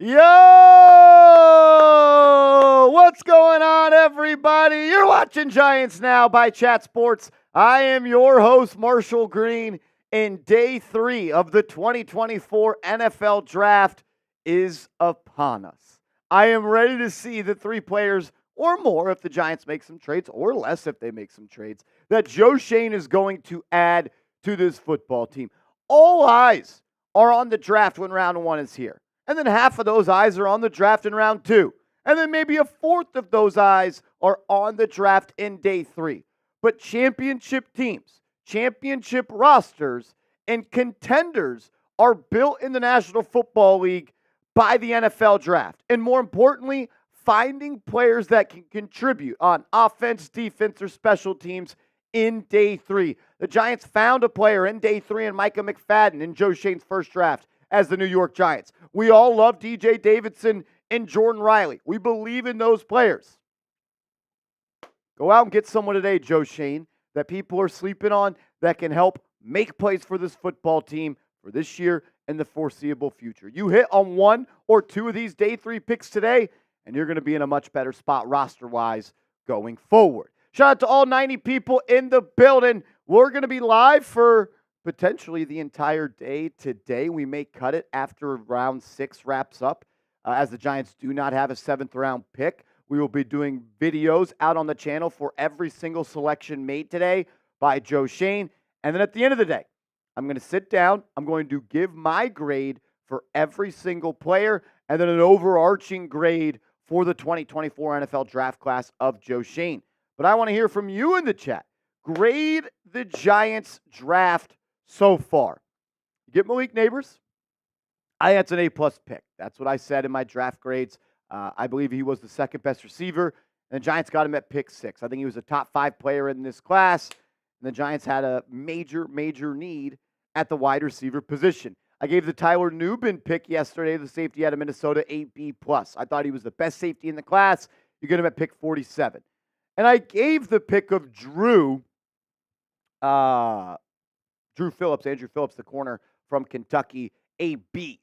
Yo! What's going on, everybody? You're watching Giants Now by Chat Sports. I am your host, Marshall Green, and day 3 of the 2024 NFL Draft is upon us. I am ready to see the 3 players, or more if the Giants make some trades, or less if they make some trades, that Joe Schoen is going to add to this football team. All eyes are on the draft when round 1 is here. And then half of those eyes are on the draft in round 2. And then maybe a fourth of those eyes are on the draft in day 3. But championship teams, championship rosters, and contenders are built in the National Football League by the NFL draft. And more importantly, finding players that can contribute on offense, defense, or special teams in day 3. The Giants found a player in day 3 in Micah McFadden in Joe Schoen's first draft as the New York Giants. We all love DJ Davidson and Jordan Riley. We believe in those players. Go out and get someone today, Joe Schoen, that people are sleeping on that can help make plays for this football team for this year and the foreseeable future. You hit on 1 or 2 of these day 3 picks today, and you're going to be in a much better spot roster-wise going forward. Shout out to all 90 people in the building. We're going to be live for potentially the entire day today. We may cut it after round 6 wraps up, as the Giants do not have a 7th round pick. We will be doing videos out on the channel for every single selection made today by Joe Schoen. And then at the end of the day, I'm going to sit down. I'm going to give my grade for every single player and then an overarching grade for the 2024 NFL draft class of Joe Schoen. But I want to hear from you in the chat. Grade the Giants draft so far. You get Malik Nabers? That's an A-plus pick. That's what I said in my draft grades. I believe he was the second best receiver, and the Giants got him at pick 6. I think he was a top 5 player in this class, and the Giants had a major need at the wide receiver position. I gave the Tyler Nubinn pick yesterday, the safety out of Minnesota, a B+. I thought he was the best safety in the class. You get him at pick 47. And I gave the pick of Andru Phillips, the corner from Kentucky, a B.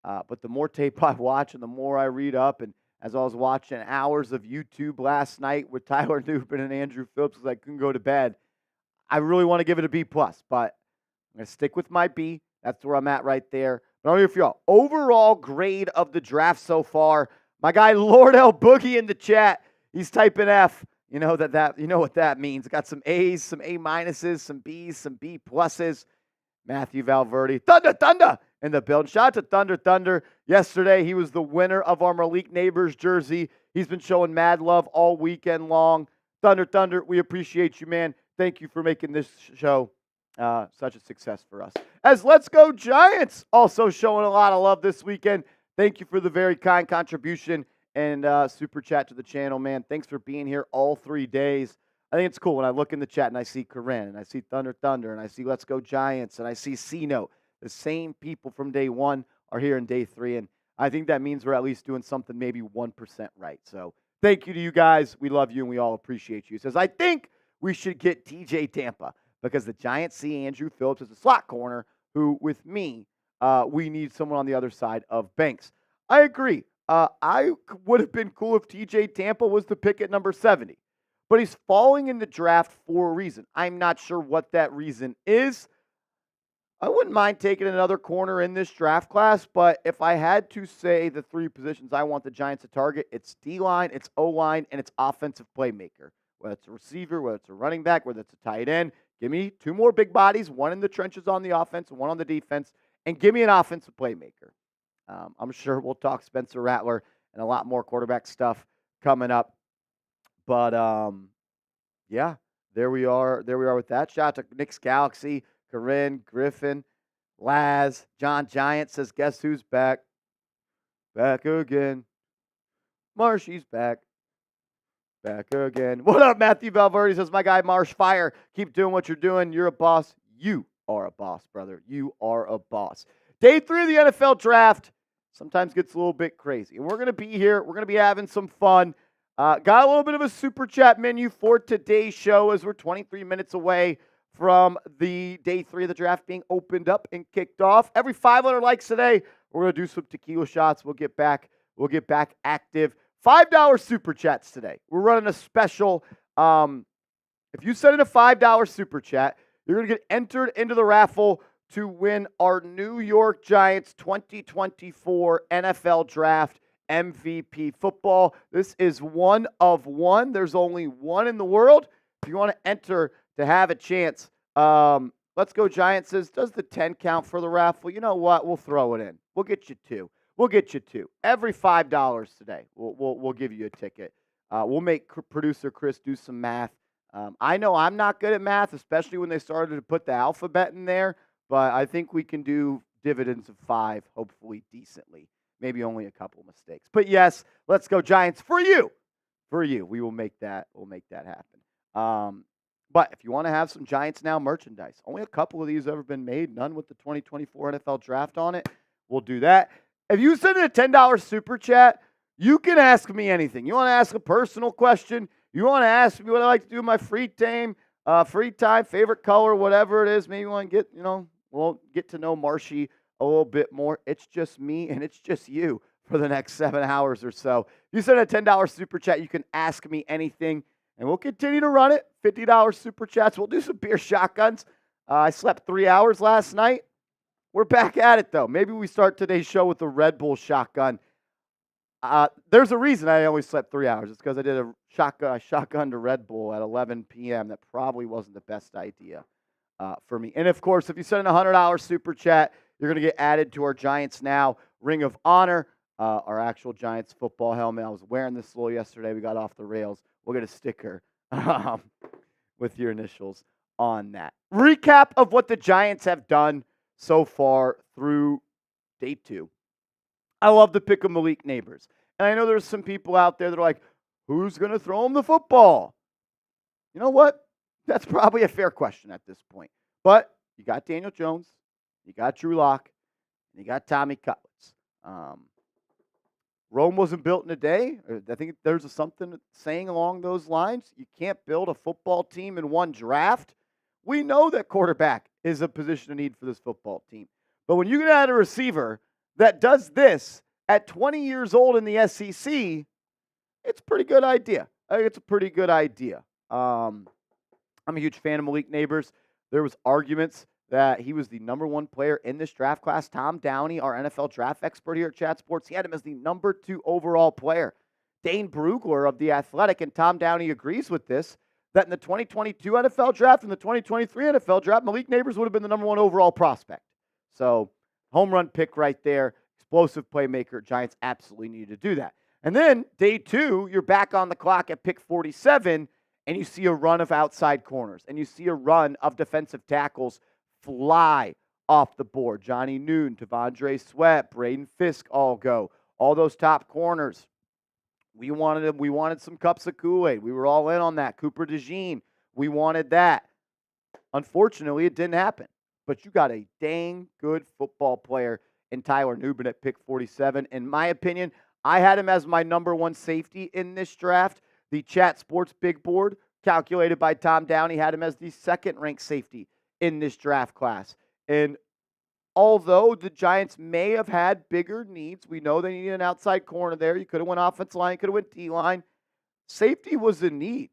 But the more tape I watch and the more I read up, and as I was watching hours of YouTube last night with Tyler Nubinn and Andru Phillips, because I couldn't go to bed, I really want to give it a B+. But I'm going to stick with my B. That's where I'm at right there. But I'll hear for y'all. Overall grade of the draft so far. My guy Lord L. Boogie in the chat. He's typing F. You know you know what that means. Got some A's, some A-minuses, some B's, some B+. Matthew Valverde. Thunder in the building. Shout out to Thunder. Yesterday, he was the winner of our Malik Nabers jersey. He's been showing mad love all weekend long. Thunder, we appreciate you, man. Thank you for making this show such a success for us. As Let's Go Giants also showing a lot of love this weekend. Thank you for the very kind contribution and super chat to the channel, man. Thanks for being here all 3 days. I think it's cool when I look in the chat and I see Corinne, and I see Thunder, and I see Let's Go Giants, and I see Cino. The same people from day 1 are here in day 3, and I think that means we're at least doing something maybe 1% right. So thank you to you guys. We love you, and we all appreciate you. He says, I think we should get TJ Tampa because the Giants see Andru Phillips as a slot corner who, with me, we need someone on the other side of Banks. I agree. I would have been cool if TJ Tampa was the pick at number 70. But he's falling in the draft for a reason. I'm not sure what that reason is. I wouldn't mind taking another corner in this draft class, but if I had to say the 3 positions I want the Giants to target, it's D-line, it's O-line, and it's offensive playmaker. Whether it's a receiver, whether it's a running back, whether it's a tight end. Give me 2 more big bodies, 1 in the trenches on the offense and 1 on the defense, and give me an offensive playmaker. I'm sure we'll talk Spencer Rattler and a lot more quarterback stuff coming up. But, yeah, there we are with that. Shout out to Nick's Galaxy, Corinne, Griffin, Laz. John Giant says, guess who's back? Back again. Marshy's back. Back again. What up, Matthew Valverde says, my guy Marsh Fire. Keep doing what you're doing. You're a boss. You are a boss, brother. You are a boss. Day 3 of the NFL draft sometimes gets a little bit crazy. And we're going to be here. We're going to be having some fun. Got a little bit of a super chat menu for today's show as we're 23 minutes away from the day 3 of the draft being opened up and kicked off. Every 500 likes today, we're We're going to do some tequila shots. We'll get back active. $5 super chats today. We're running a special. If you send in a $5 super chat, you're going to get entered into the raffle to win our New York Giants 2024 NFL Draft MVP football. This is one of one. There's only one in the world. If you want to enter to have a chance, Let's Go Giants says, does the 10 count for the raffle? You know what? We'll throw it in. We'll get you two. Every $5 today, we'll give you a ticket. We'll make producer Chris do some math. I know I'm not good at math, especially when they started to put the alphabet in there, but I think we can do dividends of 5, hopefully decently. Maybe only a couple mistakes. But yes, Let's Go Giants for you. We will make that. We'll make that happen. But if you want to have some Giants Now merchandise, only a couple of these have ever been made, none with the 2024 NFL Draft on it. We'll do that. If you send in a $10 super chat, you can ask me anything. You want to ask a personal question? You want to ask me what I like to do in my free time, favorite color, whatever it is. Maybe you want to get, we'll get to know Marshy a little bit more. It's just me and it's just you for the next 7 hours or so. If you send a $10 super chat, you can ask me anything, and we'll continue to run it. $50 super chats. We'll do some beer shotguns. I slept 3 hours last night. We're back at it, though. Maybe we start today's show with a Red Bull shotgun. There's a reason I only slept 3 hours. It's because I did a shotgun to Red Bull at 11 p.m. That probably wasn't the best idea for me. And, of course, if you send in a $100 super chat, you're going to get added to our Giants Now Ring of Honor, our actual Giants football helmet. I was wearing this little yesterday. We got off the rails. We'll get a sticker with your initials on that. Recap of what the Giants have done so far through day 2. I love the pick of Malik Nabers. And I know there's some people out there that are like, who's going to throw him the football? You know what? That's probably a fair question at this point. But you got Daniel Jones, you got Drew Lock, and you got Tommy Cutlets. Rome wasn't built in a day. I think there's something saying along those lines. You can't build a football team in one draft. We know that quarterback is a position of need for this football team. But when you get out a receiver that does this at 20 years old in the SEC, it's a pretty good idea. I think it's a pretty good idea. I'm a huge fan of Malik Nabers. There was arguments that he was the number 1 player in this draft class. Tom Downey, our NFL draft expert here at Chat Sports, he had him as the number 2 overall player. Dane Brugler of The Athletic, and Tom Downey agrees with this, that in the 2022 NFL draft and the 2023 NFL draft, Malik Nabers would have been the number 1 overall prospect. So, home run pick right there. Explosive playmaker. Giants absolutely needed to do that. And then, day 2, you're back on the clock at pick 47, and you see a run of outside corners, and you see a run of defensive tackles fly off the board. Johnny Noon, Tavondre Sweat, Braden Fisk all go. All those top corners. We wanted them. We wanted some cups of Kool-Aid. We were all in on that. Cooper DeJean, we wanted that. Unfortunately, it didn't happen. But you got a dang good football player in Tyler Nubinn at pick 47. In my opinion, I had him as my number 1 safety in this draft. The Chat Sports Big Board, calculated by Tom Downey, had him as the 2nd-ranked safety in this draft class. And although the Giants may have had bigger needs, we know they needed an outside corner there. You could have went offensive line, could have went D-line. Safety was a need.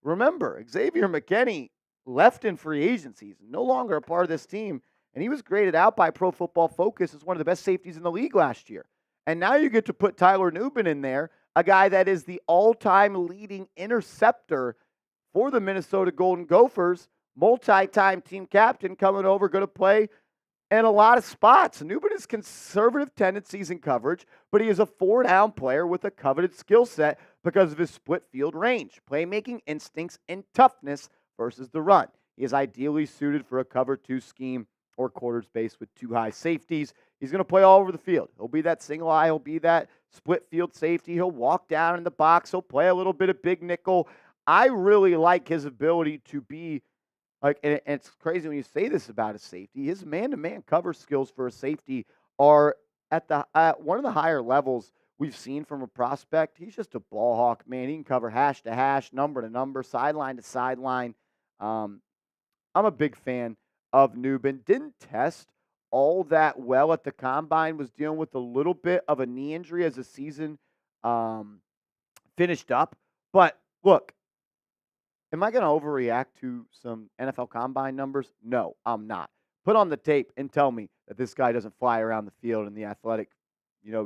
Remember, Xavier McKinney left in free agency. He's no longer a part of this team, and he was graded out by Pro Football Focus as one of the best safeties in the league last year. And now you get to put Tyler Nubinn in there, a guy that is the all-time leading interceptor for the Minnesota Golden Gophers, multi-time team captain coming over, going to play in a lot of spots. Nubinn has conservative tendencies in coverage, but he is a 4-down player with a coveted skill set because of his split field range, playmaking instincts, and toughness versus the run. He is ideally suited for a cover 2 scheme or quarters base with 2 high safeties. He's going to play all over the field. He'll be that single eye. He'll be that split field safety. He'll walk down in the box. He'll play a little bit of big nickel. I really like his ability to be and it's crazy when you say this about a safety. His man-to-man cover skills for a safety are at one of the higher levels we've seen from a prospect. He's just a ball hawk, man. He can cover hash to hash, number to number, sideline to sideline. I'm a big fan of Nubinn. Didn't test all that well at the combine, was dealing with a little bit of a knee injury as the season finished up. But look, am I going to overreact to some NFL combine numbers? No, I'm not. Put on the tape and tell me that this guy doesn't fly around the field and the athletic,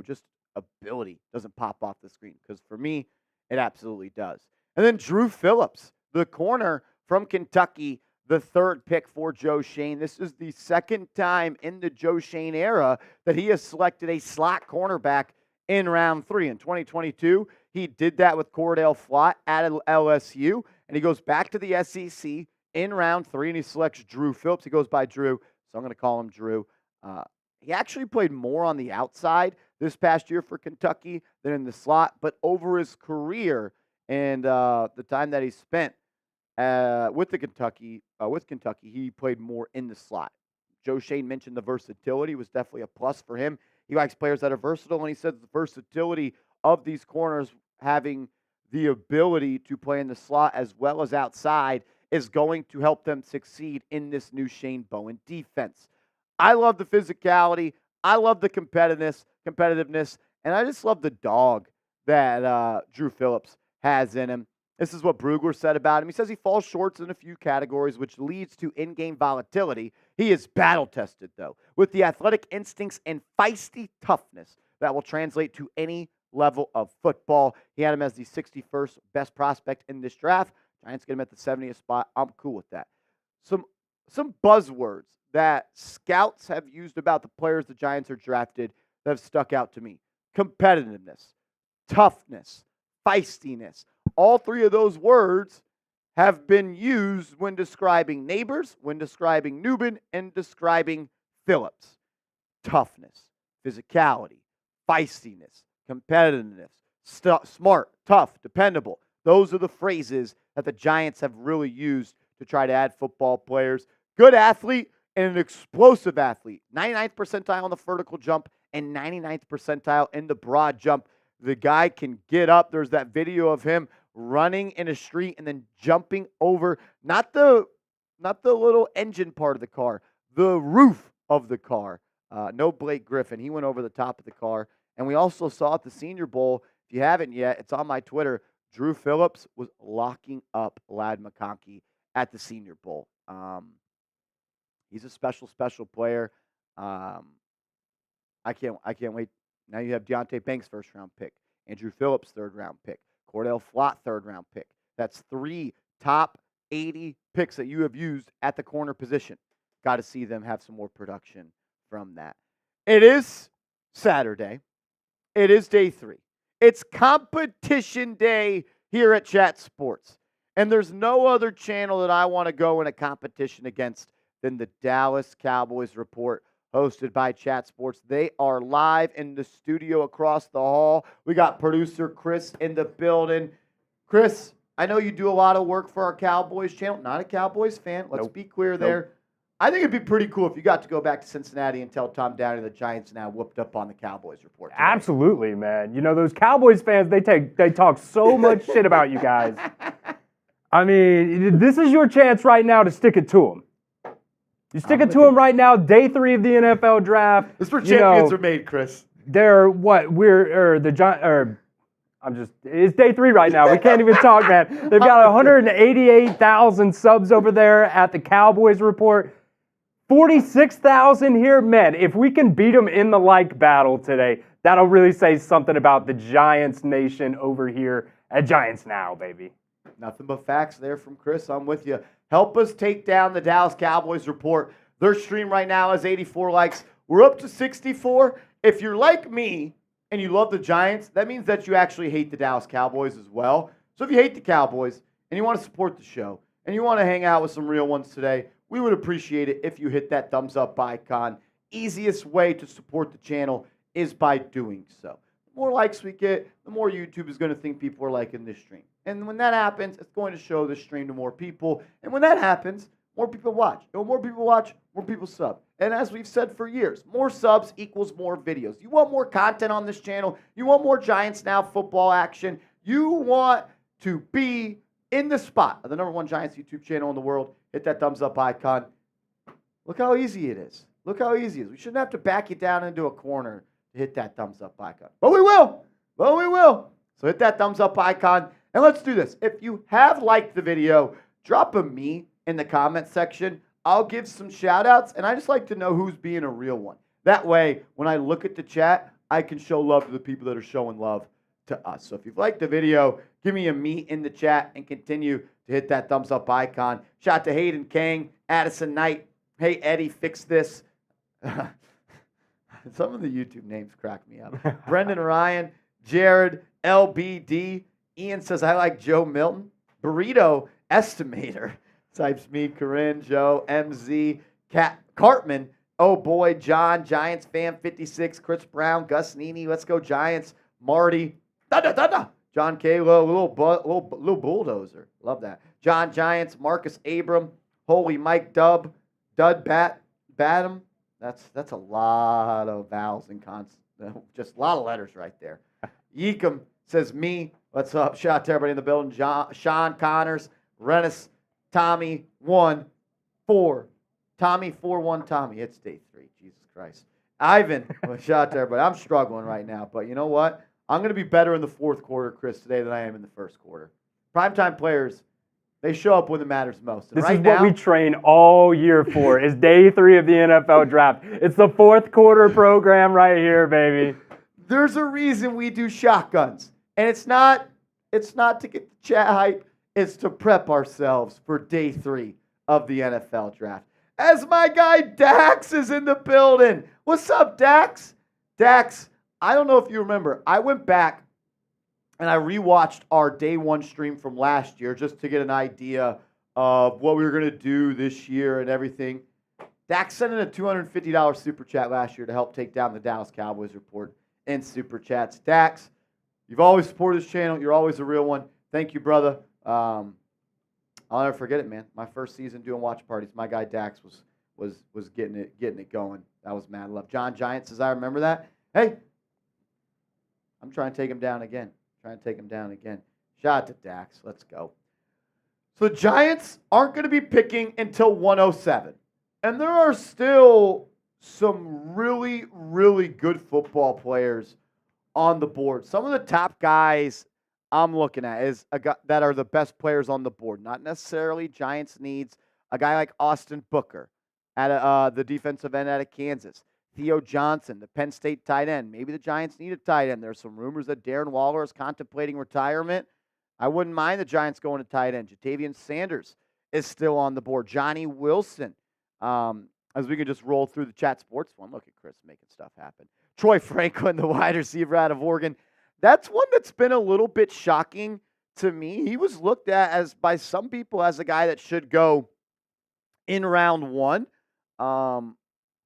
just ability doesn't pop off the screen. Because for me, it absolutely does. And then Drew Phillips, the corner from Kentucky, the third pick for Joe Schoen. This is the second time in the Joe Schoen era that he has selected a slot cornerback in round 3. In 2022, he did that with Cordell Flott at LSU, and he goes back to the SEC in round 3, and he selects Drew Phillips. He goes by Drew, so I'm going to call him Drew. He actually played more on the outside this past year for Kentucky than in the slot, but over his career and the time that he spent with Kentucky, he played more in the slot. Joe Schoen mentioned the versatility was definitely a plus for him. He likes players that are versatile, and he says the versatility of these corners having the ability to play in the slot as well as outside is going to help them succeed in this new Shane Bowen defense. I love the physicality. I love the competitiveness, and I just love the dog that Drew Phillips has in him. This is what Brugler said about him. He says he falls short in a few categories, which leads to in-game volatility. He is battle-tested, though, with the athletic instincts and feisty toughness that will translate to any level of football. He had him as the 61st best prospect in this draft. Giants get him at the 70th spot. I'm cool with that. Some buzzwords that scouts have used about the players the Giants are drafted that have stuck out to me. Competitiveness, toughness, feistiness. All three of those words have been used when describing Nabers, when describing Nubinn, and describing Phillips. Toughness, physicality, feistiness, competitiveness, smart, tough, dependable. Those are the phrases that the Giants have really used to try to add football players. Good athlete and an explosive athlete. 99th percentile on the vertical jump and 99th percentile in the broad jump. The guy can get up. There's that video of him running in a street and then jumping over, not the little engine part of the car, the roof of the car. No Blake Griffin. He went over the top of the car. And we also saw at the Senior Bowl, if you haven't yet, it's on my Twitter, Drew Phillips was locking up Ladd McConkey at the Senior Bowl. He's a special player. I can't wait. Now you have Deonte Banks, first-round pick. Andru Phillips, third-round pick. Cordell Flott, third-round pick. That's 3 top 80 picks that you have used at the corner position. Got to see them have some more production from that. It is Saturday. It is day 3. It's competition day here at Chat Sports. And there's no other channel that I want to go in a competition against than the Dallas Cowboys Report, hosted by Chat Sports. They are live in the studio across the hall. We got producer Chris in the building. Chris, I know you do a lot of work for our Cowboys channel. Not a Cowboys fan. Let's be clear there. I think it'd be pretty cool if you got to go back to Cincinnati and tell Tom Downey the Giants now whooped up on the Cowboys Report today. Absolutely, man. You know, those Cowboys fans, they talk so much shit about you guys. I mean, this is your chance right now to stick it to them. You stick it to them right now, day 3 of the NFL draft. This is where champions are made, Chris. They're what? It's day 3 right now. We can't even talk, man. They've got 188,000 subs over there at the Cowboys Report. 46,000 here. Man, if we can beat them in the like battle today, that'll really say something about the Giants Nation over here at Giants Now, baby. Nothing but facts there from Chris. I'm with you. Help us take down the Dallas Cowboys Report. Their stream right now has 84 likes. We're up to 64. If you're like me and you love the Giants, that means that you actually hate the Dallas Cowboys as well. So if you hate the Cowboys and you want to support the show and you want to hang out with some real ones today, we would appreciate it if you hit that thumbs up icon. Easiest way to support the channel is by doing so. The more likes we get, the more YouTube is going to think people are liking this stream. And when that happens, it's going to show this stream to more people. And when that happens, more people watch. And when more people watch, more people sub. And as we've said for years, more subs equals more videos. You want more content on this channel. You want more Giants Now football action. You want to be in the spot of the #1 Giants YouTube channel in the world. Hit that thumbs up icon. Look how easy it is. Look how easy it is. We shouldn't have to back you down into a corner to hit that thumbs up icon. But we will. But we will. So hit that thumbs up icon. And let's do this. If you have liked the video, drop a me in the comment section. I'll give some shout outs. And I just like to know who's being a real one. That way, when I look at the chat, I can show love to the people that are showing love to us. So if you've liked the video, give me a me in the chat and continue to hit that thumbs up icon. Shout out to Hayden Kang, Addison Knight. Hey, Eddie, fix this. Some of the YouTube names crack me up. Brendan Ryan, Jared, LBD. Ian says, I like Joe Milton. Burrito Estimator types me. Corinne, Joe, MZ, Cartman. Oh boy, John, Giants fan 56, Chris Brown, Gus Nini, let's go Giants, Marty, John Kalo, little bulldozer, love that. John Giants, Marcus Abram, Holy Mike Dub, Dud Batum. That's a lot of vowels and consonants, just a lot of letters right there. Yeekum says me. What's up? Shout out to everybody in the building. Sean Connors, Rennis, Tommy 1-4. Tommy 4-1 Tommy. It's day 3. Jesus Christ. Ivan, well, shout out to everybody. I'm struggling right now, but you know what? I'm going to be better in the fourth quarter, Chris, today than I am in the first quarter. Primetime players, they show up when it matters most. And this right is what we train all year for, is day 3 of the NFL draft. It's the fourth quarter program right here, baby. There's a reason we do shotguns. And it's not to get the chat hype. It's to prep ourselves for day 3 of the NFL draft. As my guy Dax is in the building. What's up, Dax? Dax, I don't know if you remember. I went back and I rewatched our day 1 stream from last year just to get an idea of what we were going to do this year and everything. Dax sent in a $250 super chat last year to help take down the Dallas Cowboys report in super chats. Dax, you've always supported this channel. You're always a real one. Thank you, brother. I'll never forget it, man. My first season doing watch parties, my guy Dax was getting it going. That was mad love. John Giant says, I remember that. Hey, I'm trying to take him down again. Shout out to Dax. Let's go. So the Giants aren't going to be picking until 107. And there are still some really, really good football players on the board. Some of the top guys I'm looking at is that are the best players on the board. Not necessarily Giants needs a guy like Austin Booker at the defensive end out of Kansas. Theo Johnson, the Penn State tight end. Maybe the Giants need a tight end. There's some rumors that Darren Waller is contemplating retirement. I wouldn't mind the Giants going to tight end. JaTavion Sanders is still on the board. Johnny Wilson. As we can just roll through the chat sports one. Look at Chris making stuff happen. Troy Franklin, the wide receiver out of Oregon. That's one that's been a little bit shocking to me. He was looked at as by some people as a guy that should go in round 1.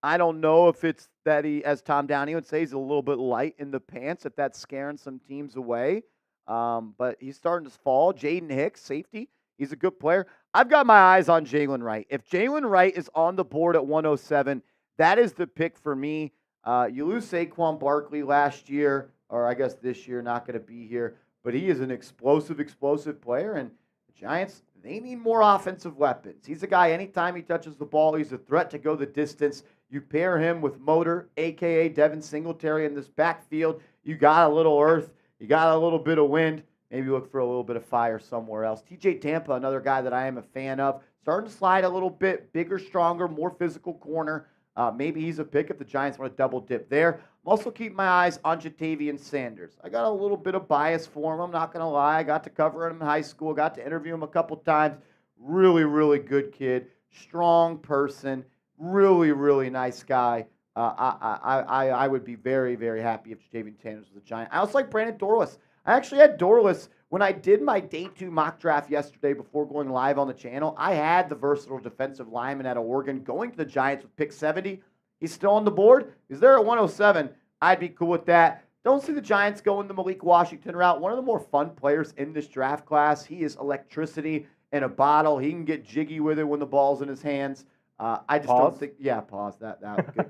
I don't know if it's that he, as Tom Downey would say, he's a little bit light in the pants, if that's scaring some teams away. But he's starting to fall. Jaden Hicks, safety. He's a good player. I've got my eyes on Jalen Wright. If Jalen Wright is on the board at 107, that is the pick for me. You lose Saquon Barkley last year, or I guess this year, not going to be here. But he is an explosive player. And the Giants, they need more offensive weapons. He's a guy, anytime he touches the ball, he's a threat to go the distance. You pair him with Motor, a.k.a. Devin Singletary in this backfield. You got a little earth. You got a little bit of wind. Maybe look for a little bit of fire somewhere else. TJ Tampa, another guy that I am a fan of. Starting to slide a little bit. Bigger, stronger, more physical corner. Maybe he's a pick if the Giants want to double dip there. I'm also keeping my eyes on JaTavion Sanders. I got a little bit of bias for him. I'm not going to lie. I got to cover him in high school. Got to interview him a couple times. Really, really good kid. Strong person. Really, really nice guy. I would be very, very happy if JaTavion Sanders was a Giant. I also like Brandon Dorlus. I actually had Dorlus when I did my day 2 mock draft yesterday before going live on the channel. I had the versatile defensive lineman out of Oregon going to the Giants with pick 70. He's still on the board. He's there at 107. I'd be cool with that. Don't see the Giants going the Malik Washington route. One of the more fun players in this draft class. He is electricity in a bottle. He can get jiggy with it when the ball's in his hands. I just don't think. Yeah, pause that.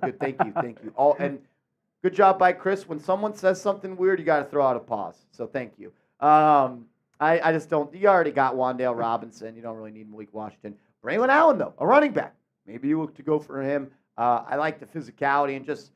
Good. Thank you. And good job by Chris. When someone says something weird, you got to throw out a pause. So thank you. I just don't. You already got Wan'Dale Robinson. You don't really need Malik Washington. Braylon Allen though, a running back. Maybe you look to go for him I like the physicality and just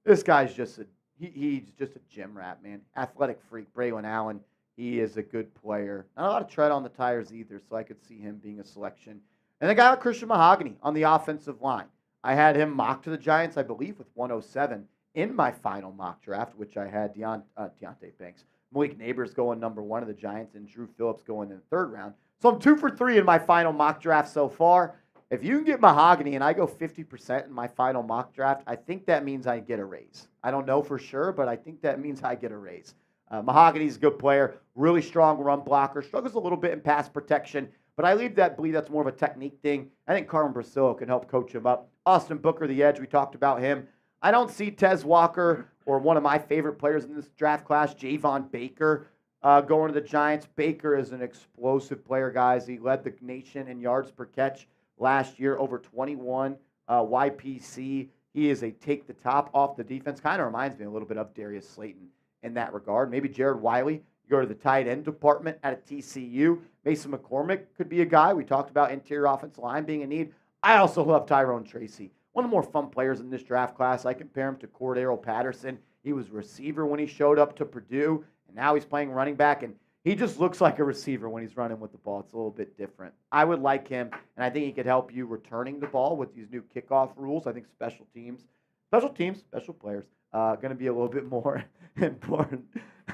this guy's just he's just a gym rat, man. Athletic freak. Braylon Allen, he is a good player. Not a lot of tread on the tires either, so I could see him being a selection. And the guy with Christian Mahogany on the offensive line. I had him mocked to the Giants, I believe, with 107 in my final mock draft, which I had Deontay Banks. Malik Nabers going number 1 of the Giants and Andru Phillips going in the 3rd round. So I'm 2 for 3 in my final mock draft so far. If you can get Mahogany and I go 50% in my final mock draft, I think that means I get a raise. I don't know for sure, but I think that means I get a raise. Mahogany's a good player, really strong run blocker, struggles a little bit in pass protection, but I believe that's more of a technique thing. I think Carmen Brasillo can help coach him up. Austin Booker, the edge, we talked about him. I don't see Tez Walker or one of my favorite players in this draft class, Javon Baker, going to the Giants. Baker is an explosive player, guys. He led the nation in yards per catch last year, over 21 YPC. He is a take the top off the defense. Kind of reminds me a little bit of Darius Slayton in that regard. Maybe Jared Wiley. You go to the tight end department at a TCU. Mason McCormick could be a guy. We talked about interior offensive line being a need. I also love Tyrone Tracy. One of the more fun players in this draft class. I compare him to Cordero Patterson. He was a receiver when he showed up to Purdue, and now he's playing running back, and he just looks like a receiver when he's running with the ball. It's a little bit different. I would like him, and I think he could help you returning the ball with these new kickoff rules. I think special players, going to be a little bit more important.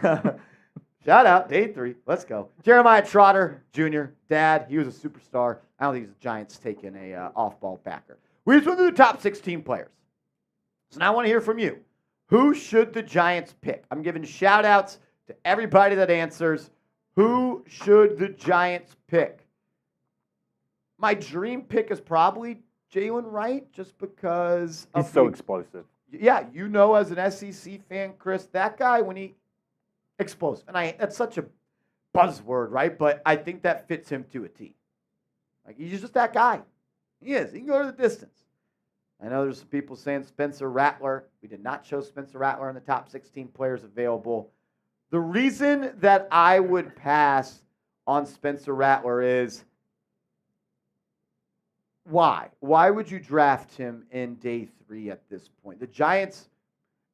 Shout out, day 3. Let's go. Jeremiah Trotter Jr., dad, he was a superstar. I don't think the Giants taking a off-ball backer. We just went through the top 16 players. So now I want to hear from you. Who should the Giants pick? I'm giving shout-outs to everybody that answers. Who should the Giants pick? My dream pick is probably Jalen Wright, just because he's so explosive. Yeah, as an SEC fan, Chris, that guy, when he explosive. And that's such a buzzword, right? But I think that fits him to a T. Like, he's just that guy. He is. He can go to the distance. I know there's some people saying Spencer Rattler. We did not show Spencer Rattler in the top 16 players available. The reason that I would pass on Spencer Rattler is why? Why would you draft him in day 3 at this point? The Giants,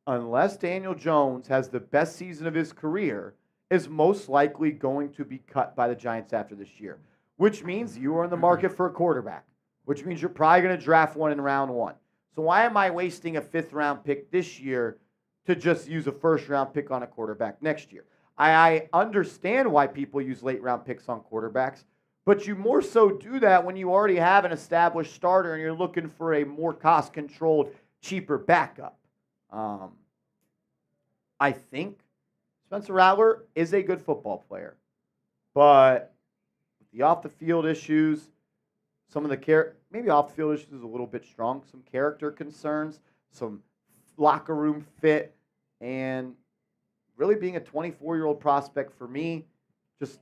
unless Daniel Jones has the best season of his career, is most likely going to be cut by the Giants after this year, which means you are in the market for a quarterback, which means you're probably going to draft one in round 1. So why am I wasting a 5th-round pick this year to just use a 1st-round pick on a quarterback next year? I understand why people use late-round picks on quarterbacks, but you more so do that when you already have an established starter and you're looking for a more cost-controlled, cheaper backup. I think Spencer Rattler is a good football player, but the off-the-field issues, some of the maybe off-the-field issues is a little bit strong, some character concerns, some locker room fit, and really being a 24-year-old prospect for me just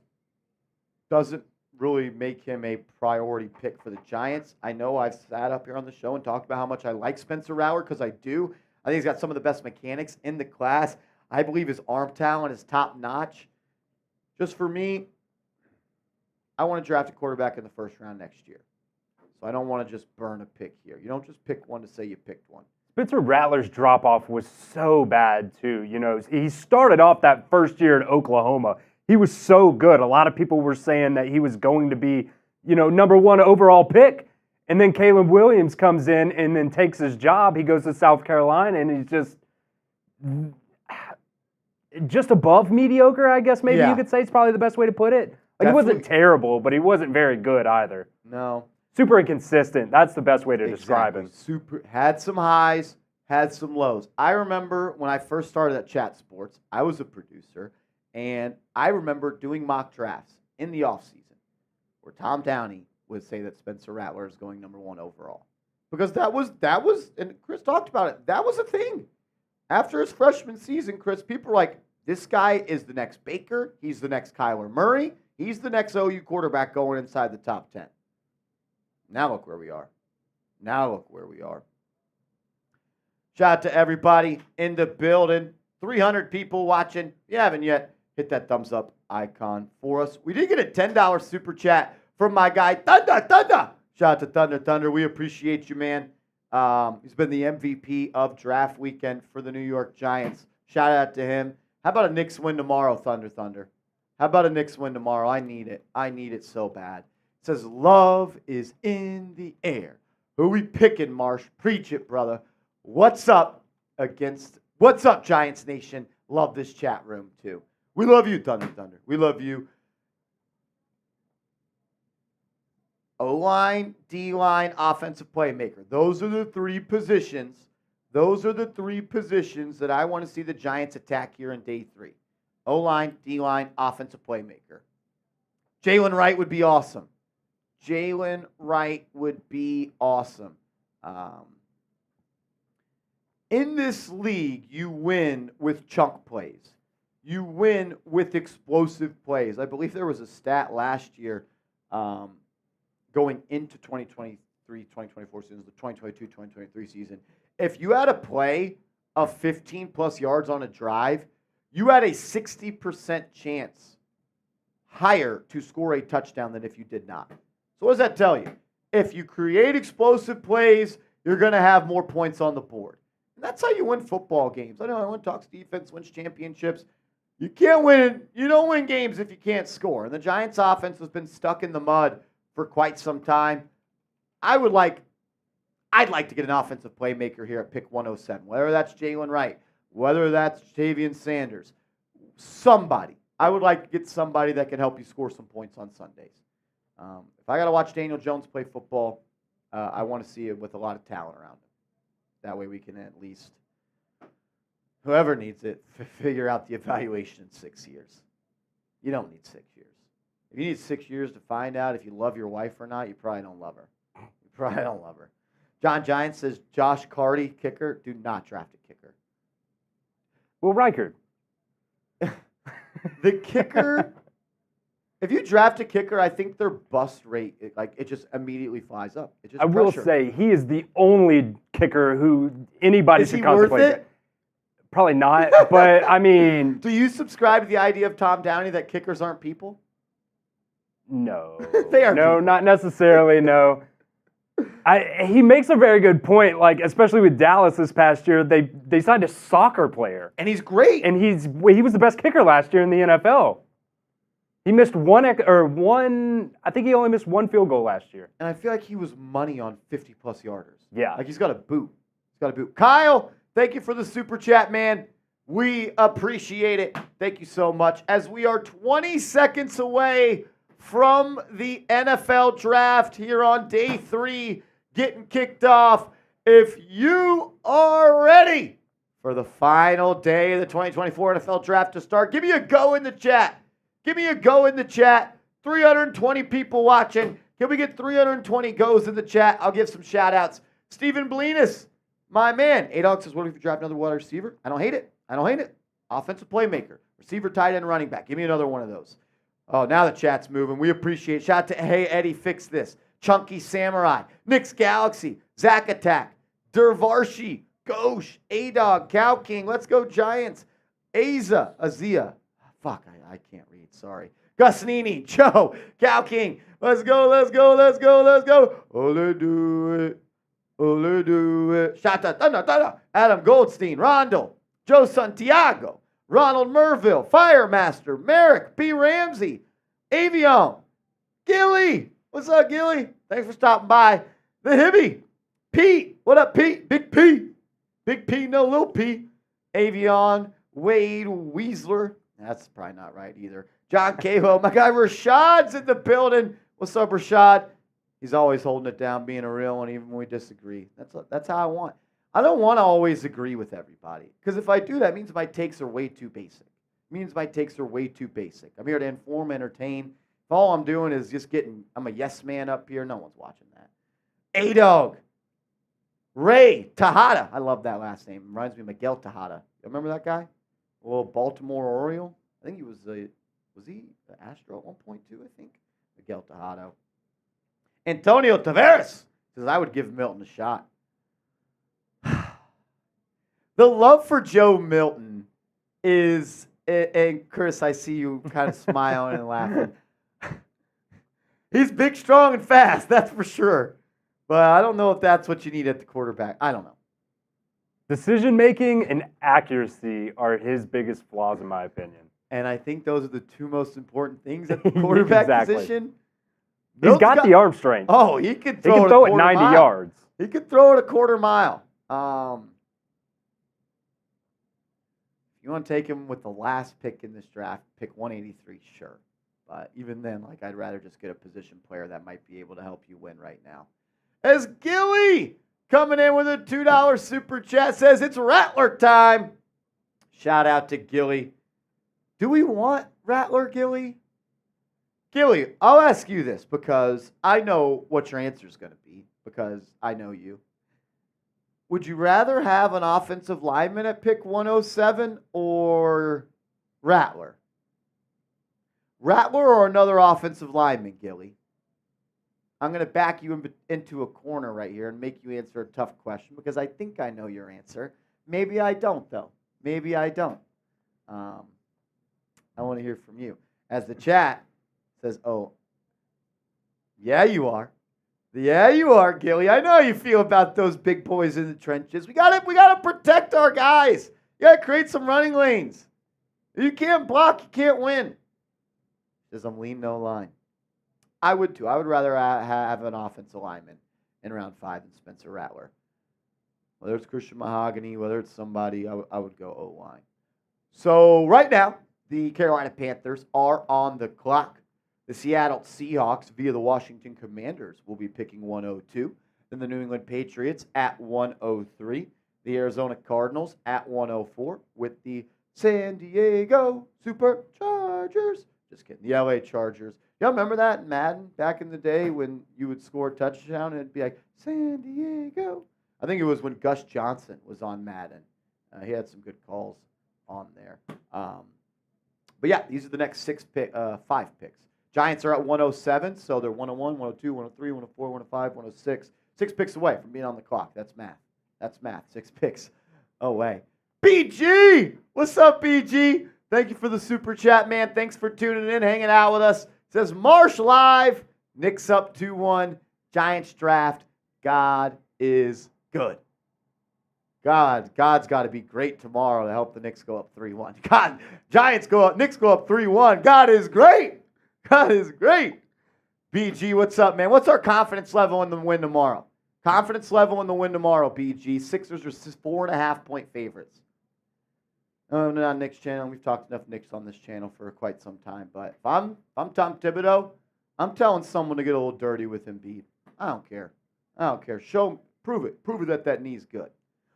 doesn't really make him a priority pick for the Giants. I know I've sat up here on the show and talked about how much I like Spencer Rattler because I do. I think he's got some of the best mechanics in the class. I believe his arm talent is top-notch. Just for me, I want to draft a quarterback in the 1st round next year. So I don't want to just burn a pick here. You don't just pick one to say you picked one. Spencer Rattler's drop-off was so bad, too. He started off that first year at Oklahoma. He was so good. A lot of people were saying that he was going to be, number 1 overall pick. And then Caleb Williams comes in and then takes his job. He goes to South Carolina, and he's just above mediocre, I guess maybe you could say. It's probably the best way to put it. He wasn't terrible, but he wasn't very good either. No. Super inconsistent. That's the best way to describe him. Had some highs, had some lows. I remember when I first started at Chat Sports, I was a producer, and I remember doing mock drafts in the offseason where Tom Downey would say that Spencer Rattler is going number 1 overall. Because that was, and Chris talked about it, that was a thing. After his freshman season, Chris, people were like, this guy is the next Baker, he's the next Kyler Murray, he's the next OU quarterback going inside the top 10. Now look where we are. Shout out to everybody in the building. 300 people watching. If you haven't yet, hit that thumbs up icon for us. We did get a $10 super chat from my guy, Thunder. Shout out to Thunder. We appreciate you, man. He's been the MVP of draft weekend for the New York Giants. Shout out to him. How about a Knicks win tomorrow, Thunder? How about a Knicks win tomorrow? I need it. I need it so bad. It says, love is in the air. Who we picking, Marsh? Preach it, brother. What's up, Giants Nation? Love this chat room, too. We love you, Thunder. We love you. O-line, D-line, offensive playmaker. Those are the three positions. Those are the three positions that I want to see the Giants attack here in day 3. O-line, D-line, offensive playmaker. Jalen Wright would be awesome. Jalen Wright would be awesome. In this league, you win with chunk plays. You win with explosive plays. I believe there was a stat last year going into 2023, 2024 season, the 2022, 2023 season. If you had a play of 15-plus yards on a drive, you had a 60% chance higher to score a touchdown than if you did not. So what does that tell you? If you create explosive plays, you're going to have more points on the board. And that's how you win football games. I know everyone talks defense, wins championships. You can't win. You don't win games if you can't score. And the Giants' offense has been stuck in the mud for quite some time. I'd like to get an offensive playmaker here at pick 107, whether that's Jalen Wright, whether that's JaTavion Sanders, somebody. I would like to get somebody that can help you score some points on Sundays. If I got to watch Daniel Jones play football, I want to see it with a lot of talent around him. That way we can at least, whoever needs it, figure out the evaluation in 6 years. You don't need 6 years. If you need 6 years to find out if you love your wife or not, you probably don't love her. John Giants says, Josh Carty, kicker. Do not draft a kicker. Will Reichard. The kicker, if you draft a kicker, I think their bust rate, it just immediately flies up. I will say, he is the only kicker who anybody should contemplate. Is he worth it? Probably not, but I mean. Do you subscribe to the idea of Tom Downey that kickers aren't people? No. They are no, people. not necessarily, no. He makes a very good point, like especially with Dallas this past year, they signed a soccer player. And he's great. And he was the best kicker last year in the NFL. He missed I think he only missed one field goal last year. And I feel like he was money on 50-plus yarders. Yeah. Like he's got a boot. Kyle, thank you for the super chat, man. We appreciate it. Thank you so much. As we are 20 seconds away from the NFL draft here on day 3, getting kicked off. If you are ready for the final day of the 2024 NFL draft to start, give me a go in the chat. 320 people watching. Can we get 320 goes in the chat? I'll give some shout outs. Stephen Belinas, my man. A-Dog says, what if you draft another wide receiver? I don't hate it. Offensive playmaker, receiver, tight end, running back. Give me another one of those. Oh, now the chat's moving. We appreciate it. Shout out to Hey Eddie, fix this. Chunky Samurai, Knicks Galaxy, Zach Attack, Dervarshi, Ghosh, A-Dog, Cow King. Let's go Giants. Azia. Fuck, I can't read. Sorry. Gusnini, Joe, Cow King. Let's go. Ole do it. Shout out to Adam Goldstein, Rondo, Joe Santiago, Ronald Merville, Firemaster, Merrick, B. Ramsey, Avion, Gilly. What's up, Gilly? Thanks for stopping by. The Hibby, Pete. What up, Pete? Big P. Big P, no little P. Avion, Wade, Weasler. That's probably not right either. John Cahill. My guy Rashad's in the building. What's up, Rashad? He's always holding it down, being a real one, even when we disagree. That's how I want. I don't want to always agree with everybody. Because if I do, that means my takes are way too basic. I'm here to inform, entertain. If all I'm doing is just I'm a yes man up here, no one's watching that. A-Dog. Ray Tejada. I love that last name. Reminds me of Miguel Tejada. You remember that guy? A little Baltimore Oriole. I think he was an Astro at one point too, I think. Miguel Tejada. Antonio Tavares says, I would give Milton a shot. The love for Joe Milton is, and Chris, I see you kind of smiling and laughing. He's big, strong, and fast, that's for sure. But I don't know if that's what you need at the quarterback. I don't know. Decision making and accuracy are his biggest flaws, in my opinion. And I think those are the two most important things at the quarterback position. He's got the arm strength. Oh, he could throw, it 90 yards. He could throw it a quarter mile. If you want to take him with the last pick in this draft, pick 183, sure. But even then, I'd rather just get a position player that might be able to help you win right now. As Gilly coming in with a $2 super chat says it's Rattler time. Shout out to Gilly. Do we want Rattler, Gilly? Gilly, I'll ask you this because I know what your answer is going to be because I know you. Would you rather have an offensive lineman at pick 107 or Rattler? Rattler or another offensive lineman, Gilly? I'm going to back you into a corner right here and make you answer a tough question because I think I know your answer. Maybe I don't, though. Maybe I don't. I want to hear from you. As the chat says, oh, yeah, you are. Yeah, you are, Gilly. I know how you feel about those big boys in the trenches. We got to protect our guys. You got to create some running lanes. If you can't block, you can't win. Says I'm lean no line. I would too. I would rather have an offensive lineman in round 5 than Spencer Rattler. Whether it's Christian Mahogany, whether it's somebody, I would go O-line. So right now, the Carolina Panthers are on the clock. The Seattle Seahawks via the Washington Commanders will be picking 102. Then the New England Patriots at 103. The Arizona Cardinals at 104 with the San Diego Superchargers. Just kidding. The LA Chargers. Y'all remember that in Madden back in the day when you would score a touchdown and it'd be like, San Diego? I think it was when Gus Johnson was on Madden. He had some good calls on there. But yeah, these are the next 5 picks. Giants are at 107, so they're 101, 102, 103, 104, 105, 106. 6 picks away from being on the clock. That's math. 6 picks away. BG! What's up, BG? Thank you for the super chat, man. Thanks for tuning in, hanging out with us. It says Marsh live. Knicks up 2-1. Giants draft. God is good. God's got to be great tomorrow to help the Knicks go up 3-1. God, Knicks go up 3-1. God is great. God is great. BG, what's up, man? What's our confidence level in the win tomorrow? Confidence level in the win tomorrow, BG. Sixers are 4.5-point favorites. I'm not on Knicks channel. We've talked enough Knicks on this channel for quite some time. But if I'm Tom Thibodeau, I'm telling someone to get a little dirty with Embiid. I don't care. Prove it that knee's good.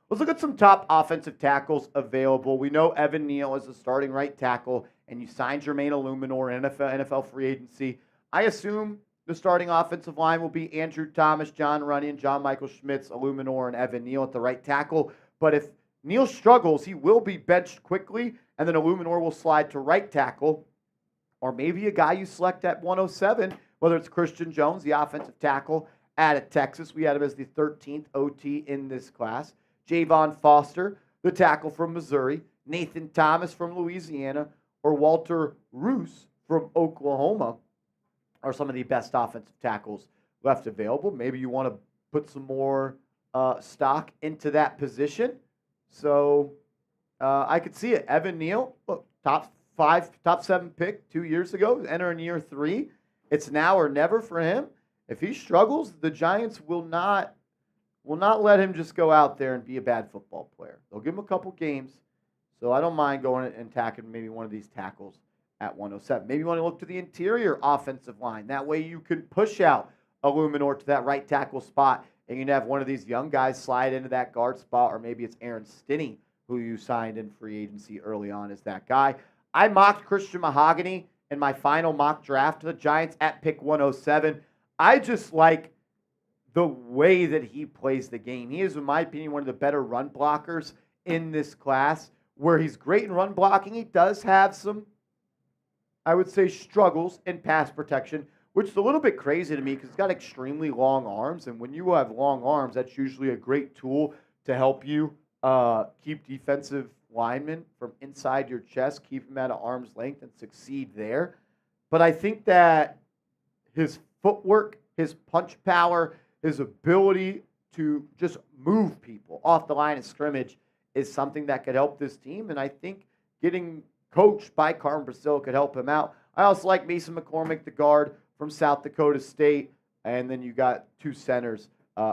Let's look at some top offensive tackles available. We know Evan Neal is the starting right tackle, and you signed Jermaine Illuminor in NFL free agency. I assume the starting offensive line will be Andrew Thomas, John Runyan, John Michael Schmitz, Illuminor, and Evan Neal at the right tackle. But if Neal struggles, he will be benched quickly, and then Illuminor will slide to right tackle, or maybe a guy you select at 107, whether it's Christian Jones, the offensive tackle out of Texas. We had him as the 13th OT in this class. Javon Foster, the tackle from Missouri, Nathan Thomas from Louisiana, or Walter Roos from Oklahoma are some of the best offensive tackles left available. Maybe you want to put some more stock into that position. So I could see it. Evan Neal, look, top 7 pick 2 years ago, entering year 3. It's now or never for him. If he struggles, the Giants will not let him just go out there and be a bad football player. They'll give him a couple games. So I don't mind going and attacking maybe one of these tackles at 107. Maybe you want to look to the interior offensive line. That way you can push out Illuminor to that right tackle spot, and you can have one of these young guys slide into that guard spot, or maybe it's Aaron Stinney, who you signed in free agency early on as that guy. I mocked Christian Mahogany in my final mock draft to the Giants at pick 107. I just like the way that he plays the game. He is, in my opinion, one of the better run blockers in this class. Where he's great in run blocking, he does have some, I would say, struggles in pass protection, which is a little bit crazy to me because he's got extremely long arms. And when you have long arms, that's usually a great tool to help you keep defensive linemen from inside your chest, keep them at an arm's length and succeed there. But I think that his footwork, his punch power, his ability to just move people off the line of scrimmage is something that could help this team. And I think getting coached by Carmen Brasil could help him out. I also like Mason McCormick, the guard from South Dakota State. And then you got two centers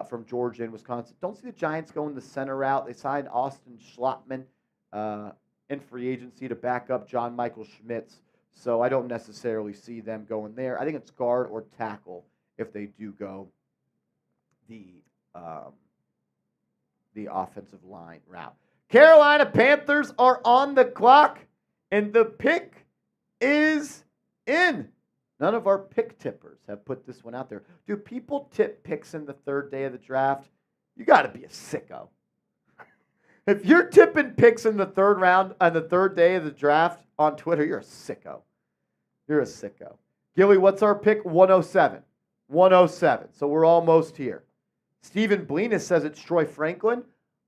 from Georgia and Wisconsin. Don't see the Giants going the center route. They signed Austin Schlottman in free agency to back up John Michael Schmitz. So I don't necessarily see them going there. I think it's guard or tackle if they do go the offensive line route. Carolina Panthers are on the clock, and the pick is in. None of our pick tippers have put this one out there. Do people tip picks in the third day of the draft? You got to be a sicko. If you're tipping picks in the third round on the third day of the draft on Twitter, you're a sicko. You're a sicko. Gilly, what's our pick? 107. 107. So we're almost here. Stephen Blenis says it's Troy Franklin.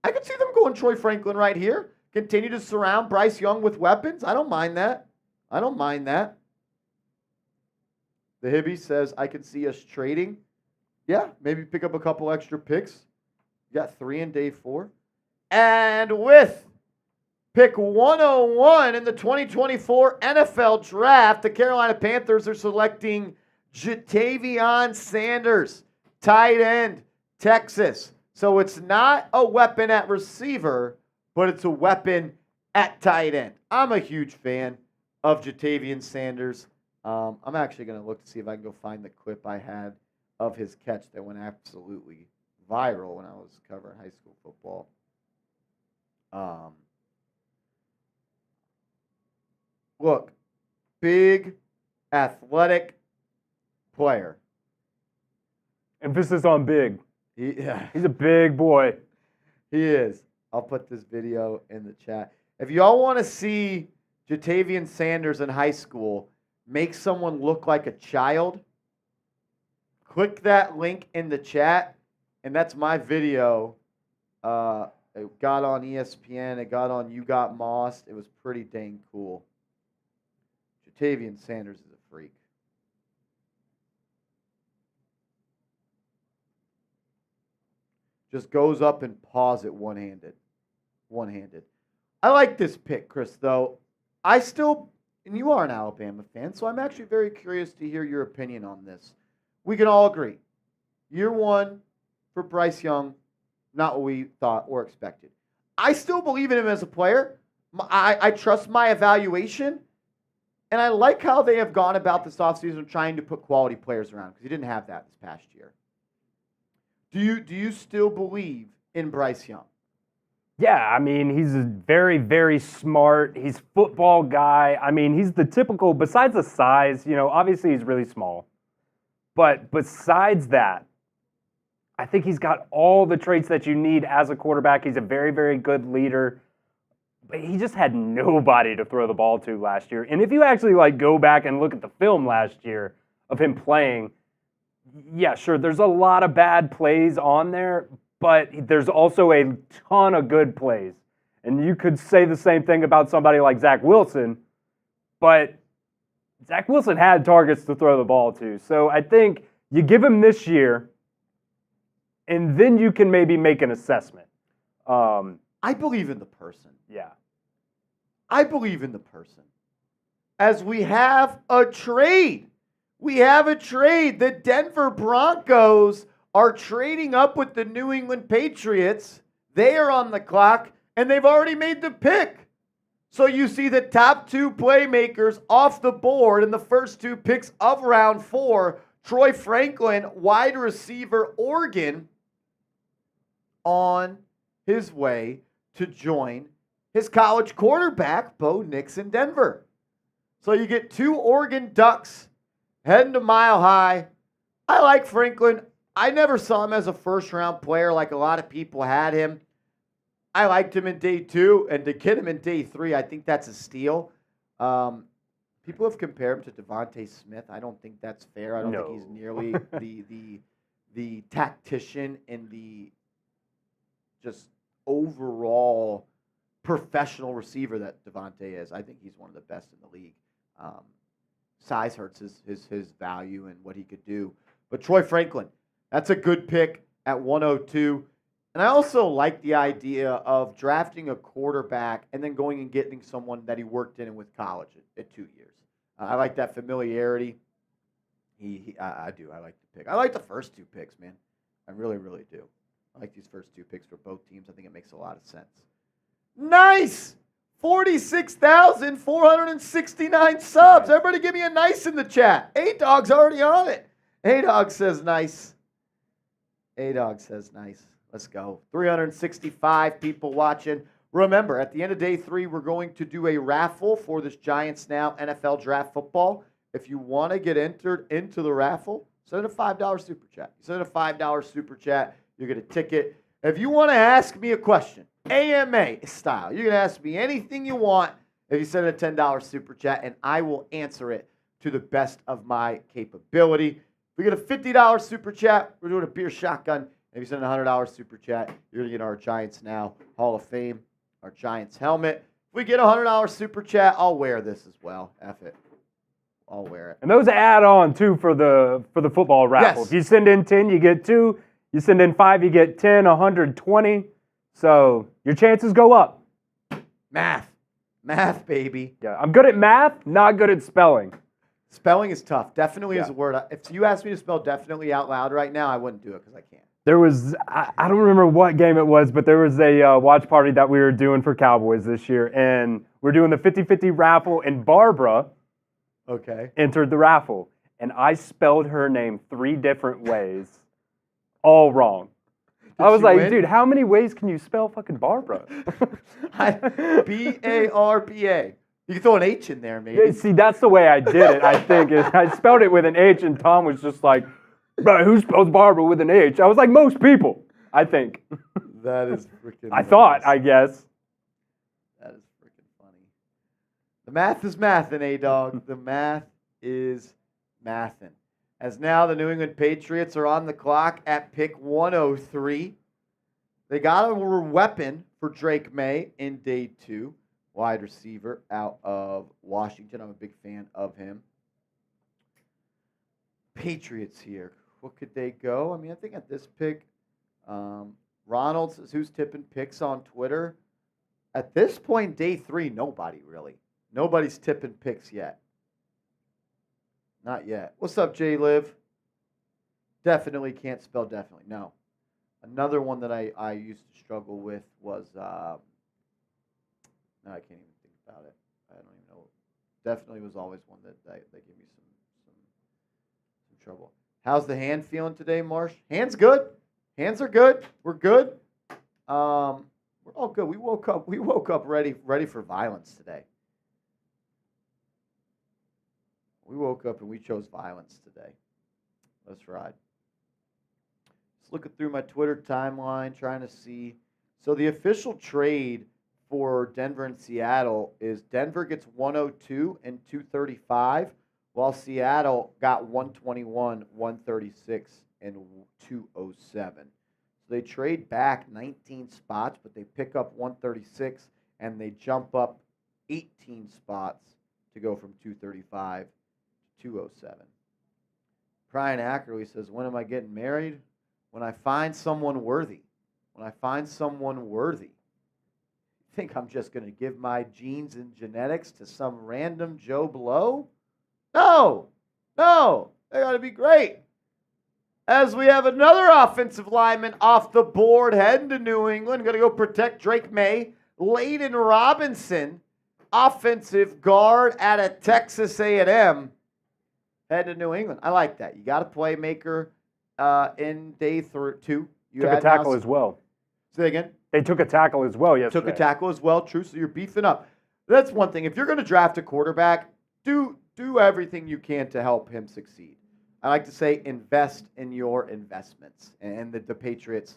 I could see them going Troy Franklin right here. Continue to surround Bryce Young with weapons. I don't mind that. I don't mind that. The Hibby says, I could see us trading. Yeah, maybe pick up a couple extra picks. You got 3 in day 4. And with pick 101 in the 2024 NFL Draft, the Carolina Panthers are selecting JaTavion Sanders, tight end, Texas. So it's not a weapon at receiver, but it's a weapon at tight end. I'm a huge fan of JaTavion Sanders. I'm actually going to look to see if I can go find the clip I had of his catch that went absolutely viral when I was covering high school football. Look, big, athletic player. Emphasis on big. He's a big boy. He is. I'll put this video in the chat. If y'all want to see JaTavion Sanders in high school make someone look like a child, click that link in the chat, and that's my video. It got on ESPN. It got on You Got Mossed. It was pretty dang cool. JaTavion Sanders is a freak. Just goes up and paws it one-handed. One-handed. I like this pick, Chris, though. I still, and you are an Alabama fan, so I'm actually very curious to hear your opinion on this. We can all agree. Year 1 for Bryce Young, not what we thought or expected. I still believe in him as a player. I trust my evaluation, and I like how they have gone about this offseason trying to put quality players around because he didn't have that this past year. Do you still believe in Bryce Young? Yeah, I mean, he's a very, very smart. He's a football guy. I mean, he's the typical, besides the size, obviously he's really small. But besides that, I think he's got all the traits that you need as a quarterback. He's a very, very good leader. But he just had nobody to throw the ball to last year. And if you actually go back and look at the film last year of him playing, yeah, sure, there's a lot of bad plays on there, but there's also a ton of good plays. And you could say the same thing about somebody like Zach Wilson, but Zach Wilson had targets to throw the ball to. So I think you give him this year, and then you can maybe make an assessment. I believe in the person. Yeah. I believe in the person. As we have a trade. We have a trade. The Denver Broncos are trading up with the New England Patriots. They are on the clock, and they've already made the pick. So you see the top 2 playmakers off the board in the first 2 picks of round 4. Troy Franklin, wide receiver, Oregon, on his way to join his college quarterback, Bo Nix, in Denver. So you get 2 Oregon Ducks heading to Mile High. I like Franklin. I never saw him as a first-round player like a lot of people had him. I liked him in day 2, and to get him in day 3, I think that's a steal. People have compared him to Devontae Smith. I don't think that's fair. I don't think he's nearly the tactician and the just overall professional receiver that Devontae is. I think he's one of the best in the league. Size hurts his value and what he could do. But Troy Franklin, That's a good pick at 102. And I also like the idea of drafting a quarterback and then going and getting someone that he worked in with college at 2 years. I like that familiarity. I do. I like the pick. I like the first 2 picks, man. I really, really do. I like these first 2 picks for both teams. I think it makes a lot of sense. Nice! 46,469 subs. Nice. Everybody give me a nice in the chat. A-Dog's already on it. A-Dog says nice. A-Dog says nice. Let's go. 365 people watching. Remember, at the end of day 3, we're going to do a raffle for this Giants Now NFL Draft Football. If you want to get entered into the raffle, send a $5 super chat. You send a $5 super chat, you get a ticket. If you want to ask me a question, AMA style, you can ask me anything you want if you send a $10 super chat, and I will answer it to the best of my capability. If we get a $50 super chat, we're doing a beer shotgun. If you send a $100 super chat, you're going to get our Giants Now Hall of Fame, our Giants helmet. If we get a $100 super chat, I'll wear this as well. F it. I'll wear it. And those add on, too, for the football raffle. Yes. If you send in 10, you get 2. You send in 5, you get 10, 120. So your chances go up. Math. Math, baby. Yeah, I'm good at math, not good at spelling. Spelling is tough. Definitely is a word. If you asked me to spell definitely out loud right now, I wouldn't do it because I can't. There was, I don't remember what game it was, but there was a watch party that we were doing for Cowboys this year, and we're doing the 50-50 raffle, and Barbara entered the raffle, and I spelled her name 3 different ways, all wrong. I was like, dude, how many ways can you spell fucking Barbara? B-A-R-B-A. You can throw an H in there, maybe. See, that's the way I did it, I think. I spelled it with an H, and Tom was just like, bro, who spells Barbara with an H? I was like, most people, I think. That is freaking I thought, I guess. That is freaking funny. The math is mathin', A-Dog. The math is mathin'. As now the New England Patriots are on the clock at pick 103. They got a weapon for Drake May in day 2. Wide receiver out of Washington. I'm a big fan of him. Patriots here. What could they go? I mean, I think at this pick, Ronald says, who's tipping picks on Twitter? At this point, day 3, nobody really. Nobody's tipping picks yet. Not yet. What's up, J-Liv? Definitely can't spell definitely. No. Another one that I used to struggle with was, no, I can't even think about it. I don't even know. Definitely was always one that gave me some trouble. How's the hand feeling today, Marsh? Hands good. Hands are good. We're good. We're all good. We woke up ready for violence today. We woke up and we chose violence today. Let's ride. Just looking through my Twitter timeline, trying to see. So the official trade for Denver and Seattle is Denver gets 102 and 235, while Seattle got 121, 136, and 207. So they trade back 19 spots, but they pick up 136, and they jump up 18 spots to go from 235 to 207. Brian Ackerley says, when am I getting married? When I find someone worthy. When I find someone worthy. Think I'm just going to give my genes and genetics to some random Joe Blow? No, they got to be great. As we have another offensive lineman off the board, heading to New England, going to go protect Drake May. Layden Robinson, offensive guard out of Texas A&M, heading to New England. I like that. You got a playmaker in day 2. You took a tackle as well. Say again. They took a tackle as well yesterday. Took a tackle as well, true. So you're beefing up. That's one thing. If you're going to draft a quarterback, do everything you can to help him succeed. I like to say invest in your investments. And the Patriots,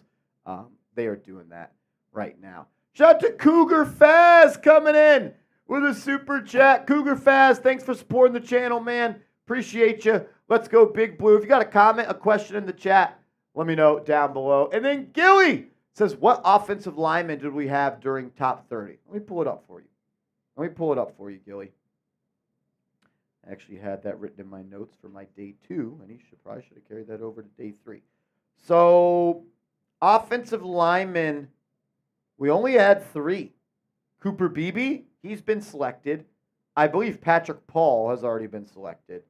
they are doing that right now. Shout out to Cougar Faz coming in with a super chat. Cougar Faz, thanks for supporting the channel, man. Appreciate you. Let's go Big Blue. If you got a comment, a question in the chat, let me know down below. And then Gilly says, what offensive lineman did we have during top 30? Let me pull it up for you. Gilly. I actually had that written in my notes for my day 2, and he probably should have carried that over to day 3. So, offensive linemen, we only had 3. Cooper Beebe, he's been selected. I believe Patrick Paul has already been selected.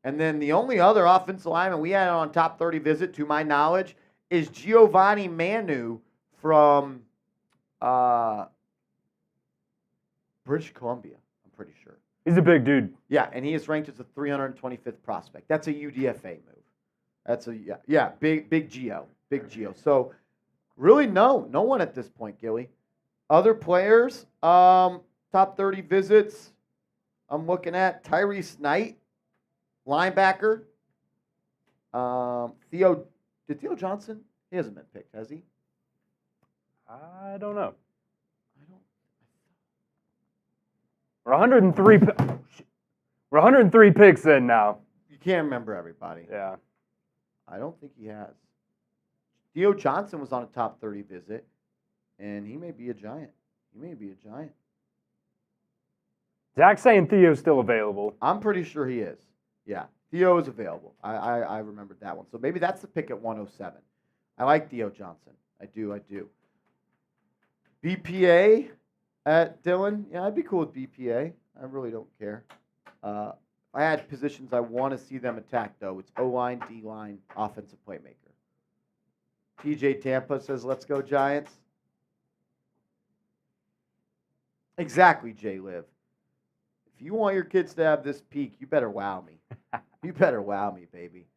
And then the only other offensive lineman we had on top 30 visit, to my knowledge, is Giovanni Manu from British Columbia, I'm pretty sure. He's a big dude. Yeah, and he is ranked as the 325th prospect. That's a UDFA move. That's a big Geo. So really no one at this point, Gilly. Other players, top 30 visits, I'm looking at Tyrese Knight, linebacker. Theo Johnson? He hasn't been picked, has he? I don't know. We're 103. We're 103 picks in now. You can't remember everybody. Yeah. I don't think he has. Theo Johnson was on a top 30 visit, and he may be a giant. Zach's saying Theo's still available. I'm pretty sure he is. Yeah, Theo is available. I remembered that one. So maybe that's the pick at 107. I like Theo Johnson. I do. BPA at Dylan. Yeah, I'd be cool with BPA. I really don't care. I had positions I want to see them attack, though. It's O-line, D-line, offensive playmaker. TJ Tampa says, let's go Giants. Exactly, Jay Liv. If you want your kids to have this peak, you better wow me. You better wow me, baby.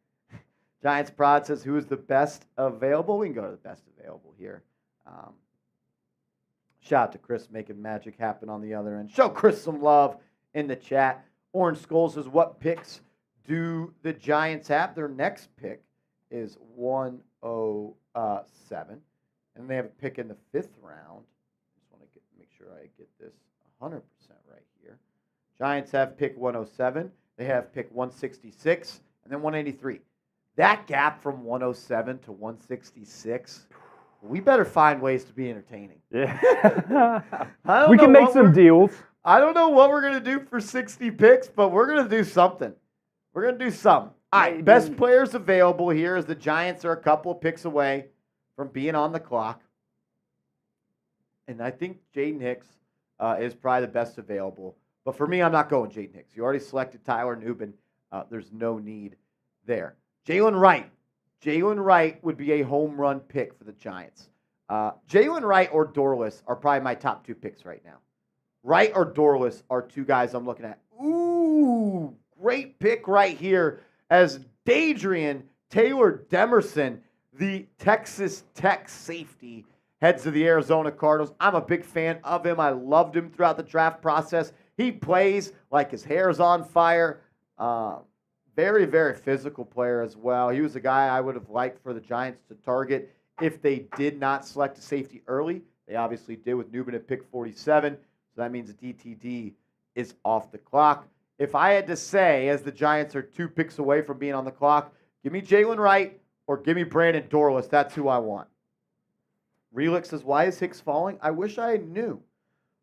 Giants Prod says, who is the best available? We can go to the best available here. Shout out to Chris making magic happen on the other end. Show Chris some love in the chat. Orange Skull says, what picks do the Giants have? Their next pick is 107. And they have a pick in the 5th round. Just want to make sure I get this 100% right here. Giants have pick 107. They have pick 166 and then 183. That gap from 107 to 166, we better find ways to be entertaining. Yeah. We can make some deals. I don't know what we're going to do for 60 picks, but we're going to do something. We're going to do something. All right, best players available here is the Giants are a couple of picks away from being on the clock. And I think Jaden Hicks is probably the best available. But for me, I'm not going Jaden Hicks. You already selected Tyler Nubinn. There's no need there. Jalen Wright. Jalen Wright would be a home run pick for the Giants. Jalen Wright or Dorless are probably my top 2 picks right now. Wright or Dorless are 2 guys I'm looking at. Ooh, great pick right here as Dadrian Taylor Demerson, the Texas Tech safety, heads to the Arizona Cardinals. I'm a big fan of him. I loved him throughout the draft process. He plays like his hair's on fire. Very, very physical player as well. He was a guy I would have liked for the Giants to target if they did not select a safety early. They obviously did with Nubinn at pick 47. So that means DTD is off the clock. If I had to say, as the Giants are 2 picks away from being on the clock, give me Jalen Wright or give me Brandon Dorless. That's who I want. Relix says, why is Hicks falling? I wish I knew.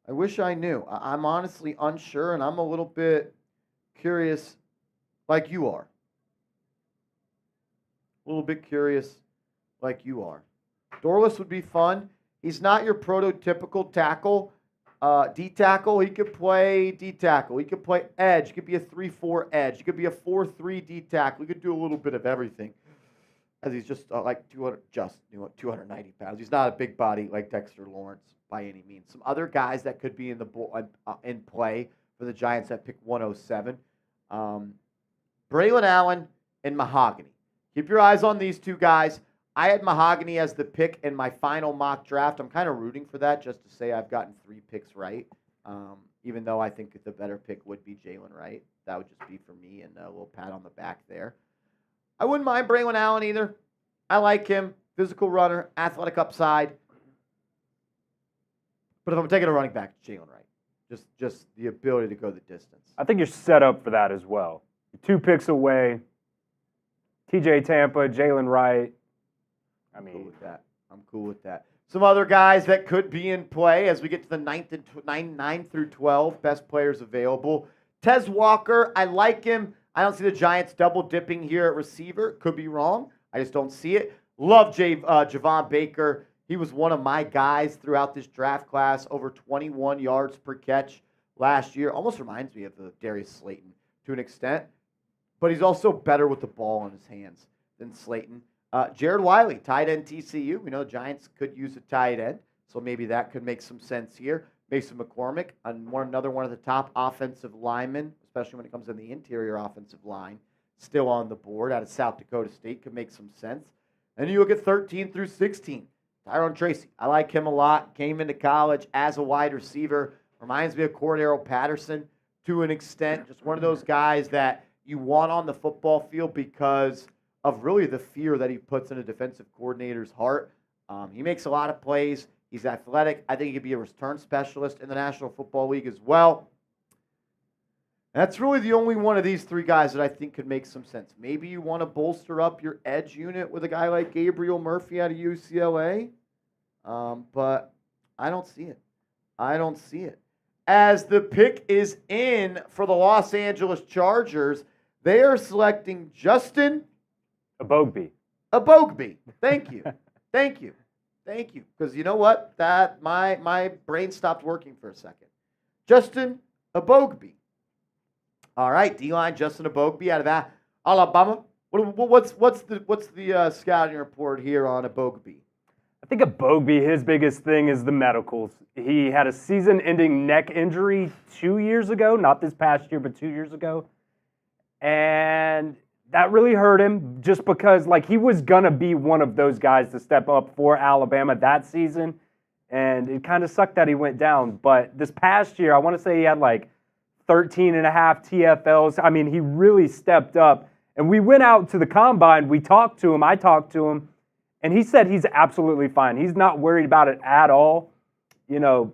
I'm honestly unsure, and I'm a little bit curious like you are. Dorless would be fun. He's not your prototypical tackle. D-tackle, he could play D-tackle. He could play edge. He could be a 3-4 edge. He could be a 4-3 D-tackle. He could do a little bit of everything. As he's just like 290 pounds. He's not a big body like Dexter Lawrence by any means. Some other guys that could be in play for the Giants at pick 107. Braylon Allen and Mahogany. Keep your eyes on these 2 guys. I had Mahogany as the pick in my final mock draft. I'm kind of rooting for that just to say I've gotten 3 picks right, even though I think the better pick would be Jalen Wright. That would just be for me and a little pat on the back there. I wouldn't mind Braylon Allen either. I like him. Physical runner, athletic upside. But if I'm taking a running back, it's Jalen Wright. Just the ability to go the distance. I think you're set up for that as well. 2 picks away. TJ Tampa, Jalen Wright. I'm cool with that. Some other guys that could be in play as we get to the 9 through 12 best players available. Tez Walker, I like him. I don't see the Giants double dipping here at receiver. Could be wrong. I just don't see it. Love Javon Baker. He was one of my guys throughout this draft class, over 21 yards per catch last year. Almost reminds me of the Darius Slayton to an extent, but he's also better with the ball in his hands than Slayton. Jared Wiley, tight end TCU. We know the Giants could use a tight end, so maybe that could make some sense here. Mason McCormick, another one of the top offensive linemen, especially when it comes to the interior offensive line, still on the board out of South Dakota State, could make some sense. And you look at 13 through 16. Tyrone Tracy, I like him a lot. Came into college as a wide receiver. Reminds me of Cordero Patterson to an extent. Just one of those guys that you want on the football field because of really the fear that he puts in a defensive coordinator's heart. He makes a lot of plays. He's athletic. I think he could be a return specialist in the National Football League as well. That's really the only one of these three guys that I think could make some sense. Maybe you want to bolster up your edge unit with a guy like Gabriel Murphy out of UCLA, but I don't see it. I don't see it. As the pick is in for the Los Angeles Chargers, they are selecting Justin Abogbie. Thank you. Thank you. Thank you. Because you know what? That my brain stopped working for a second. Justin Abogbie. All right, D-line, Justin Abogbie out of Alabama. What's the scouting report here on Abogbie? I think Abogbie, his biggest thing is the medicals. He had a season-ending neck injury 2 years ago, not this past year, but 2 years ago. And that really hurt him just because, like, he was going to be one of those guys to step up for Alabama that season. And it kind of sucked that he went down. But this past year, I want to say he had, like, 13 and a half TFLs. I mean, he really stepped up. And we went out to the combine. We talked to him. I talked to him. And he said he's absolutely fine. He's not worried about it at all. You know,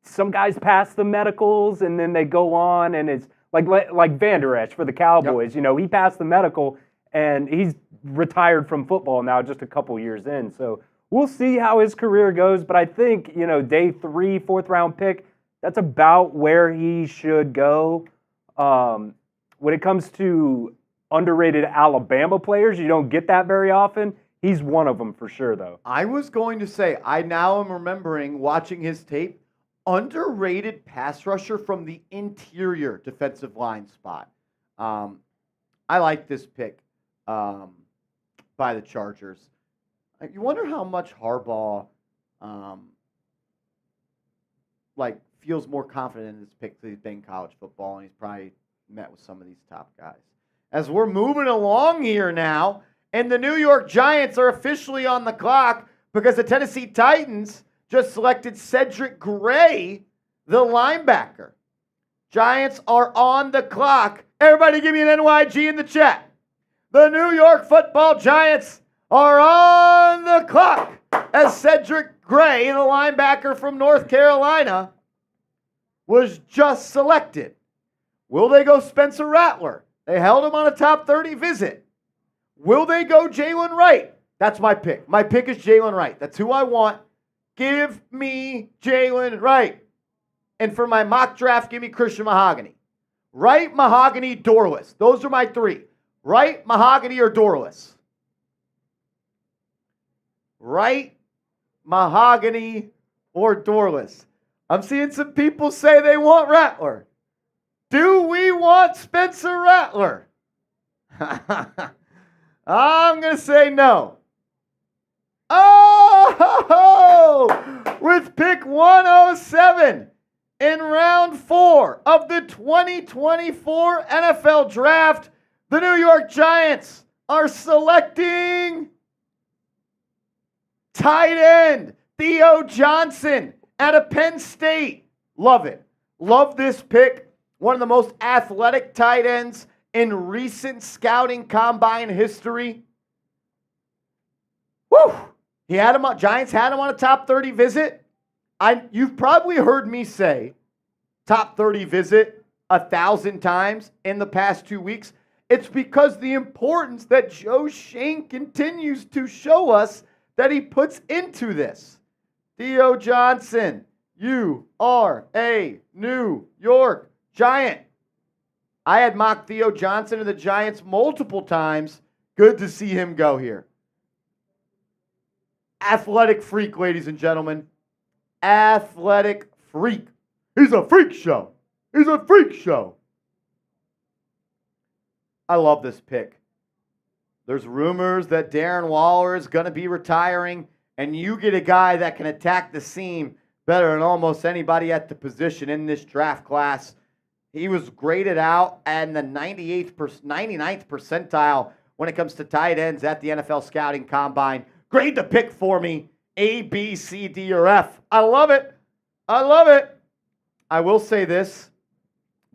some guys pass the medicals and then they go on, and it's like Van Der Esch for the Cowboys. Yep. You know, he passed the medical and he's retired from football now just a couple years in. So we'll see how his career goes. But I think, you know, day 3, 4th round pick, that's about where he should go. When it comes to underrated Alabama players, you don't get that very often. He's one of them for sure, though. I was going to say, I now am remembering watching his tape, underrated pass rusher from the interior defensive line spot. I like this pick by the Chargers. You wonder how much Harbaugh feels more confident in this pick because he's been in college football and he's probably met with some of these top guys. As we're moving along here now, and the New York Giants are officially on the clock because the Tennessee Titans just selected Cedric Gray, the linebacker. Giants are on the clock. Everybody give me an NYG in the chat. The New York Football Giants are on the clock as Cedric Gray, the linebacker from North Carolina, was just selected. Will they go Spencer Rattler? They held him on a top 30 visit. Will they go Jalen Wright? That's my pick. My pick is Jalen Wright. That's who I want. Give me Jalen Wright. And for my mock draft, give me Christian Mahogany. Wright, Mahogany, Dorless. Those are my 3. Wright, Mahogany, or Dorless. Wright, Mahogany, or Dorless. I'm seeing some people say they want Rattler. Do we want Spencer Rattler? I'm going to say no. Oh, with pick 107 in round 4 of the 2024 NFL Draft, the New York Giants are selecting tight end Theo Johnson out of Penn State. Love it. Love this pick. One of the most athletic tight ends in recent scouting combine history. Woo! Giants had him on a top 30 visit. You've probably heard me say top 30 visit 1,000 times in the past 2 weeks. It's because the importance that Joe Schoen continues to show us that he puts into this. Theo Johnson, you are a New York Giant. I had mocked Theo Johnson to the Giants multiple times. Good to see him go here. Athletic freak, ladies and gentlemen. Athletic freak. He's a freak show. He's a freak show. I love this pick. There's rumors that Darren Waller is going to be retiring, and you get a guy that can attack the seam better than almost anybody at the position in this draft class. He was graded out in the 99th percentile when it comes to tight ends at the NFL Scouting Combine. Grade the pick for me. A, B, C, D, or F. I love it. I love it. I will say this.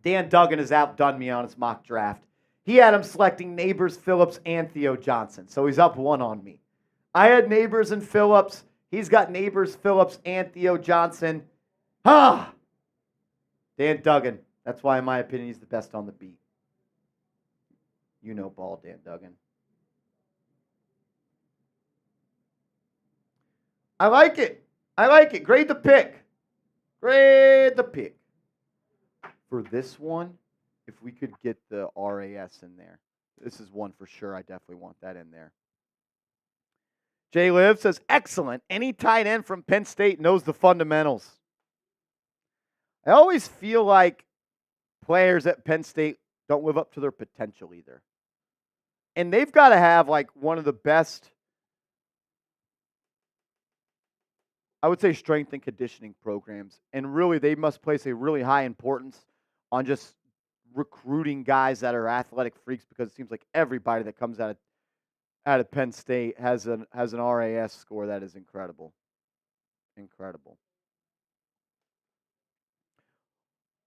Dan Duggan has outdone me on his mock draft. He had him selecting Nabers, Phillips, and Theo Johnson. So he's up one on me. I had Nabers and Phillips. He's got Nabers, Phillips, and Theo Johnson. Dan Duggan. That's why, in my opinion, he's the best on the beat. You know ball, Dan Duggan. I like it. I like it. Grade the pick. Grade the pick. For this one, if we could get the RAS in there. This is one for sure. I definitely want that in there. Jay Liv says, excellent. Any tight end from Penn State knows the fundamentals. I always feel like players at Penn State don't live up to their potential either. And they've got to have like one of the best, I would say, strength and conditioning programs. And really, they must place a really high importance on just recruiting guys that are athletic freaks, because it seems like everybody that comes out of Penn State has an RAS score that is incredible. Incredible.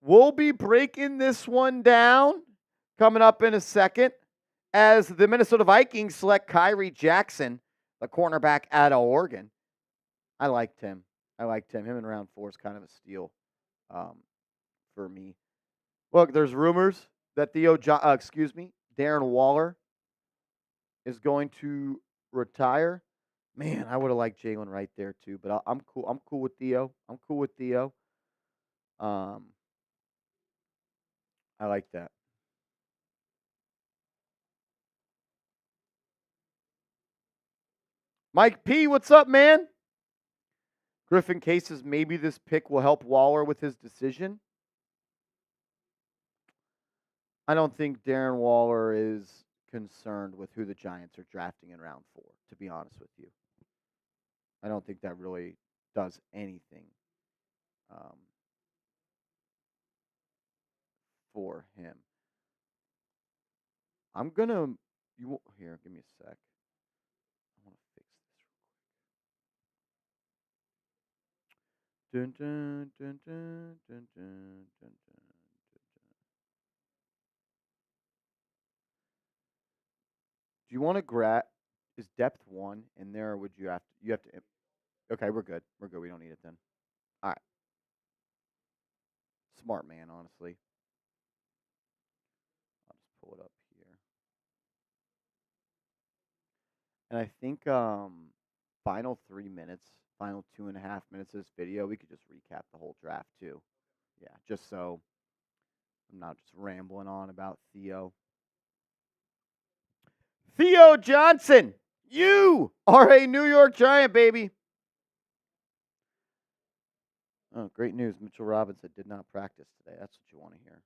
We'll be breaking this one down coming up in a second as the Minnesota Vikings select Kyrie Jackson, the cornerback out of Oregon. I liked him. Him in round 4 is kind of a steal for me. Look, there's rumors that Darren Waller is going to retire. Man, I would have liked Jalen right there too, but I'm cool. I'm cool with Theo. I like that. Mike P, what's up, man? Griffin cases maybe this pick will help Waller with his decision. I don't think Darren Waller is concerned with who the Giants are drafting in round 4, to be honest with you. I don't think that really does anything for him. I'm going to, here, give me a sec. I want to fix this real quick. Dun, dun, dun, dun, dun, dun, dun, dun. Do you want to grab, is depth 1 in there, or would you have to, okay, we're good. We don't need it then. All right. Smart man, honestly. I'll just pull it up here. And I think final 3 minutes, final 2.5 minutes of this video, we could just recap the whole draft too. Yeah, just so I'm not just rambling on about Theo. Theo Johnson, you are a New York Giant, baby. Oh, great news. Mitchell Robinson did not practice today. That's what you want to hear.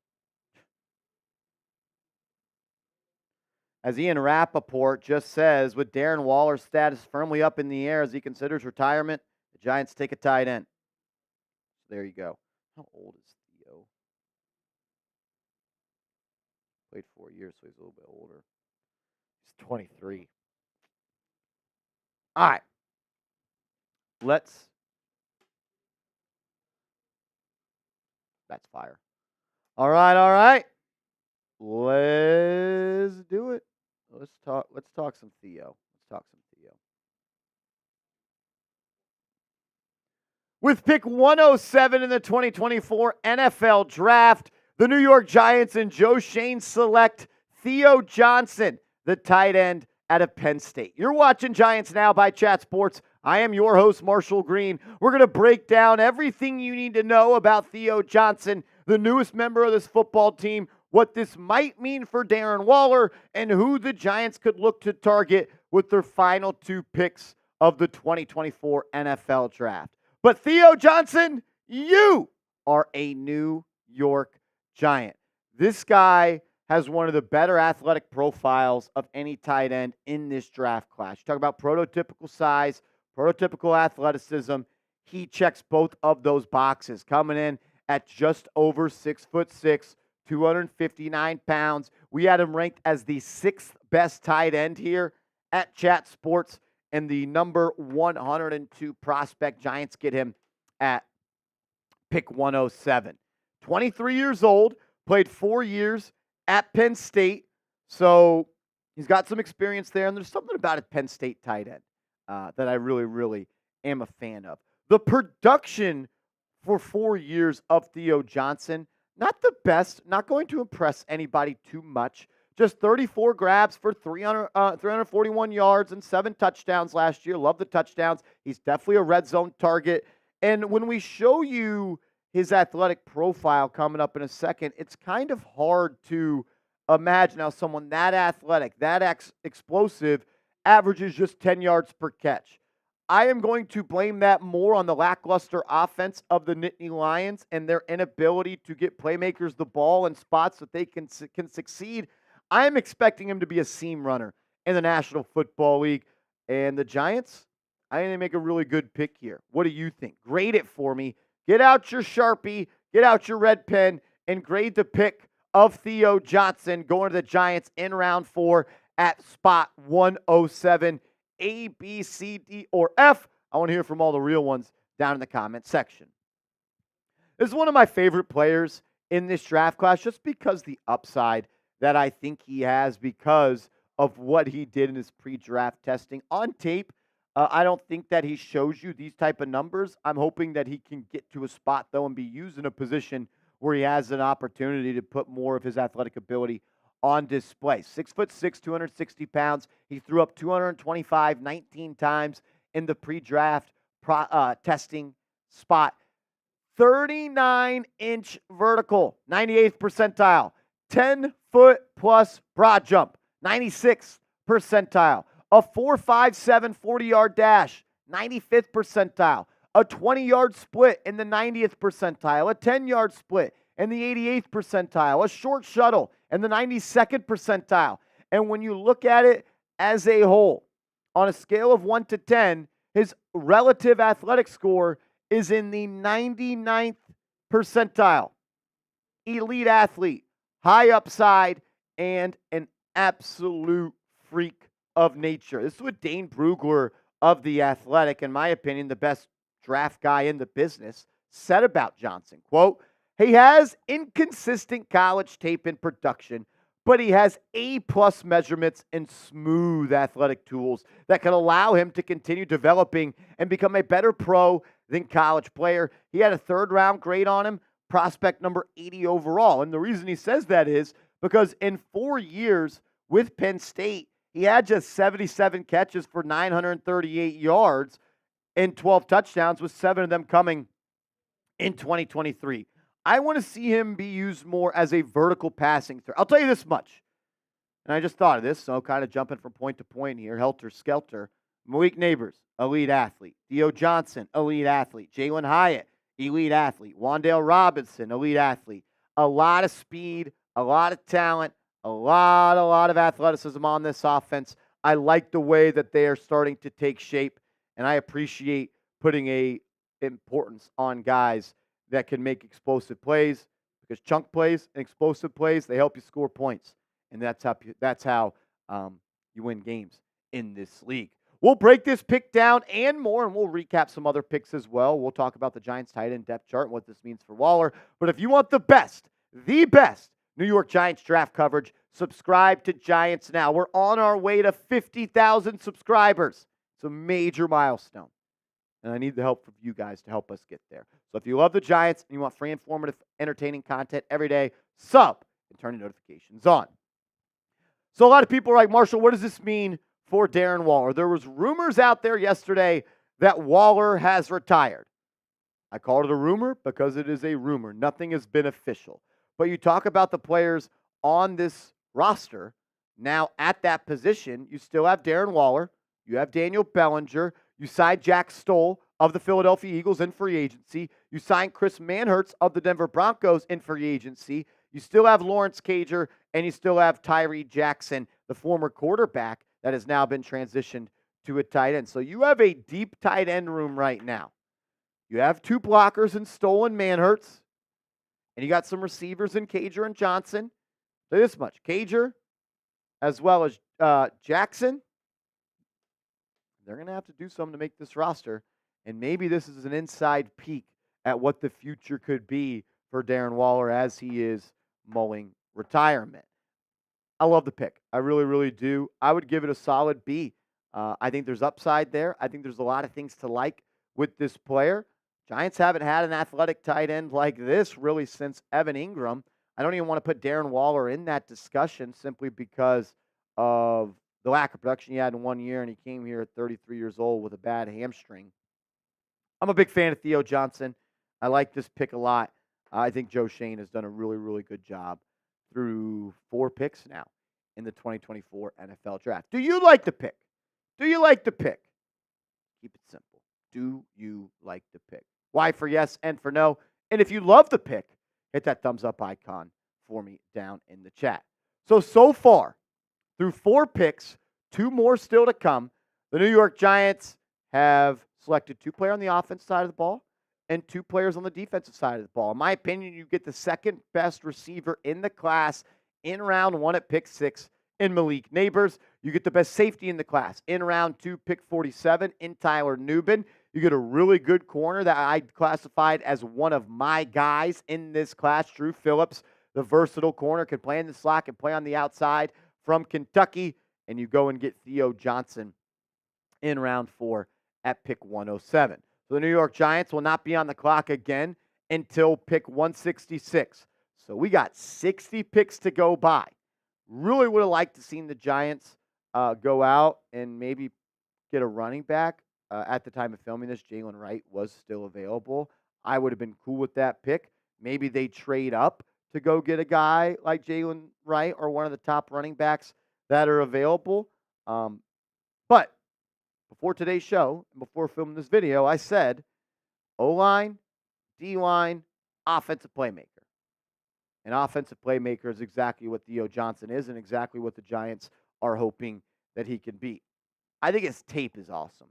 As Ian Rappaport just says, with Darren Waller's status firmly up in the air as he considers retirement, the Giants take a tight end. So there you go. How old is Theo? Played 4 years, so he's a little bit older. He's 23. All right. That's fire. All right. Let's do it. Let's talk some Theo. With pick 107 in the 2024 NFL Draft, the New York Giants and Joe Schoen select Theo Johnson, the tight end out of Penn State. You're watching Giants Now by Chat Sports. I am your host, Marshall Green. We're going to break down everything you need to know about Theo Johnson, the newest member of this football team, what this might mean for Darren Waller, and who the Giants could look to target with their final 2 picks of the 2024 NFL Draft. But Theo Johnson, you are a New York Giant. This guy has one of the better athletic profiles of any tight end in this draft class. You talk about prototypical size, prototypical athleticism. He checks both of those boxes, coming in at just over 6'6", 259 pounds. We had him ranked as the 6th best tight end here at Chat Sports and the number 102 prospect. Giants get him at pick 107. 23 years old, played 4 years at Penn State. So he's got some experience there. And there's something about a Penn State tight end that I really, really am a fan of. The production for 4 years of Theo Johnson, not the best, not going to impress anybody too much. Just 34 grabs for 341 yards and 7 touchdowns last year. Love the touchdowns. He's definitely a red zone target. And when we show you his athletic profile coming up in a second, it's kind of hard to imagine how someone that athletic, that explosive, averages just 10 yards per catch. I am going to blame that more on the lackluster offense of the Nittany Lions and their inability to get playmakers the ball in spots that they can succeed. I am expecting him to be a seam runner in the National Football League. And the Giants, I think they make a really good pick here. What do you think? Grade it for me. Get out your Sharpie, get out your red pen, and grade the pick of Theo Johnson going to the Giants in round 4 at spot 107. A, B, C, D, or F. I want to hear from all the real ones down in the comment section. This is one of my favorite players in this draft class just because the upside that I think he has because of what he did in his pre-draft testing. On tape, I don't think that he shows you these type of numbers. I'm hoping that he can get to a spot, though, and be used in a position where he has an opportunity to put more of his athletic ability on display. 6'6", 260 pounds. He threw up 225 19 times in the pre-draft testing spot. 39-inch vertical, 98th percentile. 10-foot plus broad jump, 96th percentile. A 4.57 40-yard dash, 95th percentile. A 20-yard split in the 90th percentile. A 10-yard split in the 88th percentile. A short shuttle in the 92nd percentile. And when you look at it as a whole, on a scale of 1 to 10, his relative athletic score is in the 99th percentile. Elite athlete, high upside, and an absolute freak of nature. This is what Dane Brugler of The Athletic, in my opinion, the best draft guy in the business, said about Johnson. Quote, he has inconsistent college tape and production, but he has A-plus measurements and smooth athletic tools that can allow him to continue developing and become a better pro than college player. He had a third-round grade on him, prospect number 80 overall. And the reason he says that is because in 4 years with Penn State, he had just 77 catches for 938 yards and 12 touchdowns, with 7 of them coming in 2023. I want to see him be used more as a vertical passing threat. I'll tell you this much, and I just thought of this, so kind of jumping from point to point here, helter-skelter. Malik Nabers, elite athlete. Theo Johnson, elite athlete. Jalen Hyatt, elite athlete. Wan'Dale Robinson, elite athlete. A lot of speed, a lot of talent, a lot of athleticism on this offense. I like the way that they are starting to take shape, and I appreciate putting a importance on guys that can make explosive plays, because chunk plays and explosive plays, they help you score points, and that's how you win games in this league. We'll break this pick down and more, and we'll recap some other picks as well. We'll talk about the Giants tight end depth chart and what this means for Waller. But if you want the best New York Giants draft coverage, subscribe to Giants Now. We're on our way to 50,000 subscribers. It's a major milestone, and I need the help from you guys to help us get there. So if you love the Giants and you want free, informative, entertaining content every day, sub and turn your notifications on. So a lot of people are like, Marshall, what does this mean for Darren Waller? There was rumors out there yesterday that Waller has retired. I called it a rumor because it is a rumor. Nothing has been official. But you talk about the players on this roster now at that position. You still have Darren Waller. You have Daniel Bellinger. You signed Jack Stoll of the Philadelphia Eagles in free agency. You signed Chris Manhertz of the Denver Broncos in free agency. You still have Lawrence Cager, and you still have Tyree Jackson, the former quarterback that has now been transitioned to a tight end. So you have a deep tight end room right now. You have 2 blockers in Stoll and Manhertz, and you got some receivers in Cager and Johnson. So this much. Cager, as well as Jackson, they're going to have to do something to make this roster. And maybe this is an inside peek at what the future could be for Darren Waller as he is mulling retirement. I love the pick. I really, really do. I would give it a solid B. I think there's upside there. I think there's a lot of things to like with this player. Giants haven't had an athletic tight end like this really since Evan Ingram. I don't even want to put Darren Waller in that discussion simply because of the lack of production he had in 1 year, and he came here at 33 years old with a bad hamstring. I'm a big fan of Theo Johnson. I like this pick a lot. I think Joe Schoen has done a really, really good job through 4 picks now in the 2024 NFL Draft. Do you like the pick? Do you like the pick? Keep it simple. Do you like the pick? Y for yes and for no. And if you love the pick, hit that thumbs up icon for me down in the chat. So far, through 4 picks, 2 more still to come, the New York Giants have selected 2 players on the offensive side of the ball and 2 players on the defensive side of the ball. In my opinion, you get the second best receiver in the class in round 1 at pick 6 in Malik Nabers. You get the best safety in the class in round 2, pick 47 in Tyler Nubinn. You get a really good corner that I classified as one of my guys in this class, Andru Phillips, the versatile corner, can play in the slot, can play on the outside from Kentucky. And you go and get Theo Johnson in round 4 at pick 107. So the New York Giants will not be on the clock again until pick 166. So we got 60 picks to go by. Really would have liked to seen the Giants go out and maybe get a running back. At the time of filming this, Jalen Wright was still available. I would have been cool with that pick. Maybe they trade up to go get a guy like Jalen Wright or one of the top running backs that are available. But before today's show, before filming this video, I said O-line, D-line, offensive playmaker. An offensive playmaker is exactly what Theo Johnson is and exactly what the Giants are hoping that he can be. I think his tape is awesome.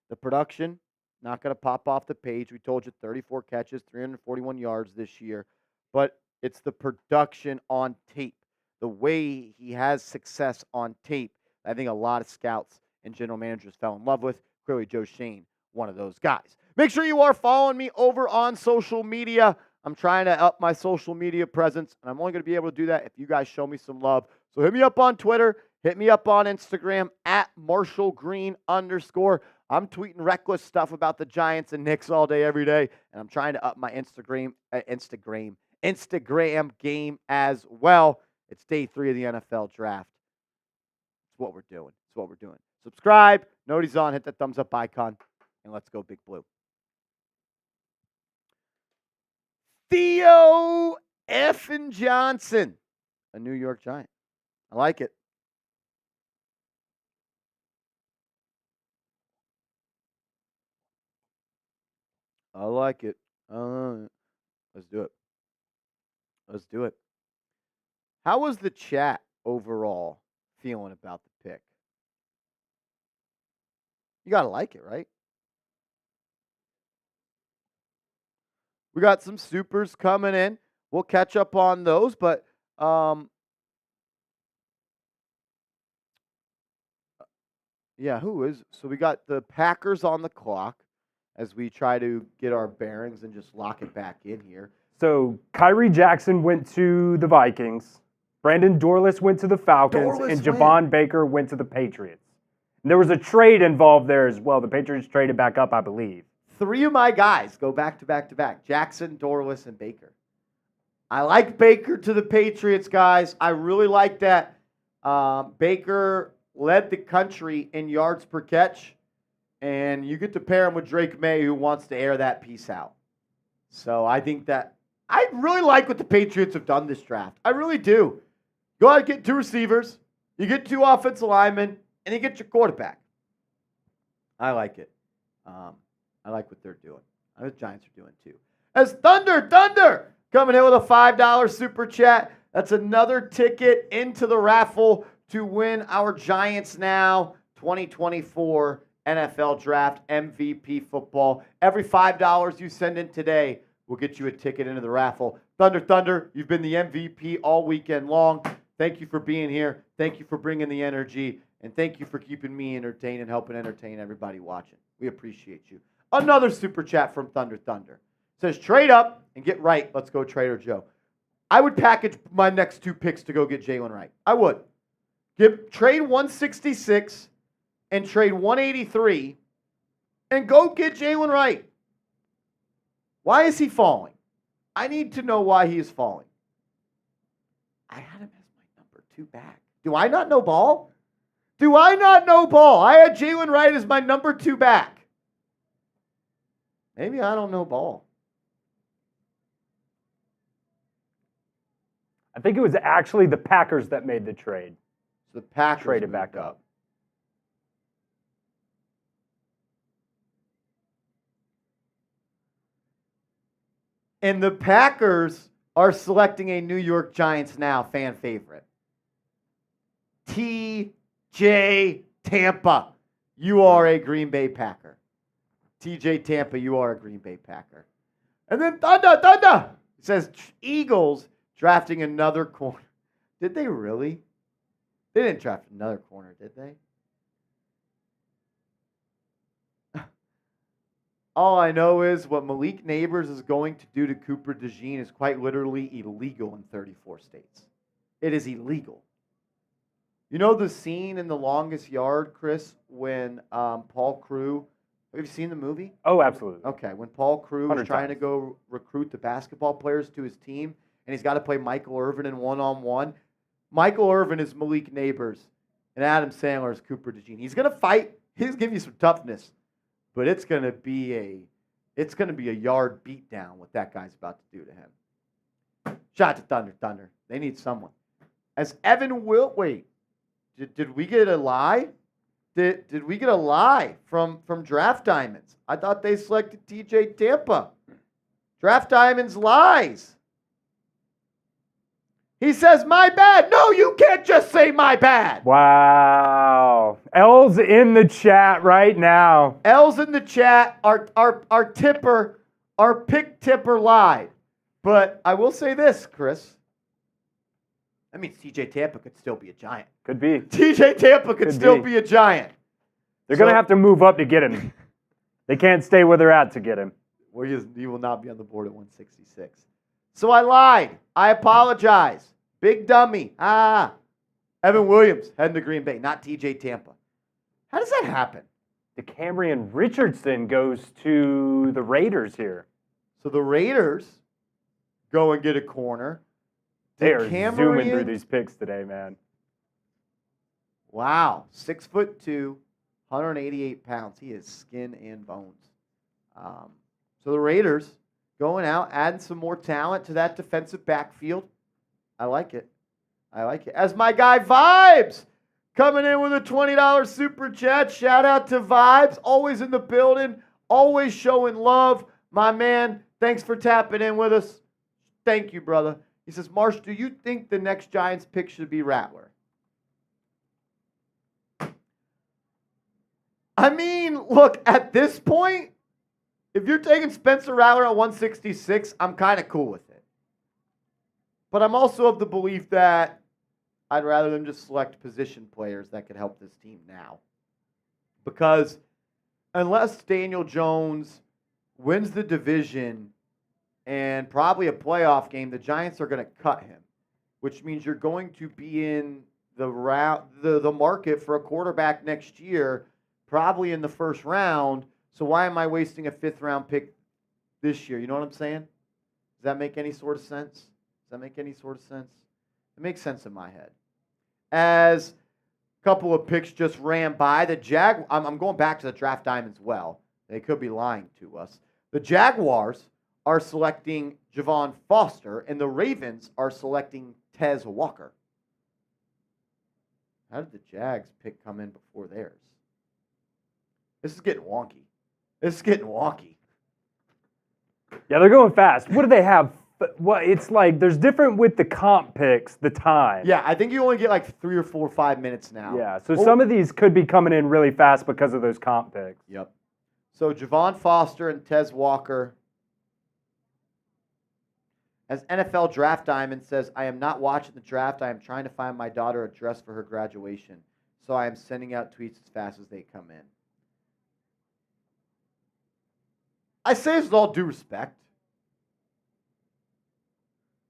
The production, not going to pop off the page. We told you 34 catches, 341 yards this year. But it's the production on tape, the way he has success on tape. I think a lot of scouts and general managers fell in love with. Clearly, Joe Schoen, one of those guys. Make sure you are following me over on social media. I'm trying to up my social media presence, and I'm only going to be able to do that if you guys show me some love. So hit me up on Twitter. Hit me up on Instagram at @MarshallGreen_. I'm tweeting reckless stuff about the Giants and Knicks all day, every day, and I'm trying to up my Instagram game as well. It's day 3 of the NFL Draft. It's what we're doing. It's what we're doing. Subscribe, notice on, hit that thumbs up icon, and let's go Big Blue. Theo effing Johnson, a New York Giant. I like it. I like it. Let's do it. Let's do it. How was the chat overall feeling about the pick? You got to like it, right? We got some supers coming in. We'll catch up on those, but yeah, who is? So we got the Packers on the clock as we try to get our bearings and just lock it back in here. So Kyrie Jackson went to the Vikings. Brandon Dorlus went to the Falcons. And Javon Baker went to the Patriots. And there was a trade involved there as well. The Patriots traded back up, I believe. 3 of my guys go back to back to back. Jackson, Dorlus, and Baker. I like Baker to the Patriots, guys. I really like that. Baker led the country in yards per catch. And you get to pair him with Drake May, who wants to air that piece out. So I think that I really like what the Patriots have done this draft. I really do. Go out and get 2 receivers. You get 2 offensive linemen, and you get your quarterback. I like it. I like what they're doing. I know the Giants are doing too. As Thunder coming in with a $5 super chat. That's another ticket into the raffle to win our Giants Now 2024 NFL Draft MVP football. Every $5 you send in today will get you a ticket into the raffle. Thunder, you've been the MVP all weekend long. Thank you for being here. Thank you for bringing the energy. And thank you for keeping me entertained and helping entertain everybody watching. We appreciate you. Another super chat from Thunder. It says, trade up and get right. Let's go, Trader Joe. I would package my next 2 picks to go get Jalen Wright. I would. Trade 166 and trade 183 and go get Jalen Wright. Why is he falling? I need to know why he is falling. I had him as my number 2 back. Do I not know ball? I had Jalen Wright as my number 2 back. Maybe I don't know ball. I think it was actually the Packers that made the trade. So the Packers traded back up. And the Packers are selecting a New York Giants Now fan favorite. TJ Tampa. You are a Green Bay Packer. TJ Tampa, you are a Green Bay Packer. And then Thunder. It says Eagles drafting another corner. Did they really? They didn't draft another corner, did they? All I know is what Malik Nabers is going to do to Cooper DeJean is quite literally illegal in 34 states. It is illegal. You know the scene in The Longest Yard, Chris, when Paul Crewe, have you seen the movie? Oh, absolutely. Okay, when Paul Crewe was trying to times. go recruit the basketball players to his team, and he's got to play Michael Irvin in one-on-one. Michael Irvin is Malik Nabers, and Adam Sandler is Cooper DeJean. He's going to fight. He's giving you some toughness, but it's going to be a yard beatdown what that guy's about to do to him. Shout out to Thunder. They need someone. As Evan will wait, did we get a lie? Did we get a lie from Draft Diamonds? I thought they selected TJ Tampa. Draft Diamonds lies. He says, my bad. No, you can't just say my bad. Wow. L's in the chat right now. L's in the chat. Our tipper, our pick tipper lied. But I will say this, Chris. That means TJ Tampa could still be a Giant. Could be. TJ Tampa could still be a Giant. They're going to have to move up to get him. They can't stay where they're at to get him. Well, he will not be on the board at 166. So I lied. I apologize. Big dummy. Evan Williams heading to Green Bay, not TJ Tampa. How does that happen? DeCamerion Richardson goes to the Raiders here. So the Raiders go and get a corner. They are zooming through these picks today, man. Wow. 6'2", 188 pounds. He is skin and bones. So the Raiders going out, adding some more talent to that defensive backfield. I like it. As my guy Vibes coming in with a $20 super chat. Shout out to Vibes. Always in the building. Always showing love. My man, thanks for tapping in with us. Thank you, brother. He says, Marsh, do you think the next Giants pick should be Rattler? I mean, look, at this point, if you're taking Spencer Rattler at 166, I'm kind of cool with it. But I'm also of the belief that I'd rather them just select position players that could help this team now. Because unless Daniel Jones wins the division and probably a playoff game, the Giants are going to cut him, which means you're going to be in the market for a quarterback next year, probably in the first round. So why am I wasting a 5th-round pick this year? You know what I'm saying? Does that make any sort of sense? It makes sense in my head. As a couple of picks just ran by, I'm going back to the Draft Diamonds well. They could be lying to us. The Jaguars are selecting Javon Foster, and the Ravens are selecting Tez Walker. How did the Jags pick come in before theirs? This is getting wonky. Yeah, they're going fast. What do they have? Well, it's like there's different with the comp picks, the time. Yeah, I think you only get like 3 or 4 or 5 minutes now. Yeah, so some of these could be coming in really fast because of those comp picks. Yep. So Javon Foster and Tez Walker. As NFL Draft Diamond says, I am not watching the draft. I am trying to find my daughter a dress for her graduation. So I am sending out tweets as fast as they come in. I say this with all due respect.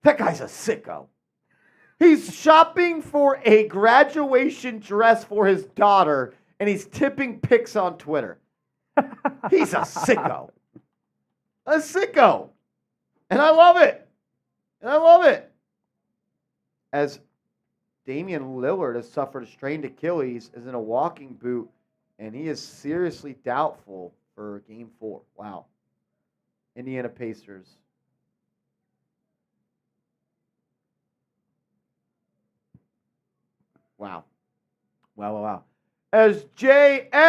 That guy's a sicko. He's shopping for a graduation dress for his daughter, and he's tipping pics on Twitter. He's a sicko. A sicko. And I love it. As Damian Lillard has suffered a strained Achilles, is in a walking boot, and he is seriously doubtful for Game 4. Wow. Indiana Pacers. Wow. As Jadrian,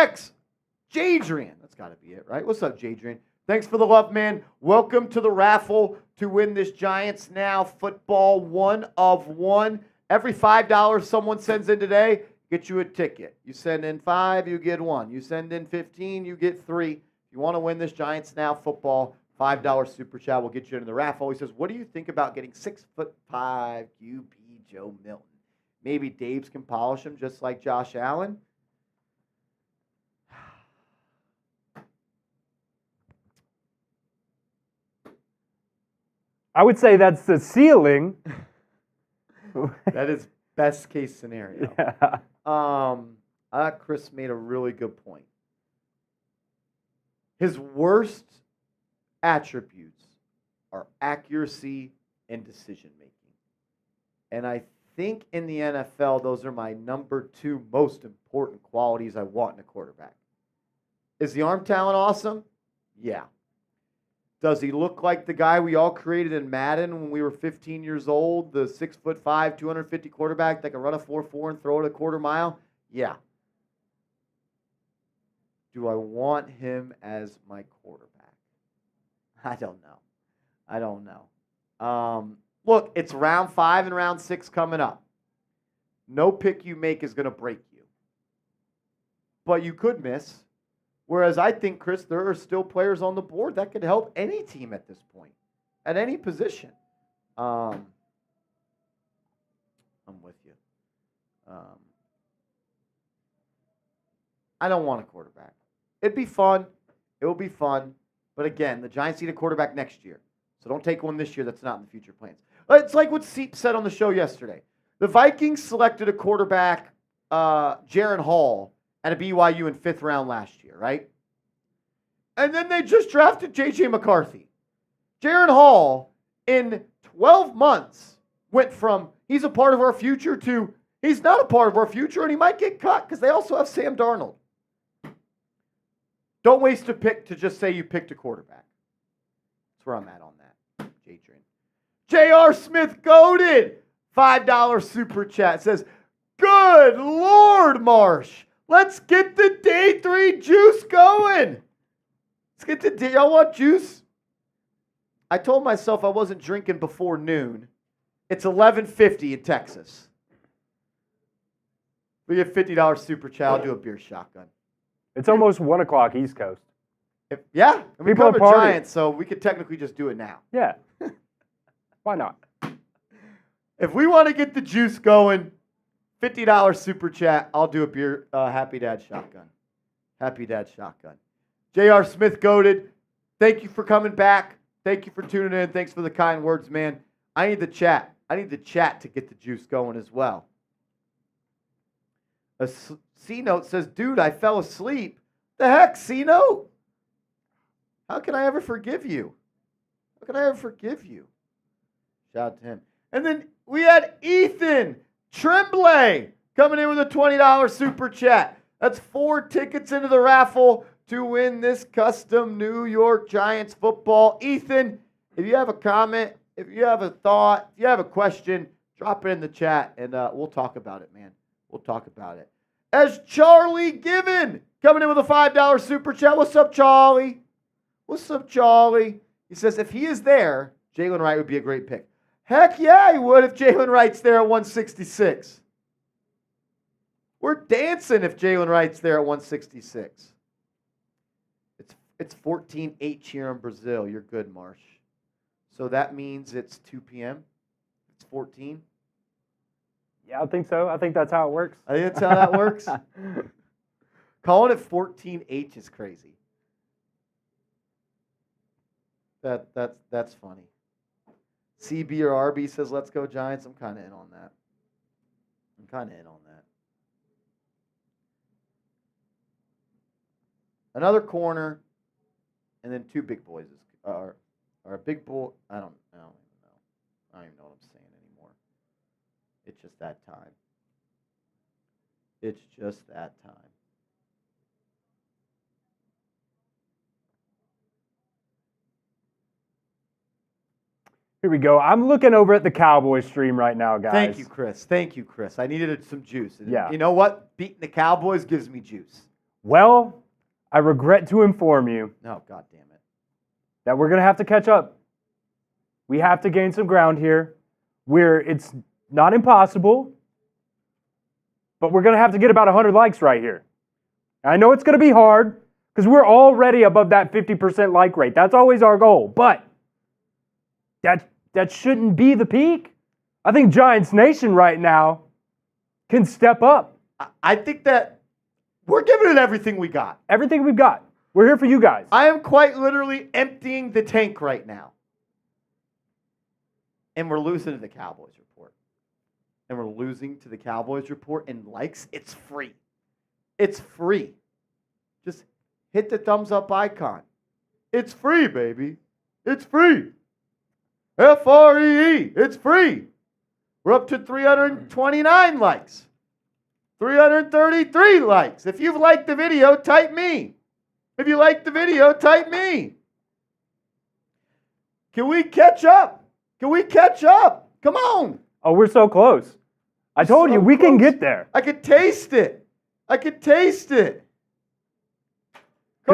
that's got to be it, right? What's up, Jadrian? Thanks for the love, man. Welcome to the raffle to win this Giants Now football 1 of 1. Every $5 someone sends in today gets you a ticket. You send in 5, you get 1. You send in 15, you get 3. If you want to win this Giants Now football, $5 super chat will get you into the raffle. He says, what do you think about getting 6'5" QB Joe Milton? Maybe Daves can polish him just like Josh Allen. I would say that's the ceiling. That is best case scenario. Yeah. Chris made a really good point. His worst attributes are accuracy and decision making. And I think in the NFL, those are my number 2 most important qualities I want in a quarterback. Is the arm talent awesome? Yeah. Does he look like the guy we all created in Madden when we were 15 years old, the 6'5", 250 quarterback that can run a 4.4 and throw it a quarter mile? Yeah. Do I want him as my quarterback? I don't know. Look, it's round 5 and round 6 coming up. No pick you make is going to break you. But you could miss. Whereas I think, Chris, there are still players on the board that could help any team at this point, at any position. I'm with you. I don't want a quarterback. It'd be fun. It will be fun. But again, the Giants need a quarterback next year. So don't take one this year that's not in the future plans. It's like what Seep said on the show yesterday. The Vikings selected a quarterback, Jaron Hall, at a BYU in 5th round last year, right? And then they just drafted J.J. McCarthy. Jaron Hall, in 12 months, went from he's a part of our future to he's not a part of our future and he might get cut because they also have Sam Darnold. Don't waste a pick to just say you picked a quarterback. That's where I'm at on that, J-Train. J.R. Smith goated. $5 super chat says, good Lord, Marsh. Let's get the day 3 juice going. Y'all want juice? I told myself I wasn't drinking before noon. It's 11:50 in Texas. We get $50 super chat. I'll do a beer shotgun. It's almost 1 o'clock East Coast. And we People are cover partying. Giants, so we could technically just do it now. Yeah. Why not? If we want to get the juice going, $50 super chat. I'll do a beer Happy Dad shotgun. Happy Dad shotgun. J.R. Smith goated. Thank you for coming back. Thank you for tuning in. Thanks for the kind words, man. I need the chat. I need the chat to get the juice going as well. A C-note says, dude, I fell asleep. The heck, C-note? How can I ever forgive you? How can I ever forgive you? Shout out to him. And then we had Ethan Tremblay coming in with a $20 super chat. That's 4 tickets into the raffle to win this custom New York Giants football. Ethan, if you have a comment, if you have a thought, if you have a question, drop it in the chat and we'll talk about it, man. We'll talk about it. as Charlie Given coming in with a $5 super chat. What's up, Charlie? What's up, Charlie? He says, if he is there, Jalen Wright would be a great pick. Heck yeah, he would if Jalen Wright's there at 166. We're dancing if Jalen Wright's there at 166. It's 14-8 here in Brazil. You're good, Marsh. So that means it's 2 p.m. It's 14. Yeah, I think so. I think that's how it works. I think that's how that works. Calling it 14H is crazy. That's funny. CB or RB says, let's go Giants. I'm kind of in on that. Another corner, and then two big boys. Or a big boy. I don't even know. I don't even know what I'm saying anymore. It's just that time. Here we go. I'm looking over at the Cowboys stream right now, guys. Thank you, Chris. I needed some juice. Yeah. You know what? Beating the Cowboys gives me juice. Well, I regret to inform you. Oh, God damn it. That we're going to have to catch up. We have to gain some ground here. It's not impossible, but we're going to have to get about 100 likes right here. I know it's going to be hard because we're already above that 50% like rate. That's always our goal, but that shouldn't be the peak. I think Giants Nation right now can step up. I think that we're giving it everything we got. Everything we've got. We're here for you guys. I am quite literally emptying the tank right now. And we're losing to the Cowboys report. And likes. It's free. Just hit the thumbs up icon. It's free, baby. It's free. FREE. It's free. We're up to 329 likes. 333 likes. If you've liked the video, type me. If you like the video, type me. Can we catch up? Come on. Oh, we're so close. I told you, we can get there. I could taste it. Because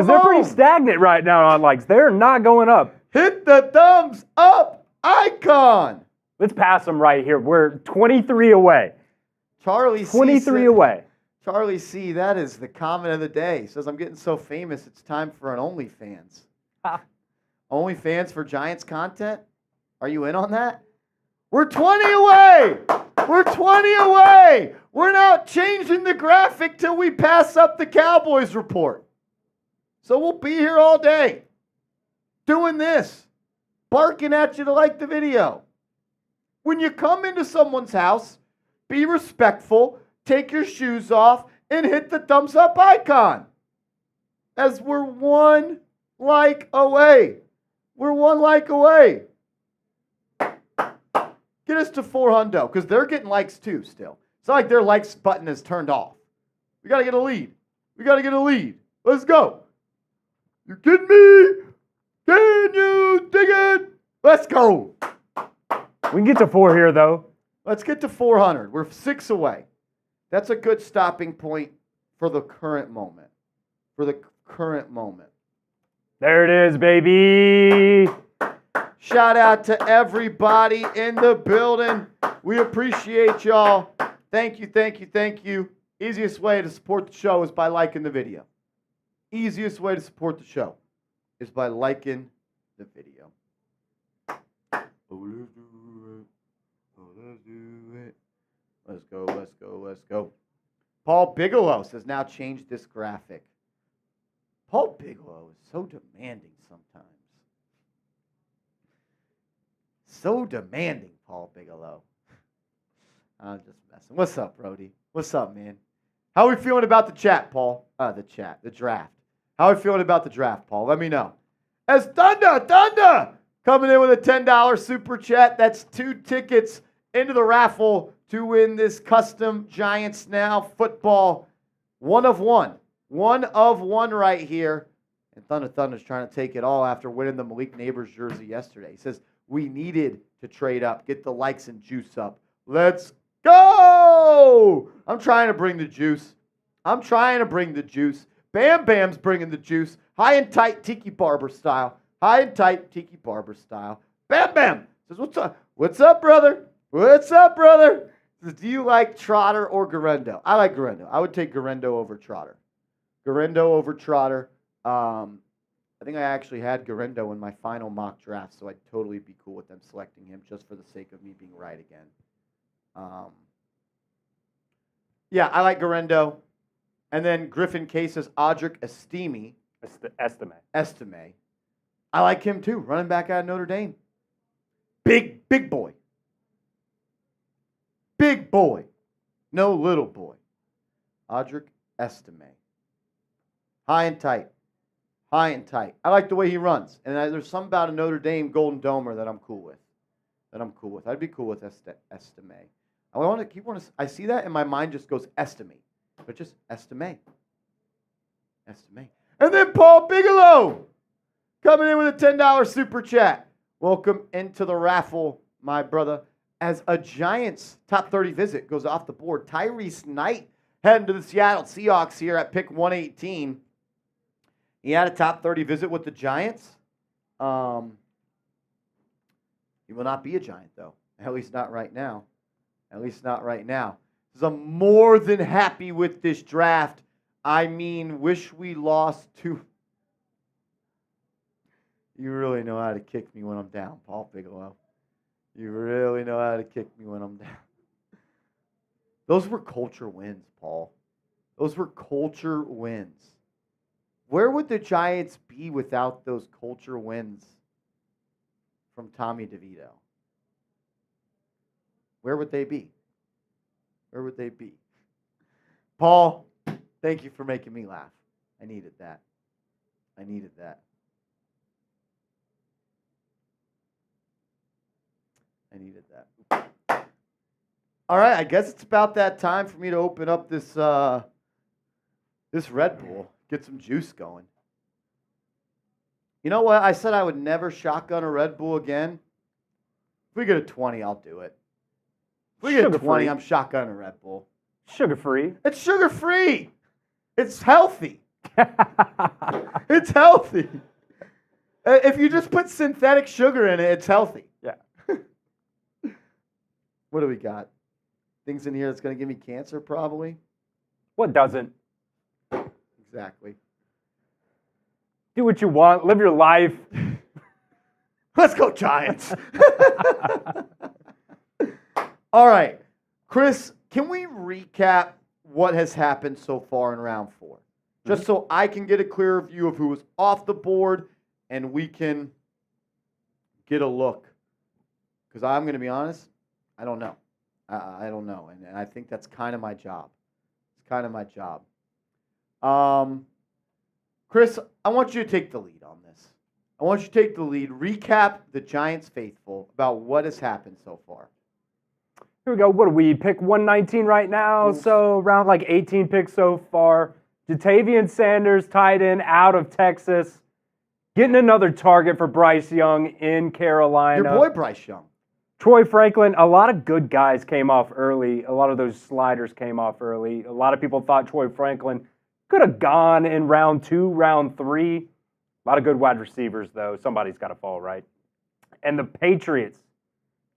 they're pretty stagnant right now on likes. They're not going up. Hit the thumbs up icon. Let's pass them right here. We're 23 away. Charlie 23 away. Charlie C., that is the comment of the day. He says, I'm getting so famous, it's time for an OnlyFans. OnlyFans for Giants content? Are you in on that? We're 20 away. We're not changing the graphic till we pass up the Cowboys report. So we'll be here all day doing this, barking at you to like the video. When you come into someone's house, be respectful, take your shoes off, and hit the thumbs up icon. As we're 1 like away. Get us to 400, because they're getting likes too still. It's not like their likes button is turned off. We got to get a lead. Let's go. You kidding me? Can you dig it? Let's go. We can get to 4 here, though. Let's get to 400. We're 6 away. That's a good stopping point for the current moment. There it is, baby. Shout out to everybody in the building. We appreciate y'all. Thank you. Easiest way to support the show is by liking the video. Let's go. Paul Bigelow says, now change this graphic. Paul Bigelow is so demanding sometimes. Paul Bigelow. I'm just messing. What's up, Brody? What's up, man? How are we feeling about the chat, Paul? The draft. How are we feeling about the draft, Paul? Let me know. As Thunder, coming in with a $10 super chat. That's 2 tickets into the raffle to win this custom Giants Now football. 1 of 1. 1 of 1 right here. And Thunder's trying to take it all after winning the Malik Nabers jersey yesterday. He says, we needed to trade up, get the likes and juice up. Let's go! I'm trying to bring the juice. I'm trying to bring the juice. Bam Bam's bringing the juice. High and tight, Tiki Barber style. High and tight, Tiki Barber style. Bam Bam says, what's up? What's up, brother? What's up, brother? Says, do you like Trotter or Garendo? I like Garendo. I would take Garendo over Trotter. Garendo over Trotter. I think I actually had Garendo in my final mock draft, so I'd totally be cool with them selecting him just for the sake of me being right again. Yeah, I like Garendo. And then Griffin K says Audric Estime. I like him too. Running back out of Notre Dame. Big boy. Big boy. No little boy. Audric Estime. High and tight. High and tight. I like the way he runs. And there's something about a Notre Dame Golden Domer that I'm cool with. I'd be cool with Estime. I see that and my mind just goes Estime. But just Estime. And then Paul Bigelow coming in with a $10 super chat. Welcome into the raffle, my brother. As a Giants top 30 visit goes off the board, Tyrese Knight heading to the Seattle Seahawks here at pick 118. He had a top 30 visit with the Giants. He will not be a Giant, though. At least not right now. Because I'm more than happy with this draft. I mean, wish we lost to... You really know how to kick me when I'm down, Paul Bigelow. You really know how to kick me when I'm down. Those were culture wins, Paul. Those were culture wins. Where would the Giants be without those culture wins from Tommy DeVito? Where would they be? Paul, thank you for making me laugh. I needed that. All right, I guess it's about that time for me to open up this Red Bull, get some juice going. You know what? I said I would never shotgun a Red Bull again. If we get a 20, I'll do it. If we get a 20, I'm shotgunning a Red Bull. Sugar-free. It's sugar-free. It's healthy. It's healthy. If you just put synthetic sugar in it, it's healthy. Yeah. What do we got? Things in here that's going to give me cancer, probably? What doesn't? Exactly. Do what you want. Live your life. Let's go, Giants. All right. Chris, can we recap what has happened so far in round 4? Just so I can get a clearer view of who was off the board and we can get a look. Because I'm going to be honest, I don't know. I don't know. And I think that's kind of my job. It's kind of my job. Chris, I want you to take the lead on this. I want you to take the lead. Recap the Giants faithful about what has happened so far. Here we go. What do we pick? 119 right now. Oof. So around like 18 picks so far. JaTavion Sanders, tight end out of Texas. Getting another target for Bryce Young in Carolina. Your boy Bryce Young. Troy Franklin, a lot of good guys came off early. A lot of those sliders came off early. A lot of people thought Troy Franklin could have gone in round 2, round 3. A lot of good wide receivers, though. Somebody's got to fall, right? And the Patriots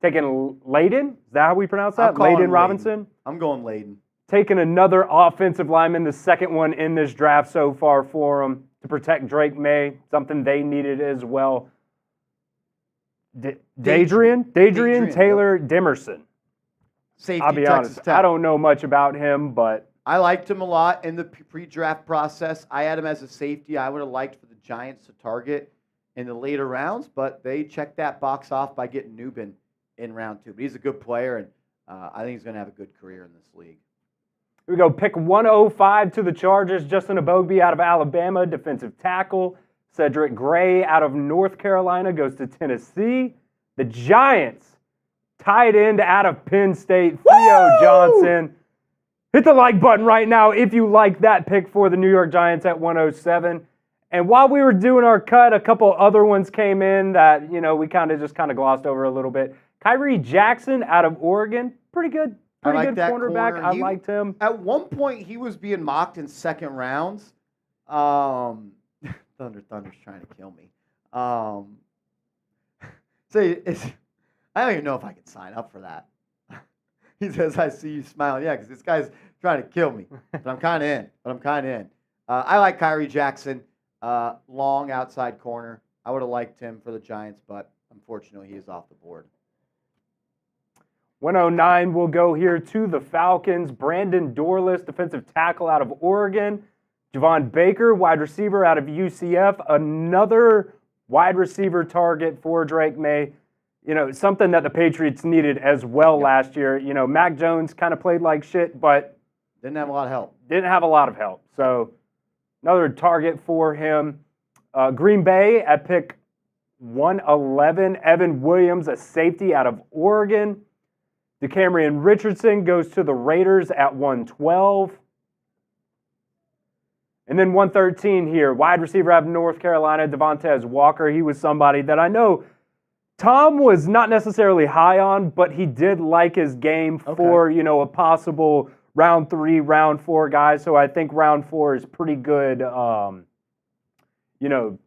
taking Layden. Is that how we pronounce that? Layden Robinson? I'm going Layden. Taking another offensive lineman, the second one in this draft so far for them to protect Drake May, something they needed as well. Dadrian Taylor Demerson. Safety, I'll be Texas honest, Tech. I don't know much about him, but I liked him a lot in the pre-draft process. I had him as a safety. I would have liked for the Giants to target in the later rounds, but they checked that box off by getting Nubinn in round 2. But he's a good player, and I think he's going to have a good career in this league. Here we go. Pick 105 to the Chargers. Justin Abogbe out of Alabama, defensive tackle. Cedric Gray out of North Carolina goes to Tennessee. The Giants, tight end out of Penn State, Theo Johnson. Hit the like button right now if you like that pick for the New York Giants at 107. And while we were doing our cut, a couple other ones came in that, we kind of glossed over a little bit. Kyrie Jackson out of Oregon, pretty good pretty like good that cornerback. corner. I liked him. At one point, he was being mocked in second rounds. Thunder's trying to kill me. I don't even know if I can sign up for that. He says, I see you smiling. Yeah, because this guy's trying to kill me. But I'm kind of in. I like Kyrie Jackson, long outside corner. I would have liked him for the Giants, but unfortunately, he is off the board. 109 will go here to the Falcons. Brandon Dorless, defensive tackle out of Oregon. Javon Baker, wide receiver out of UCF. Another wide receiver target for Drake May. Something that the Patriots needed as well last year. Mac Jones kind of played like shit, but didn't have a lot of help. Didn't have a lot of help. So another target for him. Green Bay at pick 111. Evan Williams, a safety out of Oregon. DeCamerion Richardson goes to the Raiders at 112. And then 113 here, wide receiver out of North Carolina, Devontae Walker. He was somebody that I know Tom was not necessarily high on, but he did like his game for, a possible round 3, round 4 guy. So I think round 4 is pretty good,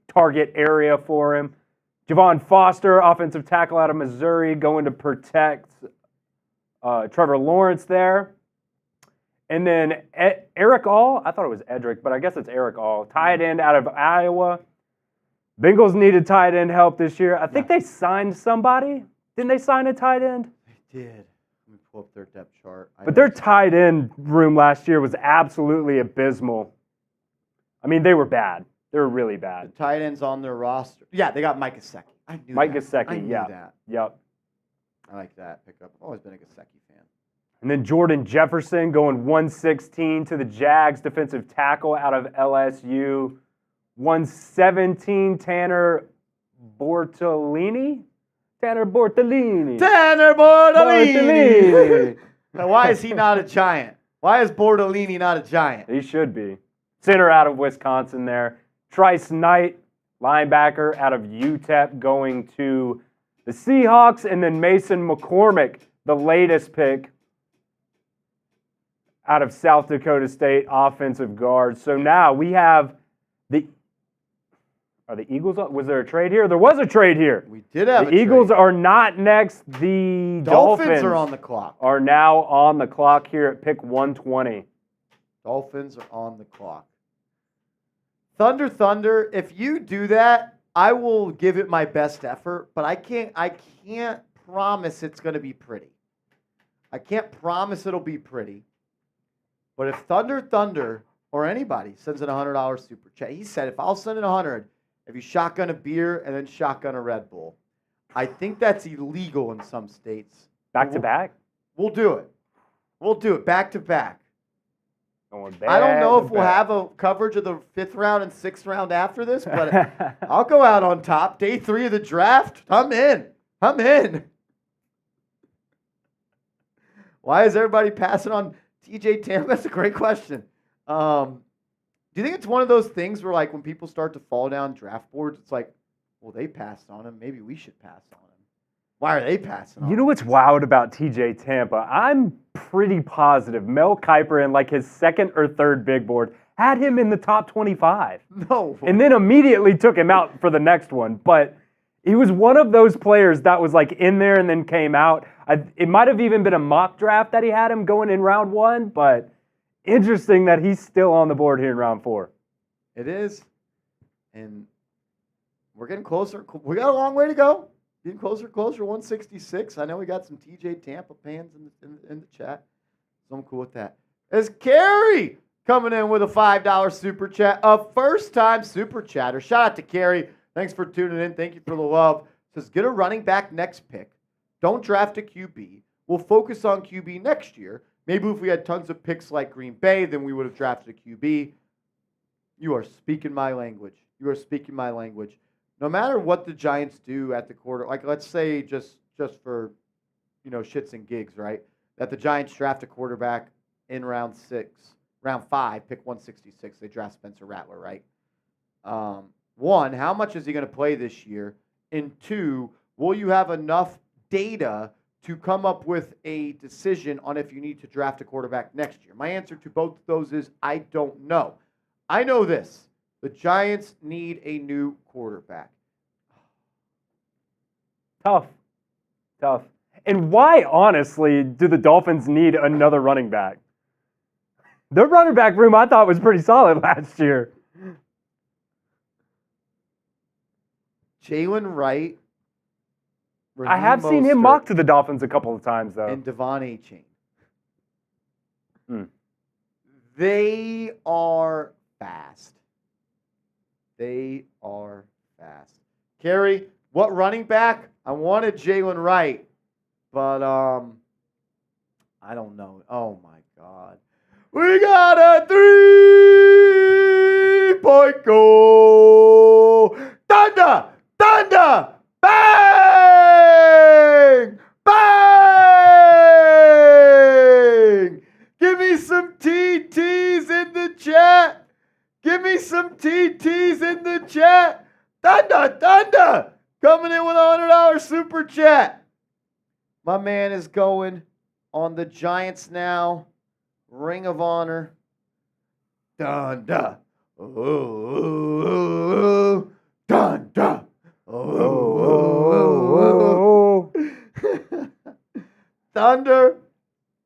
target area for him. Javon Foster, offensive tackle out of Missouri, going to protect Trevor Lawrence there. And then Eric All, I thought it was Edric, but I guess it's Eric All, tight end out of Iowa. Bengals needed tight end help this year. I think they signed somebody. Didn't they sign a tight end? They did. Let me pull up their depth chart. But their tight end room last year was absolutely abysmal. I mean, they were bad. They were really bad. The tight ends on their roster. Yeah, they got Mike Gesicki. I knew Mike that. Gesicki, I knew that. Yep. I like that pickup. I've always been a Gesicki fan. And then Jordan Jefferson going 116 to the Jags, defensive tackle out of LSU. 117, Tanner Bortolini. Now, why is he not a Giant? Why is Bortolini not a Giant? He should be. Center out of Wisconsin there. Trice Knight, linebacker out of UTEP, going to the Seahawks. And then Mason McCormick, the latest pick out of South Dakota State, offensive guard. So now we have Are the Eagles up? Was there a trade here? There was a trade here. We did have the Eagles are not next. The Dolphins are on the clock. Are now on the clock here at pick 120. Dolphins are on the clock. Thunder, if you do that, I will give it my best effort, but I can't promise it's going to be pretty. I can't promise it'll be pretty. But if Thunder or anybody sends in a $100 super chat, he said, if I'll send in 100, if you shotgun a beer and then shotgun a Red Bull, I think that's illegal in some states. Back to back? We'll do it. We'll do it back to back. I don't know if we'll have a coverage of the 5th round and 6th round after this, but I'll go out on top. Day 3 of the draft, I'm in. Why is everybody passing on TJ Tam? That's a great question. Do you think it's one of those things where, like, when people start to fall down draft boards, it's like, well, they passed on him. Maybe we should pass on him. Why are they passing on him? You know what's wild about TJ Tampa? I'm pretty positive Mel Kiper in, like, his 2nd or 3rd big board had him in the top 25. No. And then immediately took him out for the next one. But he was one of those players that was, like, in there and then came out. It might have even been a mock draft that he had him going in round 1, but interesting that he's still on the board here in round 4. It is. And we're getting closer. We got a long way to go. Getting closer, 166. I know we got some TJ Tampa fans in the chat. So I'm cool with that. There's Carrie coming in with a $5 super chat. A first-time super chatter. Shout out to Carrie. Thanks for tuning in. Thank you for the love. Says, get a running back next pick. Don't draft a QB. We'll focus on QB next year. Maybe if we had tons of picks like Green Bay, then we would have drafted a QB. You are speaking my language. No matter what the Giants do at the quarter, like let's say just for, shits and gigs, right? That the Giants draft a quarterback in round 5, pick 166. They draft Spencer Rattler, right? 1, how much is he going to play this year? And 2, will you have enough data to come up with a decision on if you need to draft a quarterback next year? My answer to both of those is I don't know. I know this. The Giants need a new quarterback. Tough. And why, honestly, do the Dolphins need another running back? Their running back room, I thought, was pretty solid last year. Jalen Wright. I have seen him mocked to the Dolphins a couple of times, though. And Devon A-Chain. They are fast. Kerry, what running back? I wanted Jalen Wright, but I don't know. Oh, my God. We got a 3-point goal. Thunder! Bang! Bang! Give me some TTs in the chat. Thunder! Coming in with a $100 super chat. My man is going on the Giants now. Ring of Honor. Thunder. Oh. Thunder. Oh.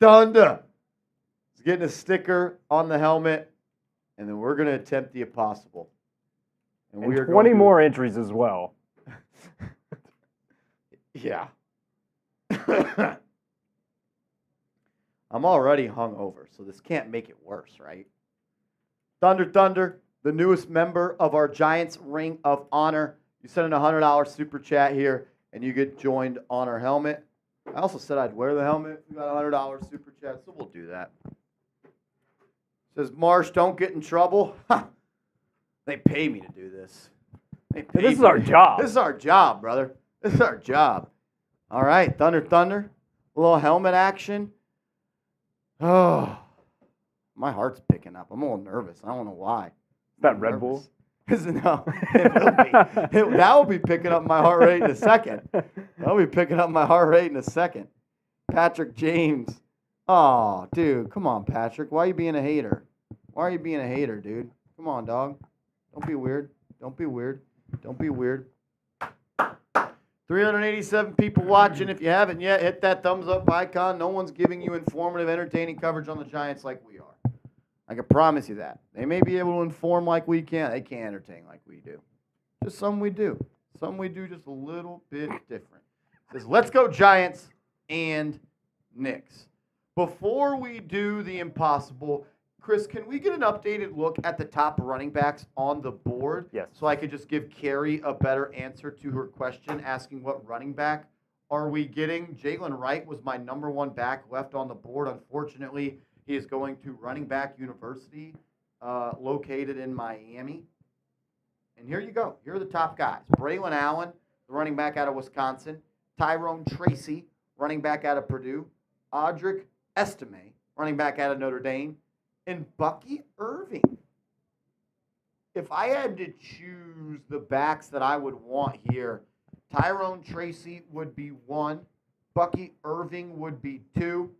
Thunder. He's getting a sticker on the helmet, and then we're going to attempt the impossible. And we are 20 more entries as well. Yeah. I'm already hungover, so this can't make it worse, right? Thunder, the newest member of our Giants Ring of Honor. You send in a $100 super chat here, and you get joined on our helmet. I also said I'd wear the helmet. We got a $100 super chat, so we'll do that. Says, Marsh, don't get in trouble. They pay me to do this. This is our job. This is our job, brother. This is our job. All right, Thunder. A little helmet action. Oh, my heart's picking up. I'm a little nervous. I don't know why. That Red Bull? No, it will be. That will be picking up my heart rate in a second. Patrick James. Oh, dude, come on, Patrick. Why are you being a hater? Dude? Come on, dog. Don't be weird. 387 people watching. If you haven't yet, hit that thumbs up icon. No one's giving you informative, entertaining coverage on the Giants like we are. I can promise you that. They may be able to inform like we can. They can't entertain like we do. Just some we do. Some we do just a little bit different. It says, let's go Giants and Knicks. Before we do the impossible, Chris, can we get an updated look at the top running backs on the board? Yes. So I could just give Carrie a better answer to her question, asking what running back are we getting? Jalen Wright was my number one back left on the board. Unfortunately, he is going to Running Back University, located in Miami. And here you go. Here are the top guys. Braylon Allen, the running back out of Wisconsin. Tyrone Tracy, running back out of Purdue. Audric Estime, running back out of Notre Dame. And Bucky Irving. If I had to choose the backs that I would want here, Tyrone Tracy would be 1. Bucky Irving would be 2.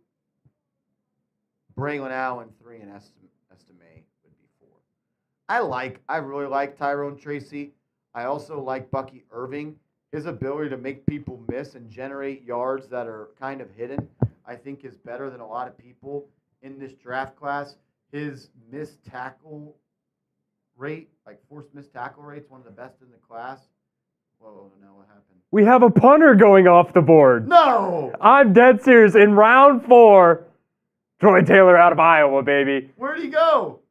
Braylon Allen 3, and Estime would be 4. I really like Tyrone Tracy. I also like Bucky Irving. His ability to make people miss and generate yards that are kind of hidden, I think, is better than a lot of people in this draft class. His missed tackle rate, like forced missed tackle rate, is one of the best in the class. Whoa, no, what happened? We have a punter going off the board. No! I'm dead serious. In round 4, Troy Taylor out of Iowa, baby. Where'd he go?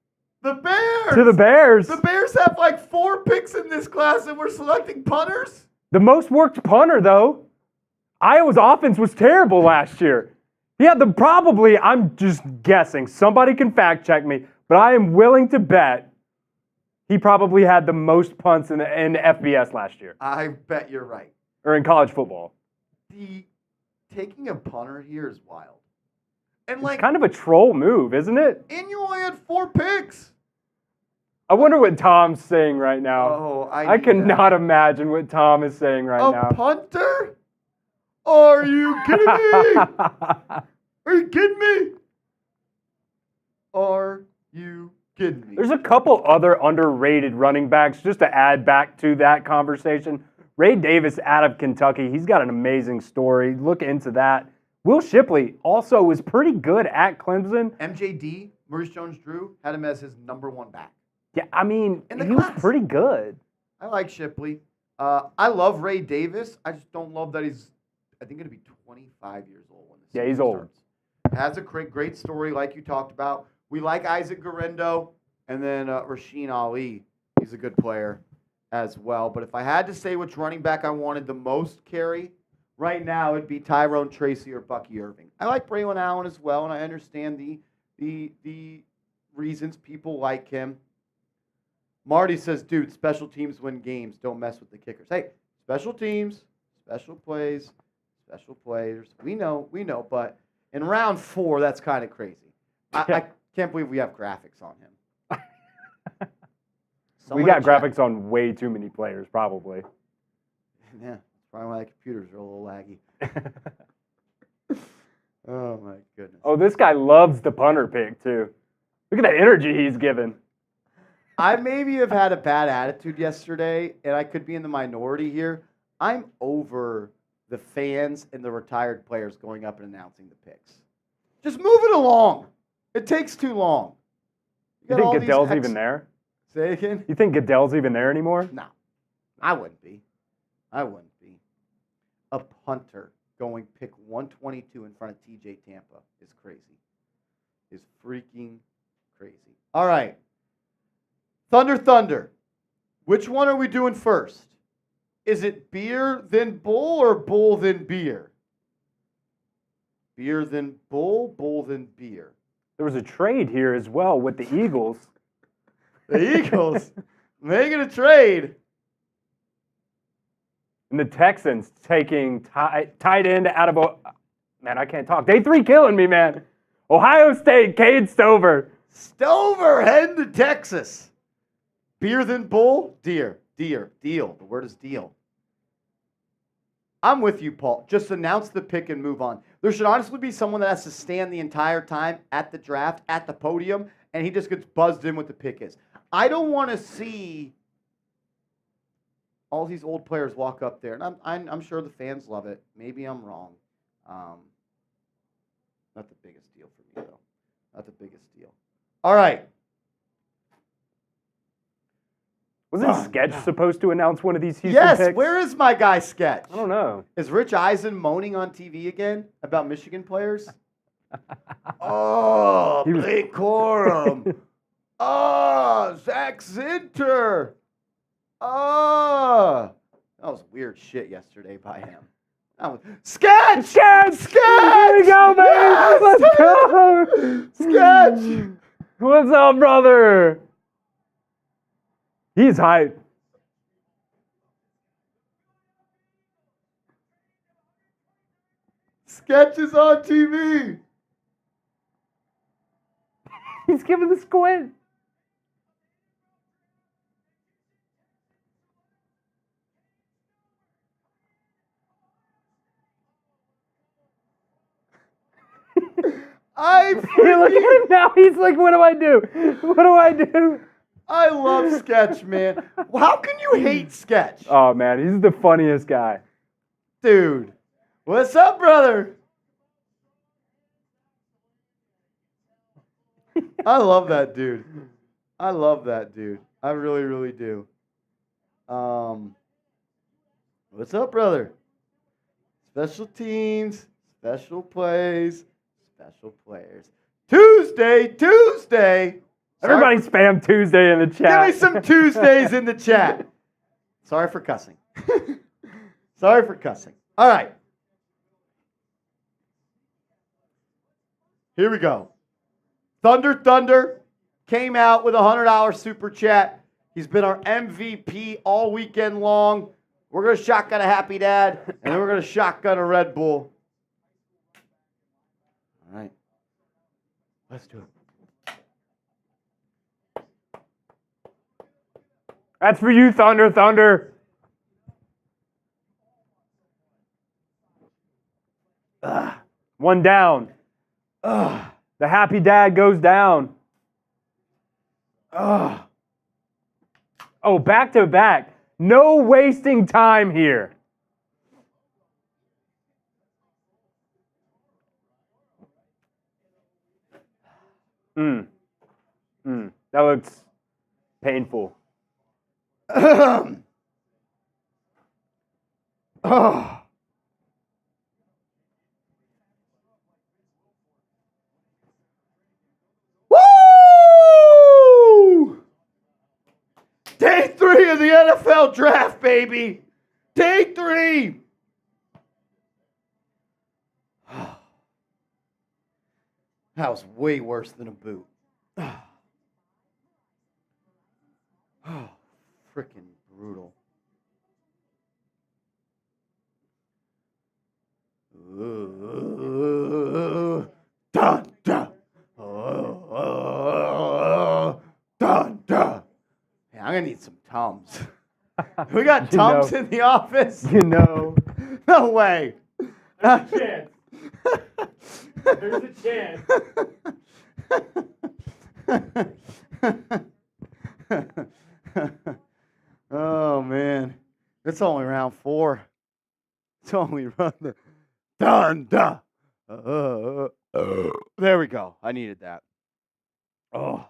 The Bears! To the Bears. The Bears have like 4 picks in this class, and we're selecting punters? The most worked punter, though. Iowa's offense was terrible last year. Yeah, I'm just guessing. Somebody can fact check me, but I am willing to bet he probably had the most punts in FBS last year. I bet you're right. Or in college football. Taking a punter here is wild. And it's kind of a troll move, isn't it? And you only had 4 picks. I wonder what Tom's saying right now. Oh, I cannot imagine what Tom is saying right now. A punter? Are you kidding me? Are you kidding me? Are you kidding me? There's a couple other underrated running backs just to add back to that conversation. Ray Davis out of Kentucky, he's got an amazing story. Look into that. Will Shipley also was pretty good at Clemson. MJD, Maurice Jones-Drew, had him as his number one back. Yeah, I mean, he class. was pretty good. I like Shipley. I love Ray Davis. I just don't love that he's, I think, going to be 25 years old when the season he's old. starts. Has a great story like you talked about. We like Isaac Guerrero, and then Rasheen Ali. He's a good player as well. But if I had to say which running back I wanted the most carry, right now it'd be Tyrone, Tracy, or Bucky Irving. I like Braylon Allen as well, and I understand the reasons people like him. Marty says, dude, special teams win games. Don't mess with the kickers. Hey, special teams, special plays, special players. We know, but in round 4, that's kind of crazy. I can't believe we have graphics on him. We got graphics on way too many players, probably. Yeah, that's probably why the computers are a little laggy. Oh, my goodness. Oh, this guy loves the punter pick, too. Look at the energy he's given. I maybe have had a bad attitude yesterday, and I could be in the minority here. I'm over the fans and the retired players going up and announcing the picks. Just move it along. It takes too long. You think Goodell's even there? Say it again? You think Goodell's even there anymore? No, I wouldn't be. A punter going pick 122 in front of TJ Tampa is crazy. Is freaking crazy. All right. Thunder. Which one are we doing first? Is it beer then bull or bull then beer? Beer then bull, bull then beer. There was a trade here as well with the Eagles. The Eagles making a trade. And the Texans taking tight end out of man, I can't talk. Day 3 killing me, man. Ohio State, Cade Stover. Stover heading to Texas. Beer than bull? Deal. The word is deal. I'm with you, Paul. Just announce the pick and move on. There should honestly be someone that has to stand the entire time at the draft, at the podium, and he just gets buzzed in what the pick is. I don't want to see all these old players walk up there, and I'm sure the fans love it. Maybe I'm wrong. Not the biggest deal for me, though. Not the biggest deal. All right. Wasn't Sketch supposed to announce one of these Houston yes, picks? Where is my guy Sketch? I don't know. Is Rich Eisen moaning on TV again about Michigan players? Oh, Blake Corum. Oh, Zach Zinter. Oh. That was weird shit yesterday by him. Sketch! Here we go, baby! Yes! Let's go! Sketch! What's up, brother? He's hype. Sketch is on TV. He's giving the squint. Look at him now. He's like, what do I do? What do I do? I love Sketch, man. How can you hate Sketch? Oh, man. He's the funniest guy. Dude. What's up, brother? I love that dude. I really, really do. What's up, brother? Special teams, special plays, special players. Tuesday. Everybody spam Tuesday in the chat. Give me some Tuesdays in the chat. Sorry for cussing. All right. Here we go. Thunder came out with a $100 super chat. He's been our MVP all weekend long. We're going to shotgun a Happy Dad, and then we're going to shotgun a Red Bull. All right. Let's do it. That's for you, Thunder. One down. Ugh. The happy dad goes down. Ugh. Oh, back to back. No wasting time here. That looks painful. Oh. Woo! Day 3 of the NFL draft, baby. Day 3. That was way worse than a boot. Oh, freaking brutal. Dun, dun. Dun, dun. Hey, I'm going to need some Tums. We got Tums in the office? No way. There's a chance. There's a chance. Oh, man. It's only round 4. It's only run the dun, dun. There we go. I needed that. Oh.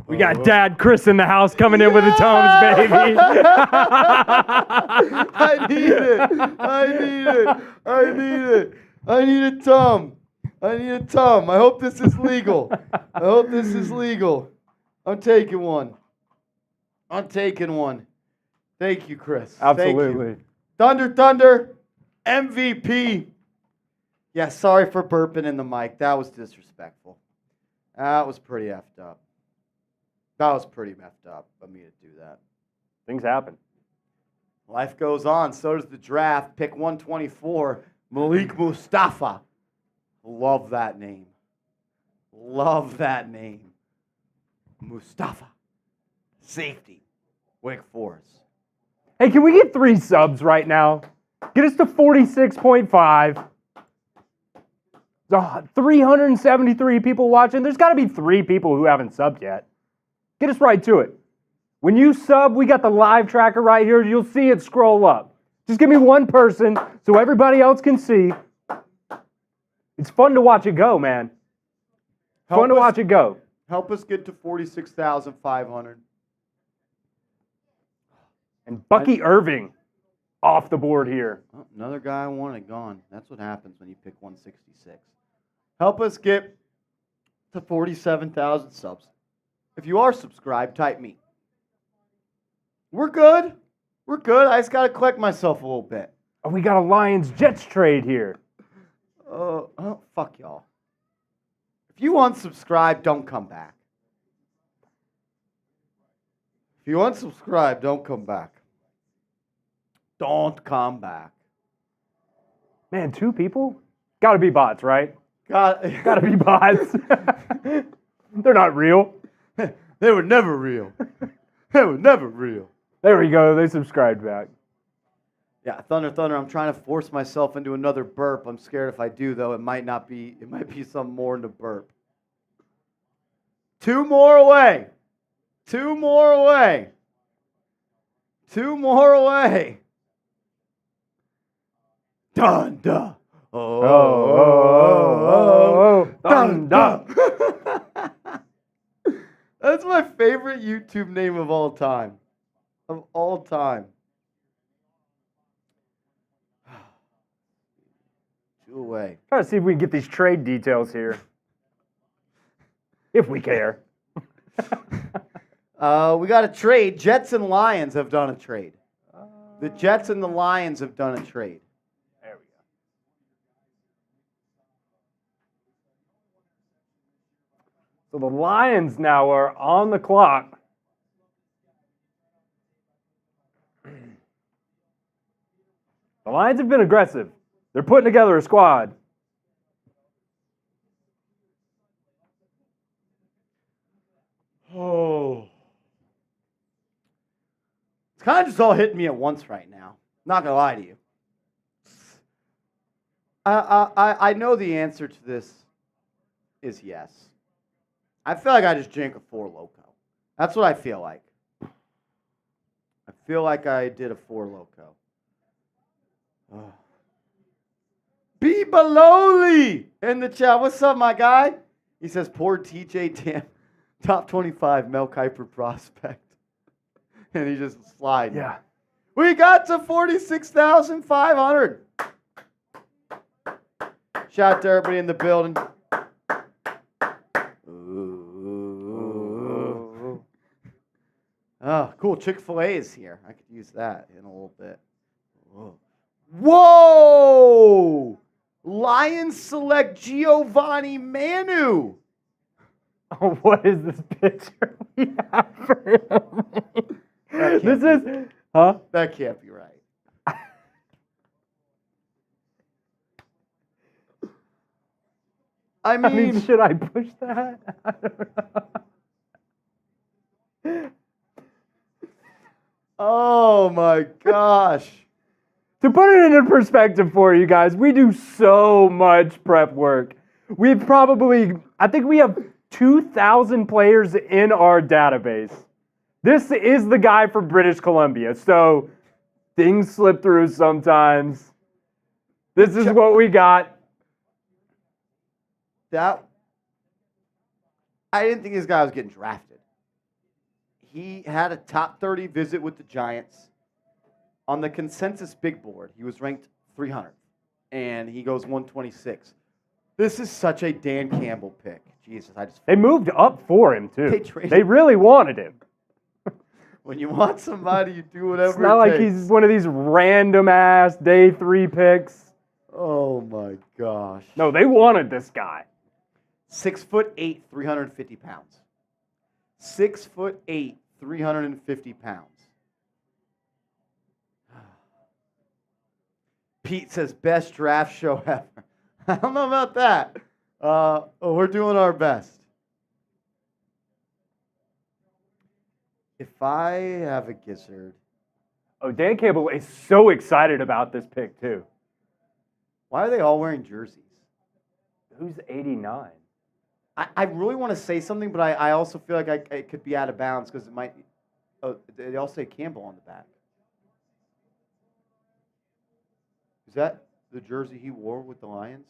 We got Dad Chris in the house coming in with the Tums, baby. I need it. I need it. I need it. I need a Tum. I need a Tum. I hope this is legal. I hope this is legal. I'm taking one. I'm taking one. Thank you, Chris. Absolutely. Thank you. Thunder, Thunder, MVP. Yeah, sorry for burping in the mic. That was disrespectful. That was pretty effed up. That was pretty messed up of me to do that. Things happen. Life goes on. So does the draft. Pick 124, Malik Mustafa. Love that name. Love that name. Mustafa. Safety. Wake Forest. Hey, can we get 3 subs right now? Get us to 46.5. 373 people watching. There's got to be 3 people who haven't subbed yet. Get us right to it. When you sub, we got the live tracker right here. You'll see it scroll up. Just give me one person so everybody else can see. It's fun to watch it go, man. Fun to watch it go. Help us get to 46,500. And Bucky Irving off the board here. Oh, another guy I wanted gone. That's what happens when you pick 166. Help us get to 47,000 subs. If you are subscribed, type me. We're good. We're good. I just got to collect myself a little bit. Oh, we got a Lions-Jets trade here. Oh, fuck y'all. If you unsubscribe, don't come back. If you unsubscribe, don't come back. Don't come back. Man, 2 people? Got to be bots, right? Got to be bots. They're not real. They were never real. They were never real. There we go. They subscribed back. Yeah, Thunder, Thunder. I'm trying to force myself into another burp. I'm scared if I do, though, it might not be. It might be something more than a burp. 2 more away. 2 more away. 2 more away. Dun dun. Oh, dun dun. That's my favorite YouTube name of all time. Of all time. 2 away. Try to see if we can get these trade details here. If we care. We got a trade. Jets and Lions have done a trade. The Jets and the Lions have done a trade. There we go. So the Lions now are on the clock. The Lions have been aggressive. They're putting together a squad. Oh. It's kind of just all hitting me at once right now. Not gonna lie to you. I know the answer to this is yes. I feel like I just drank a Four Loko. That's what I feel like. I feel like I did a Four Loko. Oh. B. Baloli in the chat. What's up, my guy? He says, poor TJ Tam, top 25 Mel Kiper prospect. And he just slid. Yeah. We got to 46,500. Shout out to everybody in the building. Ooh. Oh, cool. Chick-fil-A is here. I could use that in a little bit. Whoa! Lions select Giovanni Manu. Oh, what is this picture we have for him? This is, huh? That can't be right. I mean, should I push that? I don't know. Oh my gosh. To put it into perspective for you guys, we do so much prep work. I think we have 2,000 players in our database. This is the guy from British Columbia, so things slip through sometimes. This is what we got. I didn't think this guy was getting drafted. He had a top 30 visit with the Giants. On the consensus big board, he was ranked 300th, and he goes 126. This is such a Dan Campbell pick. Jesus, They moved up for him, too. traded. They really wanted him. When you want somebody, you do whatever It's not it like takes. he's one of these random-ass day 3 picks. Oh, my gosh. No, they wanted this guy. 6'8", 350 pounds. 6'8", 350 pounds. Pete says, best draft show ever. I don't know about that. We're doing our best. If I have a gizzard. Oh, Dan Campbell is so excited about this pick, too. Why are they all wearing jerseys? Who's 89? I really want to say something, but I also feel like it could be out of bounds because it might. Oh, they all say Campbell on the back. Is that the jersey he wore with the Lions?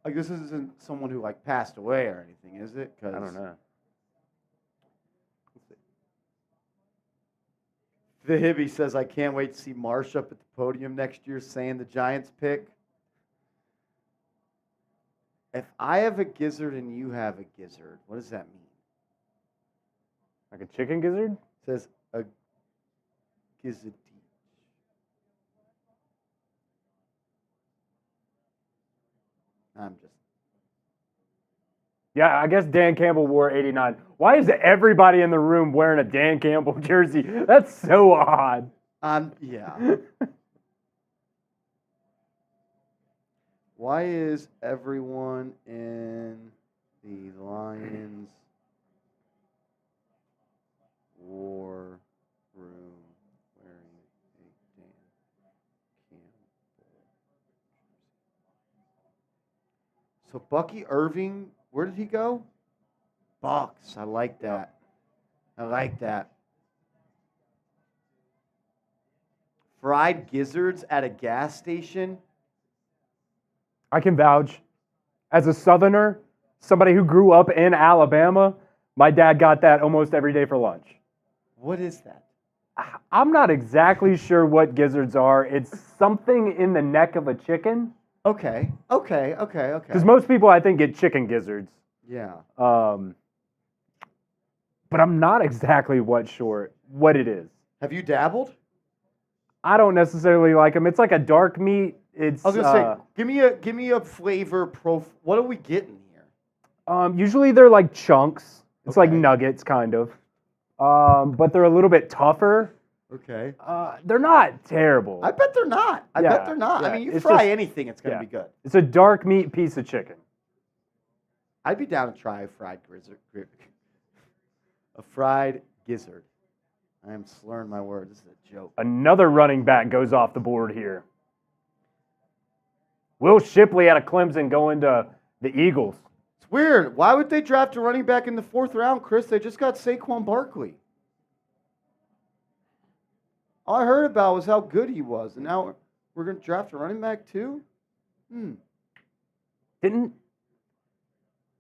Like, this isn't someone who passed away or anything, is it? I don't know. The Hibby says, I can't wait to see Marsh up at the podium next year saying the Giants pick. If I have a gizzard and you have a gizzard, what does that mean? Like a chicken gizzard? It says a gizzard. I'm just. Yeah, I guess Dan Campbell wore 89. Why is everybody in the room wearing a Dan Campbell jersey? That's so odd. Yeah. Why is everyone in the Lions war room wearing a Dan Campbell? So Bucky Irving, where did he go? Bucks. I like that. I like that. Fried gizzards at a gas station. I can vouch. As a Southerner, somebody who grew up in Alabama, my dad got that almost every day for lunch. What is that? I'm not exactly sure what gizzards are. It's something in the neck of a chicken. Okay. Because most people, I think, get chicken gizzards. Yeah. But I'm not exactly sure what it is. Have you dabbled? I don't necessarily like them. It's like a dark meat. I was gonna say, give me a flavor What are we getting here? Usually they're like chunks. It's like Okay. nuggets, kind of. But they're a little bit tougher. Okay. They're not terrible. I bet they're not. I bet they're not. Yeah. I mean, you It's fry just- anything, it's gonna yeah. be good. It's a dark meat piece of chicken. I'd be down to try a fried gizzard. A fried gizzard. I am slurring my words. This is a joke. Another running back goes off the board here. Will Shipley out of Clemson going to the Eagles. It's weird. Why would they draft a running back in the 4th round, Chris? They just got Saquon Barkley. All I heard about was how good he was, and now we're going to draft a running back too? Did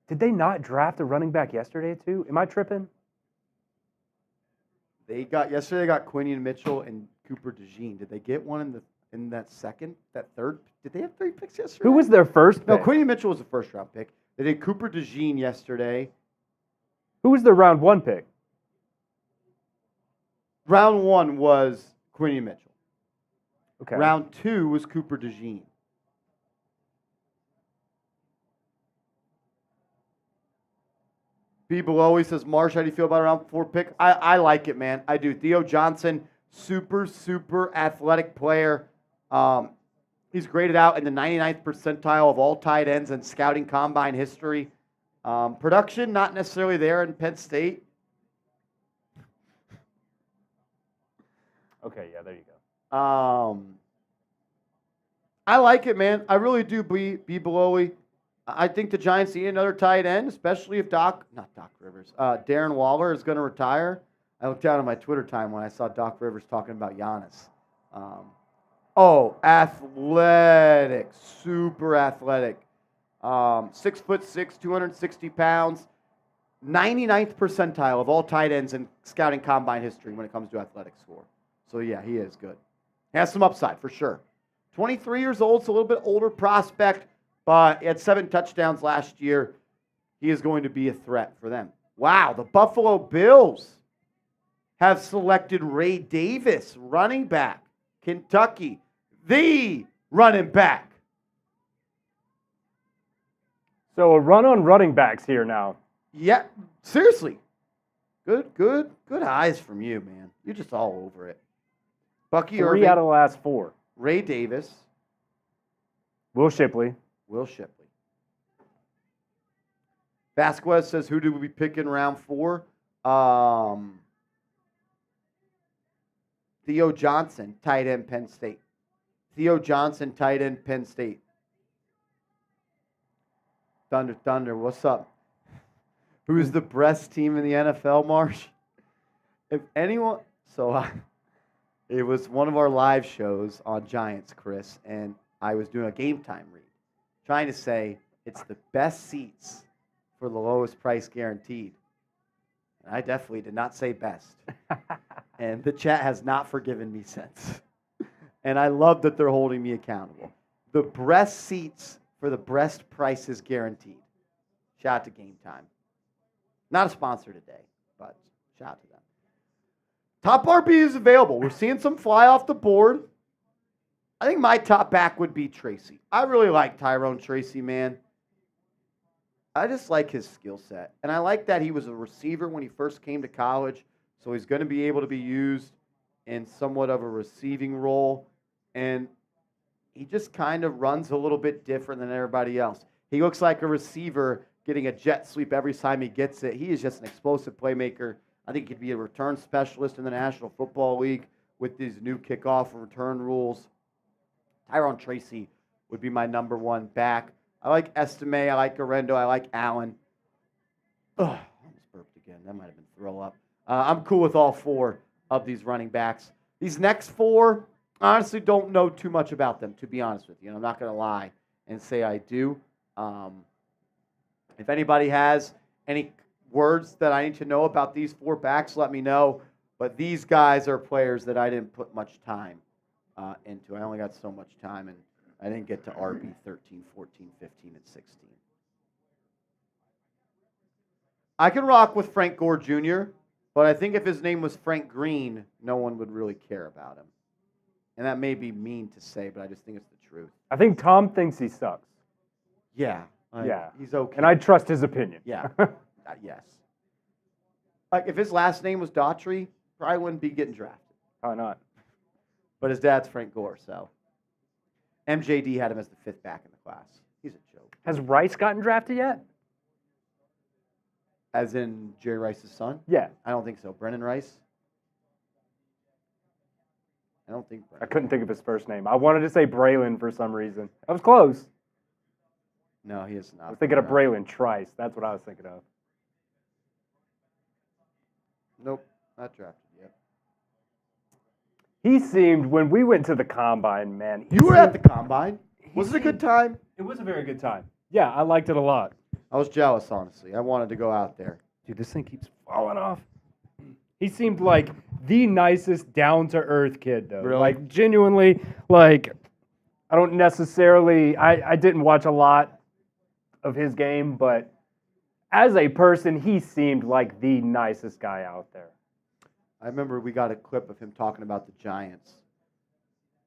they not draft a running back yesterday too? Am I tripping? Yesterday they got Quinion Mitchell and Cooper DeJean. Did they get one in that third? Did they have 3 picks yesterday? Who was their first pick? No, Quinion Mitchell was the 1st round pick. They did Cooper DeJean yesterday. Who was their round 1 pick? Round 1 was Quinion Mitchell. Okay. Round 2 was Cooper DeJean. B below says, Marsh, how do you feel about a round 4 pick? I like it, man. I do. Theo Johnson, super athletic player. He's graded out in the 99th percentile of all tight ends in scouting combine history. Production, not necessarily there in Penn State. Okay, yeah, there you go. I like it, man. I really do, B below. I think the Giants need another tight end, especially if Darren Waller is going to retire. I looked down on my Twitter time when I saw Doc Rivers talking about Giannis. Athletic, super athletic. 6'6", 260 pounds. 99th percentile of all tight ends in scouting combine history when it comes to athletic score. So, yeah, he is good. He has some upside for sure. 23 years old, so a little bit older prospect, but he had 7 touchdowns last year. He is going to be a threat for them. Wow, the Buffalo Bills have selected Ray Davis, running back, Kentucky, the running back. So a run on running backs here now. Yeah, seriously. Good eyes from you, man. You're just all over it. Bucky 3 Irving, out of the last 4. Ray Davis, Will Shipley. Vasquez says, who did we pick in round 4? Theo Johnson, tight end, Penn State. Thunder, what's up? Who's the best team in the NFL, Marsh? If anyone, it was one of our live shows on Giants, Chris, and I was doing a game time read, trying to say it's the best seats for the lowest price guaranteed. And I definitely did not say best. And the chat has not forgiven me since. And I love that they're holding me accountable. The best seats for the best prices guaranteed. Shout out to Game Time. Not a sponsor today, but shout out to them. Top RB is available. We're seeing some fly off the board. I think my top back would be Tracy. I really like Tyrone Tracy, man. I just like his skill set. And I like that he was a receiver when he first came to college, so he's going to be able to be used in somewhat of a receiving role. And he just kind of runs a little bit different than everybody else. He looks like a receiver getting a jet sweep every time he gets it. He is just an explosive playmaker. I think he could be a return specialist in the National Football League with these new kickoff and return rules. Tyrone Tracy would be my number 1 back. I like Estime. I like Garendo. I like Allen. I almost burped again. That might have been throw up. I'm cool with all 4 of these running backs. These next 4, I honestly don't know too much about them, to be honest with you. And I'm not going to lie and say I do. If anybody has any words that I need to know about these 4 backs, let me know. But these guys are players that I didn't put much time into. I only got so much time, and I didn't get to RB 13, 14, 15, and 16. I can rock with Frank Gore Jr., but I think if his name was Frank Green, no one would really care about him. And that may be mean to say, but I just think it's the truth. I think Tom thinks he sucks. Yeah. He's okay. And I trust his opinion. Yeah. Yes. Like, if his last name was Daughtry, probably wouldn't be getting drafted. Probably not. But his dad's Frank Gore, so. MJD had him as the 5th back in the class. He's a joke. Has Rice gotten drafted yet? As in Jerry Rice's son? Yeah. I don't think so. Brennan Rice? don't think I couldn't think of his first name. I wanted to say Braylon for some reason. I was close. No, he is not. I was thinking of Braylon Trice. That's what I was thinking of. Nope, not drafted yet. He seemed, when we went to the Combine, man. You were at the Combine. Was it a good time? It was a very good time. Yeah, I liked it a lot. I was jealous, honestly. I wanted to go out there. Dude, this thing keeps falling off. He seemed like the nicest, down-to-earth kid, though. Really? Like, genuinely, like, I don't necessarily, I didn't watch a lot of his game, but as a person, he seemed like the nicest guy out there. I remember we got a clip of him talking about the Giants.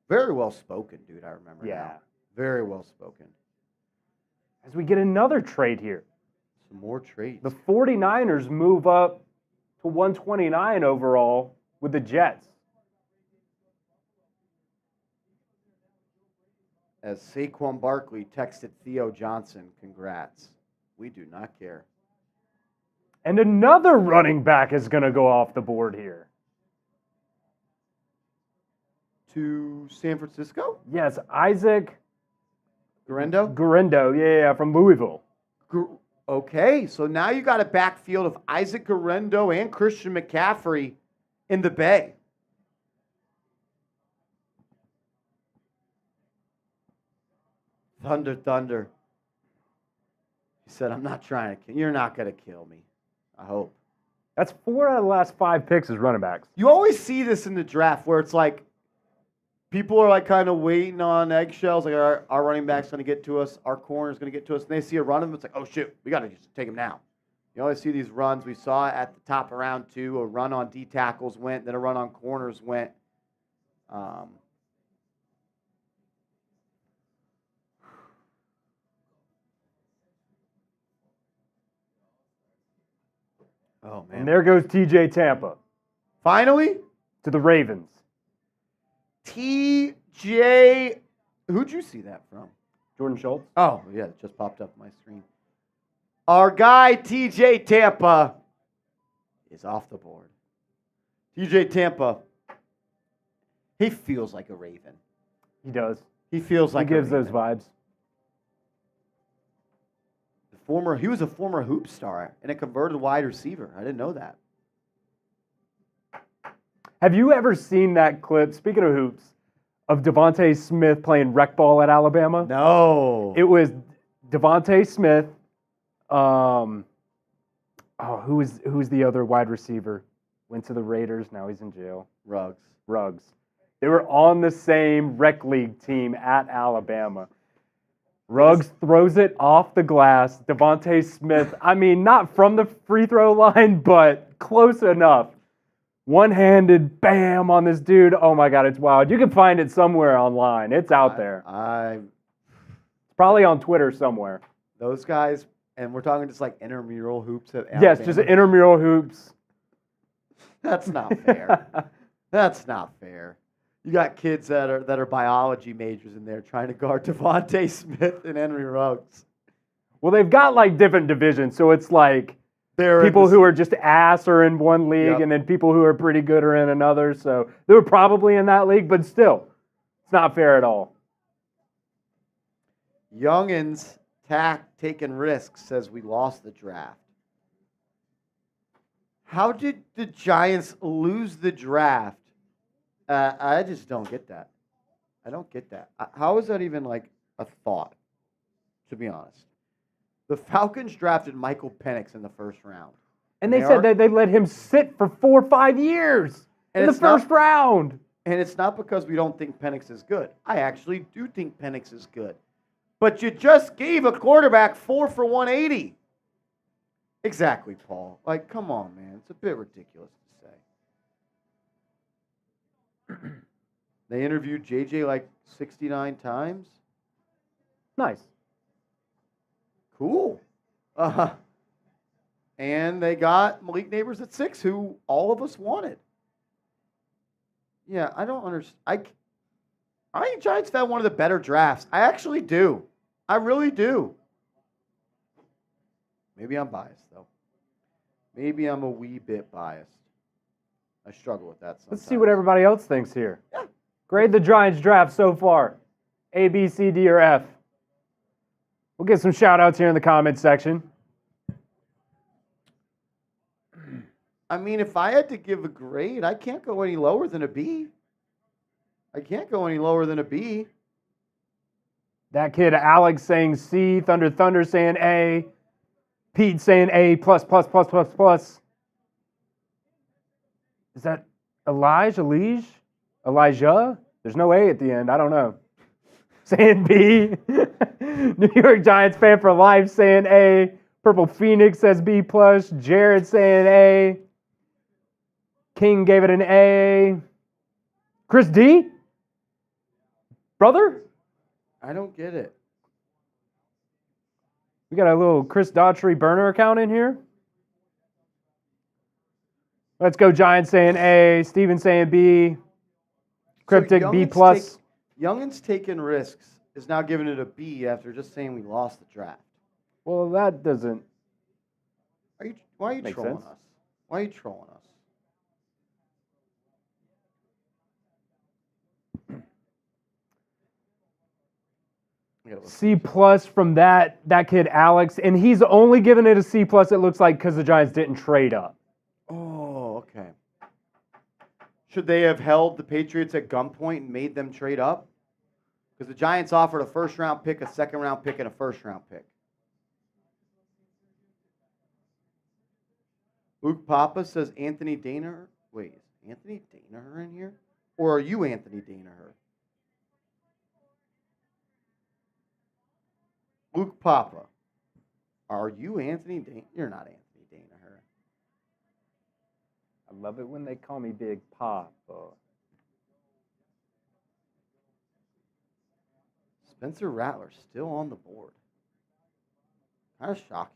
Very well spoken, dude, I remember Yeah. now. Very well spoken. As we get another trade here. Some more trades. The 49ers move up to 129 overall with the Jets. As Saquon Barkley texted Theo Johnson, congrats. We do not care. And another running back is going to go off the board here. To San Francisco? Yes, Isaac Guerendo? yeah, from Louisville. Okay, so now you got a backfield of Isaac Guerendo and Christian McCaffrey in the Bay. Thunder. He said, I'm not trying to kill you. You're not going to kill me. I hope. That's 4 out of the last 5 picks as running backs. You always see this in the draft where it's like people are like kind of waiting on eggshells. Like our running back's going to get to us. Our corner's going to get to us. And they see a run of them. It's like, oh, shoot. We got to just take him now. You always see these runs. We saw at the top of round 2, a run on D tackles went, then a run on corners went. Oh, man. And there goes TJ Tampa Finally, to the Ravens. TJ, who'd you see that from? Jordan Schultz. Oh, yeah, it just popped up on my screen. Our guy, TJ Tampa, is off the board. TJ Tampa, he feels like a Raven. He does. He feels like he gives a those Raven. vibes. He was a former hoop star and a converted wide receiver. I didn't know that. Have you ever seen that clip, speaking of hoops, of Devontae Smith playing rec ball at Alabama? No. It was Devontae Smith. Who was the other wide receiver? Went to the Raiders. Now he's in jail. Ruggs. They were on the same rec league team at Alabama. Ruggs throws it off the glass. Devontae Smith, I mean, not from the free throw line, but close enough. One-handed, bam, on this dude. Oh, my God, it's wild. You can find it somewhere online. It's out there. It's probably on Twitter somewhere. Those guys, and we're talking just like intramural hoops at Alabama. Yes, just intramural hoops. That's not fair. That's not fair. You got kids that are biology majors in there trying to guard Devontae Smith and Henry Ruggs. Well, they've got like different divisions, so it's like people who are just ass are in one league, and then people who are pretty good are in another. So they were probably in that league, but still, it's not fair at all. Youngins taking risks says we lost the draft. How did the Giants lose the draft? I just don't get that. I don't get that. How is that even like a thought, to be honest? The Falcons drafted Michael Penix in the first round. And they said that they let him sit for 4 or 5 years in the first round. And it's not because we don't think Penix is good. I actually do think Penix is good. But you just gave a quarterback 4 for 180. Exactly, Paul. Like, come on, man. It's a bit ridiculous to say. They interviewed JJ like 69 times. Nice. Cool. And they got Malik Nabers at 6, who all of us wanted. Yeah, I don't understand. I think Giants have had one of the better drafts. I actually do. I really do. Maybe I'm biased, though. Maybe I'm a wee bit biased. I struggle with that sometimes. Let's see what everybody else thinks here. Yeah. Grade the Giants draft so far. A, B, C, D, or F. We'll get some shout-outs here in the comments section. I mean, if I had to give a grade, I can't go any lower than a B. I can't go any lower than a B. That kid Alex saying C, Thunder saying A, Pete saying A plus. Is that Elijah? There's no A at the end. I don't know. Saying B. New York Giants fan for life saying A. Purple Phoenix says B plus. Jared saying A. King gave it an A. Chris D? Brother? I don't get it. We got a little Chris Daughtry burner account in here. Let's go Giants saying A. Steven saying B. Cryptic So B plus. Youngin's taking risks is now giving it a B after just saying we lost the draft. Well, that doesn't. Why are you Makes trolling sense. us? Why are you trolling us? C plus from that kid Alex, and he's only given it a C plus. It looks like because the Giants didn't trade up. Oh, okay. Should they have held the Patriots at gunpoint and made them trade up? Because the Giants offered a first-round pick, a second-round pick, and a first-round pick. Luke Papa says Anthony Danaher. Wait, is Anthony Danaher in here? Or are you Anthony Danaher? Luke Papa. Are you Anthony Danaher? You're not Anthony Danaher. I love it when they call me Big Papa. Spencer Rattler still on the board. Kind of shocking.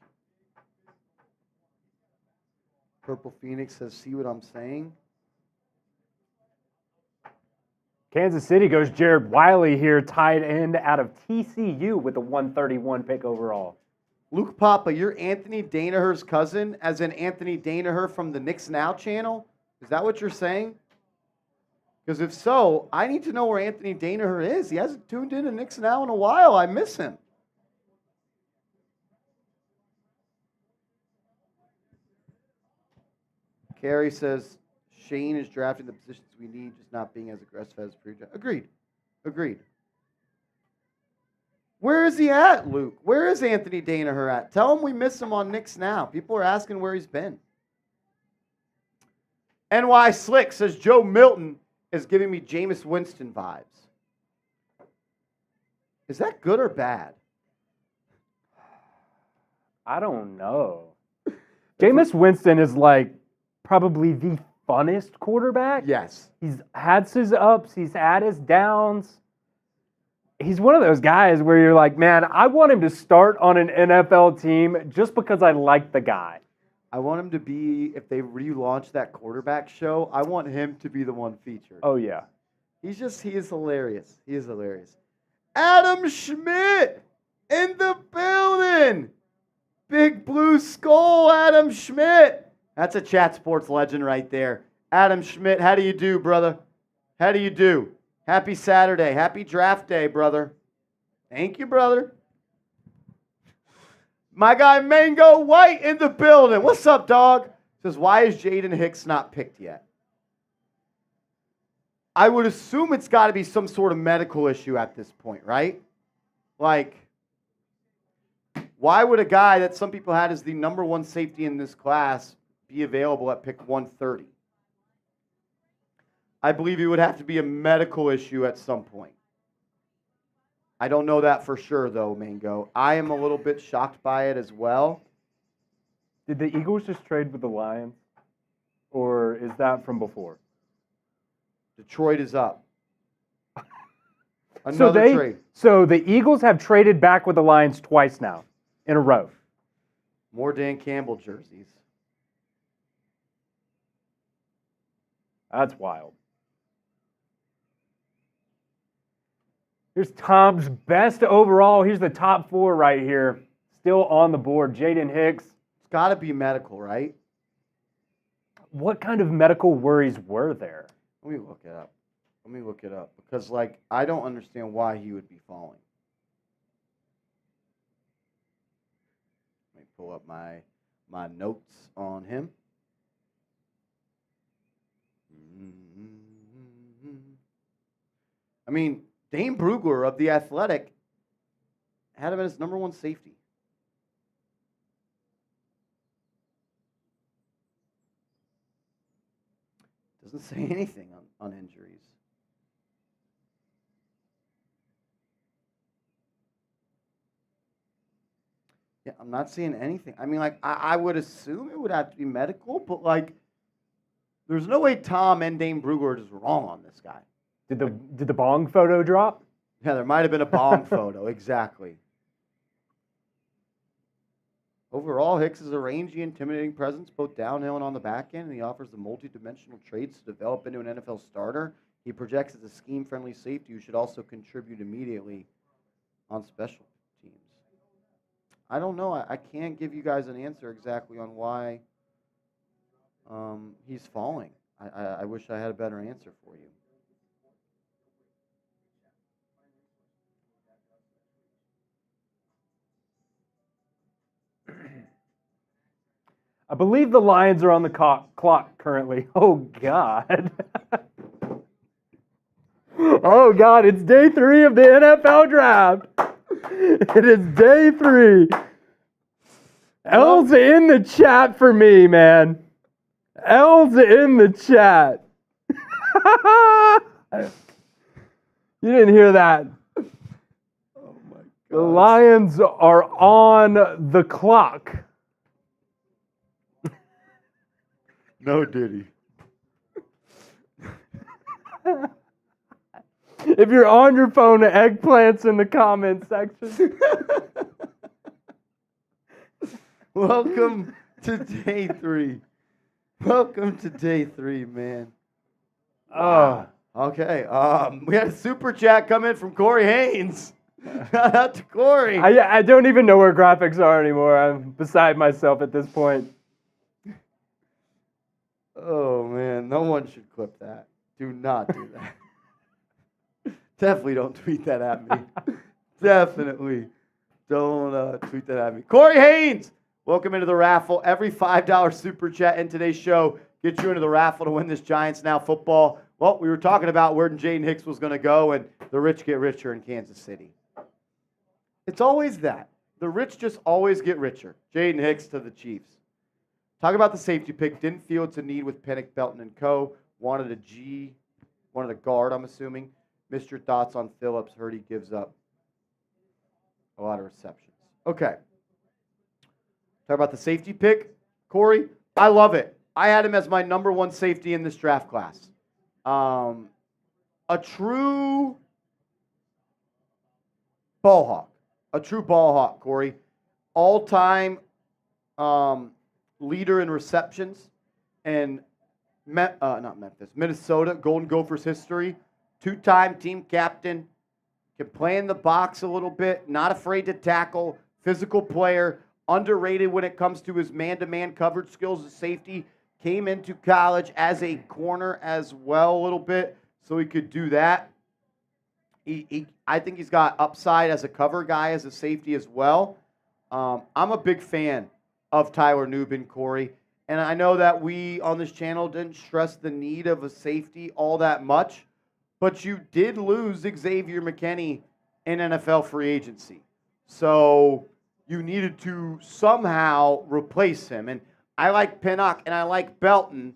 Purple Phoenix says, see what I'm saying? Kansas City goes Jared Wiley here, tight end out of TCU with a 131 pick overall. Luke Papa, you're Anthony Danaher's cousin, as in Anthony Danaher from the Knicks Now channel? Is that what you're saying? Because if so, I need to know where Anthony Danaher is. He hasn't tuned in to Knicks Now in a while. I miss him. Carrie says, Shane is drafting the positions we need, just not being as aggressive as pre-draft. Agreed. Where is he at, Luke? Where is Anthony Danaher at? Tell him we miss him on Knicks Now. People are asking where he's been. NY Slick says Joe Milton is giving me Jameis Winston vibes. Is that good or bad? I don't know. Jameis Winston is like probably the funnest quarterback. Yes. He's had his ups, he's had his downs. He's one of those guys where you're like, man, I want him to start on an NFL team just because I like the guy. I want him to be, if they relaunch that quarterback show, I want him to be the one featured. Oh, yeah. He is hilarious. He is hilarious. Adam Schmidt in the building. Big Blue Skull, Adam Schmidt. That's a Chat Sports legend right there. Adam Schmidt, how do you do, brother? How do you do? Happy Saturday. Happy draft day, brother. Thank you, brother. My guy Mango White in the building. What's up, dog? Says, why is Jaden Hicks not picked yet? I would assume it's got to be some sort of medical issue at this point, right? Like, why would a guy that some people had as the number one safety in this class be available at pick 130? I believe it would have to be a medical issue at some point. I don't know that for sure, though, Mango. I am a little bit shocked by it as well. Did the Eagles just trade with the Lions? Or is that from before? Detroit is up. Another trade. So the Eagles have traded back with the Lions twice now in a row. More Dan Campbell jerseys. That's wild. Here's Tom's best overall. Here's the top four right here. Still on the board. Jaden Hicks. It's got to be medical, right? What kind of medical worries were there? Let me look it up. Let me look it up because, like, I don't understand why he would be falling. Let me pull up my notes on him. I mean, Dane Brugler of The Athletic had him as number one safety. Doesn't say anything on injuries. Yeah, I'm not seeing anything. I mean, like, I would assume it would have to be medical, but, like, there's no way Tom and Dane Brugler are just wrong on this guy. Did the bong photo drop? Yeah, there might have been a bong photo. Exactly. Overall, Hicks is a rangy, intimidating presence, both downhill and on the back end, and he offers the multi-dimensional traits to develop into an NFL starter. He projects as a scheme-friendly safety who should also contribute immediately on special teams. I don't know. I can't give you guys an answer exactly on why he's falling. I wish I had a better answer for you. I believe the Lions are on the clock currently. Oh, God. Oh, God, it's day 3 of the NFL draft. It is day 3. L's in the chat for me, man. L's in the chat. You didn't hear that. Oh, my God. The Lions are on the clock. No Diddy. If you're on your phone, eggplants in the comment section. Welcome to day 3. Welcome to day 3, man. Wow. Okay. We had a super chat come in from Corey Haynes. Shout out to Corey. I don't even know where graphics are anymore. I'm beside myself at this point. Oh, man. No one should clip that. Do not do that. Definitely don't tweet that at me. Definitely don't tweet that at me. Corey Haynes, welcome into the raffle. Every $5 super chat in today's show gets you into the raffle to win this Giants Now football. Well, we were talking about where Jaden Hicks was going to go, and the rich get richer in Kansas City. It's always that. The rich just always get richer. Jaden Hicks to the Chiefs. Talk about the safety pick. Didn't feel it's a need with Pennick, Belton, and co. Wanted a guard, I'm assuming. Missed your thoughts on Phillips. Heard he gives up a lot of receptions. Okay. Talk about the safety pick. Corey, I love it. I had him as my number 1 safety in this draft class. A true ball hawk. A true ball hawk, Corey. All-time leader in receptions and Minnesota, Golden Gophers history. 2-time team captain. Can play in the box a little bit. Not afraid to tackle. Physical player. Underrated when it comes to his man-to-man coverage skills as safety. Came into college as a corner as well a little bit, so he could do that. I think he's got upside as a cover guy, as a safety as well. I'm a big fan of Tyler Nubinn, Corey. And I know that we on this channel didn't stress the need of a safety all that much, but you did lose Xavier McKinney in NFL free agency. So you needed to somehow replace him. And I like Pinnock and I like Belton,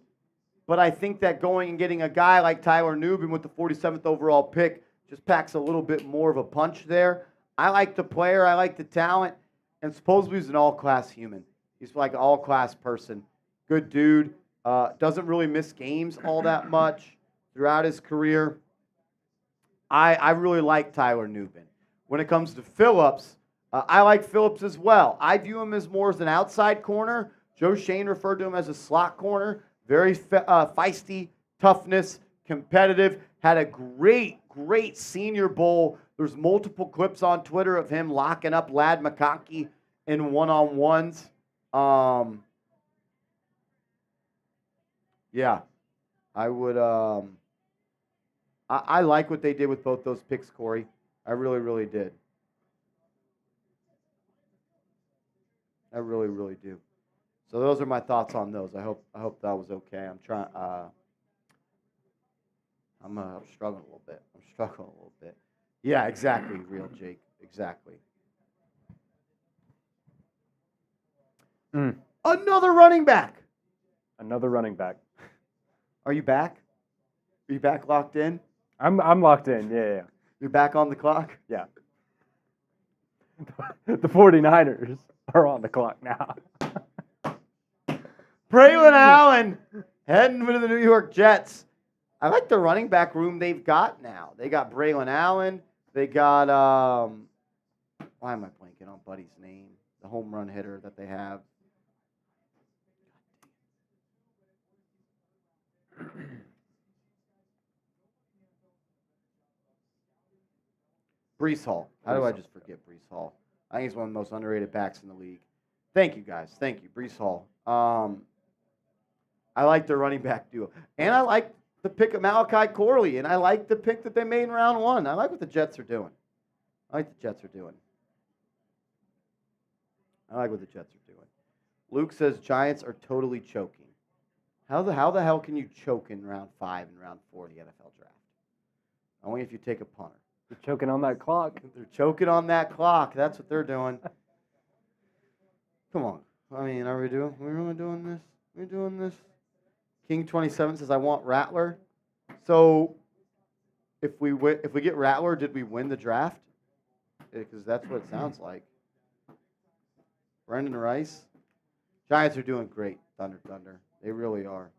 but I think that going and getting a guy like Tyler Nubinn with the 47th overall pick just packs a little bit more of a punch there. I like the player. I like the talent. And supposedly he's an all-class human. He's like an all-class person. Good dude. Doesn't really miss games all that much throughout his career. I really like Tyler Nubinn. When it comes to Phillips, I like Phillips as well. I view him as more as an outside corner. Joe Schoen referred to him as a slot corner. Very feisty, toughness, competitive. Had a great Senior Bowl. There's multiple clips on Twitter of him locking up Lad McConkey in one-on-ones. Yeah, I would I like what they did with both those picks, Corey. I really, really did. I really, really do. So those are my thoughts on those. I hope that was okay. I'm trying. I'm struggling a little bit. Yeah, exactly, real Jake. Exactly. Another running back. Another running back. Are you back? Are you back locked in? I'm locked in. Yeah. You're back on the clock? Yeah. The 49ers are on the clock now. Braylon Allen heading to the New York Jets. I like the running back room they've got now. They got Braylon Allen. They got, why am I blanking on Buddy's name? The home run hitter that they have. Breece Hall. How do I just forget Breece Hall? I think he's one of the most underrated backs in the league. Thank you, guys. Thank you, Breece Hall. I like the running back duo. And I like the pick of Malachi Corley. And I like the pick that they made in round 1. I like what the Jets are doing. Luke says Giants are totally choking. How the hell can you choke in round 5 and round 4 of the NFL draft? Only if you take a punter. They're choking on that clock. They're choking on that clock. That's what they're doing. Come on. I mean, are we really doing this? We're doing this? King 27 says, I want Rattler. So, if we get Rattler, did we win the draft? Because that's what it sounds like. Brendan Rice. Giants are doing great, Thunder. They really are.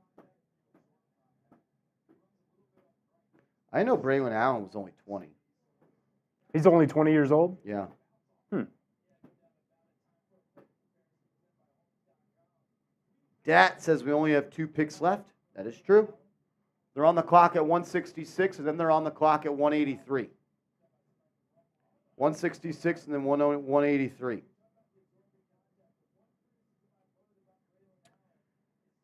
I know Braylon Allen was only 20. He's only 20 years old? Yeah. Dat says we only have 2 picks left. That is true. They're on the clock at 166, and then they're on the clock at 183. 166 and then 183.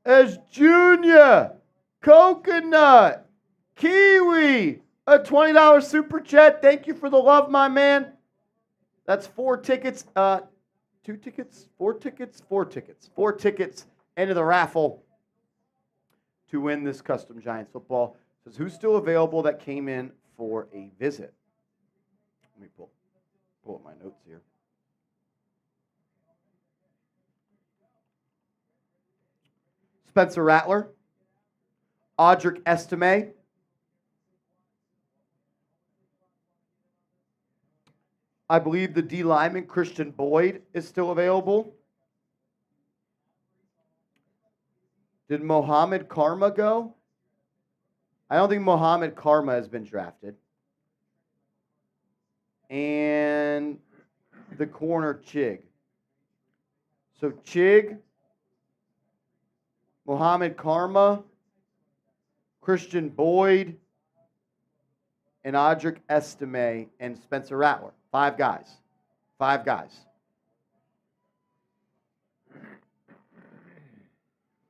As Junior, Coconut, Kiwi, a $20 super chat. Thank you for the love, my man. That's 4 tickets. 2 tickets? 4 tickets? 4 tickets. 4 tickets into the raffle to win this custom Giants football. Says who's still available that came in for a visit? Let me pull up my notes here. Spencer Rattler, Audric Estime, I believe the D lineman Christian Boyd is still available. Did Mohamed Karma go? I don't think Mohamed Karma has been drafted. And the corner Chig. So Chig, Mohamed Karma, Christian Boyd, and Audric Estime, and Spencer Rattler. 5 guys. 5 guys.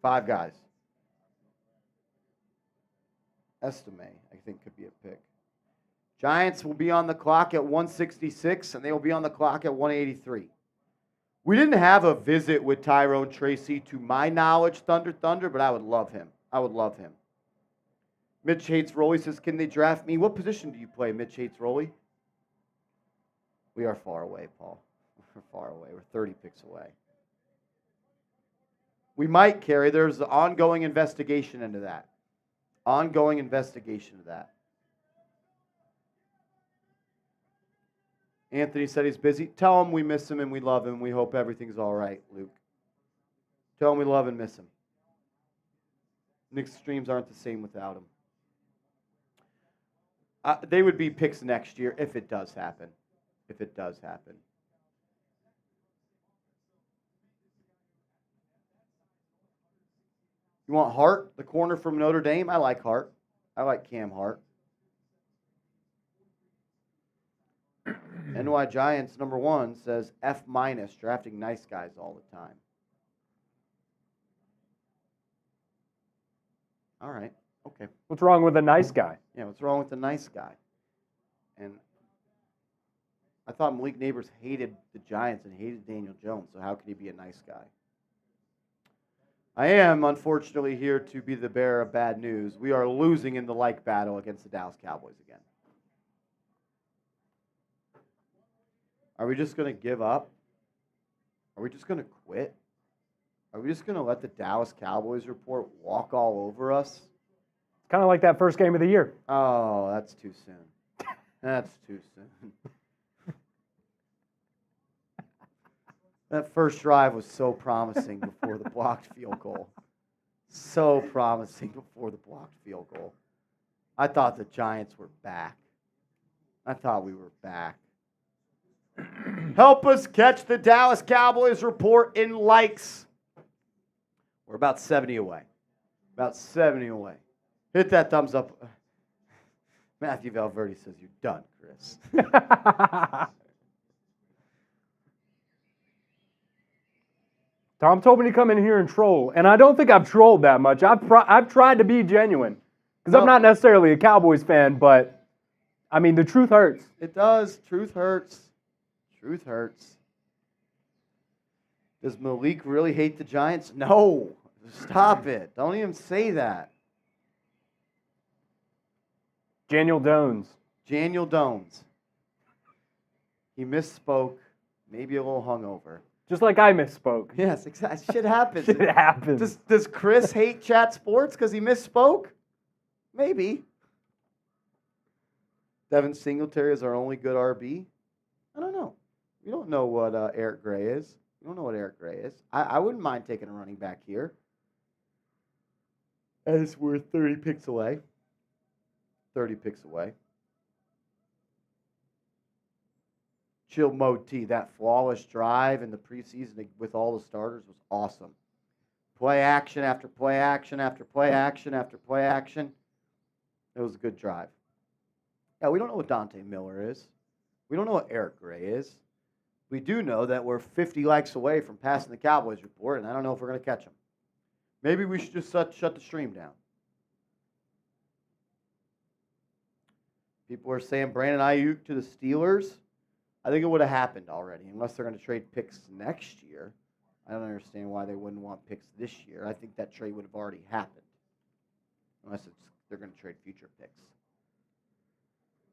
5 guys. Estime, I think, could be a pick. Giants will be on the clock at 166, and they will be on the clock at 183. We didn't have a visit with Tyrone Tracy, to my knowledge, Thunder, but I would love him. Mitch Hates Rolly says, can they draft me? What position do you play, Mitch Hates Rolly? We are far away, Paul. We're far away. We're 30 picks away. We might, Carrie. There's an ongoing investigation into that. Anthony said he's busy. Tell him we miss him and we love him. We hope everything's all right, Luke. Tell him we love and miss him. Nick's streams aren't the same without him. They would be picks next year if it does happen. You want Hart, the corner from Notre Dame? I like Hart. I like Cam Hart. NY Giants #1 says F-, drafting nice guys all the time. All right. Okay. What's wrong with a nice guy? Yeah, what's wrong with the nice guy? And I thought Malik Nabers hated the Giants and hated Daniel Jones, so how could he be a nice guy? I am, unfortunately, here to be the bearer of bad news. We are losing in the like battle against the Dallas Cowboys again. Are we just going to give up? Are we just going to quit? Are we just going to let the Dallas Cowboys report walk all over us? Kind of like that first game of the year. Oh, that's too soon. That's too soon. That first drive was so promising before the blocked field goal. So promising before the blocked field goal. I thought the Giants were back. I thought we were back. Help us catch the Dallas Cowboys report in likes. We're about 70 away. About 70 away. Hit that thumbs up. Matthew Valverde says you're done, Chris. Tom told me to come in here and troll, and I don't think I've trolled that much. I've tried to be genuine because I'm not necessarily a Cowboys fan, but I mean the truth hurts. It does. Truth hurts. Truth hurts. Does Malik really hate the Giants? No. Stop it. Don't even say that. Daniel Jones. Daniel Jones. He misspoke, maybe a little hungover. Just like I misspoke. Yes, exactly. Shit happens. Shit happens. Does Chris hate Chat Sports because he misspoke? Maybe. Devin Singletary is our only good RB? I don't know. We don't know what Eric Gray is. We don't know what Eric Gray is. I wouldn't mind taking a running back here. As we're 30 picks away. 30 picks away. Chill Mode T, that flawless drive in the preseason with all the starters was awesome. Play action after play action after play action after play action. It was a good drive. Yeah, we don't know what Dante Miller is. We don't know what Eric Gray is. We do know that we're 50 likes away from passing the Cowboys report, and I don't know if we're going to catch them. Maybe we should just shut the stream down. People are saying Brandon Ayuk to the Steelers. I think it would have happened already, unless they're going to trade picks next year. I don't understand why they wouldn't want picks this year. I think that trade would have already happened, unless they're going to trade future picks.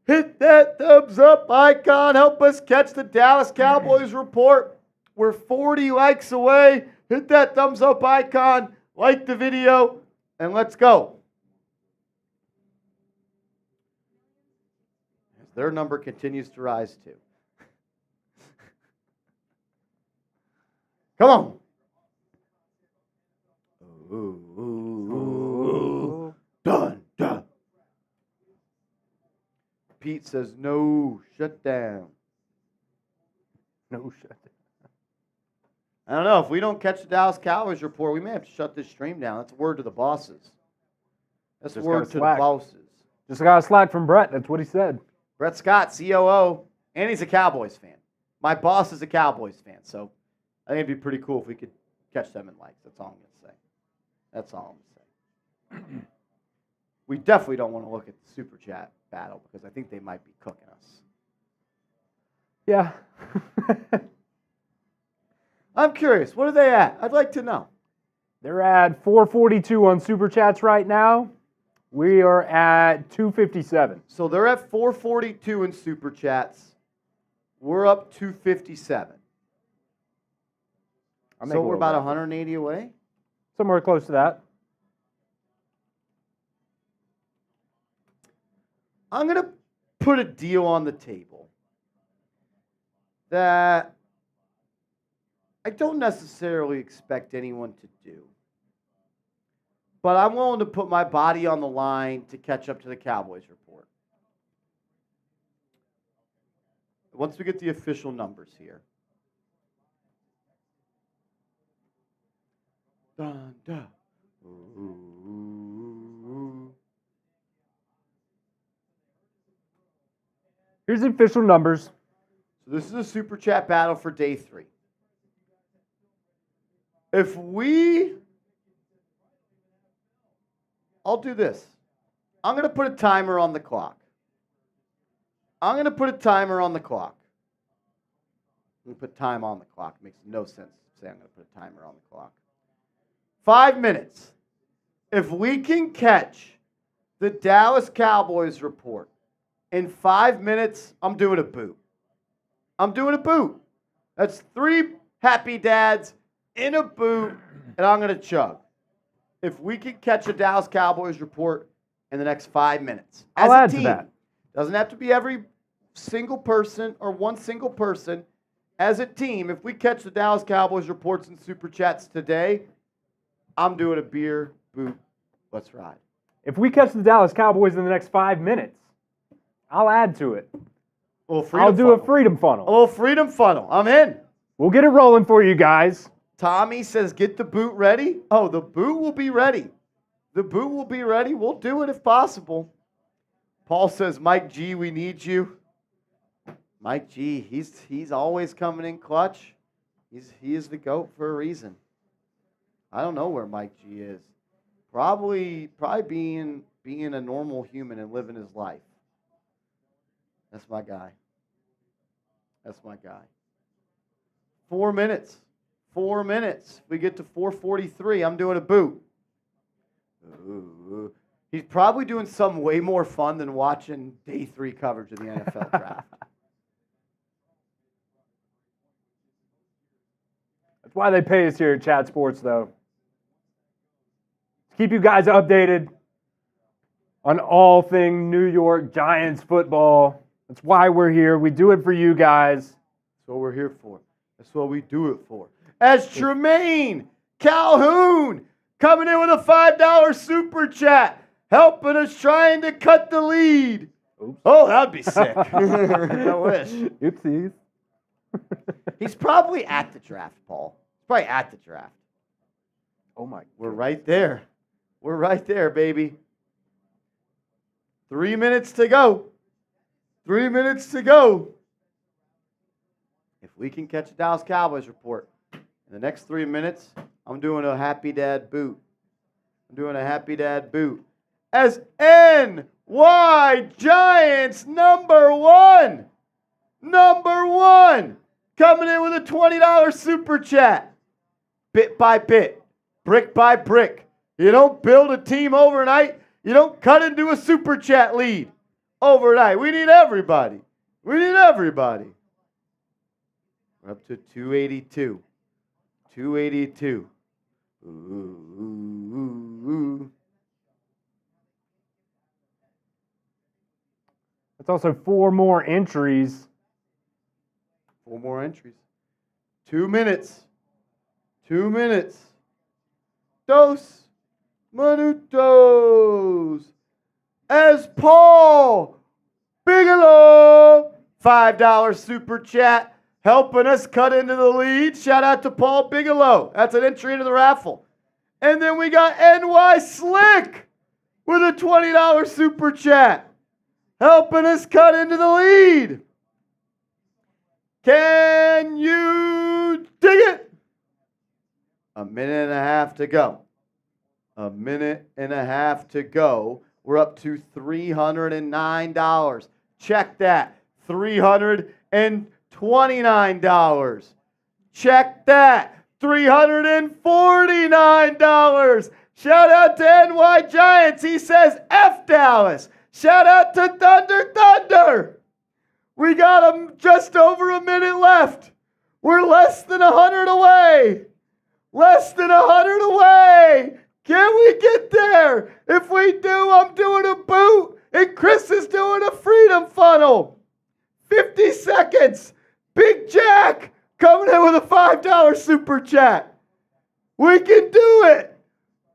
Hit that thumbs up icon. Help us catch the Dallas Cowboys report. We're 40 likes away. Hit that thumbs up icon. Like the video, and let's go. As their number continues to rise too. Come on. Ooh. Done. Pete says, no, shut down. No shut down. I don't know. If we don't catch the Dallas Cowboys report, we may have to shut this stream down. That's a word to the bosses. That's a word to the bosses. Just got a slack from Brett. That's what he said. Brett Scott, COO, and he's a Cowboys fan. My boss is a Cowboys fan, so I think it'd be pretty cool if we could catch them in likes. That's all I'm going to say. That's all I'm going to say. We definitely don't want to look at the Super Chat battle because I think they might be cooking us. Yeah. I'm curious. What are they at? I'd like to know. They're at 442 on Super Chats right now. We are at 257. So they're at 442 in Super Chats. We're up 257. So we're about 180 away? Somewhere close to that. I'm going to put a deal on the table that I don't necessarily expect anyone to do. But I'm willing to put my body on the line to catch up to the Cowboys report. Once we get the official numbers here. Dun, dun. Ooh. Here's the official numbers. So this is a Super Chat battle for day 3. I'll do this. I'm going to put a timer on the clock. I'm going to put time on the clock. It makes no sense to say I'm going to put a timer on the clock. 5 minutes. If we can catch the Dallas Cowboys report in 5 minutes, I'm doing a boot. That's 3 happy dads in a boot, and I'm going to chug. If we can catch a Dallas Cowboys report in the next 5 minutes. I'll add to that. Doesn't have to be every single person or one single person. As a team, if we catch the Dallas Cowboys reports and Super Chats today, I'm doing a beer boot. Let's ride. If we catch the Dallas Cowboys in the next 5 minutes, I'll add to it. I'll do a freedom funnel. A little freedom funnel. I'm in. We'll get it rolling for you guys. Tommy says, get the boot ready. Oh, the boot will be ready. We'll do it if possible. Paul says, Mike G, we need you. Mike G, he's always coming in clutch. He is the GOAT for a reason. I don't know where Mike G is. Probably being a normal human and living his life. That's my guy. 4 minutes. 4 minutes. We get to 4:43. I'm doing a boot. Ooh. He's probably doing something way more fun than watching day 3 coverage of the NFL draft. That's why they pay us here at Chat Sports, though. Keep you guys updated on all thing New York Giants football. That's why we're here. We do it for you guys. That's what we're here for. That's what we do it for. As Tremaine Calhoun coming in with a $5 super chat, helping us trying to cut the lead. Oops. Oh, that'd be sick. I wish. Oopsies. He's probably at the draft, Paul. He's probably at the draft. Oh, my God. We're right there. We're right there, baby. 3 minutes to go. 3 minutes to go. If we can catch a Dallas Cowboys report in the next 3 minutes, I'm doing a happy dad boot. As NY Giants number one, coming in with a $20 super chat. Bit by bit, brick by brick. You don't build a team overnight. You don't cut into a super chat lead overnight. We need everybody. We're up to 282. 282. Ooh. That's also 4 more entries. 4 more entries. 2 minutes. 2 minutes. Dos minutos. As Paul Bigelow, $5 super chat, helping us cut into the lead. Shout out to Paul Bigelow. That's an entry into the raffle. And then we got NY Slick with a $20 super chat, helping us cut into the lead. Can you dig it? A minute and a half to go. We're up to $309. Check that. $329. Check that. $349. Shout out to NY Giants. He says F Dallas. Shout out to Thunder. We got just over a minute left. We're less than 100 away. Can we get there? If we do, I'm doing a boot, and Chris is doing a freedom funnel. 50 seconds. Big Jack coming in with a $5 super chat. We can do it.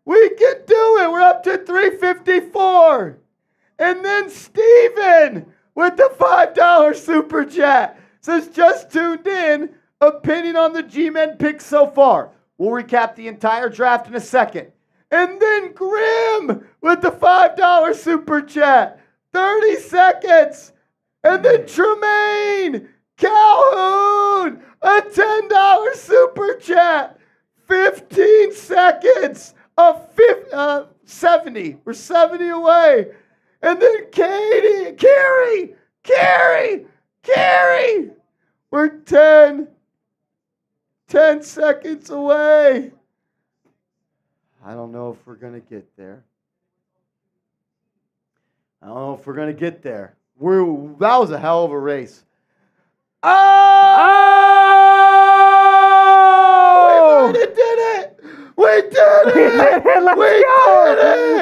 We're up to 354. And then Steven with the $5 super chat says, just tuned in. Opinion on the G-Men picks so far. We'll recap the entire draft in a second. And then Grim with the $5 super chat. 30 seconds. And then Tremaine Calhoun, a $10 super chat. 15 seconds of 70. We're 70 away. And then Carrie. We're 10 seconds away. I don't know if we're going to get there. That was a hell of a race. Oh! We did it! We did it!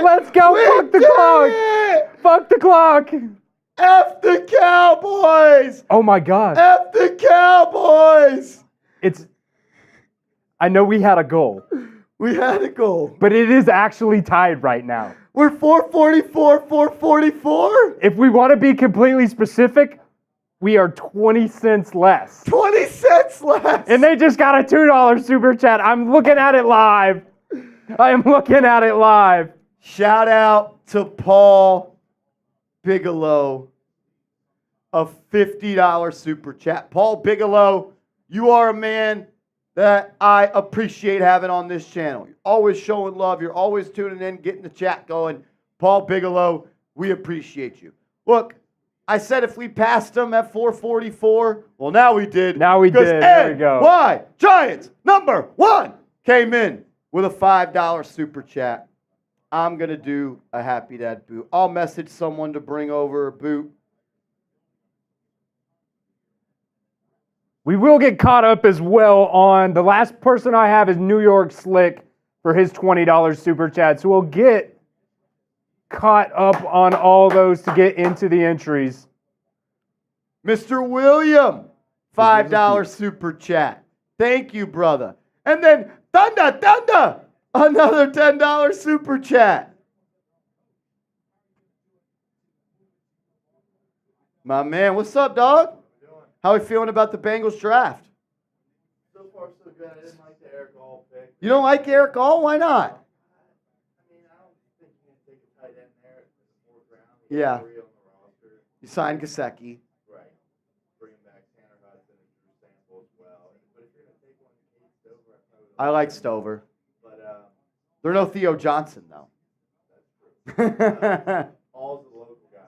Let's go! Fuck the clock! Fuck the clock! F the Cowboys! Oh my God! F the Cowboys! I know we had a goal. We had a goal. But it is actually tied right now. We're 444. If we want to be completely specific, we are 20 cents less. 20 cents less. And they just got a $2 super chat. I'm looking at it live. Shout out to Paul Bigelow, a $50 super chat. Paul Bigelow, you are a man that I appreciate having on this channel. You're always showing love. You're always tuning in, getting the chat going. Paul Bigelow, we appreciate you. Look, I said if we passed them at 444, well, now we did. Now we did. There we go. Why? Giants, #1, came in with a $5 super chat. I'm going to do a Happy Dad boot. I'll message someone to bring over a boot. We will get caught up as well on the last person I have is New York Slick for his $20 super chat. So we'll get caught up on all those to get into the entries. Mr. William, $5 super chat. Thank you, brother. And then Thunder, another $10 super chat. My man, what's up, dog? How are we feeling about the Bengals draft? So far, so good. I didn't like the Eric All pick. You don't like Eric All? Why not? I mean, I don't think you can take a tight end there in the fourth round. Yeah. 3 on the roster. You signed Gesicki. Right. Bring back Tanner Hudson and Drew Sample as well. But if you're going to take one, Kate Stover, I like Stover. But There's no Theo Johnson, though. that's true. All's the local guy.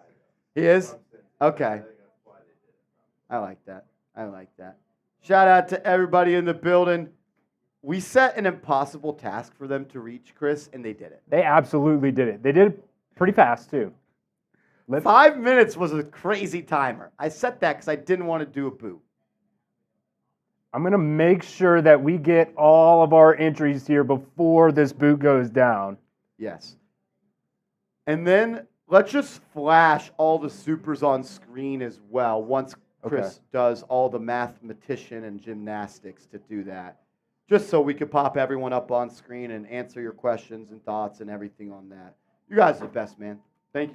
He is? Okay. I think that's why they did it. I like that. Shout out to everybody in the building. We set an impossible task for them to reach, Chris, and they did it. They absolutely did it. They did it pretty fast, too. 5 minutes was a crazy timer. I set that because I didn't want to do a boot. I'm going to make sure that we get all of our entries here before this boot goes down. Yes. And then let's just flash all the supers on screen as well once Chris does all the mathematician and gymnastics to do that. Just so we could pop everyone up on screen and answer your questions and thoughts and everything on that. You guys are the best, man. Thank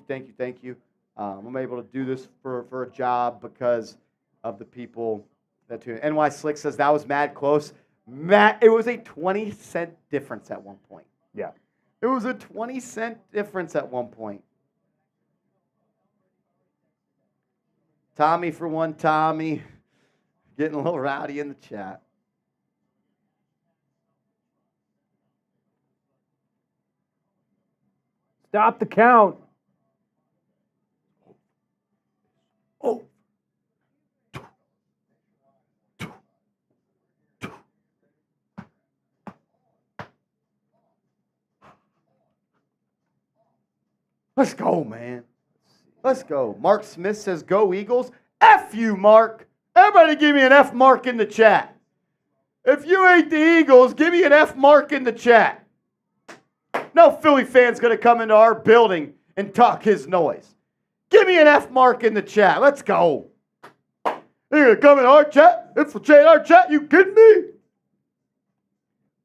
you. I'm able to do this for a job because of the people that tune in. NY Slick says that was mad close. It was a 20-cent difference at one point. Yeah. It was a 20-cent difference at one point. Tommy for one, Tommy. Getting a little rowdy in the chat. Stop the count. Oh. Let's go, man. Let's go. Mark Smith says, go Eagles. F you, Mark. Everybody give me an F mark in the chat. If you ain't the Eagles, give me an F mark in the chat. No Philly fan's going to come into our building and talk his noise. Give me an F mark in the chat. Let's go. They're going to come in our chat, infiltrate our chat. You kidding me?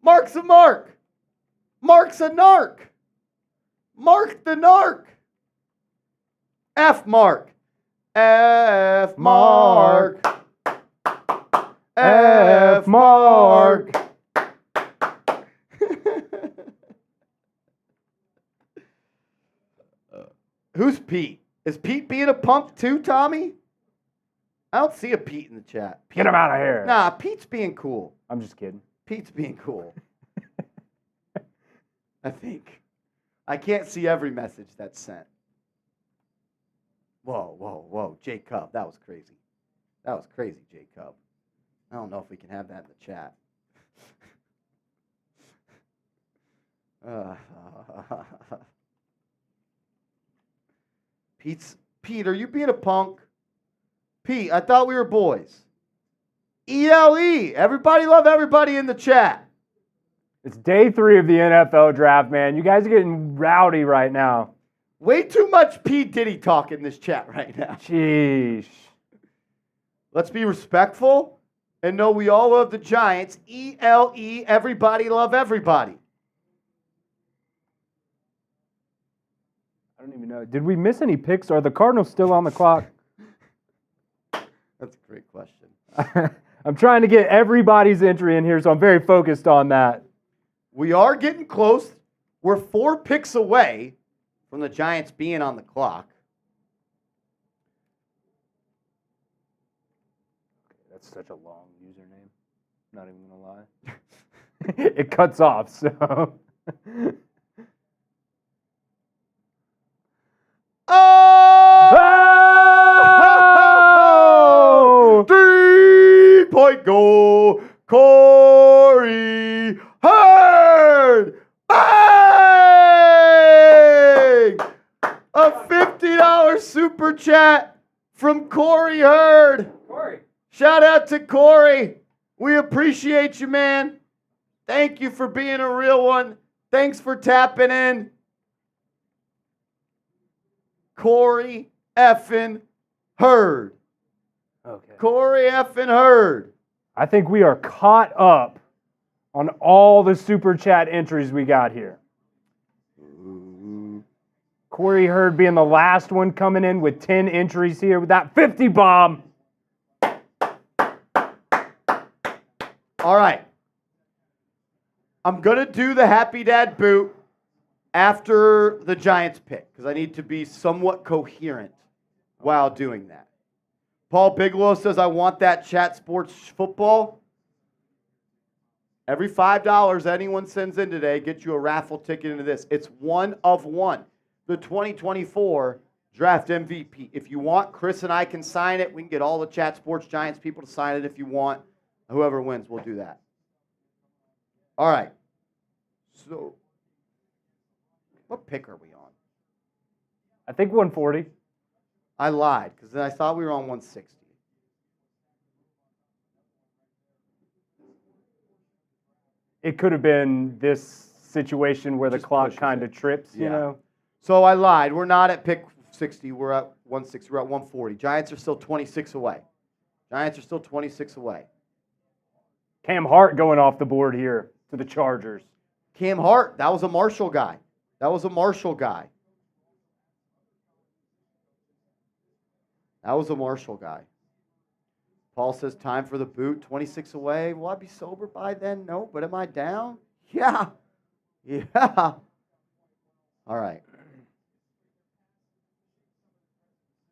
Mark's a mark. Mark's a narc. Mark the narc. F mark. F mark. F mark. Who's Pete? Is Pete being a punk too, Tommy? I don't see a Pete in the chat. Get him out of here. Nah, Pete's being cool. I'm just kidding. Pete's being cool. I think. I can't see every message that's sent. Whoa. J Cub, that was crazy. That was crazy, J Cub. I don't know if we can have that in the chat. Pete, are you being a punk? Pete, I thought we were boys. ELE, everybody love everybody in the chat. It's day 3 of the NFL draft, man. You guys are getting rowdy right now. Way too much P. Diddy talk in this chat right now. Jeez. Let's be respectful and know we all love the Giants. ELE, everybody love everybody. I don't even know. Did we miss any picks? Are the Cardinals still on the clock? That's a great question. I'm trying to get everybody's entry in here, so I'm very focused on that. We are getting close. We're 4 picks away from the Giants being on the clock. That's such a long username. Not even going to lie. It cuts off, so. Oh! 3-point goal. Corey Hurd. Bang! A $50 super chat from Corey Hurd. Corey. Shout out to Corey. We appreciate you, man. Thank you for being a real one. Thanks for tapping in. Corey effing Hurd. Okay. Corey effing Hurd. I think we are caught up on all the super chat entries we got here. Corey Hurd being the last one coming in with 10 entries here with that 50 bomb. All right. I'm going to do the Happy Dad boot after the Giants pick because I need to be somewhat coherent while doing that. Paul Bigelow says, I want that Chat Sports football. Every $5 anyone sends in today gets you a raffle ticket into this. It's one of one. The 2024 Draft MVP. If you want, Chris and I can sign it. We can get all the Chat Sports Giants people to sign it if you want. Whoever wins, we'll do that. All right. So, what pick are we on? I think 140. I lied because I thought we were on 160. It could have been this situation where the Just clock pushes kind it. of trips, you know? So I lied. We're not at pick 60. We're at 160. We're at 140. Giants are still 26 away. Giants are still 26 away. Cam Hart going off the board here to the Chargers. Cam Hart, that was a Marshall guy. That was a Marshall guy. That was a Marshall guy. Paul says, time for the boot. 26 away. Will I be sober by then? No, but am I down? Yeah. Yeah. All right.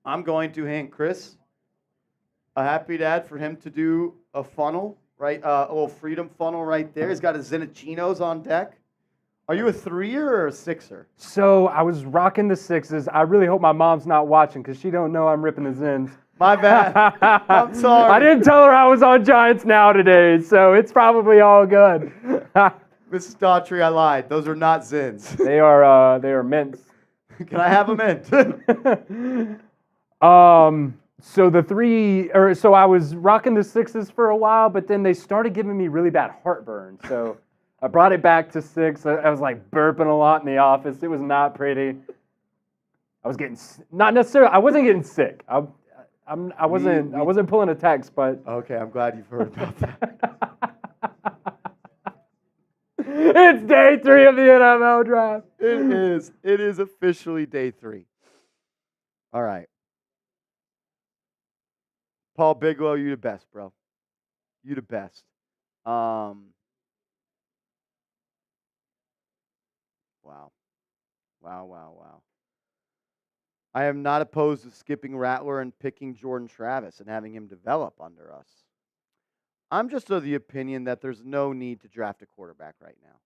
I'm going to hand Chris a Happy Dad for him to do a funnel, right? A little freedom funnel right there. He's got his Zenicinos on deck. Are you a 3-er or a 6er? So I was rocking the 6s. I really hope my mom's not watching because she don't know I'm ripping the Zens. My bad. I'm sorry. I didn't tell her I was on Giants Now today, so it's probably all good. Mrs. Daughtry, I lied. Those are not Zins. They are mints. Can I have a mint? So I was rocking the 6s for a while, but then they started giving me really bad heartburn. So I brought it back to 6. I was like burping a lot in the office. It was not pretty. I was getting not necessarily. I wasn't getting sick. I wasn't pulling a text, but Okay, I'm glad you've heard about that. it's day 3 of the NFL draft. It is. It is officially day 3. All right. Paul Bigelow, you the best, bro. You the best. Wow. Wow. I am not opposed to skipping Rattler and picking Jordan Travis and having him develop under us. I'm just of the opinion that there's no need to draft a quarterback right now.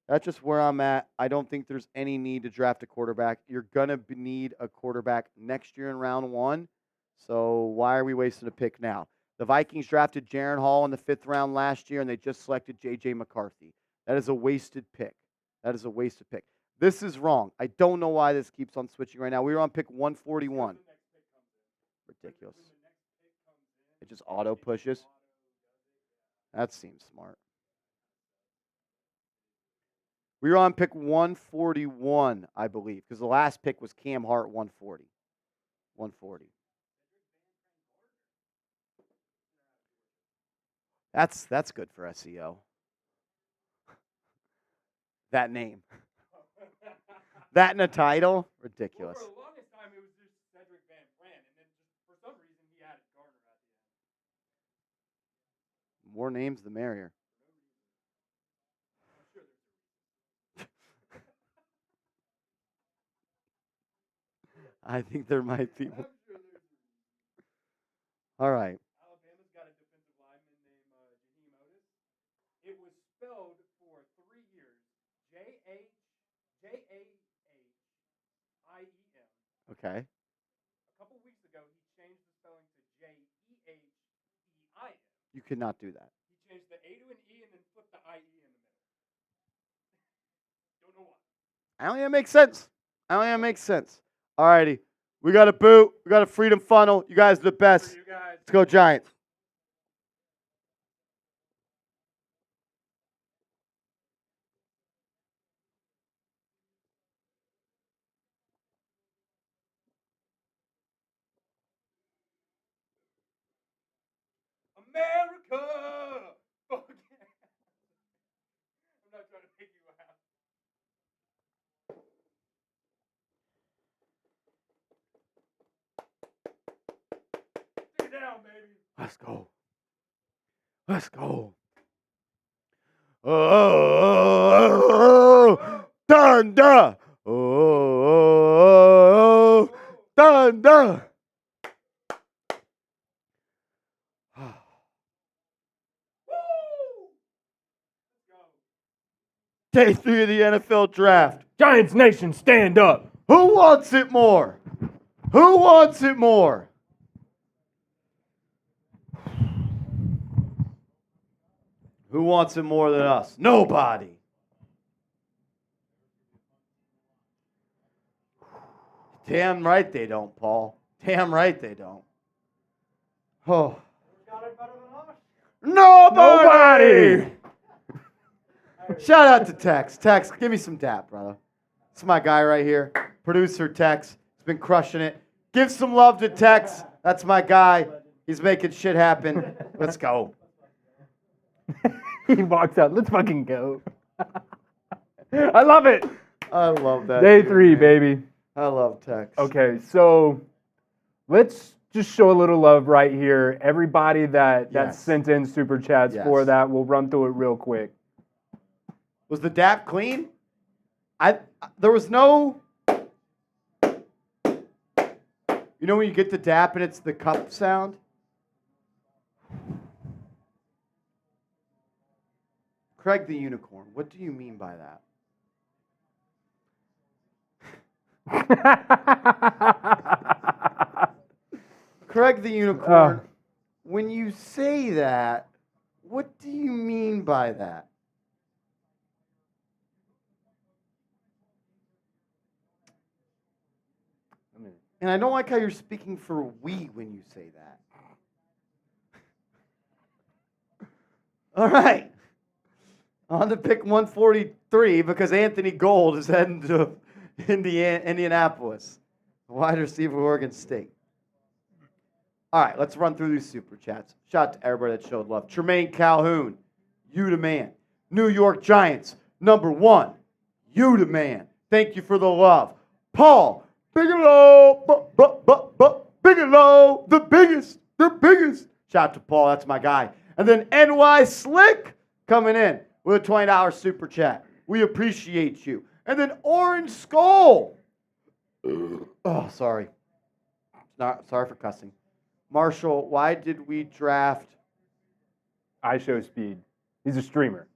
That's just where I'm at. I don't think there's any need to draft a quarterback. You're going to need a quarterback next year in round 1. So why are we wasting a pick now? The Vikings drafted Jaron Hall in the 5th round last year, and they just selected J.J. McCarthy. That is a wasted pick. That is a wasted pick. This is wrong. I don't know why this keeps on switching right now. We were on pick 141. Ridiculous. It just auto pushes. That seems smart. We were on pick 141, I believe, because the last pick was Cam Hart, 140. 140. That's good for SEO. That name. That in a title? Ridiculous. Well, for the longest time, it was just Cedric Van Pran, and then just for some reason, he added Garner at the end. More names, the merrier. I think there might be. All right. Alabama's got a defensive lineman named Jaheim Otis. It was spelled for 3 years Jahaim. Okay. A couple weeks ago, he changed the spelling to Jeheim. You could not do that. He changed the A to an E and then flipped the IE in the middle. Don't know why. I don't think that makes sense. All righty. We got a boot. We got a freedom funnel. You guys are the best. Let's go, Giants. America! Fuck yeah. I'm not trying to make you laugh. Sit down, baby. Let's go. Let's go. Oh, thunder. Oh, thunder. Day 3 of the NFL draft. Giants Nation, stand up. Who wants it more? Who wants it more? Who wants it more than us? Nobody. Damn right they don't, Paul. Damn right they don't. Oh. Nobody! Shout out to Tex. Tex, give me some dap, brother. This is my guy right here. Producer Tex. He's been crushing it. Give some love to Tex. That's my guy. He's making shit happen. Let's go. He walks out. Let's fucking go. I love it. I love that. Day dude, 3, man. baby. I love Tex. Okay, so let's just show a little love right here. Everybody that Yes. sent in super chats Yes. for that, we'll run through it real quick. Was the dap clean? There was no. You know when you get the dap and it's the cup sound? Craig the Unicorn, what do you mean by that? Craig the Unicorn, when you say that, what do you mean by that? And I don't like how you're speaking for we when you say that. All right. On to pick 143 because Anthony Gold is heading to Indianapolis, wide receiver, Oregon State. All right, let's run through these super chats. Shout out to everybody that showed love. Tremaine Calhoun, you the man. New York Giants, #1, you the man. Thank you for the love. Paul Bigelow, Bigelow, the biggest. Shout out to Paul, that's my guy. And then NY Slick coming in with a $20 super chat. We appreciate you. And then Orange Skull. Oh, sorry. Sorry for cussing. Marshall, why did we draft? I show speed. He's a streamer.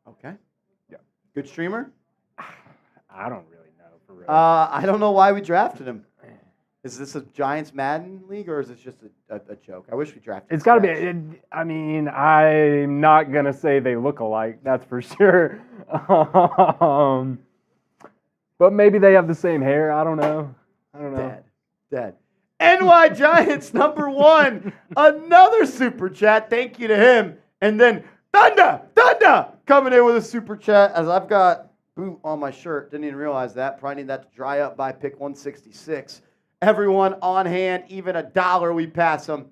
Okay. Yeah. Good streamer? I don't really know for real. I don't know why we drafted him. Is this a Giants Madden league or is this just a joke? I wish we drafted. It's got to be. I mean, I'm not gonna say they look alike. That's for sure. But maybe they have the same hair. I don't know. Dead. NY Giants #1. Another super chat. Thank you to him. And then Thunder coming in with a super chat. As I've got boot on my shirt. Didn't even realize that. Probably need that to dry up by pick 166. Everyone on hand, even $1, we pass them.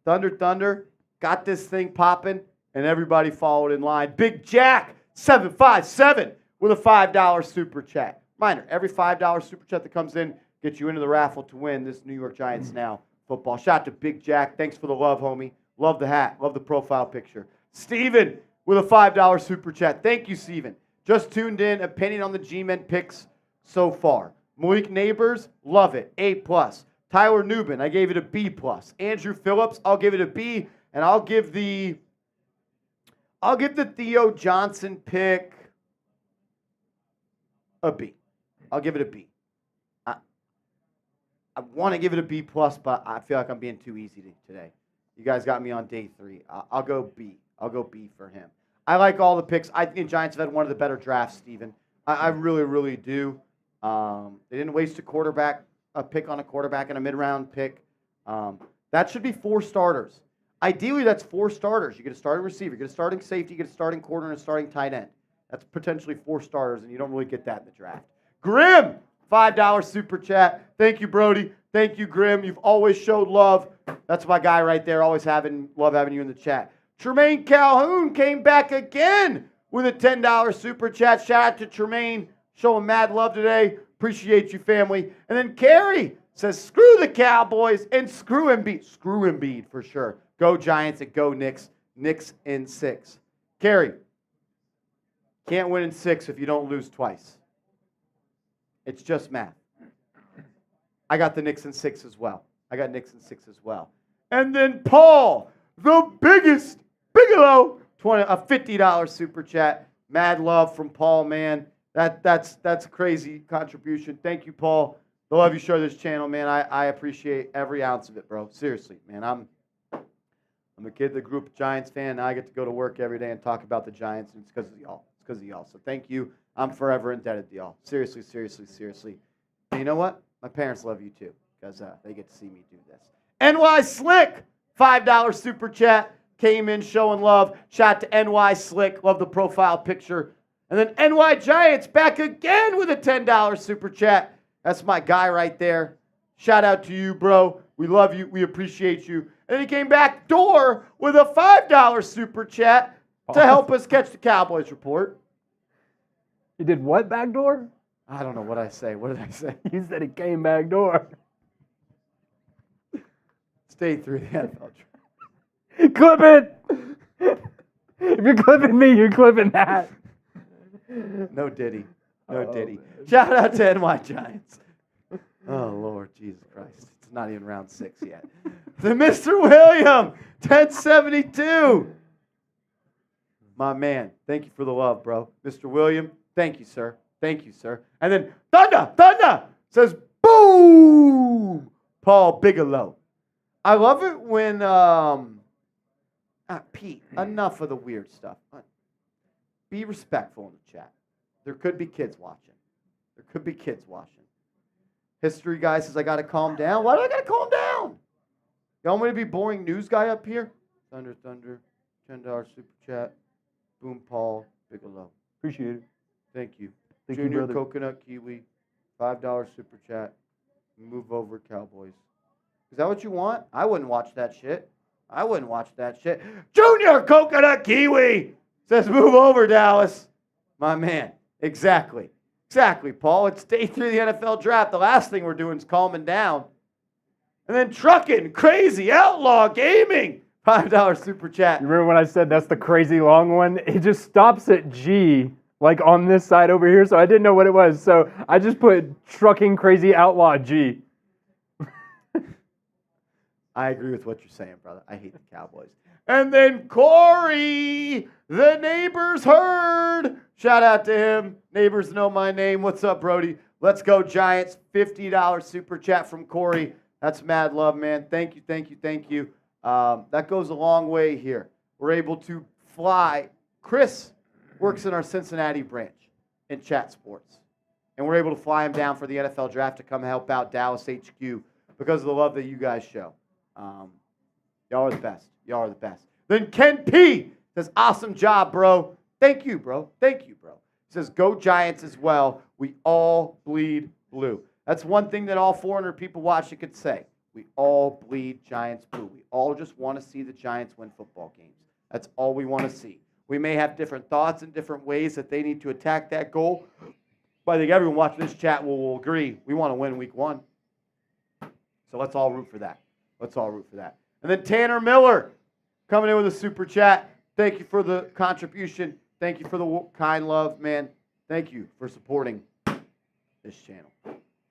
Thunder, got this thing popping, and everybody followed in line. Big Jack, 757, with a $5 super chat. Reminder, every $5 super chat that comes in gets you into the raffle to win this New York Giants Now football. Shout out to Big Jack. Thanks for the love, homie. Love the hat. Love the profile picture. Steven, with a $5 super chat. Thank you, Steven. Just tuned in. Opinion on the G-Men picks so far. Malik Nabers, love it, A+. Tyler Nubinn, I gave it a B+. Andru Phillips, I'll give it a B, and I'll give the Theo Johnson pick a B. I'll give it a B. I want to give it a B+, but I feel like I'm being too easy today. You guys got me on day 3. I'll go B. I'll go B for him. I like all the picks. I think the Giants have had one of the better drafts, Steven. I really, really do. They didn't waste a pick on a quarterback and a mid-round pick. That should be 4 starters. Ideally, that's 4 starters. You get a starting receiver, you get a starting safety, you get a starting corner, and a starting tight end. That's potentially 4 starters, and you don't really get that in the draft. Grim, $5 super chat. Thank you, Brody. Thank you, Grim. You've always showed love. That's my guy right there. Always love having you in the chat. Tremaine Calhoun came back again with a $10 super chat. Shout out to Tremaine. Showing mad love today. Appreciate you, family. And then Carrie says, screw the Cowboys and screw Embiid. Screw Embiid for sure. Go Giants and go Knicks. Knicks in 6. Carrie, can't win in 6 if you don't lose twice. It's just math. I got the Knicks in 6 as well. And then Paul, the biggest, Bigelow, a $50 super chat. Mad love from Paul, man. That's a crazy contribution. Thank you, Paul. The love you show this channel, man. I appreciate every ounce of it, bro. Seriously, man. I'm a kid that grew up a Giants fan. Now I get to go to work every day and talk about the Giants, and it's because of y'all. So thank you. I'm forever indebted to y'all. Seriously. And you know what? My parents love you too, because they get to see me do this. NY Slick, $5 super chat. Came in showing love. Shout out to NY Slick. Love the profile picture. And then NY Giants back again with a $10 super chat. That's my guy right there. Shout out to you, bro. We love you. We appreciate you. And then he came back door with a $5 super chat to help us catch the Cowboys report. You did what backdoor? I don't know what I say. What did I say? You said it came backdoor. Stay through the NFL draft. Clip it. If you're clipping me, you're clipping that. No Diddy. Shout out to NY Giants. Oh, Lord Jesus Christ. It's not even round 6 yet. The Mr. William, 1072. My man, thank you for the love, bro. Mr. William, thank you, sir. And then Thunder says, boom, Paul Bigelow. I love it when, Pete, enough of the weird stuff. Be respectful in the chat. There could be kids watching. History guy says, I got to calm down. Why do I got to calm down? Y'all want me to be boring news guy up here? Thunder, $10 super chat. Boom, Paul Bigelow. Appreciate it. Thank you. Thank you, Junior brother. Coconut Kiwi, $5 super chat. Move over, Cowboys. Is that what you want? I wouldn't watch that shit. Junior Coconut Kiwi says, move over, Dallas. My man. Exactly, Paul. It's day 3 of the NFL draft. The last thing we're doing is calming down. And then Truckin' Crazy Outlaw Gaming, $5 super chat. You remember when I said that's the crazy long one? It just stops at G, like on this side over here, so I didn't know what it was. So I just put Trucking Crazy Outlaw G. I agree with what you're saying, brother. I hate the Cowboys. And then Corey, the Neighbors Herd. Shout out to him. Neighbors know my name. What's up, Brody? Let's go, Giants. $50 super chat from Corey. That's mad love, man. Thank you, thank you, thank you. That goes a long way here. We're able to fly. Chris works in our Cincinnati branch in Chat Sports. And we're able to fly him down for the NFL draft to come help out Dallas HQ because of the love that you guys show. Y'all are the best. Y'all are the best. Then Ken P says, awesome job, bro. Thank you, bro. Thank you, bro. He says, go Giants as well. We all bleed blue. That's one thing that all 400 people watching could say. We all bleed Giants blue. We all just want to see the Giants win football games. That's all we want to see. We may have different thoughts and different ways that they need to attack that goal, but I think everyone watching this chat will agree we want to win week 1. So let's all root for that. Let's all root for that. And then Tanner Miller coming in with a super chat. Thank you for the contribution. Thank you for the kind love, man. Thank you for supporting this channel.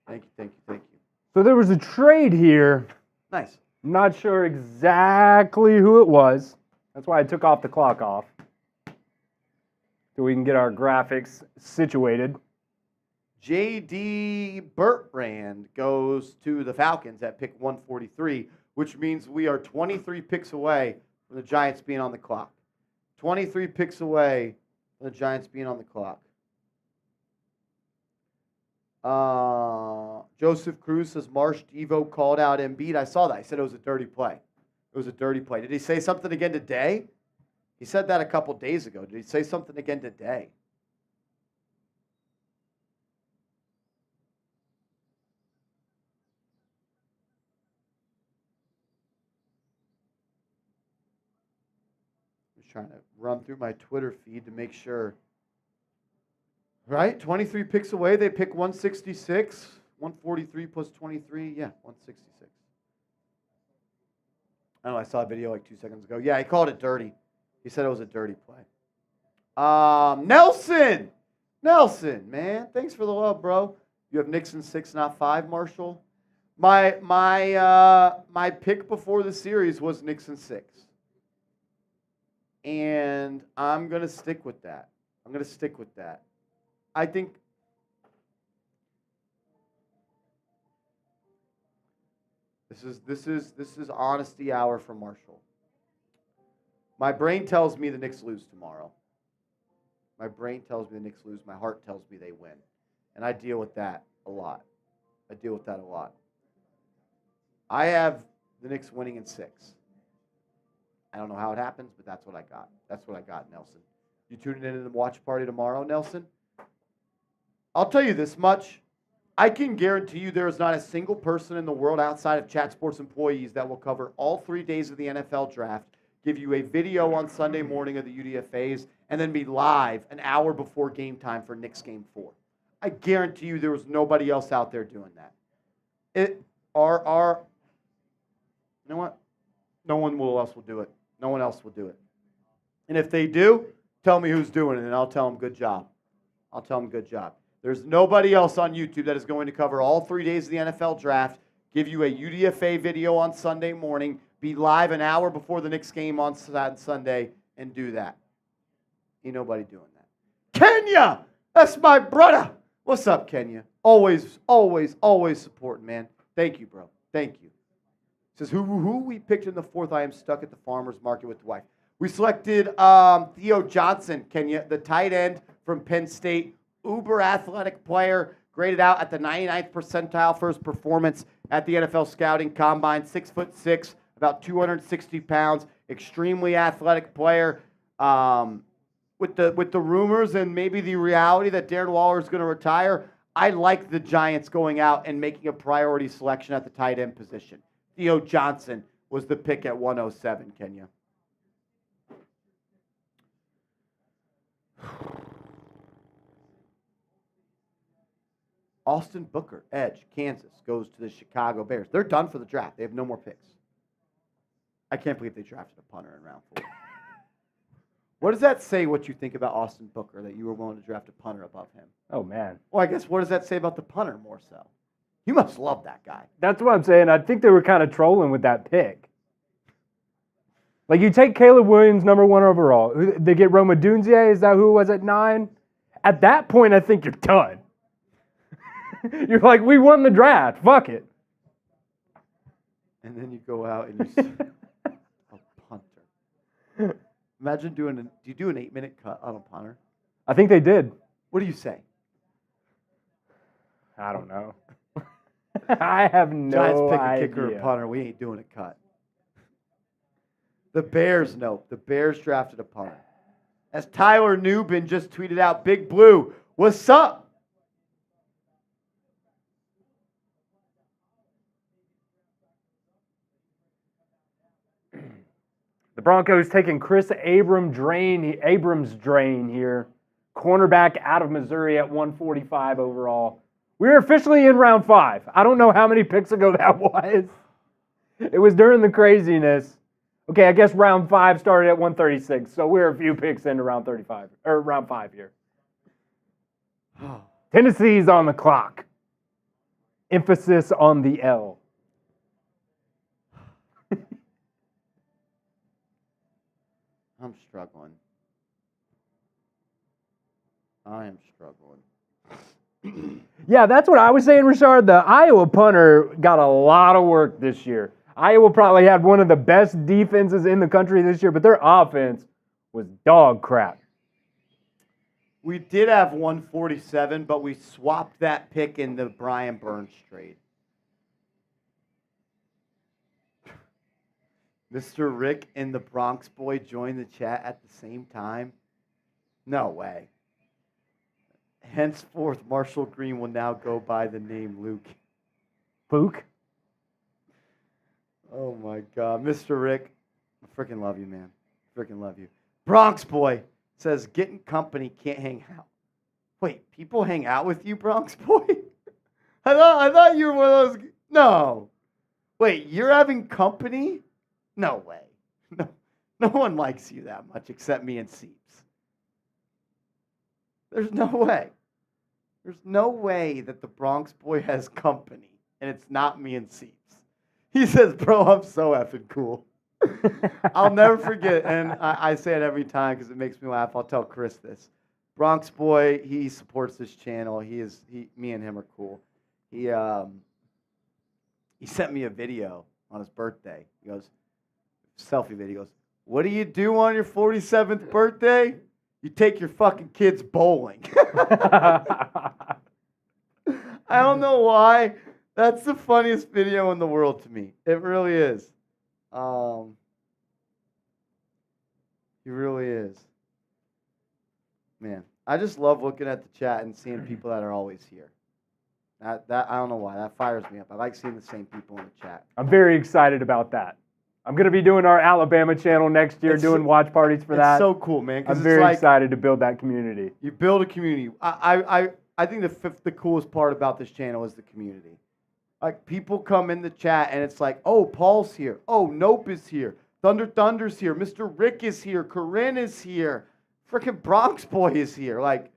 Thank you, thank you, thank you. So there was a trade here. Nice. I'm not sure exactly who it was. That's why I took off the clock off. So we can get our graphics situated. J.D. Bertrand goes to the Falcons at pick 143, which means we are 23 picks away from the Giants being on the clock. 23 picks away from the Giants being on the clock. Joseph Cruz says Marsh Devo called out Embiid. I saw that. He said it was a dirty play. It was a dirty play. Did he say something again today? He said that a couple days ago. Did he say something again today? I'm just trying to run through my Twitter feed to make sure. Right? 23 picks away. They pick 166. 143 plus 23. Yeah, 166. I know I saw a video like 2 seconds ago. Yeah, he called it dirty. He said it was a dirty play. Nelson! Nelson, man. Thanks for the love, bro. You have Knicks in 6, not 5, Marshall. My pick before the series was Knicks in 6. And I'm going to stick with that. I'm going to stick with that. I think this is honesty hour for Marshall. My brain tells me the Knicks lose tomorrow. My brain tells me the Knicks lose. My heart tells me they win. And I deal with that a lot. I have the Knicks winning in 6. I don't know how it happens, but that's what I got. That's what I got, Nelson. You tuning in to the watch party tomorrow, Nelson? I'll tell you this much. I can guarantee you there is not a single person in the world outside of Chat Sports employees that will cover all 3 days of the NFL draft, give you a video on Sunday morning of the UDFAs, and then be live an hour before game time for Knicks Game 4. I guarantee you there was nobody else out there doing that. You know what? No one else will do it. No one else will do it. And if they do, tell me who's doing it, and I'll tell them good job. I'll tell them good job. There's nobody else on YouTube that is going to cover all 3 days of the NFL draft, give you a UDFA video on Sunday morning, be live an hour before the Knicks game on Sunday, and do that. Ain't nobody doing that. Kenya! That's my brother! What's up, Kenya? Always, always, always supporting, man. Thank you, bro. Thank you. Says, who we picked in the 4th? I am stuck at the farmer's market with the wife. We selected Theo Johnson, Kenya, the tight end from Penn State. Uber athletic player, graded out at the 99th percentile for his performance at the NFL Scouting Combine. 6'6", about 260 pounds, extremely athletic player. With the rumors and maybe the reality that Darren Waller is going to retire, I like the Giants going out and making a priority selection at the tight end position. Theo Johnson was the pick at 107, Kenya. Austin Booker, edge, Kansas, goes to the Chicago Bears. They're done for the draft. They have no more picks. I can't believe they drafted a punter in round 4. What does that say what you think about Austin Booker, that you were willing to draft a punter above him? Oh, man. Well, I guess what does that say about the punter more so? You must love that guy. That's what I'm saying. I think they were kind of trolling with that pick. Like, you take Caleb Williams, number 1 overall. They get Roma Dunze. Is that who it was at 9? At that point, I think you're done. You're like, we won the draft. Fuck it. And then you go out and you a punter. Imagine do you do an 8-minute cut on a punter? I think they did. What do you say? I don't know. I have no Giants pick idea. a kicker or punter. We ain't doing a cut. The Bears, no. The Bears drafted a punter. As Tyler Nubinn just tweeted out, Big Blue, what's up? The Broncos taking Chris Abrams drain here. Cornerback out of Missouri at 145 overall. We're officially in round 5. I don't know how many picks ago that was. It was during the craziness. Okay, I guess round 5 started at 136, so we're a few picks into round 35 or round 5 here. Tennessee's on the clock. Emphasis on the L. I'm struggling. I am struggling. Yeah, that's what I was saying, Richard. The Iowa punter got a lot of work this year. Iowa probably had one of the best defenses in the country this year, but their offense was dog crap. We did have 147, but we swapped that pick in the Brian Burns trade. Mr. Rick and the Bronx Boy joined the chat at the same time? No way. Henceforth, Marshall Green will now go by the name Luke. Luke? Oh, my God. Mr. Rick, I freaking love you, man. Freaking love you. Bronx Boy says, getting company, can't hang out. Wait, people hang out with you, Bronx Boy? I thought you were one of those. No. Wait, you're having company? No way. No one likes you that much except me and Seeps. There's no way. There's no way that the Bronx Boy has company, and it's not me and Seeps. He says, bro, I'm so effing cool. I'll never forget, and I say it every time because it makes me laugh. I'll tell Chris this. Bronx Boy, he supports this channel. Me and him are cool. He sent me a video on his birthday. He goes, selfie video. He goes, what do you do on your 47th birthday? You take your fucking kids bowling. I don't know why. That's the funniest video in the world to me. It really is. He really is. Man, I just love looking at the chat and seeing people that are always here. That I don't know why. That fires me up. I like seeing the same people in the chat. I'm very excited about that. I'm going to be doing our Alabama channel next year, doing watch parties for that. It's so cool, man. I'm very excited to build that community. You build a community. I think the coolest part about this channel is the community. Like, people come in the chat, and it's like, oh, Paul's here. Oh, Nope is here. Thunder's here. Mr. Rick is here. Corinne is here. Freaking Bronx Boy is here. Like,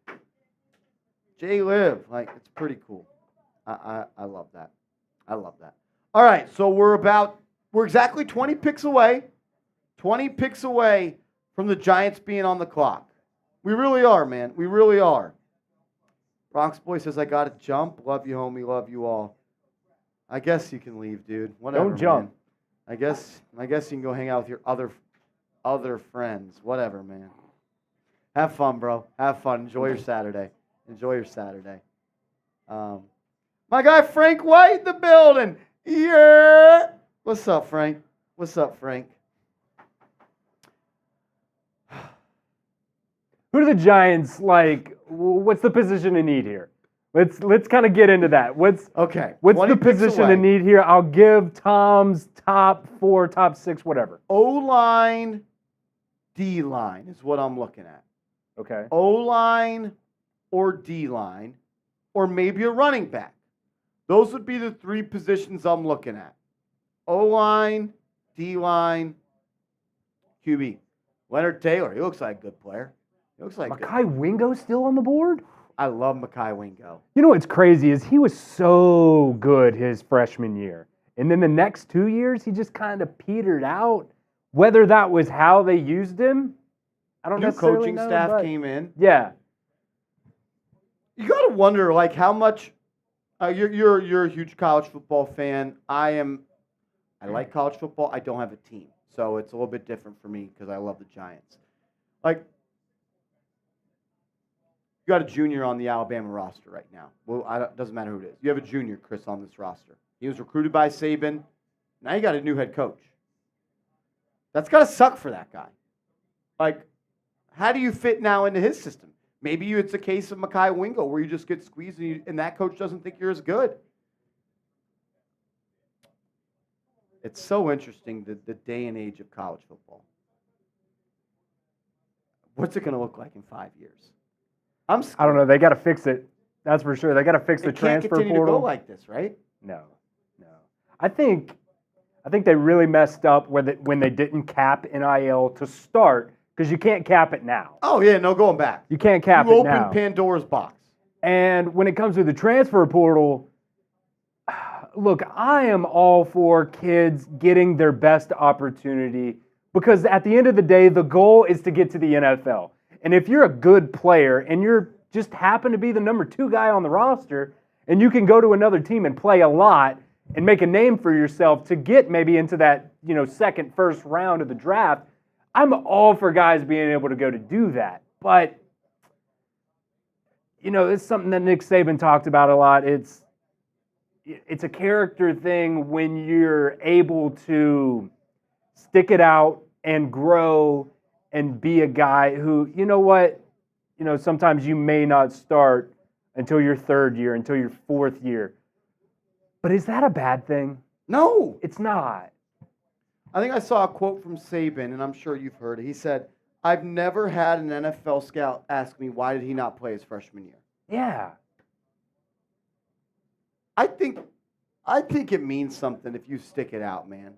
Jay Liv. Like, it's pretty cool. I love that. I love that. All right, so we're exactly 20 picks away. 20 picks away from the Giants being on the clock. We really are, man. We really are. Bronx Boy says, I got to jump. Love you, homie. Love you all. I guess you can leave, dude. Whatever, Don't jump. Man. I guess you can go hang out with your other friends. Whatever, man. Have fun, bro. Have fun. Enjoy your Saturday. My guy Frank White in the building. Yeah. What's up, Frank? Who do the Giants like? What's the position in need here? Let's kind of get into that. What's the position in need here? I'll give Tom's top 4, top 6, whatever. O-line, D-line is what I'm looking at. Okay. O-line or D-line, or maybe a running back. Those would be the 3 positions I'm looking at. O-line, D-line, QB. Leonard Taylor, he looks like a good player. Makai Wingo still on the board? I love Mekhi Wingo. You know what's crazy is he was so good his freshman year. And then the next 2 years, he just kind of petered out. Whether that was how they used him, I don't New necessarily coaching know, staff but came in. yeah. You got to wonder, like, how much. You're a huge college football fan. I like college football. I don't have a team, so it's a little bit different for me because I love the Giants. Like, you got a junior on the Alabama roster right now. Well, it doesn't matter who it is. You have a junior, Chris, on this roster. He was recruited by Saban. Now you got a new head coach. That's got to suck for that guy. Like, how do you fit now into his system? Maybe it's a case of Mekhi Wingo where you just get squeezed and that coach doesn't think you're as good. It's so interesting, the day and age of college football. What's it going to look like in 5 years? I'm scared. I don't know. They got to fix it. That's for sure. They got to fix the transfer portal. It can't continue to go like this, right? No. I think they really messed up when they didn't cap NIL to start because you can't cap it now. Oh, yeah, no going back. You can't cap it now. You open Pandora's box. And when it comes to the transfer portal, look, I am all for kids getting their best opportunity because at the end of the day, the goal is to get to the NFL. And if you're a good player and you're just happen to be the number 2 guy on the roster and you can go to another team and play a lot and make a name for yourself to get maybe into that, second, first round of the draft, I'm all for guys being able to go to do that. But, it's something that Nick Saban talked about a lot. It's a character thing when you're able to stick it out and grow and be a guy who, sometimes you may not start until your 3rd year, until your 4th year. But is that a bad thing? No. It's not. I think I saw a quote from Saban, and I'm sure you've heard it. He said, I've never had an NFL scout ask me why did he not play his freshman year. Yeah. I think it means something if you stick it out, man.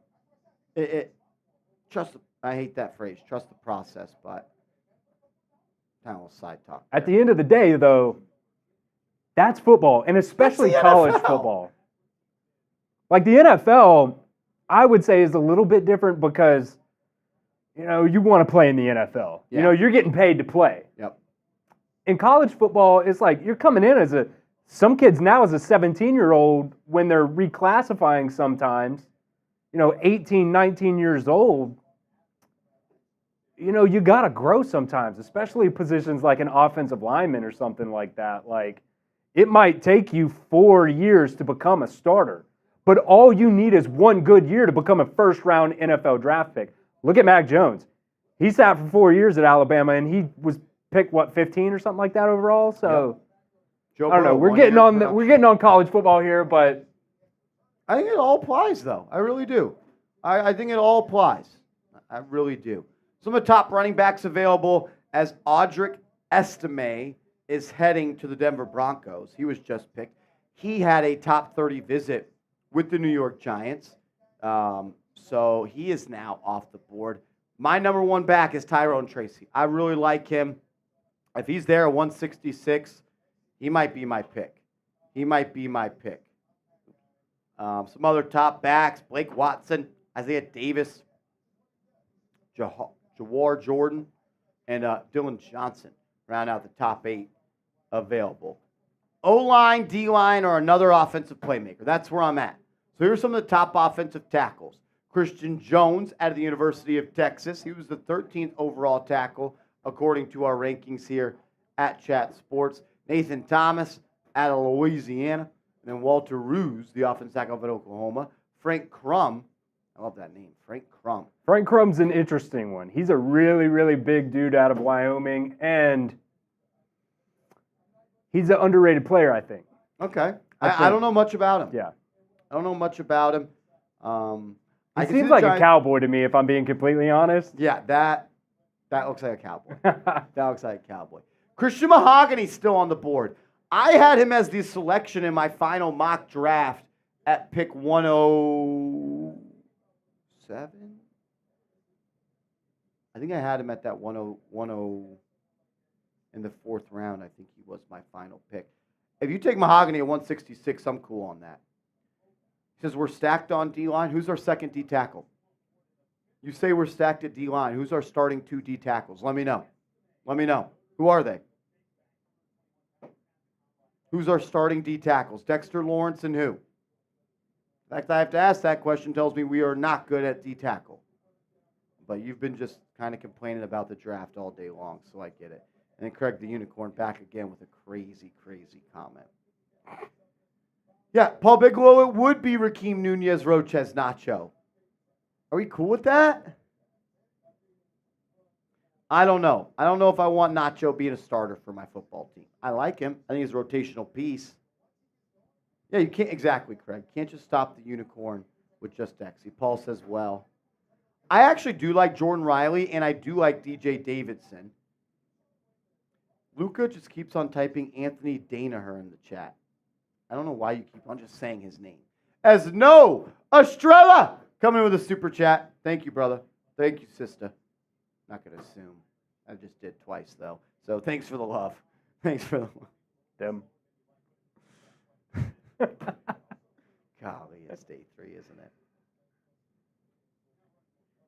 I hate that phrase, trust the process, but kind of a side talk. At the end of the day, though, that's football, and especially college NFL. football. Like the NFL, I would say is a little bit different because, you want to play in the NFL. Yeah. You're getting paid to play. Yep. In college football, it's like you're coming in some kids now as a 17-year-old when they're reclassifying sometimes, 18, 19 years old, you got to grow sometimes, especially positions like an offensive lineman or something like that. Like, it might take you 4 years to become a starter, but all you need is one good year to become a first-round NFL draft pick. Look at Mac Jones. He sat for 4 years at Alabama, and he was picked, 15 or something like that overall? So, yep. I don't know. We're getting on college football here, but I think it all applies, though. I really do. I think it all applies. I really do. Some of the top running backs available as Audric Estime is heading to the Denver Broncos. He was just picked. He had a top 30 visit with the New York Giants. So he is now off the board. My number 1 back is Tyrone Tracy. I really like him. If he's there at 166, he might be my pick. Some other top backs, Blake Watson, Isaiah Davis, Jawar Jordan, and Dylan Johnson round out the top 8 available. O-line, D-line, or another offensive playmaker. That's where I'm at. So here are some of the top offensive tackles. Christian Jones out of the University of Texas. He was the 13th overall tackle, according to our rankings here at Chat Sports. Nathan Thomas out of Louisiana. And then Walter Roos, the offensive tackle of Oklahoma. Frank Crum. I love that name, Frank Crum. Frank Crum's an interesting one. He's a really, really big dude out of Wyoming, and he's an underrated player, I think. Okay. I don't know much about him. Yeah. I don't know much about him. He seems like a cowboy to me, if I'm being completely honest. Yeah, that looks like a cowboy. That looks like a cowboy. Christian Mahogany's still on the board. I had him as the selection in my final mock draft at pick 107. I think I had him at that 107 in the 4th round. I think he was my final pick. If you take Mahogany at 166, I'm cool on that. He says we're stacked on D-line. Who's our second D tackle? You say we're stacked at D-line. Who's our starting 2 D tackles? Let me know. Let me know. Who are they? Who's our starting D tackles? Dexter Lawrence and who? The fact I have to ask that question tells me we are not good at D tackle. But you've been just kind of complaining about the draft all day long, so I get it. And then Craig the Unicorn back again with a crazy, crazy comment. Yeah, Paul Bigelow, it would be Rakeem Nunez, Roches, Nacho. Are we cool with that? I don't know. I don't know if I want Nacho being a starter for my football team. I like him. I think he's a rotational piece. Yeah, you can't, exactly, Craig. Can't just stop the Unicorn with just Dexy. Paul says, well. I actually do like Jordan Riley, and I do like DJ Davidson. Luca just keeps on typing Anthony Danaher in the chat. I don't know why you keep on just saying his name. As no, Estrella coming with a super chat. Thank you, brother. Thank you, sister. Not going to assume. I just did twice, though. So thanks for the love. Thanks for the love. Them. Golly, it's day 3, isn't it?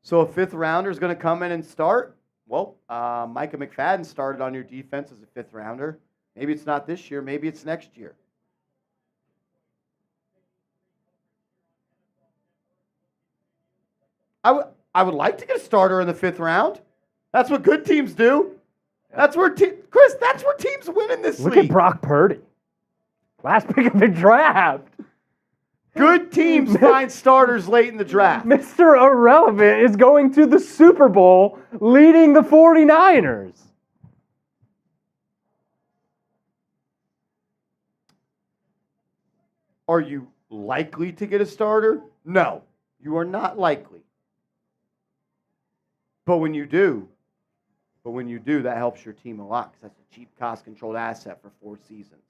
So a 5th rounder is going to come in and start? Well, Micah McFadden started on your defense as a 5th rounder. Maybe it's not this year. Maybe it's next year. I would like to get a starter in the 5th round. That's what good teams do. That's where Chris, that's where teams win in this league. Look at Brock Purdy. Last pick of the draft. Good teams find starters late in the draft. Mr. Irrelevant is going to the Super Bowl leading the 49ers. Are you likely to get a starter? No, you are not likely. But when you do, that helps your team a lot because that's a cheap, cost-controlled asset for 4 seasons.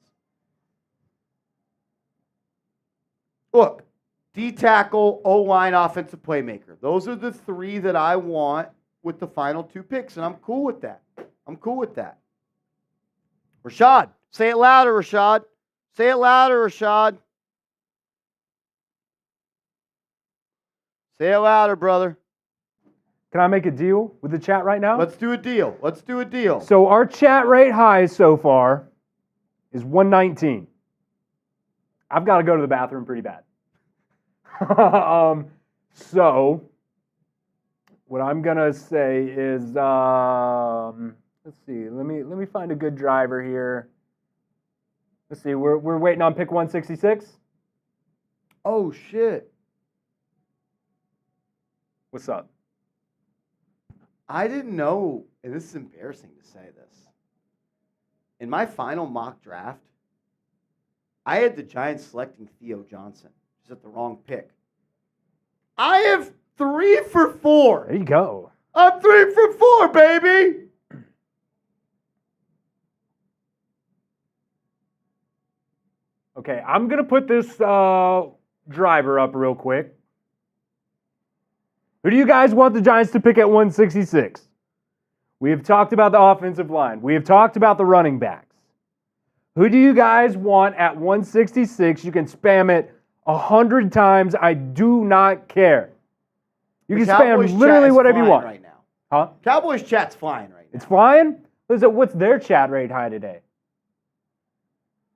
Look, D-tackle, O-line, offensive playmaker. Those are the 3 that I want with the final 2 picks, and I'm cool with that. I'm cool with that. Rashad, say it louder, Rashad. Say it louder, Rashad. Say it louder, brother. Can I make a deal with the chat right now? Let's do a deal. Let's do a deal. So our chat rate high so far is 119. I've got to go to the bathroom pretty bad. So what I'm gonna say is, let's see. Let me find a good driver here. Let's see. We're waiting on pick 166. Oh shit! What's up? I didn't know, and this is embarrassing to say this. In my final mock draft, I had the Giants selecting Theo Johnson. Just at the wrong pick. I have 3 for 4. There you go. I'm 3 for 4, baby. Okay, I'm going to put this driver up real quick. Who do you guys want the Giants to pick at 166? We have talked about the offensive line. We have talked about the running backs. Who do you guys want at 166? You can spam it 100 times. I do not care. You can spam literally whatever you want. Right now. Huh? Cowboys chat's flying right now. It's flying? What's their chat rate high today?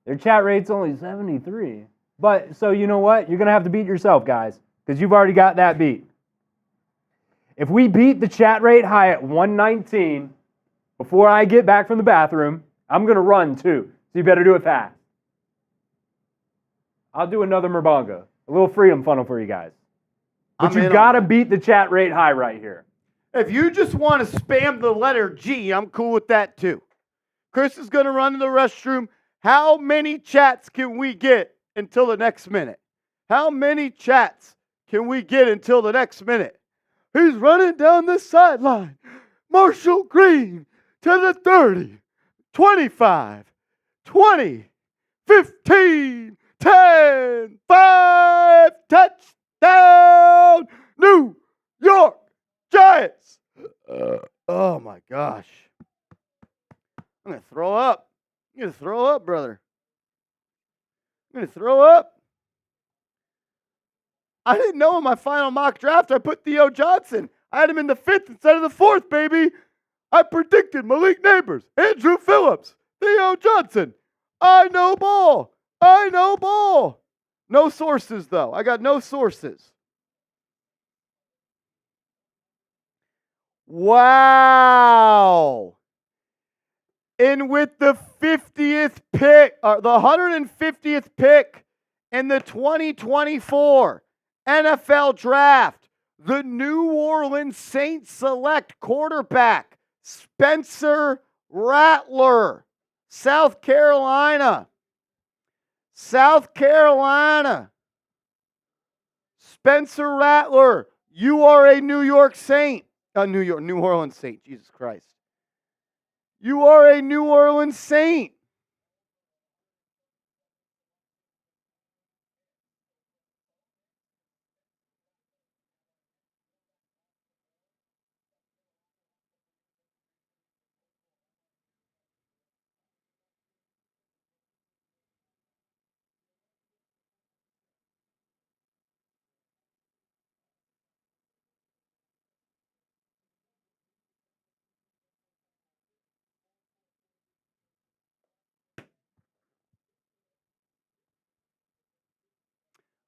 Their chat rate's only 73. But, so you know what? You're going to have to beat yourself, guys, because you've already got that beat. If we beat the chat rate high at 119 before I get back from the bathroom, I'm going to run too. So you better do it fast. I'll do another Merbonga. A little freedom funnel for you guys. But you got to beat the chat rate high right here. If you just want to spam the letter G, I'm cool with that too. Chris is going to run to the restroom. How many chats can we get until the next minute? How many chats can we get until the next minute? He's running down the sideline. Marshall Green to the 30, 25, 20, 15, 10, 5, touchdown, New York Giants. Oh my gosh. I'm going to throw up. I'm going to throw up, brother. I'm going to throw up. I didn't know in my final mock draft I put Theo Johnson. I had him in the 5th instead of the 4th, baby. I predicted Malik Nabers, Andru Phillips, Theo Johnson. I know ball. I know ball. No sources, though. I got no sources. Wow. And with the 50th pick, the 150th pick in the 2024 NFL Draft, the New Orleans Saints select quarterback Spencer Rattler, South Carolina. South Carolina. Spencer Rattler, you are a New York Saint. New Orleans Saint, Jesus Christ. You are a New Orleans Saint.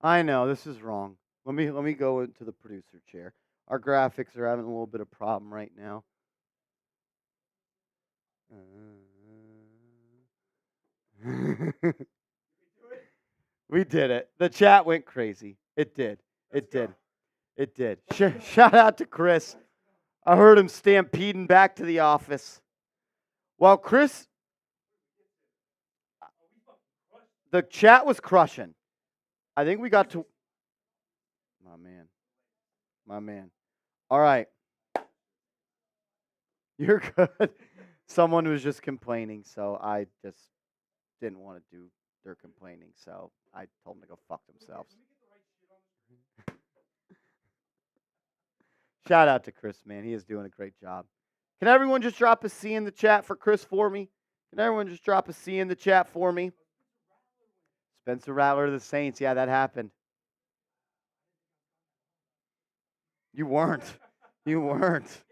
I know this is wrong. Let me go into the producer chair. Our graphics are having a little bit of problem right now. We did it. The chat went crazy. It did. It did. It did. Shout out to Chris. I heard him stampeding back to the office. Well, Chris, the chat was crushing. I think we got to. My man. My man. All right. You're good. Someone was just complaining, so I just didn't want to do their complaining, so I told them to go fuck themselves. Shout out to Chris, man. He is doing a great job. Can everyone just drop a C in the chat for Chris for me? Can everyone just drop a C in the chat for me? Spencer Rattler of the Saints. Yeah, that happened. You weren't. You weren't.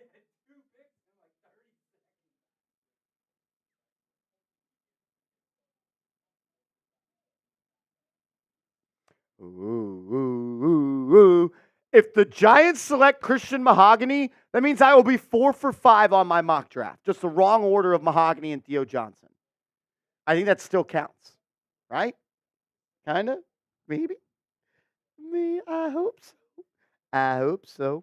Ooh. If the Giants select Christian Mahogany, that means I will be 4 for 5 on my mock draft. Just the wrong order of Mahogany and Theo Johnson. I think that still counts, right? Kind of? Maybe? I hope so. I hope so.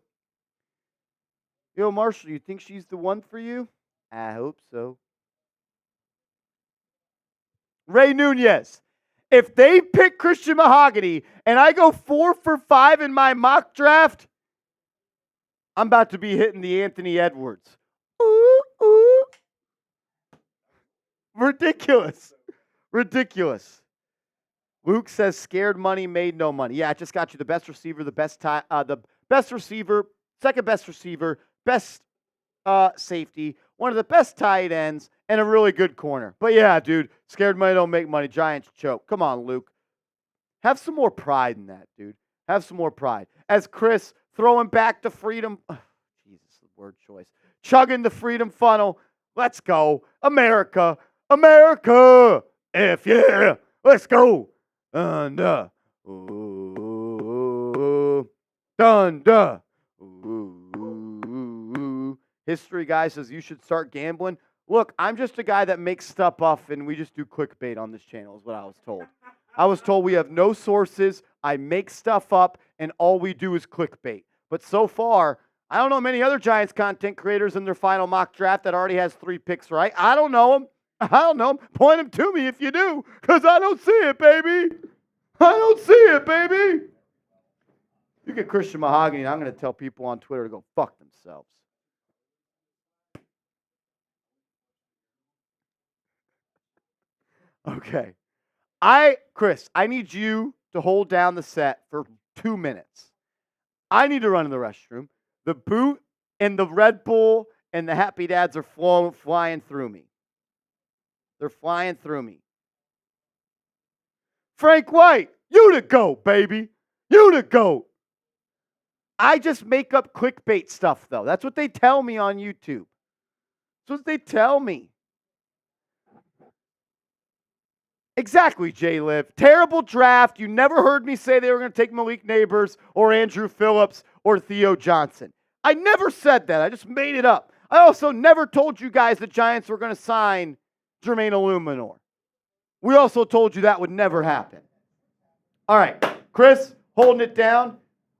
Yo, Marshall, you think she's the one for you? I hope so. Ray Nunez. If they pick Christian Mahogany and I go 4 for 5 in my mock draft, I'm about to be hitting the Anthony Edwards. Ooh. Ridiculous. Ridiculous. Luke says scared money made no money. Yeah, I just got you the best receiver, the best receiver, second best receiver, best safety, one of the best tight ends, and a really good corner. But yeah, dude, scared money don't make money. Giants choke. Come on, Luke. Have some more pride in that, dude. Have some more pride. As Chris throwing back to freedom. Jesus, the word choice. Chugging the freedom funnel. Let's go. America. America. F yeah. Let's go. Thunder. Ooh. Thunder. Ooh. History guy says you should start gambling. Look, I'm just a guy that makes stuff up, and we just do clickbait on this channel, is what I was told. I was told we have no sources. I make stuff up, and all we do is clickbait. But so far, I don't know many other Giants content creators in their final mock draft that already has 3 picks right. I don't know them. Point them to me if you do, because I don't see it, baby. I don't see it, baby. You get Christian Mahogany, and I'm going to tell people on Twitter to go fuck themselves. Okay. Chris, I need you to hold down the set for 2 minutes. I need to run in the restroom. The boot and the Red Bull and the Happy Dads are flying through me. They're flying through me. Frank White, you the GOAT, baby. You the GOAT. I just make up clickbait stuff, though. That's what they tell me on YouTube. That's what they tell me. Exactly, J-Liv. Terrible draft. You never heard me say they were going to take Malik Nabers or Andru Phillips or Theo Johnson. I never said that. I just made it up. I also never told you guys the Giants were going to sign Jermaine Illuminor. We also told you that would never happen. All right, Chris, holding it down.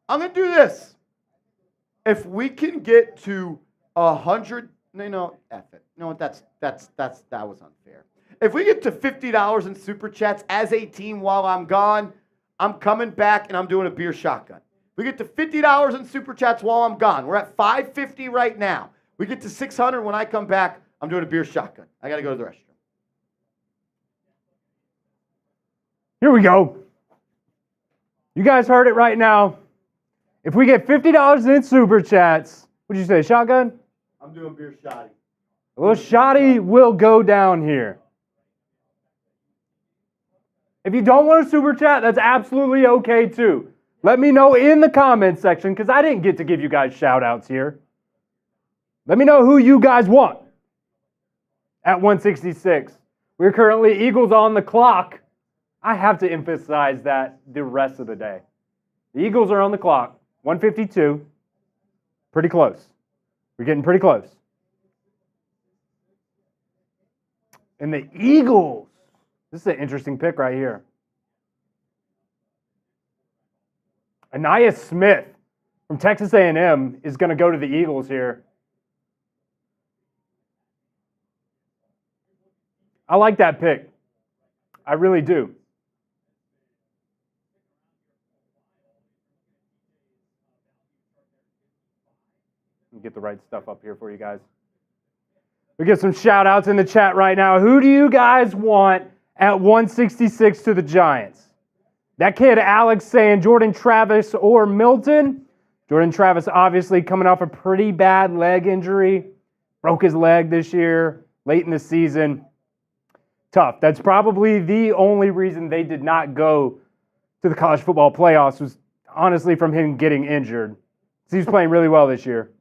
I'm going to do this. If we can get to 100, F it. You know what? That was unfair. If we get to $50 in super chats as a team while I'm gone, I'm coming back and I'm doing a beer shotgun. We get to $50 in super chats while I'm gone. We're at $550 right now. We get to $600 when I come back. I'm doing a beer shotgun. I got to go to the restroom. Here we go. You guys heard it right now. If we get $50 in super chats, what'd you say, shotgun? I'm doing beer shotty. A little shotty will go down here. If you don't want a super chat, that's absolutely okay too. Let me know in the comments section, because I didn't get to give you guys shout outs here. Let me know who you guys want at 166. We're currently Eagles on the clock. I have to emphasize that the rest of the day. The Eagles are on the clock, 152. Pretty close. We're getting pretty close. And the Eagles, this is an interesting pick right here. Anaya Smith from Texas A&M is going to go to the Eagles here. I like that pick. I really do. Let me get the right stuff up here for you guys. We get some shout outs in the chat right now. Who do you guys want at 166 to the Giants? That kid Alex saying Jordan Travis or Milton. Jordan Travis obviously coming off a pretty bad leg injury. Broke his leg this year, late in the season. Tough. That's probably the only reason they did not go to the college football playoffs was honestly from him getting injured. He was playing really well this year.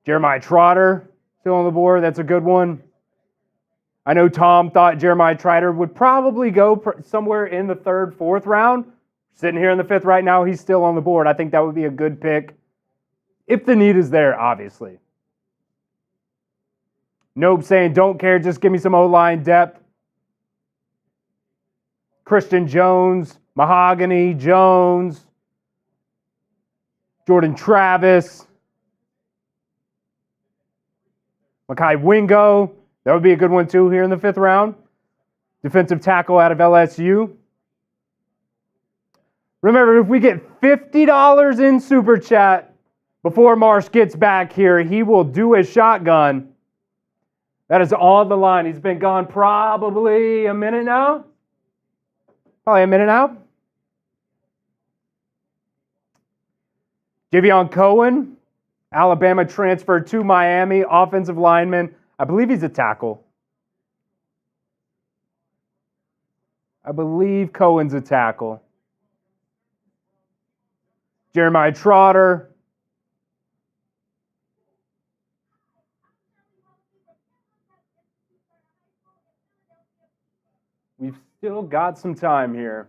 Jeremiah Trotter still on the board. That's a good one. I know Tom thought Jeremiah Trotter would probably go somewhere in the third, fourth round. Sitting here in the fifth right now, he's still on the board. I think that would be a good pick if the need is there, obviously. Nope saying, don't care, just give me some O-line depth. Christian Jones, Mahogany, Jones, Jordan Travis, Makai Wingo. That would be a good one too here in the fifth round. Defensive tackle out of LSU. Remember, if we get $50 in super chat before Marsh gets back here, he will do a shotgun. That is on the line. He's been gone probably a minute now. Probably a minute now. JaTavion Cohen, Alabama transferred to Miami, offensive lineman. I believe he's a tackle. I believe Cohen's a tackle. Jeremiah Trotter. We've still got some time here.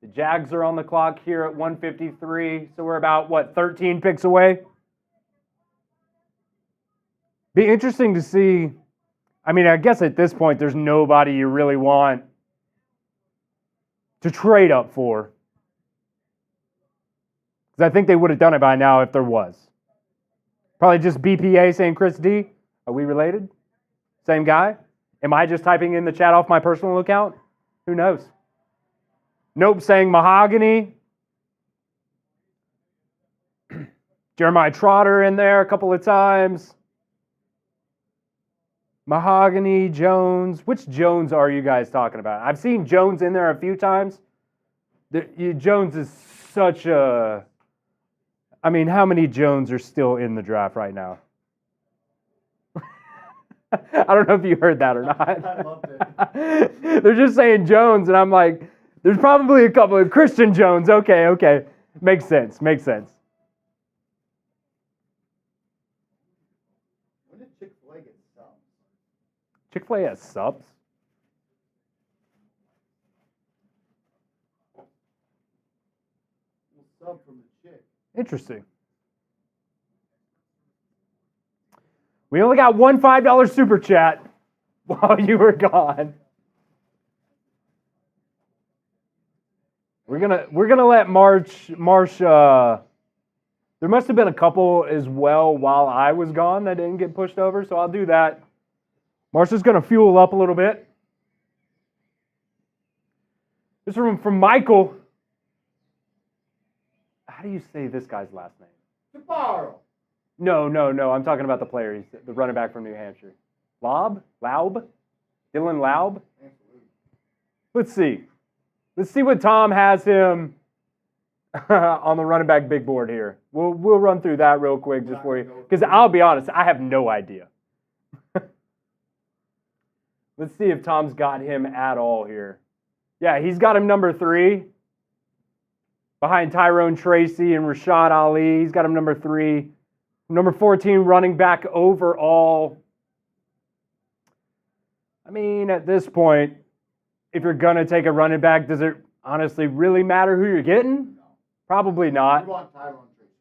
The Jags are on the clock here at 153, so we're about, 13 picks away? Be interesting to see. I mean, I guess at this point, there's nobody you really want to trade up for. Because I think they would have done it by now if there was. Probably just BPA saying Chris D. Are we related? Same guy? Am I just typing in the chat off my personal account? Who knows? Nope saying Mahogany. Jeremiah Trotter in there a couple of times. Mahogany, Jones. Which Jones are you guys talking about? I've seen Jones in there a few times. Jones is such a... I mean, how many Jones are still in the draft right now? I don't know if you heard that or not. I loved it. They're just saying Jones, and I'm like, there's probably a couple of Christian Jones. Okay. Makes sense. When did Chick-fil-A get subs? Chick-fil-A has subs? Sub from the chick. Interesting. We only got one $5 super chat while you were gone. We're gonna let Marsh. There must have been a couple as well while I was gone that didn't get pushed over, so I'll do that. Marsh is gonna fuel up a little bit. This is from Michael. How do you say this guy's last name? Jabaro. No. I'm talking about the player. He's the running back from New Hampshire. Laub? Dylan Laub? Let's see. Let's see what Tom has him on the running back big board here. We'll run through that real quick just for you. Because I'll be honest, I have no idea. Let's see if Tom's got him at all here. Yeah, he's got him number 3. Behind Tyrone, Tracy, and Rashad Ali. He's got him number 3. Number 14, running back overall. I mean, at this point, if you're going to take a running back, does it honestly really matter who you're getting? No. Probably not. You want Tyrone Tracy,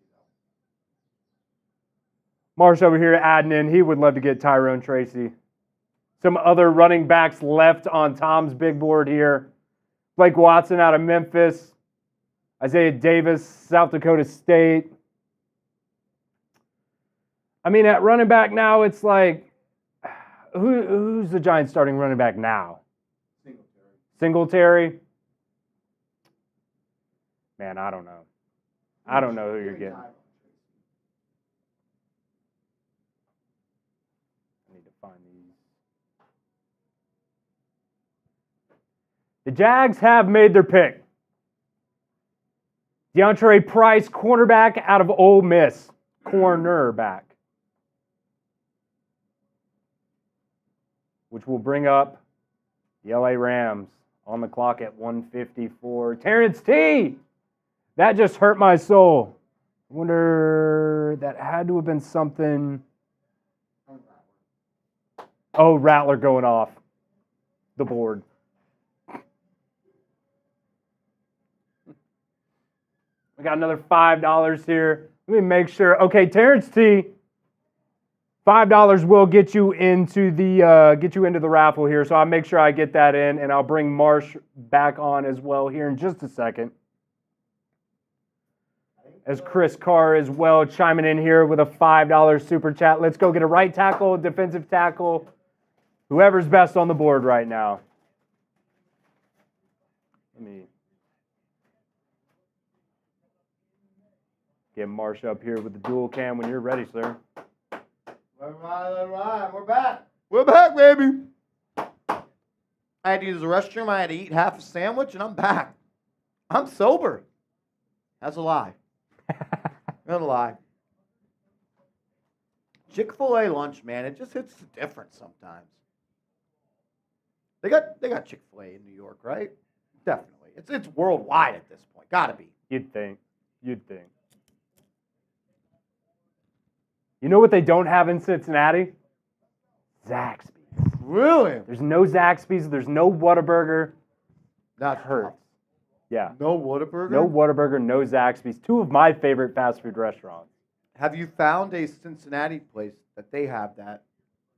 though. Marsh over here adding in, he would love to get Tyrone Tracy. Some other running backs left on Tom's big board here. Blake Watson out of Memphis. Isaiah Davis, South Dakota State. I mean, at running back now, it's like, who's the Giants starting running back now? Singletary. Man, I don't know. I don't know who you're getting. I need to find these. The Jags have made their pick. DeAndre Price, cornerback out of Ole Miss. Cornerback. Which will bring up the LA Rams on the clock at 1:54. Terrence T! That just hurt my soul. I wonder, that had to have been something. Oh, Rattler going off the board. We got another $5 here. Let me make sure. Okay, Terrence T. $5 will get you into the raffle here, so I'll make sure I get that in, and I'll bring Marsh back on as well here in just a second. As Chris Carr as well chiming in here with a $5 super chat. Let's go get a right tackle, defensive tackle, whoever's best on the board right now. Let me get Marsh up here with the dual cam when you're ready, sir. All right. We're back. We're back, baby. I had to use the restroom. I had to eat half a sandwich, and I'm back. I'm sober. That's a lie. Not a lie. Chick-fil-A lunch, man, it just hits different sometimes. They got Chick-fil-A in New York, right? Definitely. It's worldwide at this point. Gotta be. You'd think. You know what they don't have in Cincinnati? Zaxby's. Really? There's no Zaxby's. There's no Whataburger. That hurts. Yeah. No Whataburger? No Whataburger, no Zaxby's. 2 of my favorite fast food restaurants. Have you found a Cincinnati place that they have that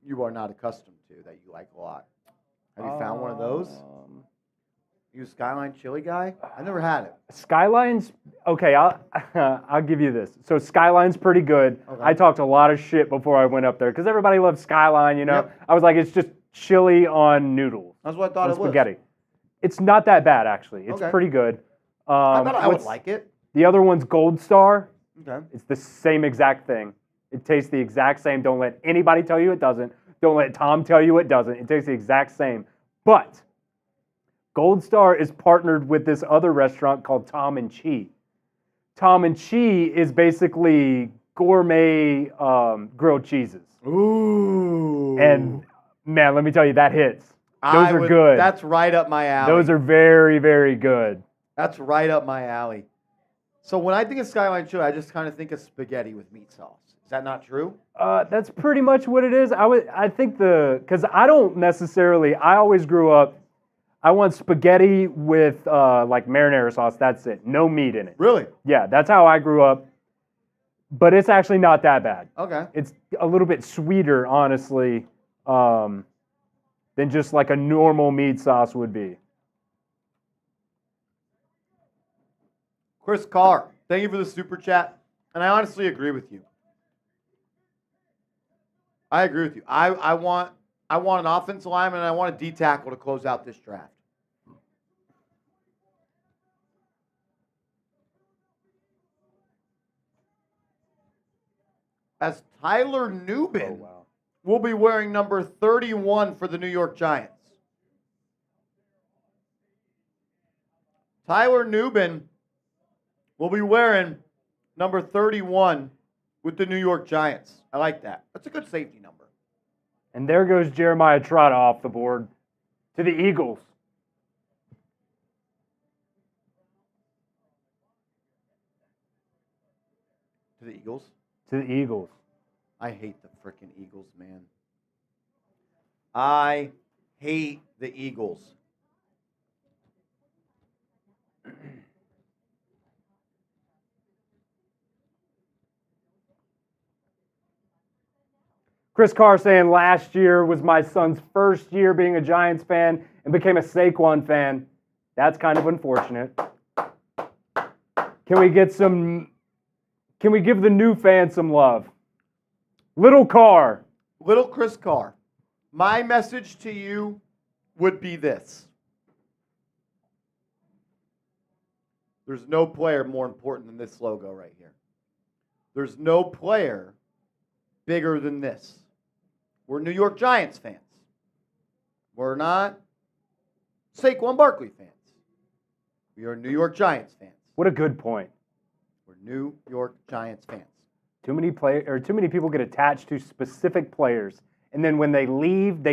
you are not accustomed to, that you like a lot? Have you found one of those? You a Skyline chili guy? I never had it. Skyline's, okay, I'll give you this. So Skyline's pretty good. Okay. I talked a lot of shit before I went up there because everybody loves Skyline, you know. Yep. I was like, it's just chili on noodles. That's what I thought it was. Spaghetti. It's not that bad, actually. It's pretty good. I thought I would like it. The other one's Gold Star. Okay. It's the same exact thing. It tastes the exact same. Don't let anybody tell you it doesn't. Don't let Tom tell you it doesn't. It tastes the exact same. But Gold Star is partnered with this other restaurant called Tom and Chi. Tom and Chi is basically gourmet grilled cheeses. Ooh. And Man, let me tell you, that hits. Those are good. That's right up my alley. Those are very, very good. That's right up my alley. So when I think of Skyline Chili, I just kind of think of spaghetti with meat sauce. Is that not true? That's pretty much what it is. I think because I don't necessarily. I always grew up. I want spaghetti with like marinara sauce. That's it. No meat in it. Really? Yeah, that's how I grew up. But it's actually not that bad. Okay. It's a little bit sweeter, honestly, than just like a normal meat sauce would be. Chris Carr, thank you for the super chat. And I honestly agree with you. I agree with you. I want an offensive lineman and I want a D tackle to close out this draft. As Tyler Nubinn will be wearing number 31 for the New York Giants. Tyler Nubinn will be wearing number 31 with the New York Giants. I like that. That's a good safety number. And there goes Jeremiah Trotta off the board to the Eagles. To the Eagles? To the Eagles. I hate the freaking Eagles, man. I hate the Eagles. Chris Carr saying last year was my son's first year being a Giants fan and became a Saquon fan. That's kind of unfortunate. Can we give the new fans some love? Little Carr. Little Chris Carr. My message to you would be this. There's no player more important than this logo right here. There's no player bigger than this. We're New York Giants fans. We're not Saquon Barkley fans. We are New York Giants fans. What a good point. We're New York Giants fans. Too many people get attached to specific players, and then when they leave,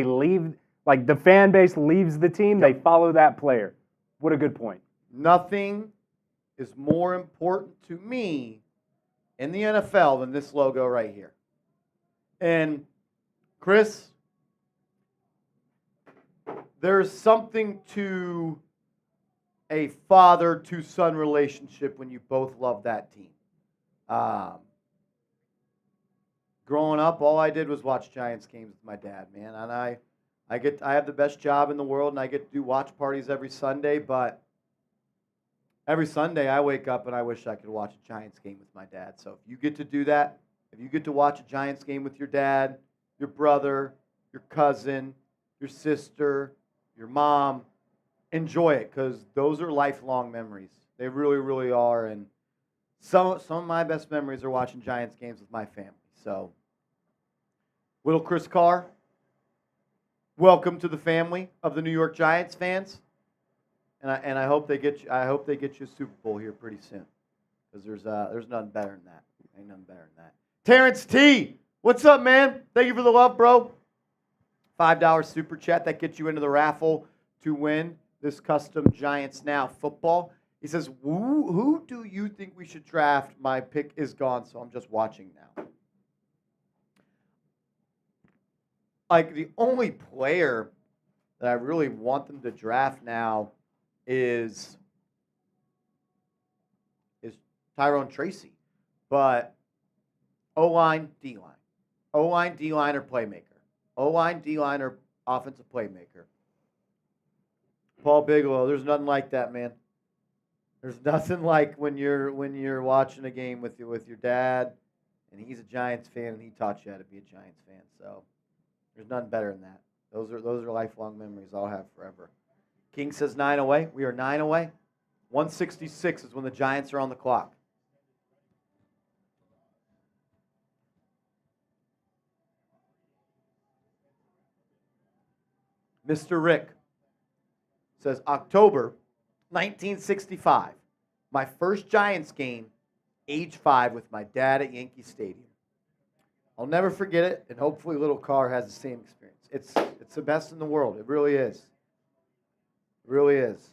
like the fan base leaves the team, they follow that player. What a good point. Nothing is more important to me in the NFL than this logo right here. And Chris, there's something to a father-to-son relationship when you both love that team. Growing up, all I did was watch Giants games with my dad, man. And I have the best job in the world, and I get to do watch parties every Sunday. But every Sunday, I wake up and I wish I could watch a Giants game with my dad. So if you get to do that, if you get to watch a Giants game with your dad, your brother, your cousin, your sister, your mom, enjoy it, because those are lifelong memories. They really, really are. And some of my best memories are watching Giants games with my family. So, little Chris Carr, welcome to the family of the New York Giants fans. And I hope they get you. I hope they get you a Super Bowl here pretty soon, because there's nothing better than that. Ain't nothing better than that. Terrence T, what's up, man? Thank you for the love, bro. $5 super chat that gets you into the raffle to win this custom Giants Now football. He says, "Who do you think we should draft? My pick is gone, so I'm just watching now." Like, the only player that I really want them to draft now is Tyrone Tracy. But O-line, D-line. O-line, D-line, or playmaker. O-line, D-line, or offensive playmaker. Paul Bigelow, there's nothing like that, man. There's nothing like when you're watching a game with your dad, and he's a Giants fan, and he taught you how to be a Giants fan. So there's nothing better than that. Those are lifelong memories I'll have forever. King says 9 away. We are 9 away. 166 is when the Giants are on the clock. Mr. Rick says, October 1965, my first Giants game, age 5, with my dad at Yankee Stadium. I'll never forget it, and hopefully little Carr has the same experience. It's the best in the world. It really is. It really is.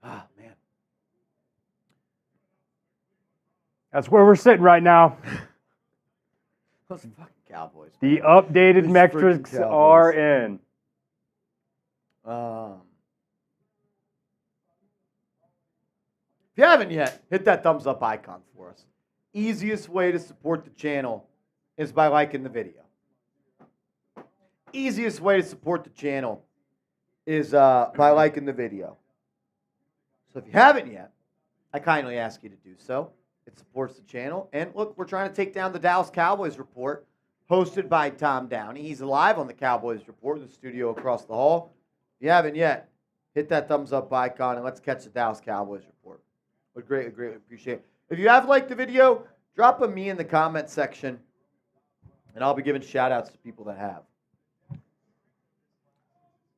Ah, man. That's where we're sitting right now. Those fucking Cowboys. The updated Those metrics freaking are Cowboys. in. If you haven't yet, hit that thumbs up icon for us. Easiest way to support the channel is by liking the video. Easiest way to support the channel is by liking the video. So if you haven't yet, I kindly ask you to do so. It supports the channel. And look, we're trying to take down the Dallas Cowboys Report, hosted by Tom Downey. He's live on the Cowboys Report in the studio across the hall. If you haven't yet, hit that thumbs up icon and let's catch the Dallas Cowboys Report. Would greatly appreciate it. If you have liked the video, drop a me in the comment section, and I'll be giving shout-outs to people that have.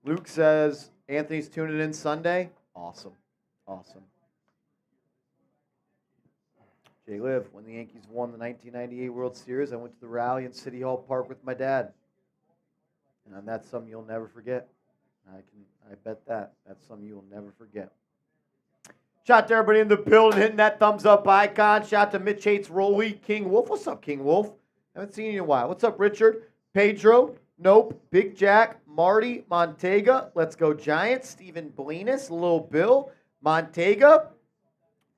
Luke says, Anthony's tuning in Sunday. Awesome. Awesome. Jay Liv, when the Yankees won the 1998 World Series, I went to the rally in City Hall Park with my dad. And that's something you'll never forget. I bet that. That's something you'll never forget. Shout out to everybody in the building, hitting that thumbs up icon. Shout out to Mitch Hates, Rolly, King Wolf. What's up, King Wolf? Haven't seen you in a while. What's up, Richard? Pedro, Nope, Big Jack, Marty, Montega. Let's go Giants. Stephen Blenis, Lil Bill, Montega.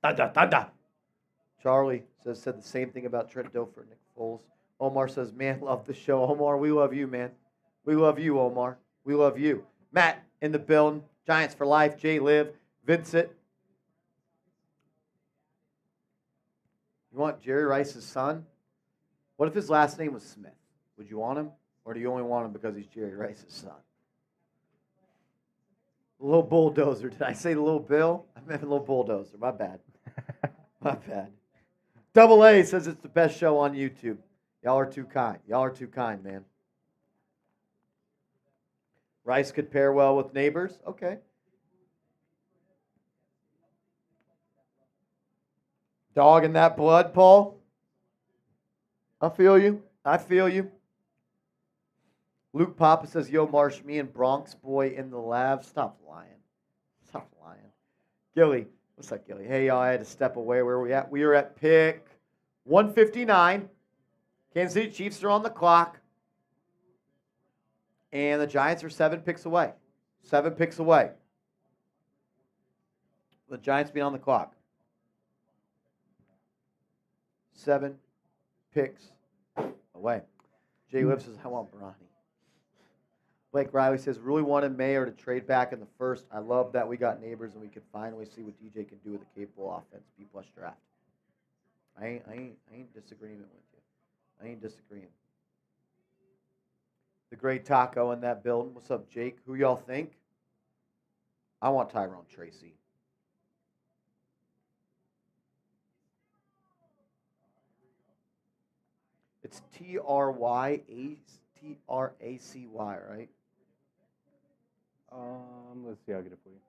Thunder. Charlie said the same thing about Trent Dilfer and Nick Foles. Omar says, man, love the show. Omar, we love you, man. We love you, Omar. We love you. Matt in the building. Giants for life. Jay Liv. Vincent. You want Jerry Rice's son? What if his last name was Smith? Would you want him? Or do you only want him because he's Jerry Rice's son? Little Bulldozer. Did I say Little Bill? I meant Little Bulldozer. My bad. My bad. Double A says it's the best show on YouTube. Y'all are too kind. Y'all are too kind, man. Rice could pair well with Nabers. Okay. Dog in that blood, Paul. I feel you. I feel you. Luke Papa says, yo, Marsh, me and Bronx boy in the lab. Stop lying. Stop lying. Gilly. What's up, Gilly? Hey, y'all, I had to step away. Where are we at? We are at pick 159. Kansas City Chiefs are on the clock. And the Giants are 7 picks away. 7 picks away. The Giants being on the clock. 7 picks away. Jay Liv says, I want Bronny. Blake Riley says, really wanted Mayer to trade back in the first. I love that we got Nabers and we could finally see what DJ can do with a capable offense. B+ draft. I ain't disagreeing with you. I ain't disagreeing. The great Taco in that building. What's up, Jake? Who y'all think? I want Tyrone Tracy. It's Tracy, right? Let's see. I'll get it for you.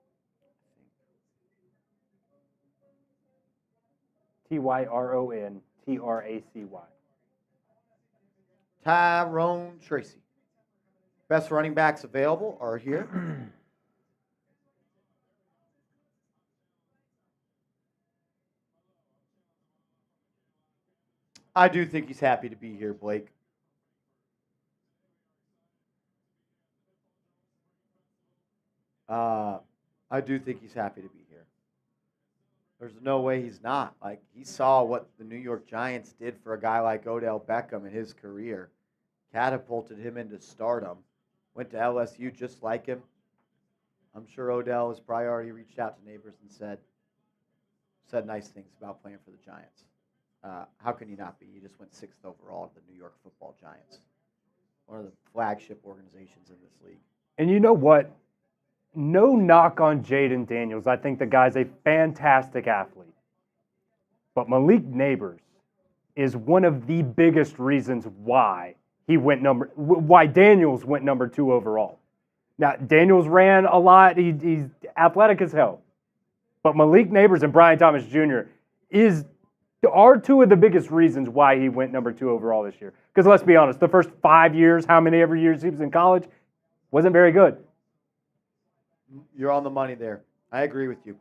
TYRON Tracy. Tyrone Tracy. Best running backs available are here. I do think he's happy to be here, Blake. I do think he's happy to be here. There's no way he's not. Like, he saw what the New York Giants did for a guy like Odell Beckham in his career. Catapulted him into stardom. Went to LSU just like him. I'm sure Odell has probably already reached out to Nabers and said nice things about playing for the Giants. How can you not be? You just went 6th overall to the New York Football Giants. One of the flagship organizations in this league. And you know what? No knock on Jaden Daniels. I think the guy's a fantastic athlete. But Malik Nabers is one of the biggest reasons why Daniels went number 2 overall. Now, Daniels ran a lot. He's athletic as hell. But Malik Nabers and Brian Thomas Jr. is are two of the biggest reasons why he went number 2 overall this year. Because let's be honest, the first 5 years, how many ever years he was in college, wasn't very good. You're on the money there. I agree with you.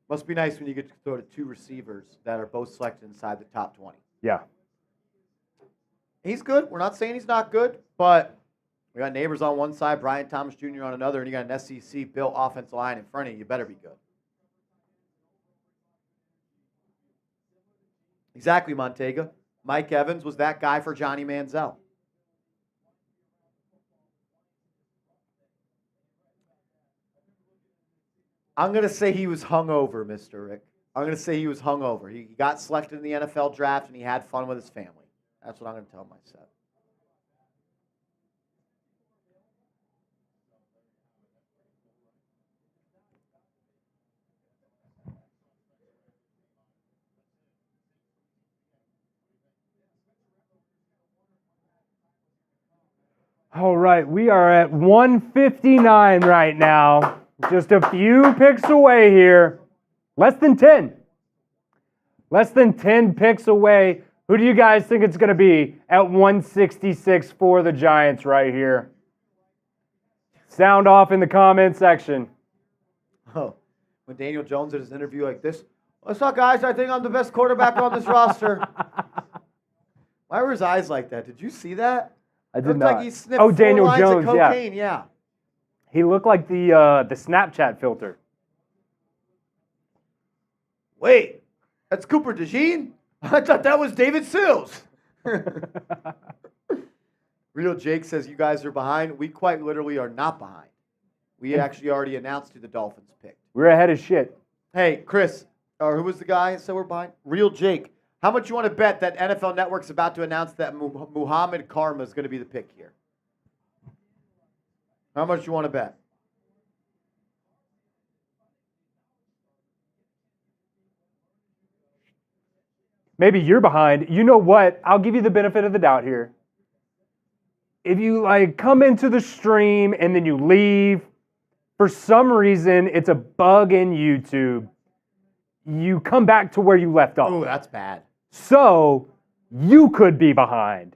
Must be nice when you get to throw to 2 receivers that are both selected inside the top 20. Yeah. He's good. We're not saying he's not good, but we got Nabers on one side, Brian Thomas Jr. on another, and you got an SEC built offensive line in front of you. You better be good. Exactly, Montega. Mike Evans was that guy for Johnny Manziel. I'm going to say he was hungover, Mr. Rick. I'm going to say he was hungover. He got selected in the NFL draft, and he had fun with his family. That's what I'm going to tell myself. All right, we are at 159 right now. Just a few picks away here. Less than 10. Less than 10 picks away. Who do you guys think it's going to be at 166 for the Giants right here? Sound off in the comment section. Oh, when Daniel Jones did his interview like this, what's up, guys? I think I'm the best quarterback on this roster. Why were his eyes like that? Did you see that? I did Looked not. like he sniffed 4 Daniel lines Jones, of cocaine. Yeah. He looked like the Snapchat filter. Wait, that's Cooper DeJean? I thought that was David Sills. Real Jake says you guys are behind. We quite literally are not behind. We actually already announced who the Dolphins picked. We're ahead of shit. Hey, Chris, or who was the guy that said we're behind? Real Jake. How much you want to bet that NFL Network's about to announce that Muhammad Karma is going to be the pick here? How much you want to bet? Maybe you're behind. You know what? I'll give you the benefit of the doubt here. If you come into the stream and then you leave, for some reason it's a bug in YouTube, you come back to where you left off. Oh, that's bad. So you could be behind,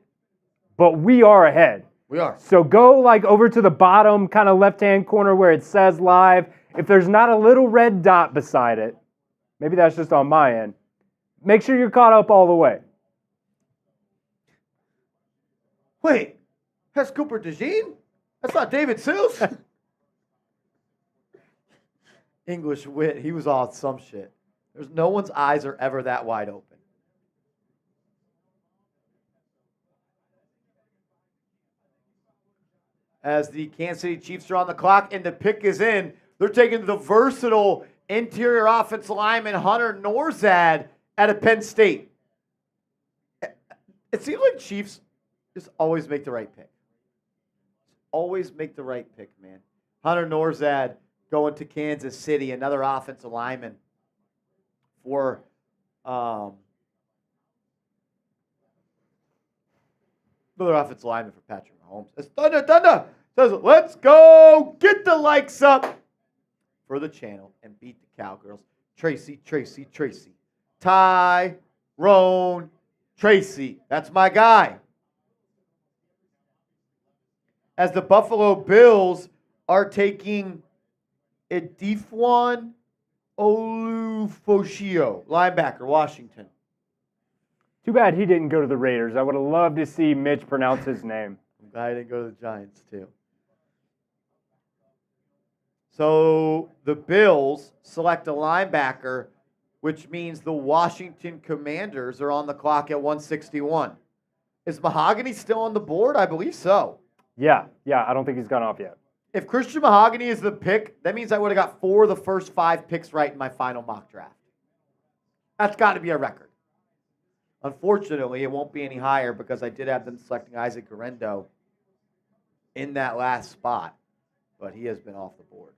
but we are ahead. We are. So go over to the bottom kind of left-hand corner where it says live. If there's not a little red dot beside it, maybe that's just on my end, make sure you're caught up all the way. Wait, that's Cooper DeJean? That's not David Sills? English wit. He was on some shit. There's no one's eyes are ever that wide open. As the Kansas City Chiefs are on the clock and the pick is in, they're taking the versatile interior offensive lineman Hunter Norzad out of Penn State. It seems like Chiefs just always make the right pick. Always make the right pick, man. Hunter Norzad going to Kansas City, another offensive lineman for another offensive lineman for Patrick Mahomes. As Thunder says, let's go get the likes up for the channel and beat the Cowgirls. Tracy. Tyrone Tracy. That's my guy. As the Buffalo Bills are taking Edifwan Olufoshio, linebacker, Washington. Too bad he didn't go to the Raiders. I would have loved to see Mitch pronounce his name. I'm glad I didn't go to the Giants, too. So the Bills select a linebacker, which means the Washington Commanders are on the clock at 161. Is Mahogany still on the board? I believe so. Yeah, I don't think he's gone off yet. If Christian Mahogany is the pick, that means I would have got 4 of the first 5 picks right in my final mock draft. That's got to be a record. Unfortunately, it won't be any higher because I did have them selecting Isaac Guerendo in that last spot, but he has been off the board.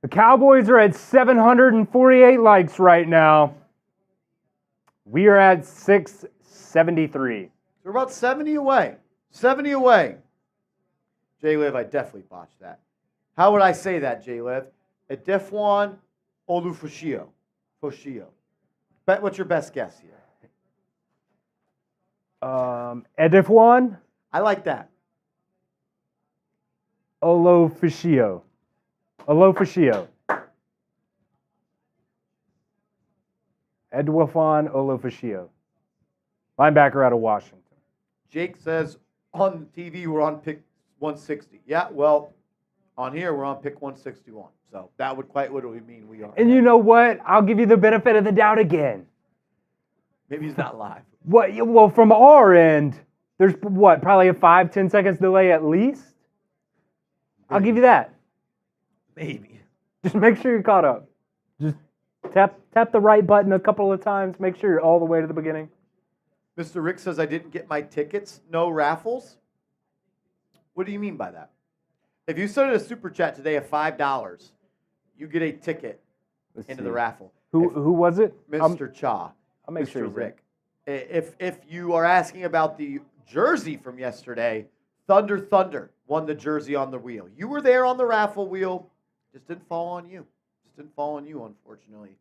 The Cowboys are at 748 likes right now. We are at 673. We're about 70 away. 70 away. J-Liv, I definitely botched that. How would I say that, J-Liv? Edefwan Olufoshio. What's your best guess here? Edefwan I like that. Olofishio. Edwafon Olofishio. Linebacker out of Washington. Jake says on the TV we're on pick 160. Yeah, well, on here we're on pick 161. So that would quite literally mean we are. And you know what? I'll give you the benefit of the doubt again. Maybe he's not live. Well, from our end, there's probably a 5-10 seconds delay at least? I'll give you that. Maybe. Just make sure you're caught up. Just tap the right button a couple of times. Make sure you're all the way to the beginning. Mr. Rick says I didn't get my tickets. No raffles? What do you mean by that? If you started a super chat today of $5, you get a ticket into the raffle. Who was it? Mr. Cha. I'll make Mr. sure he's Rick. If you are asking about the jersey from yesterday, Thunder won the jersey on the wheel. You were there on the raffle wheel. Just didn't fall on you. Unfortunately.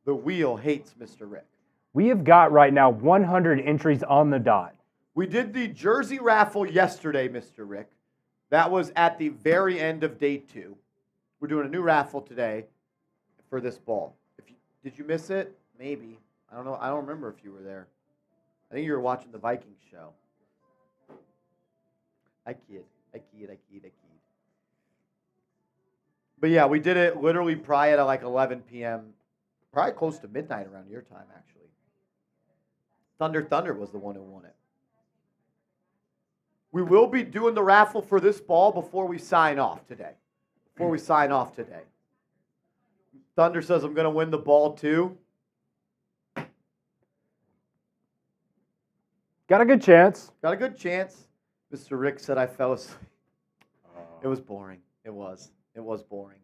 The wheel hates Mr. Rick. We have got right now 100 entries on the dot. We did the jersey raffle yesterday, Mr. Rick. That was at the very end of day 2. We're doing a new raffle today for this ball. Did you miss it? Maybe. I don't know. I don't remember if you were there. I think you were watching the Vikings show. I kid. But yeah, we did it literally probably at like 11 p.m. Probably close to midnight around your time, actually. Thunder was the one who won it. We will be doing the raffle for this ball before we sign off today. Thunder says I'm going to win the ball too. Got a good chance. Mr. Rick said I fell asleep. It was boring. It was boring.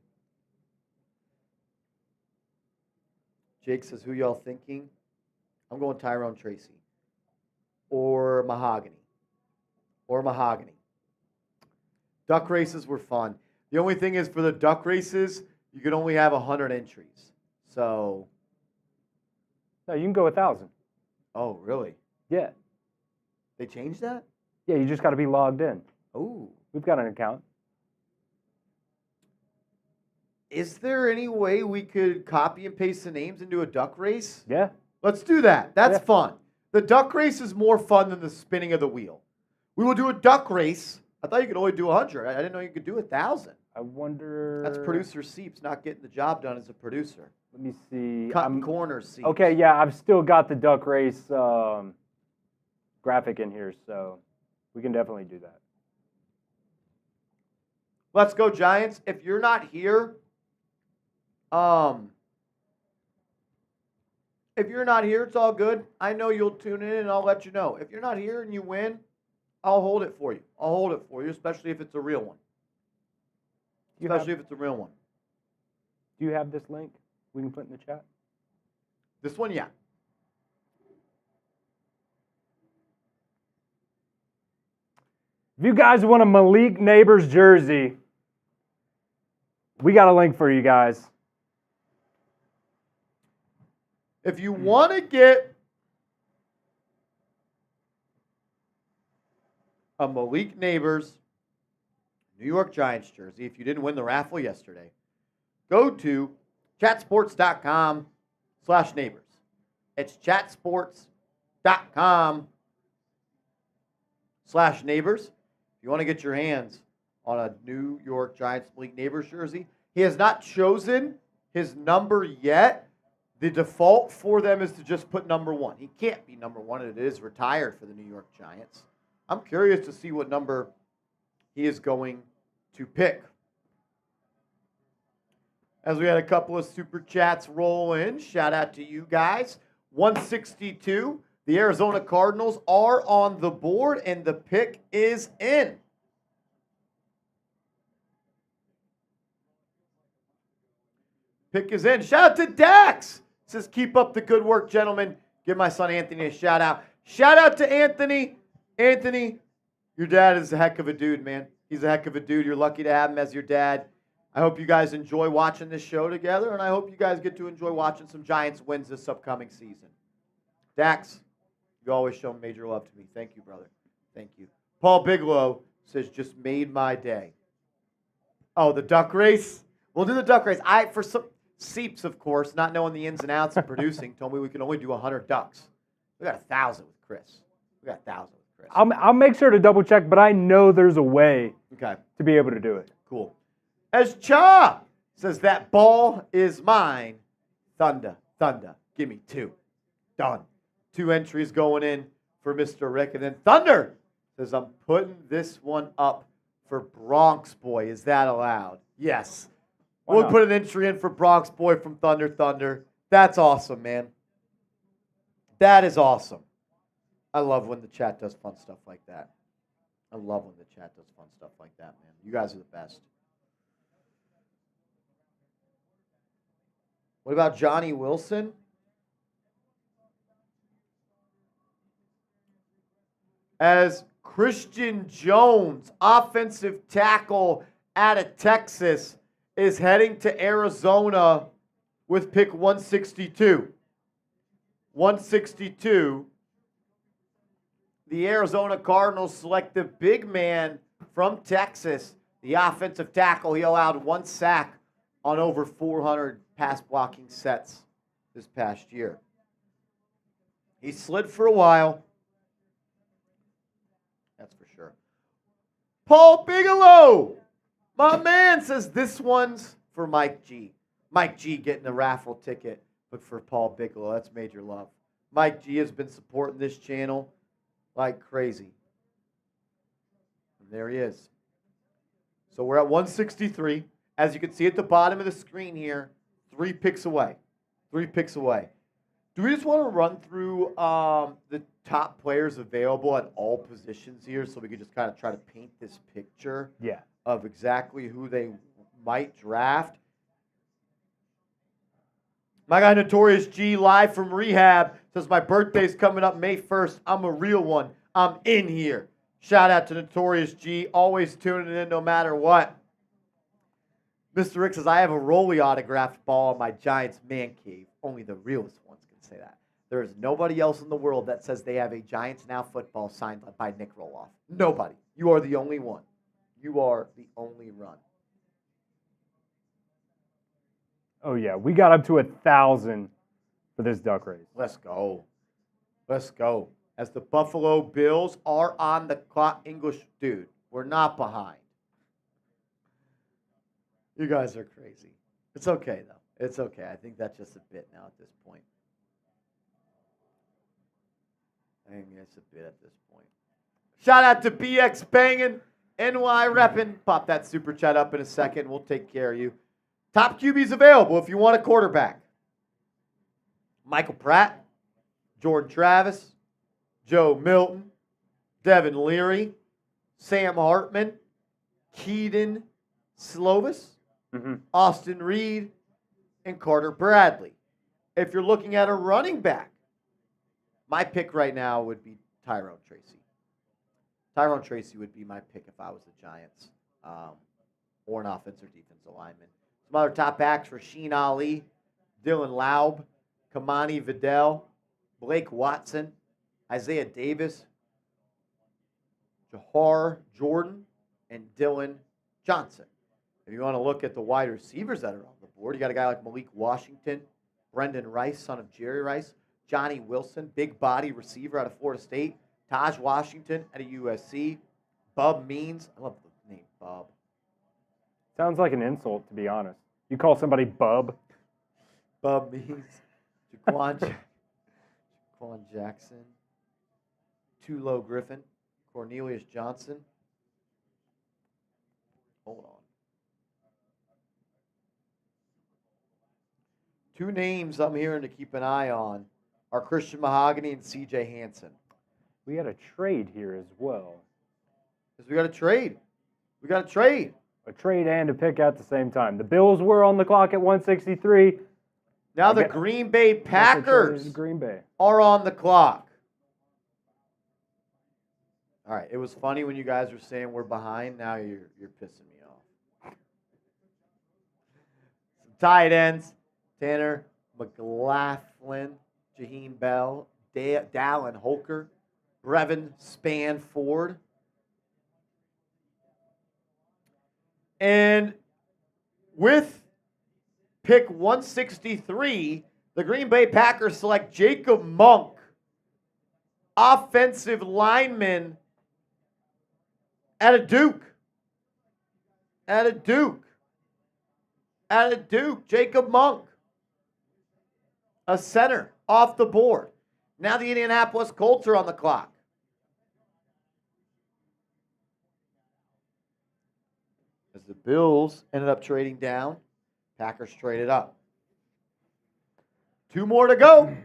Jake says, who y'all thinking? I'm going Tyrone Tracy. Or Mahogany. Duck races were fun. The only thing is for the duck races, you can only have 100 entries. So. No, you can go 1,000. Oh, really? Yeah. They changed that? Yeah, you just got to be logged in. Oh. We've got an account. Is there any way we could copy and paste the names into a duck race? Yeah. Let's do that. That's fun. The duck race is more fun than the spinning of the wheel. We will do a duck race. I thought you could only do 100. I didn't know you could do 1,000. I wonder. That's producer Seeps not getting the job done as a producer. Let me see. Cutting corners, Seeps. Okay, yeah, I've still got the duck race graphic in here, so we can definitely do that. Let's go, Giants. If you're not here, it's all good. I know you'll tune in and I'll let you know. If you're not here and you win, I'll hold it for you. Especially if it's a real one. Do you have this link we can put in the chat? This one, yeah. If you guys want a Malik Nabers jersey, we got a link for you guys. If you want to get a Malik Nabers New York Giants jersey, if you didn't win the raffle yesterday, go to chatsports.com/neighbors. It's chatsports.com/neighbors. If you want to get your hands on a New York Giants Malik Nabers jersey, he has not chosen his number yet. The default for them is to just put number 1. He can't be number 1. It is retired for the New York Giants. I'm curious to see what number he is going to pick. As we had a couple of super chats roll in, shout out to you guys. 162, the Arizona Cardinals are on the board, and the pick is in. Pick is in. Shout out to Dax. Says, keep up the good work, gentlemen. Give my son Anthony a shout out. Shout out to Anthony. Anthony, your dad is a heck of a dude, man. He's a heck of a dude. You're lucky to have him as your dad. I hope you guys enjoy watching this show together, and I hope you guys get to enjoy watching some Giants wins this upcoming season. Dax, you always show major love to me. Thank you, brother. Thank you. Paul Bigelow says, just made my day. Oh, the duck race? We'll do the duck race. For some Seeps, of course, not knowing the ins and outs of producing, told me we can only do 100 ducks. We got 1,000 with Chris. I'll make sure to double check, but I know there's a way to be able to do it. Cool. As Cha says, that ball is mine. Thunder, give me 2. Done. 2 entries going in for Mr. Rick. And then Thunder says, I'm putting this one up for Bronx Boy. Is that allowed? Yes. We'll put an entry in for Bronx Boy from Thunder. That's awesome, man. That is awesome. I love when the chat does fun stuff like that. Man. You guys are the best. What about Johnny Wilson? As Christian Jones, offensive tackle out of Texas, is heading to Arizona with pick 162. 162. The Arizona Cardinals select the big man from Texas, the offensive tackle. He allowed 1 sack on over 400 pass blocking sets this past year. He slid for a while. That's for sure. Paul Bigelow, my man, says this one's for Mike G. Mike G getting a raffle ticket, but for Paul Bigelow. That's major love. Mike G has been supporting this channel like crazy. And there he is. So we're at 163. As you can see at the bottom of the screen here, 3 picks away. 3 picks away. Do we just want to run through the top players available at all positions here so we can just kind of try to paint this picture of exactly who they might draft? My guy Notorious G, live from rehab, says my birthday's coming up May 1st. I'm a real one. I'm in here. Shout out to Notorious G, always tuning in no matter what. Mr. Rick says, I have a Rolly autographed ball in my Giants man cave. Only the realest ones can say that. There is nobody else in the world that says they have a Giants Now football signed by Nick Roloff. Nobody. You are the only one. You are the only run. Oh, yeah. We got up to 1,000 for this duck race. Let's go. Let's go. As the Buffalo Bills are on the clock. English, dude, we're not behind. You guys are crazy. It's okay, though. It's okay. I think that's just a bit now at this point. I think that's a bit at this point. Shout out to BX Bangin', NY Reppin'. Pop that super chat up in a second. We'll take care of you. Top QBs available if you want a quarterback. Michael Pratt, Jordan Travis, Joe Milton, Devin Leary, Sam Hartman, Keaton Slovis, Austin Reed, and Carter Bradley. If you're looking at a running back, my pick right now would be Tyrone Tracy. Tyrone Tracy would be my pick if I was the Giants, or an offensive or defensive lineman. Some other top backs: Rasheen Ali, Dylan Laub, Kamani Vidal, Blake Watson, Isaiah Davis, Jahar Jordan, and Dylan Johnson. If you want to look at the wide receivers that are on the board, you got a guy like Malik Washington, Brendan Rice, son of Jerry Rice, Johnny Wilson, big body receiver out of Florida State, Taj Washington out of USC, Bub Means. I love the name Bub. Sounds like an insult, to be honest. You call somebody Bub? Bub Means. Jaquan Jackson, Tulo Griffin, Cornelius Johnson. Hold on. 2 names I'm hearing to keep an eye on are Christian Mahogany and C.J. Hansen. We had a trade here as well. Because we got a trade. We got a trade. A trade and a pick at the same time. The Bills were on the clock at 163. Now the Green Bay Packers Green Bay are on the clock. All right, it was funny when you guys were saying we're behind. Now you're pissing me off. Some tight ends: Tanner McLaughlin, Jaheim Bell, Dallin Holker, Brevin Spanford. And with pick 163, the Green Bay Packers select Jacob Monk, offensive lineman out of Duke. Jacob Monk, a center, off the board. Now the Indianapolis Colts are on the clock. As the Bills ended up trading down, Packers traded up. 2 more to go.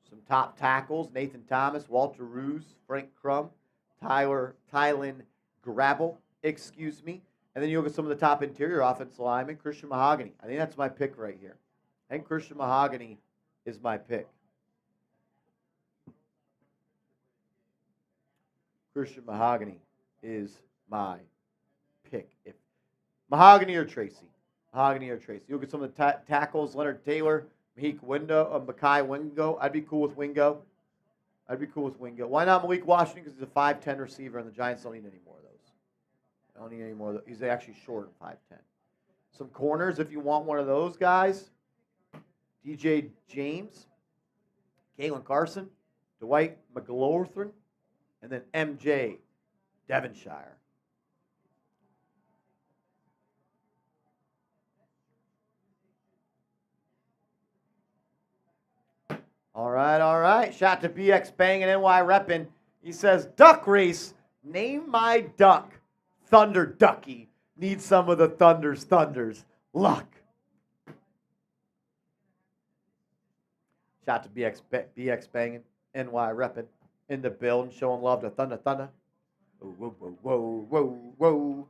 Some top tackles: Nathan Thomas, Walter Roos, Frank Crum, Tylen Grabble, and then you look at some of the top interior offensive linemen. Christian Mahogany. I think that's my pick right here. I think Christian Mahogany is my pick. Christian Mahogany is my pick. If Mahogany or Tracy. You look at some of the tackles: Leonard Taylor, Mekhi Wingo. I'd be cool with Wingo. Why not Malik Washington? Because he's a 5'10" receiver, and the Giants don't need any more of those. He's actually short of 5'10". Some corners, if you want one of those guys: DJ James, Kalen Carson, Dwight McLaughlin, and then MJ Devonshire. All right. Shout to BX Bang and NY Reppin'. He says, duck race, name my duck. Thunder Ducky. Need some of the thunders. Luck. Shout to BX Bang and NY Reppin' in the building, showing love to Thunder. Whoa.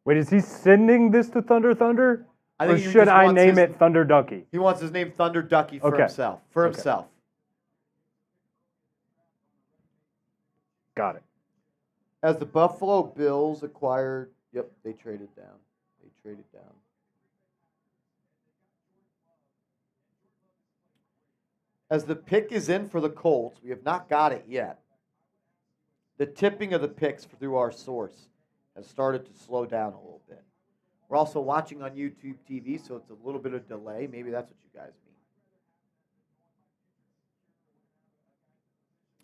Wait, is he sending this to Thunder? Or should I name it Thunder Ducky? He wants his name Thunder Ducky for himself. Got it. As the Buffalo Bills acquired, they traded down. As the pick is in for the Colts, we have not got it yet. The tipping of the picks through our source has started to slow down a little bit. We're also watching on YouTube TV, so it's a little bit of delay. Maybe that's what you guys mean.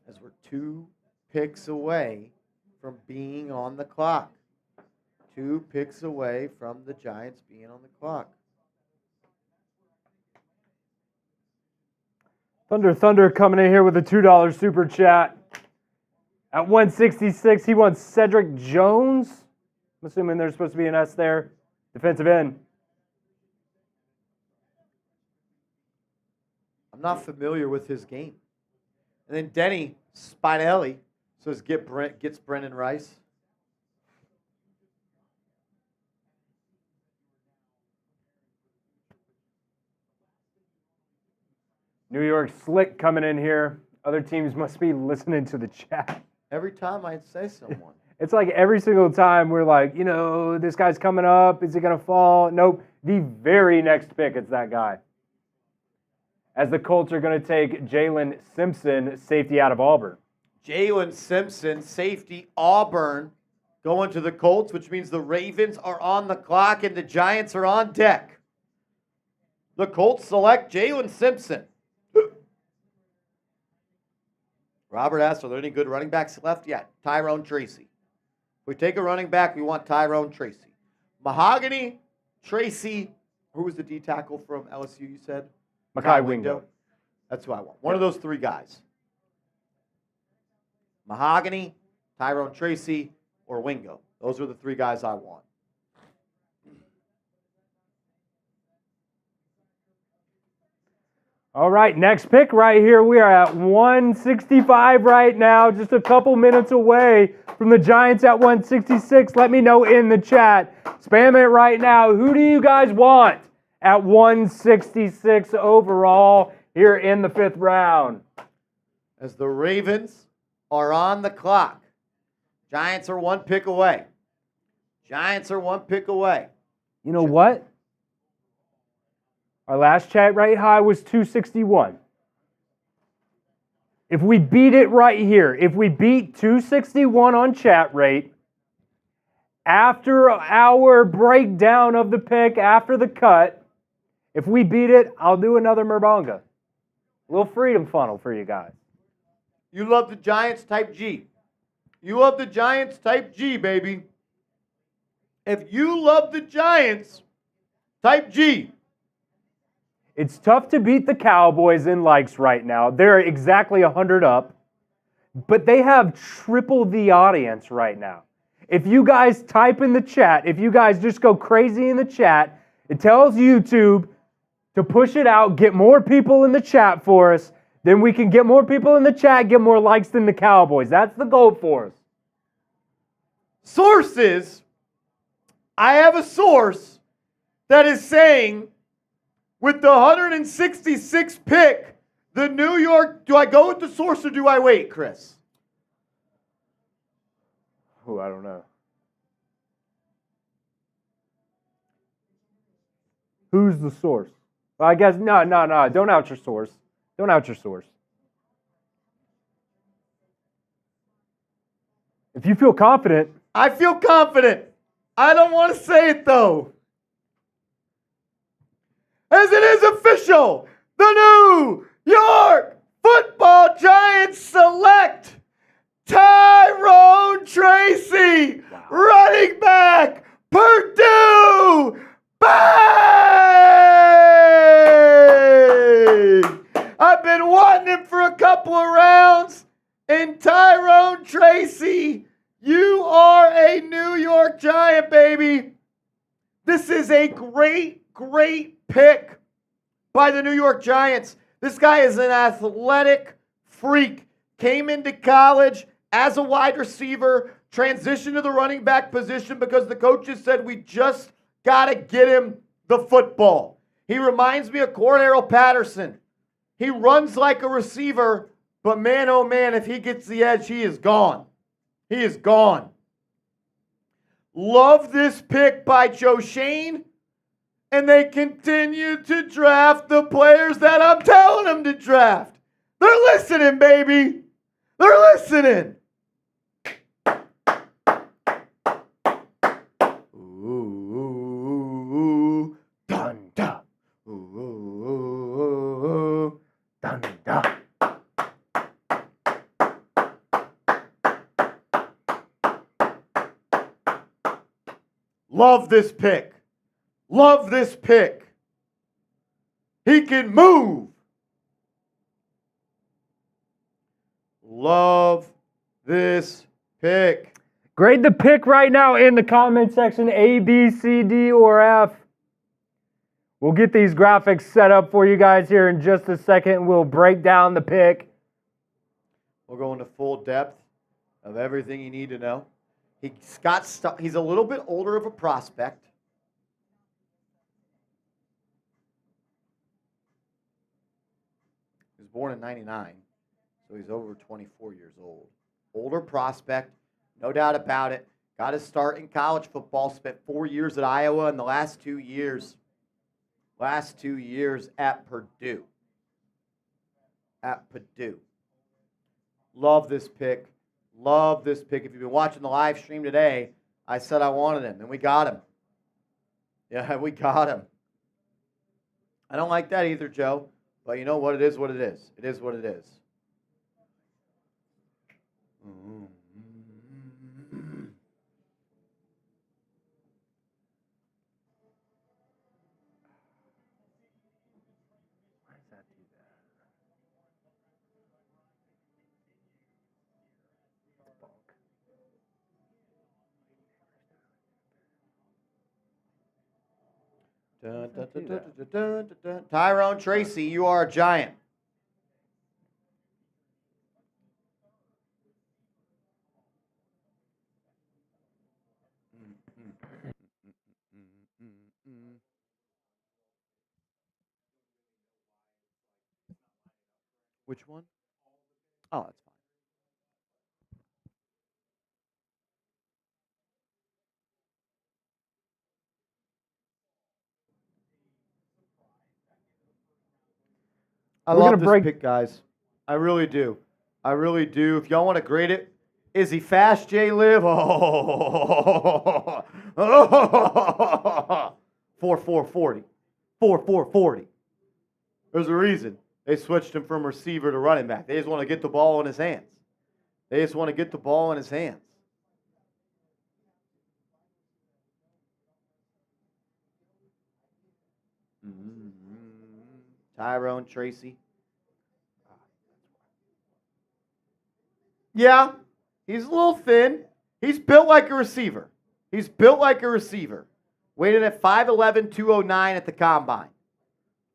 As we're 2 picks away from being on the clock. 2 picks away from the Giants being on the clock. Thunder coming in here with a $2 super chat. At 166, he wants Cedric Jones. I'm assuming there's supposed to be an S there. Defensive end. I'm not familiar with his game. And then Denny Spinelli says gets Brendan Rice. New York Slick coming in here. Other teams must be listening to the chat. Every time I'd say someone. It's like every single time we're like, this guy's coming up. Is he going to fall? Nope. The very next pick, it's that guy. As the Colts are going to take Jalen Simpson, safety out of Auburn. Jalen Simpson, safety, Auburn, going to the Colts, which means the Ravens are on the clock and the Giants are on deck. The Colts select Jalen Simpson. Robert asks, are there any good running backs left? Yeah, Tyrone Tracy. If we take a running back, we want Tyrone Tracy. Mahogany, Tracy, who was the D tackle from LSU, you said? Mekhi Wingo. That's who I want. One of those 3 guys. Mahogany, Tyrone Tracy, or Wingo. Those are the 3 guys I want. All right, next pick right here. We are at 165 right now, just a couple minutes away from the Giants at 166. Let me know in the chat. Spam it right now. Who do you guys want at 166 overall here in the 5th round? As the Ravens are on the clock. Giants are 1 pick away. Giants are 1 pick away. You know what? Our last chat rate high was 261. If we beat it right here, if we beat 261 on chat rate, after our breakdown of the pick, after the cut, if we beat it, I'll do another Merbonga. A little freedom funnel for you guys. You love the Giants, type G. You love the Giants, type G, baby. If you love the Giants, type G. It's tough to beat the Cowboys in likes right now. They're exactly 100 up, but they have triple the audience right now. If you guys type in the chat, if you guys just go crazy in the chat, it tells YouTube to push it out, get more people in the chat for us. Then we can get more people in the chat, get more likes than the Cowboys. That's the goal for us. Sources, I have a source that is saying with the 166th pick, the New York, do I go with the source or do I wait, Chris? Oh, I don't know. Who's the source? Well, I guess, no. Don't out your source. Don't out your source. If you feel confident. I feel confident. I don't want to say it, though. As it is official, the New York Football Giants select Tyrone Tracy, running back, Purdue. Bang! I've been wanting him for a couple of rounds. And Tyrone Tracy, you are a New York Giant, baby. This is a great pick by the New York Giants. This guy is an athletic freak. Came into college as a wide receiver, transitioned to the running back position because the coaches said we just got to get him the football. He reminds me of Cordero Patterson. He runs like a receiver, but man, oh man, if he gets the edge, he is gone. He is gone. Love this pick by Joe Schoen. And they continue to draft the players that I'm telling them to draft. They're listening, baby. They're listening. Ooh, dun, dun. Ooh, dun, dun. Love this pick. Love this pick. He can move. Love this pick. Grade the pick right now in the comment section, A, B, C, D, or F. We'll get these graphics set up for you guys here in just a second. We'll break down the pick. We'll go into full depth of everything you need to know. He's a little bit older of a prospect. He was born in 99, so he's over 24 years old. Older prospect, no doubt about it. Got his start in college football, spent 4 years at Iowa, and the last 2 years at Purdue. At Purdue. Love this pick. Love this pick. If you've been watching the live stream today, I said I wanted him, and we got him. Yeah, we got him. I don't like that either, Joe. But you know what? It is what it is. It is what it is. Dun, dun, dun, dun, dun, dun, dun, dun. Tyrone Tracy, you are a giant. Which one? Oh, that's fine. I We're love gonna this break- pick, guys. I really do. I really do. If y'all want to grade it, is he fast, Jay Liv? Oh, 4-4-40. 4-4-40. There's a reason they switched him from receiver to running back. They just want to get the ball in his hands. They just want to get the ball in his hands. Tyrone Tracy. Yeah, he's a little thin. He's built like a receiver. He's built like a receiver. Weighted at 5'11", 209 at the combine.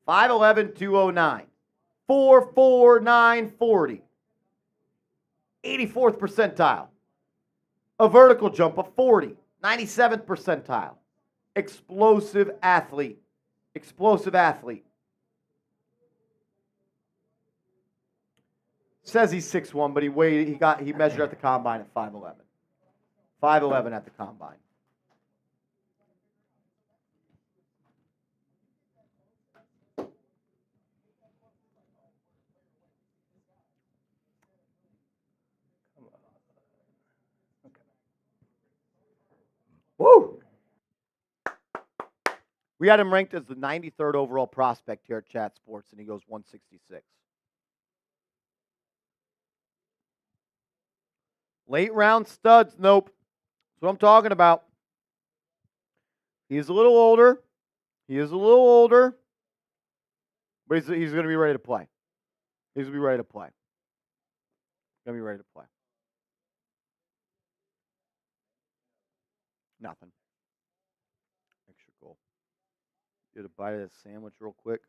5'11", 209. 4'4", 940. 84th percentile. A vertical jump of 40. 97th percentile. Explosive athlete. Explosive athlete. Says he's 6'1", but he measured at the combine at 5'11". 5'11" at the combine. Woo! We had him ranked as the 93rd overall prospect here at Chat Sports, and he goes 166. Late round studs, nope. That's what I'm talking about. He's a little older. He is a little older, but he's going to be ready to play. He's going to be ready to play. Going to be ready to play. Nothing. Extra goal. Get a bite of this sandwich real quick.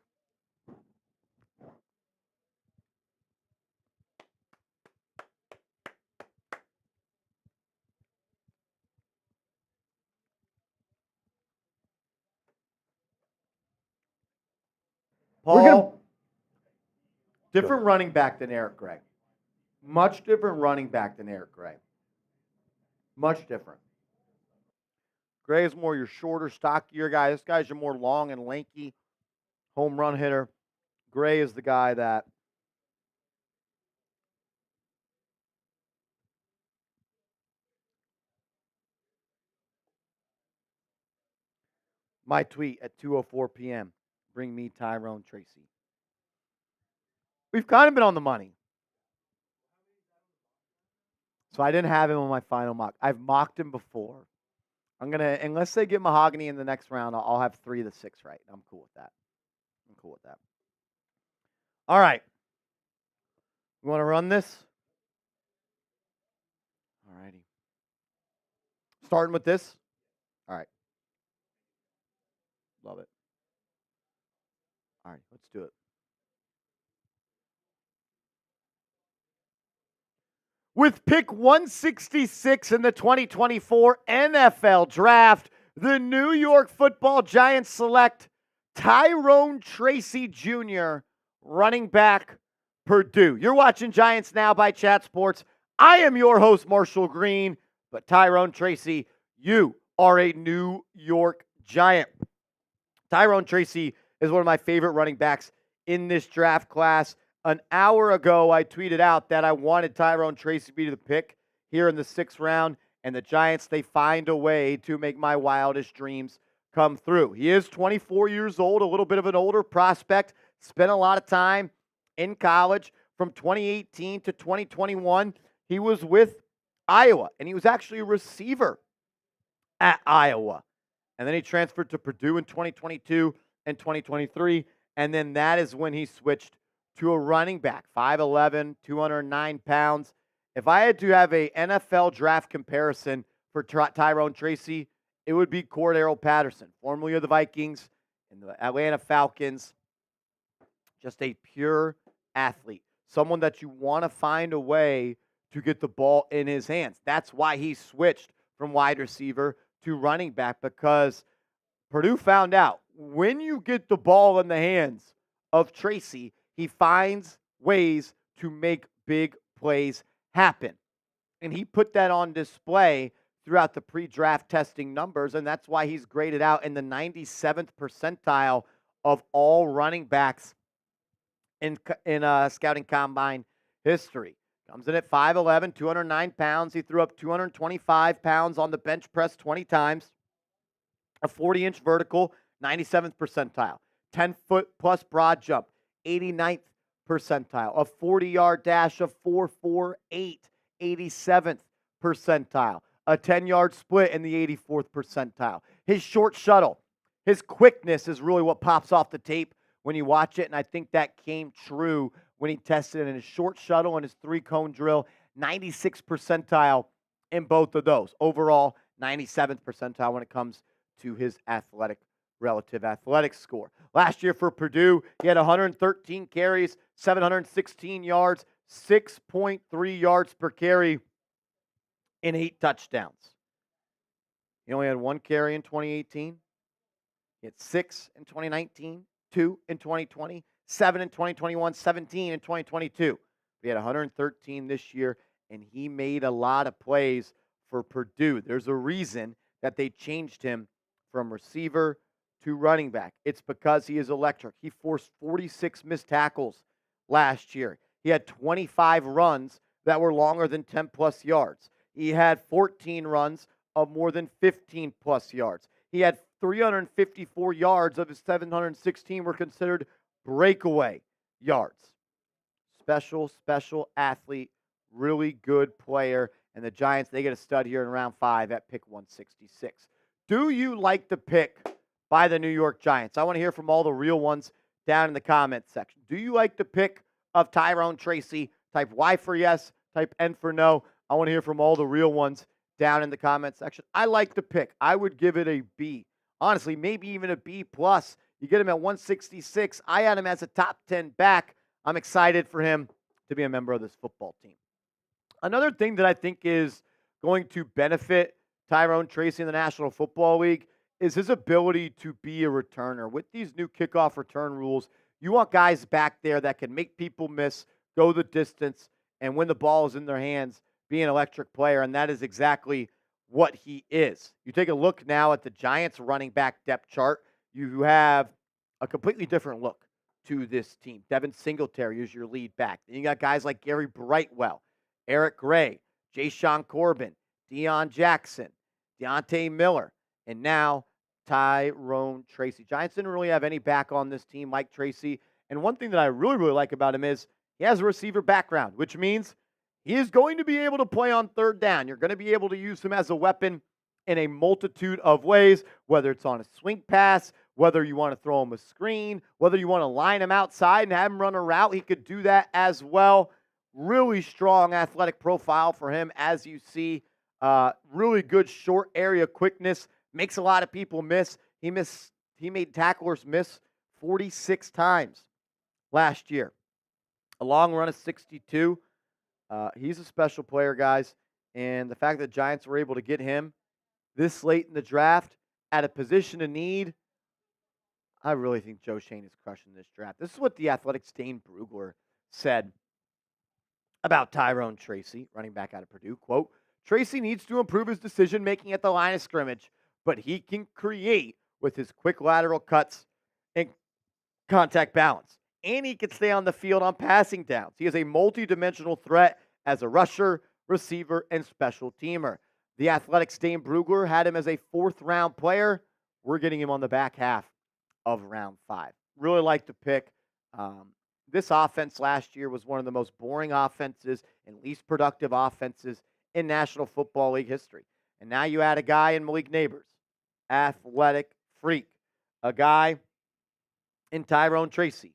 Paul, different running back than Eric Gray. Much different running back than Eric Gray. Much different. Gray is more your shorter, stockier guy. This guy's your more long and lanky home run hitter. Gray is the guy that my tweet at 2:04 p.m. Bring me Tyrone Tracy. We've kind of been on the money. So I didn't have him on my final mock. I've mocked him before. I'm going to, unless they get Mahogany in the next round, I'll have 3 of the 6 right. I'm cool with that. I'm cool with that. All right. You want to run this? All righty. Starting with this? All right. Love it. All right, let's do it. With pick 166 in the 2024 NFL Draft, the New York Football Giants select Tyrone Tracy Jr., running back, Purdue. You're watching Giants Now by Chat Sports. I am your host, Marshall Green, but Tyrone Tracy, you are a New York Giant. Tyrone Tracy is one of my favorite running backs in this draft class. An hour ago, I tweeted out that I wanted Tyrone Tracy to be the pick here in the 6th round, and the Giants, they find a way to make my wildest dreams come through. He is 24 years old, a little bit of an older prospect, spent a lot of time in college. From 2018 to 2021, he was with Iowa, and he was actually a receiver at Iowa. And then he transferred to Purdue in 2022 and 2023, and then that is when he switched to a running back, 5'11", 209 pounds. If I had to have a NFL draft comparison for Tyrone Tracy, it would be Cordero Patterson, formerly of the Vikings, And the Atlanta Falcons, just a pure athlete, someone that you want to find a way to get the ball in his hands. That's why he switched from wide receiver to running back, because Purdue found out when you get the ball in the hands of Tracy, he finds ways to make big plays happen. And he put that on display throughout the pre-draft testing numbers, and that's why he's graded out in the 97th percentile of all running backs in scouting combine history. Comes in at 5'11", 209 pounds. He threw up 225 pounds on the bench press 20 times. A 40-inch vertical, 97th percentile. 10-foot plus broad jump, 89th percentile. A 40-yard dash of 4.48, 87th percentile. A 10-yard split in the 84th percentile. His short shuttle, his quickness is really what pops off the tape when you watch it, and I think that came true when he tested it in his short shuttle and his three-cone drill. 96th percentile in both of those. Overall, 97th percentile when it comes to his relative athletic score. Last year for Purdue, he had 113 carries, 716 yards, 6.3 yards per carry, and 8 touchdowns. He only had 1 carry in 2018. He had 6 in 2019, 2 in 2020, 7 in 2021, 17 in 2022. He had 113 this year, and he made a lot of plays for Purdue. There's a reason that they changed him from receiver to running back. It's because he is electric. He forced 46 missed tackles last year. He had 25 runs that were longer than 10-plus yards. He had 14 runs of more than 15-plus yards. He had 354 yards of his 716 were considered breakaway yards. Special athlete, really good player. And the Giants, they get a stud here in round 5 at pick 166. Do you like the pick by the New York Giants? I want to hear from all the real ones down in the comments section. Do you like the pick of Tyrone Tracy? Type Y for yes, type N for no. I want to hear from all the real ones down in the comment section. I like the pick. I would give it a B. Honestly, maybe even a B+. You get him at 166. I had him as a top 10 back. I'm excited for him to be a member of this football team. Another thing that I think is going to benefit Tyrone Tracy in the National Football League is his ability to be a returner. With these new kickoff return rules, you want guys back there that can make people miss, go the distance, and when the ball is in their hands, be an electric player, and that is exactly what he is. You take a look now at the Giants running back depth chart, you have a completely different look to this team. Devin Singletary is your lead back. Then you got guys like Gary Brightwell, Eric Gray, Jay-Sean Corbin, Deion Jackson, Deontay Miller, and now Tyrone Tracy. Giants didn't really have any back on this team like Tracy. And one thing that I really like about him is he has a receiver background, which means he is going to be able to play on third down. You're going to be able to use him as a weapon in a multitude of ways, whether it's on a swing pass, whether you want to throw him a screen, whether you want to line him outside and have him run a route. He could do that as well. Really strong athletic profile for him, as you see. Really good short area quickness. Makes a lot of people miss. He made tacklers miss 46 times last year. A long run of 62. He's a special player, guys. And the fact that Giants were able to get him this late in the draft at a position of need, I really think Joe Schoen is crushing this draft. This is what the Athletic's Dane Brugler said about Tyrone Tracy, running back out of Purdue. Quote, Tracy needs to improve his decision-making at the line of scrimmage, but he can create with his quick lateral cuts and contact balance. And he can stay on the field on passing downs. He is a multi-dimensional threat as a rusher, receiver, and special teamer. The Athletic's Dane Brugler had him as a 4th-round player. We're getting him on the back half of round 5. Really like the pick. This offense last year was one of the most boring offenses and least productive offenses in National Football League history. And now you add a guy in Malik Nabers, athletic freak. A guy in Tyrone Tracy,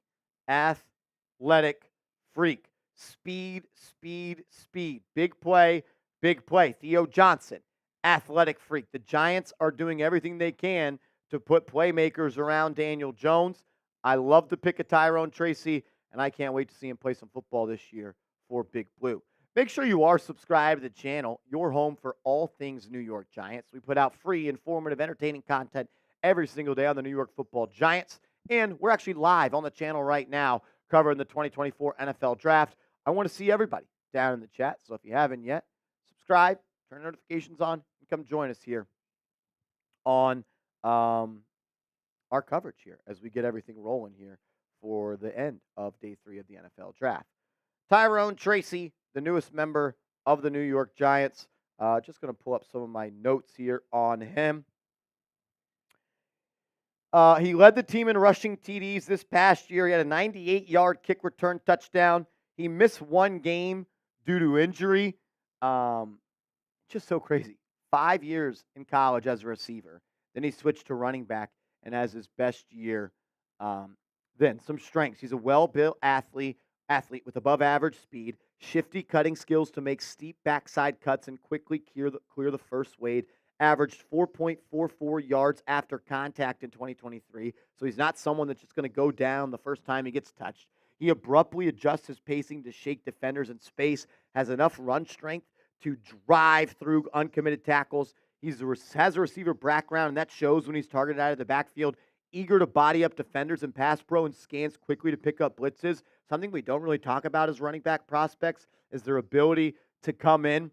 athletic freak. Speed. Big play. Theo Johnson, athletic freak. The Giants are doing everything they can to put playmakers around Daniel Jones. I love the pick of Tyrone Tracy, and I can't wait to see him play some football this year for Big Blue. Make sure you are subscribed to the channel, your home for all things New York Giants. We put out free, informative, entertaining content every single day on the New York Football Giants, and we're actually live on the channel right now covering the 2024 NFL Draft. I want to see everybody down in the chat, so if you haven't yet, subscribe, turn notifications on, and come join us here on our coverage here as we get everything rolling here for the end of day 3 of the NFL Draft. Tyrone Tracy, the newest member of the New York Giants. Just going to pull up some of my notes here on him. He led the team in rushing TDs this past year. He had a 98-yard kick return touchdown. He missed one game due to injury. Just so crazy. 5 years in college as a receiver. Then he switched to running back and has his best year. Then some strengths. He's a well-built athlete with above-average speed, shifty cutting skills to make steep backside cuts and quickly clear the first wade. Averaged 4.44 yards after contact in 2023. So he's not someone that's just going to go down the first time he gets touched. He abruptly adjusts his pacing to shake defenders in space, has enough run strength to drive through uncommitted tackles. He has a receiver background, and that shows when he's targeted out of the backfield. Eager to body up defenders and pass pro and scans quickly to pick up blitzes. Something we don't really talk about as running back prospects is their ability to come in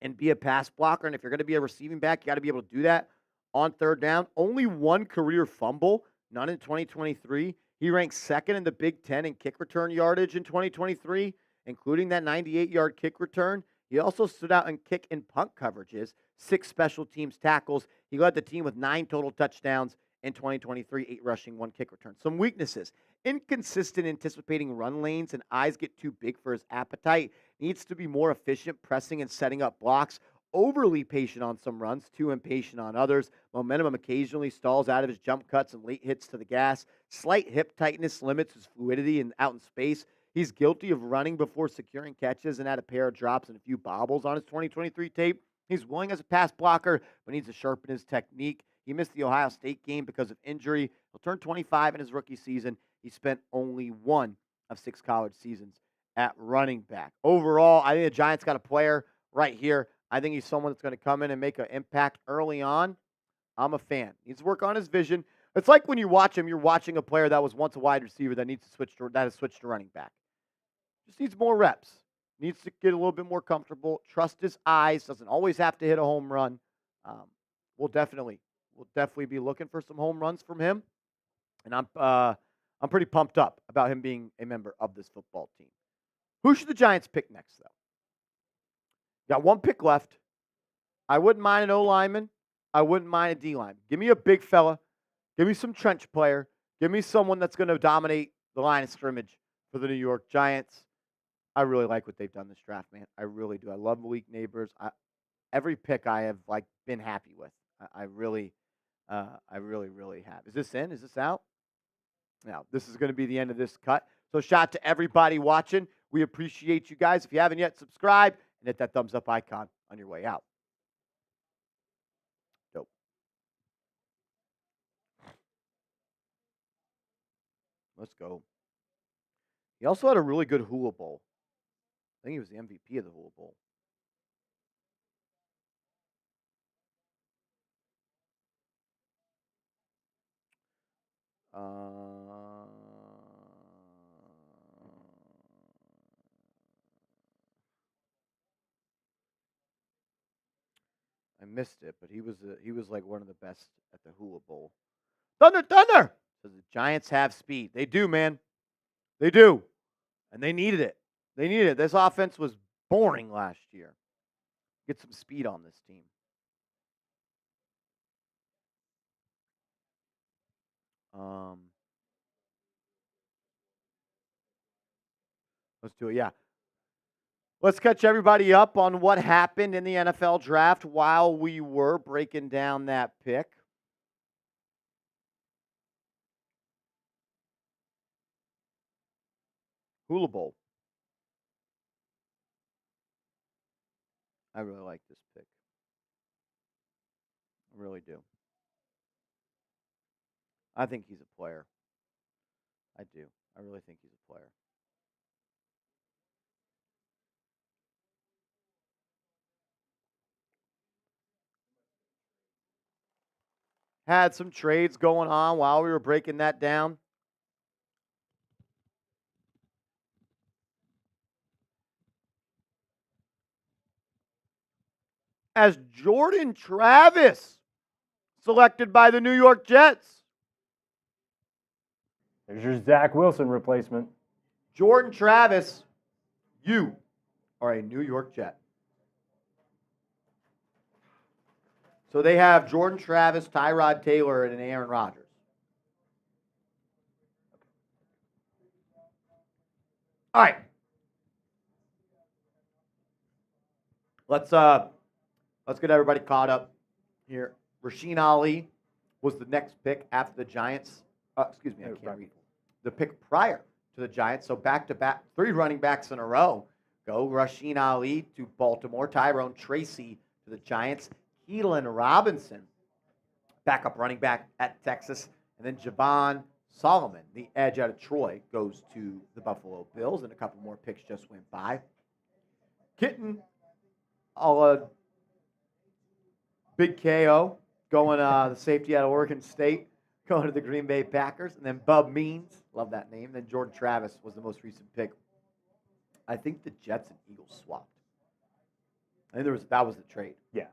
and be a pass blocker. And if you're going to be a receiving back, you got to be able to do that on third down. Only one career fumble, none in 2023. He ranked second in the Big Ten in kick return yardage in 2023, including that 98-yard kick return. He also stood out in kick and punt coverages, 6 special teams tackles. He led the team with 9 total touchdowns in 2023, 8 rushing, 1 kick return. Some weaknesses: inconsistent anticipating run lanes, and eyes get too big for his appetite. Needs to be more efficient pressing and setting up blocks. Overly patient on some runs, too impatient on others. Momentum occasionally stalls out of his jump cuts and late hits to the gas. Slight hip tightness limits his fluidity and out in space. He's guilty of running before securing catches and had a pair of drops and a few bobbles on his 2023 tape. He's willing as a pass blocker, but needs to sharpen his technique. He missed the Ohio State game because of injury. He'll turn 25 in his rookie season. He spent only 1 of 6 college seasons at running back. Overall, I think the Giants got a player right here. I think he's someone that's going to come in and make an impact early on. I'm a fan. He needs to work on his vision. It's like when you watch him, you're watching a player that was once a wide receiver that has switched to running back. Just needs more reps. Needs to get a little bit more comfortable. Trust his eyes. Doesn't always have to hit a home run. We'll definitely be looking for some home runs from him. And I'm pretty pumped up about him being a member of this football team. Who should the Giants pick next, though? Got 1 pick left. I wouldn't mind an O lineman. I wouldn't mind a D line. Give me a big fella. Give me some trench player. Give me someone that's going to dominate the line of scrimmage for the New York Giants. I really like what they've done this draft, man. I really do. I love Malik Nabers. Every pick I have been happy with. I really have. Is this in? Is this out? Now, this is going to be the end of this cut. So shout out to everybody watching. We appreciate you guys. If you haven't yet, subscribe and hit that thumbs up icon on your way out. Dope. Let's go. He also had a really good Hula Bowl. I think he was the MVP of the Hula Bowl. I missed it, but he was like one of the best at the Hula Bowl. Thunder! So the Giants have speed. They do, man. They do. And they needed it. They needed it. This offense was boring last year. Get some speed on this team. Let's do it. Yeah. Let's catch everybody up on what happened in the NFL draft while we were breaking down that pick. Hula Bowl. I really like this pick. I really do. I think he's a player. I do. I really think he's a player. Had some trades going on while we were breaking that down. As Jordan Travis selected by the New York Jets. There's your Zach Wilson replacement. Jordan Travis, you are a New York Jet. So they have Jordan Travis, Tyrod Taylor, and Aaron Rodgers. All right. Let's get everybody caught up here. Rasheen Ali was the next pick after the Giants. I can't read. The pick prior to the Giants. So back-to-back, 3 running backs in a row. Go Rasheen Ali to Baltimore. Tyrone Tracy to the Giants. Keelan Robinson, backup running back at Texas. And then Javon Solomon, the edge out of Troy, goes to the Buffalo Bills. And a couple more picks just went by. Kitten, Big KO, going the safety out of Oregon State, going to the Green Bay Packers. And then Bub Means, love that name. Then Jordan Travis was the most recent pick. I think the Jets and Eagles swapped. I think that was the trade. Yeah.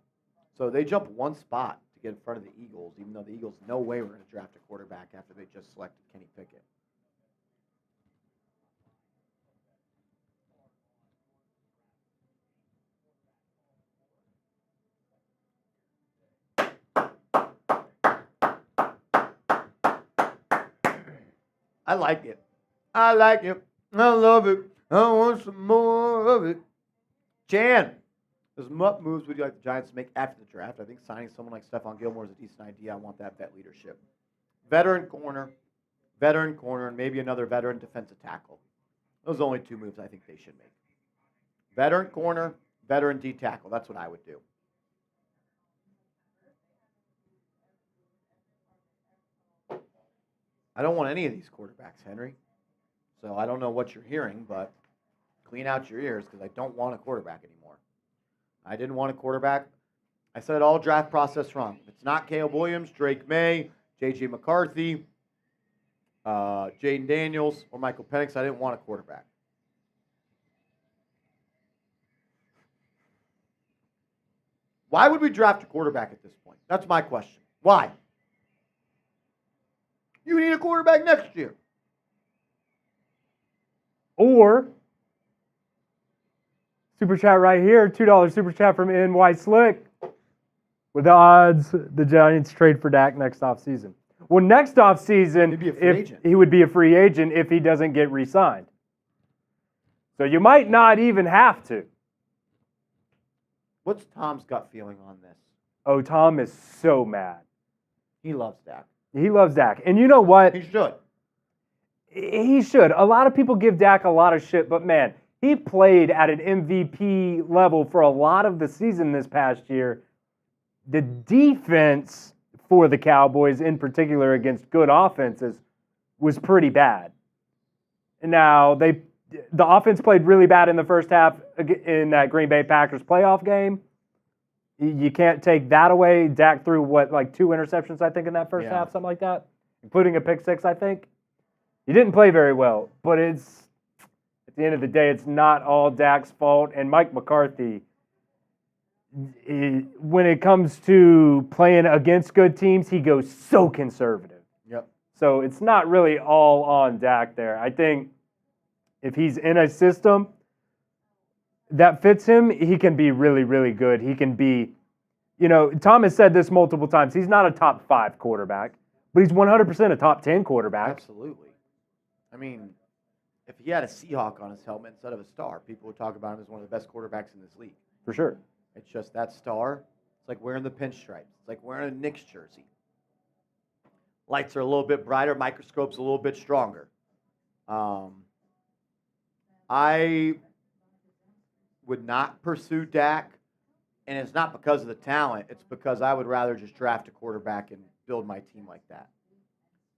So they jumped one spot to get in front of the Eagles, even though the Eagles no way were going to draft a quarterback after they just selected Kenny Pickett. I like it. I like it. I love it. I want some more of it. Chan, what moves would you like the Giants to make after the draft? I think signing someone like Stephon Gilmore is a decent idea. I want that vet leadership. Veteran corner, and maybe another veteran defensive tackle. Those are the only 2 moves I think they should make. Veteran corner, veteran D tackle. That's what I would do. I don't want any of these quarterbacks, Henry. So I don't know what you're hearing, but clean out your ears because I don't want a quarterback anymore. I didn't want a quarterback. I said it all draft process wrong. If it's not Caleb Williams, Drake May, J.J. McCarthy, Jaden Daniels, or Michael Penix, I didn't want a quarterback. Why would we draft a quarterback at this point? That's my question. Why? You need a quarterback next year. Or, super chat right here, $2 super chat from NY Slick. With the odds, the Giants trade for Dak next offseason. Well, next offseason, he would be a free agent if he doesn't get re-signed. So you might not even have to. What's Tom's gut feeling on this? Oh, Tom is so mad. He loves Dak. He loves Dak. And you know what? He should. He should. A lot of people give Dak a lot of shit, but man, he played at an MVP level for a lot of the season this past year. The defense for the Cowboys, in particular against good offenses, was pretty bad. Now, the offense played really bad in the first half in that Green Bay Packers playoff game. You can't take that away. Dak threw, 2 interceptions, I think, in that first half, something like that, including a pick 6, I think. He didn't play very well, but at the end of the day, it's not all Dak's fault. And Mike McCarthy, when it comes to playing against good teams, he goes so conservative. Yep. So it's not really all on Dak there. I think if he's in a system that fits him, he can be really, really good. He can be, Tom has said this multiple times. He's not a top 5 quarterback, but he's 100% a top 10 quarterback. Absolutely. I mean, if he had a Seahawk on his helmet instead of a star, people would talk about him as one of the best quarterbacks in this league. For sure. It's just that star. It's like wearing the pinstripes. It's like wearing a Knicks jersey. Lights are a little bit brighter. Microscope's a little bit stronger. I would not pursue Dak, and it's not because of the talent. It's because I would rather just draft a quarterback and build my team like that.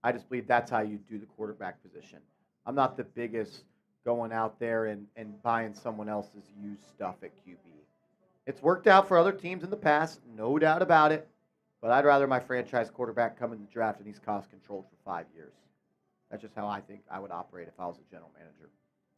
I just believe that's how you do the quarterback position. I'm not the biggest going out there and buying someone else's used stuff at QB. It's worked out for other teams in the past, no doubt about it. But I'd rather my franchise quarterback come in the draft and he's cost controlled for 5 years. That's just how I think I would operate if I was a general manager.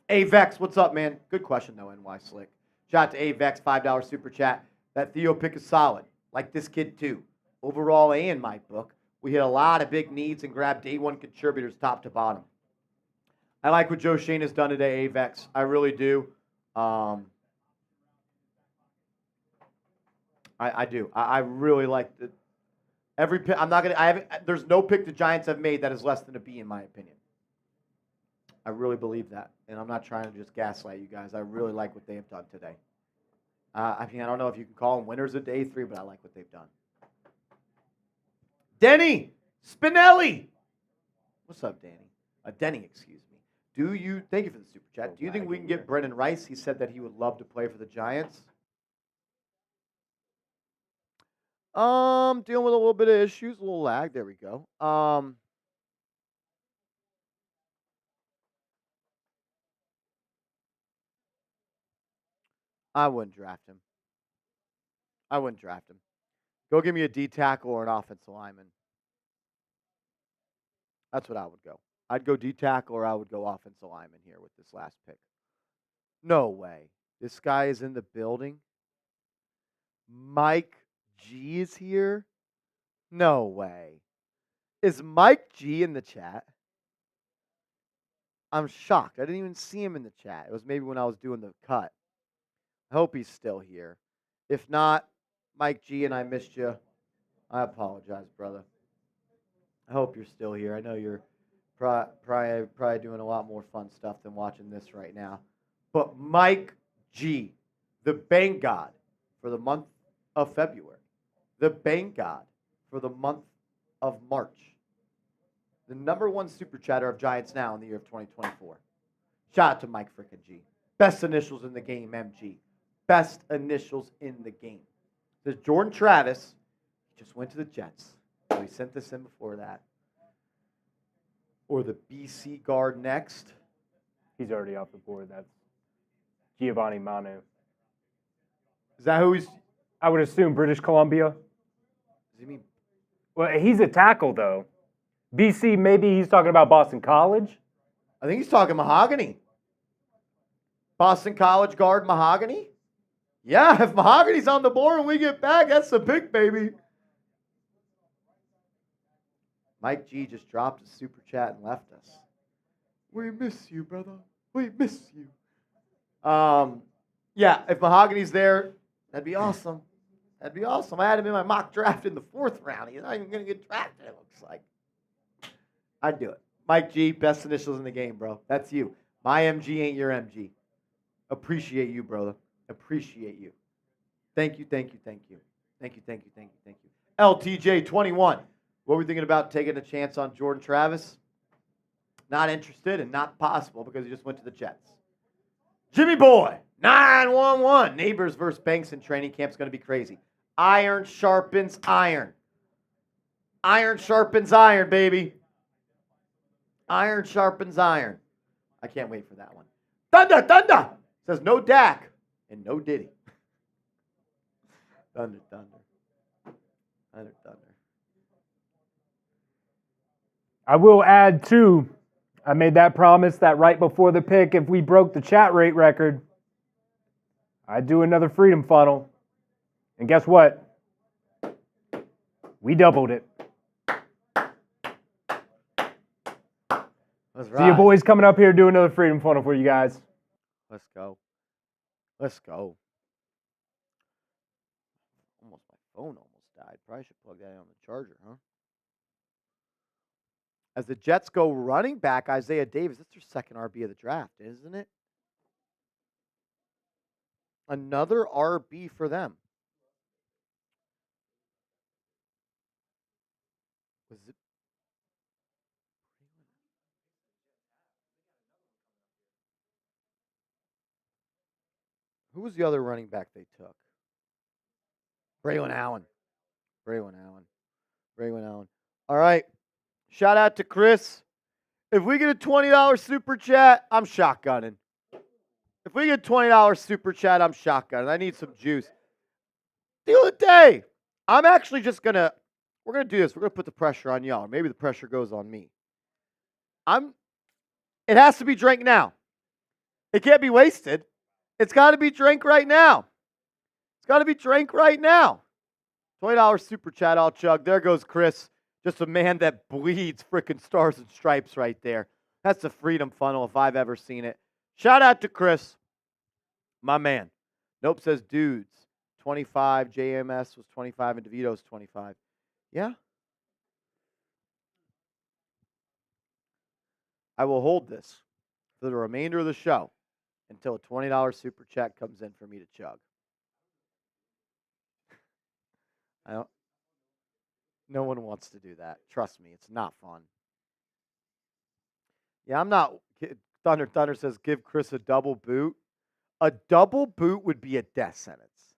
Avex, what's up, man? Good question, though, NY Slick. Shout out to Avex, $5 super chat. That Theo pick is solid. Like this kid, too. Overall, A in my book. We hit a lot of big needs and grabbed day one contributors top to bottom. I like what Joe Schoen has done today, Avex. I really do. I do. I really like the every pick. I'm not gonna. I haven't. There's no pick the Giants have made that is less than a B in my opinion. I really believe that, and I'm not trying to just gaslight you guys. I really like what they have done today. I mean, I don't know if you can call them winners of day 3, but I like what they've done. Denny Spinelli, what's up, Danny? Denny, excuse me. Thank you for the super chat. Do you think we can get Brendan Rice? He said that he would love to play for the Giants. Dealing with a little bit of issues, a little lag. There we go. I wouldn't draft him. Go give me a D tackle or an offensive lineman. That's what I would go. I'd go D tackle or I would go offensive lineman here with this last pick. No way. This guy is in the building. Mike G is here. No way. Is Mike G in the chat? I'm shocked. I didn't even see him in the chat. It was maybe when I was doing the cut. I hope he's still here. If not, Mike G, and I missed you, I apologize, brother. I hope you're still here. I know you're probably doing a lot more fun stuff than watching this right now. But Mike G, the bank god for the month of February, the bank god for the month of March, the number one super chatter of Giants now in the year of 2024. Shout out to Mike frickin' G. Best initials in the game, MG. Best initials in the game. There's Jordan Travis. He just went to the Jets. So we sent this in before that. Or the BC guard next. He's already off the board. That's Giovanni Manu. Is that who he's? I would assume British Columbia. Does he mean? Well, he's a tackle, though. BC, maybe he's talking about Boston College. I think he's talking Mahogany. Boston College guard Mahogany? Yeah, if Mahogany's on the board and we get back, that's the pick, baby. Mike G just dropped a super chat and left us. We miss you, brother. We miss you. Yeah, if Mahogany's there, that'd be awesome. That'd be awesome. I had him in my mock draft in the 4th round. He's not even going to get drafted, it looks like. I'd do it. Mike G, best initials in the game, bro. That's you. My MG ain't your MG. Appreciate you, brother. Appreciate you. Thank you, thank you, thank you. Thank you, thank you, thank you, thank you. LTJ21. What were we thinking about taking a chance on Jordan Travis? Not interested and not possible because he just went to the Jets. Jimmy Boy, 911. Neighbors versus Banks in training camp's going to be crazy. Iron sharpens iron. Iron sharpens iron, baby. Iron sharpens iron. I can't wait for that one. Thunder, thunder. Says no Dak and no Diddy. Thunder, thunder. Thunder, thunder. I will add, too, I made that promise that right before the pick, if we broke the chat rate record, I'd do another Freedom Funnel. And guess what? We doubled it. That's right. See you boys coming up here do another Freedom Funnel for you guys. Let's go. Let's go. Almost my phone almost died. Probably should plug that in on the charger, huh? As the Jets go running back, Isaiah Davis, that's their second RB of the draft, isn't it? Another RB for them. Was it? Who was the other running back they took? Braylon Allen. Braylon Allen. Braylon Allen. All right. Shout out to Chris. If we get a $20 super chat, I'm shotgunning. If we get $20 super chat, I'm shotgunning. I need some juice. The other day, I'm actually just we're gonna do this. We're gonna put the pressure on y'all. Or maybe the pressure goes on me. It has to be drank now. It can't be wasted. It's got to be drank right now. It's got to be drank right now. $20 super chat, I'll chug. There goes Chris. Just a man that bleeds freaking stars and stripes right there. That's the freedom funnel if I've ever seen it. Shout out to Chris, my man. Nope says dudes. 25. JMS was 25 and DeVito's 25. Yeah. I will hold this for the remainder of the show until a $20 super chat comes in for me to chug. No one wants to do that. Trust me, it's not fun. Yeah, I'm not. Thunder says give Chris a double boot. A double boot would be a death sentence.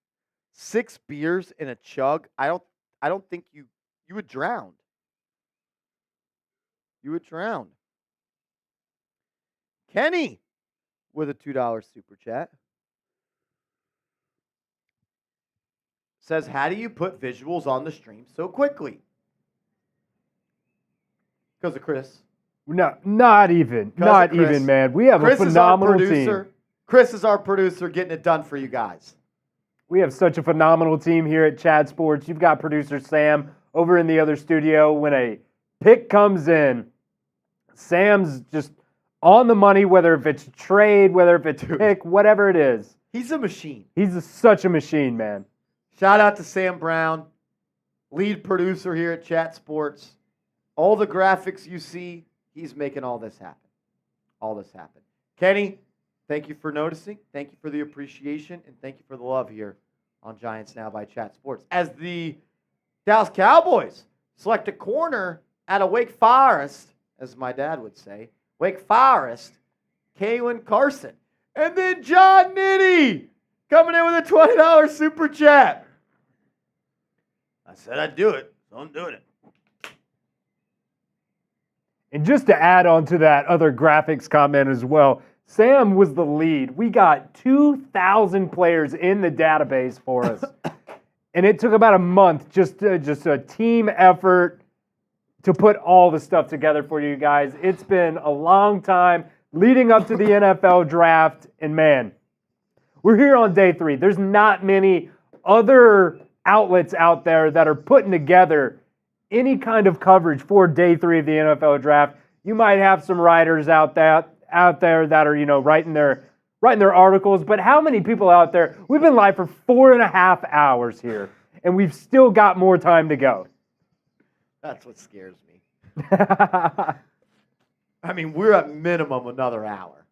6 beers in a chug. I don't think you would drown. You would drown. Kenny with a $2 super chat says, how do you put visuals on the stream so quickly? Because of Chris. No, not even. Not even, man. We have Chris a phenomenal team. Chris is our producer getting it done for you guys. We have such a phenomenal team here at Chad Sports. You've got producer Sam over in the other studio. When a pick comes in, Sam's just on the money, whether if it's trade, whether if it's pick, whatever it is. He's a machine. He's such a machine, man. Shout out to Sam Brown, lead producer here at Chat Sports. All the graphics you see, he's making all this happen. All this happen. Kenny, thank you for noticing. Thank you for the appreciation. And thank you for the love here on Giants Now by Chat Sports. As the Dallas Cowboys select a corner out of Wake Forest, as my dad would say, Wake Forest, Kalen Carson. And then John Nitty coming in with a $20 super chat. I said I'd do it, so I'm doing it. And just to add on to that other graphics comment as well, Sam was the lead. We got 2,000 players in the database for us. And it took about a month, just a team effort to put all the stuff together for you guys. It's been a long time leading up to the NFL draft. And man, we're here on day 3. There's not many other outlets out there that are putting together any kind of coverage for day 3 of the NFL draft. You might have some writers out there that are, writing their articles, but how many people out there? We've been live for 4.5 hours here, and we've still got more time to go. That's what scares me. I mean, we're at minimum another hour,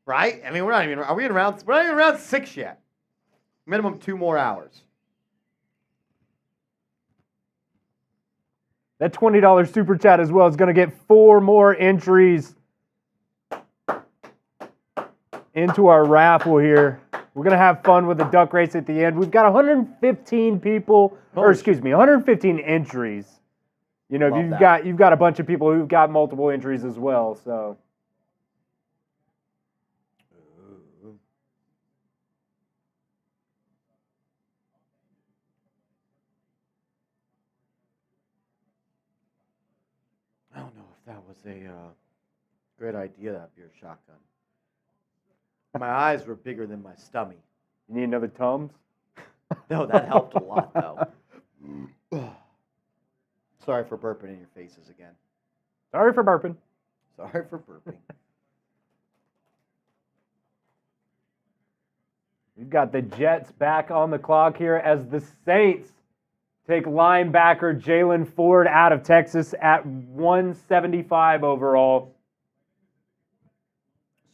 right? I mean, we're not even around 6 yet. Minimum 2 more hours. That $20 super chat as well is going to get 4 more entries into our raffle here. We're going to have fun with the duck race at the end. We've got 115 people, 115 entries. You've got a bunch of people who've got multiple entries as well, so. I don't know if that was a great idea, that beer shotgun. My eyes were bigger than my stomach. You need another Tums? No, that helped a lot, though. Sorry for burping in your faces again. Sorry for burping. Sorry for burping. We've got the Jets back on the clock here as the Saints take linebacker Jalen Ford out of Texas at 175 overall.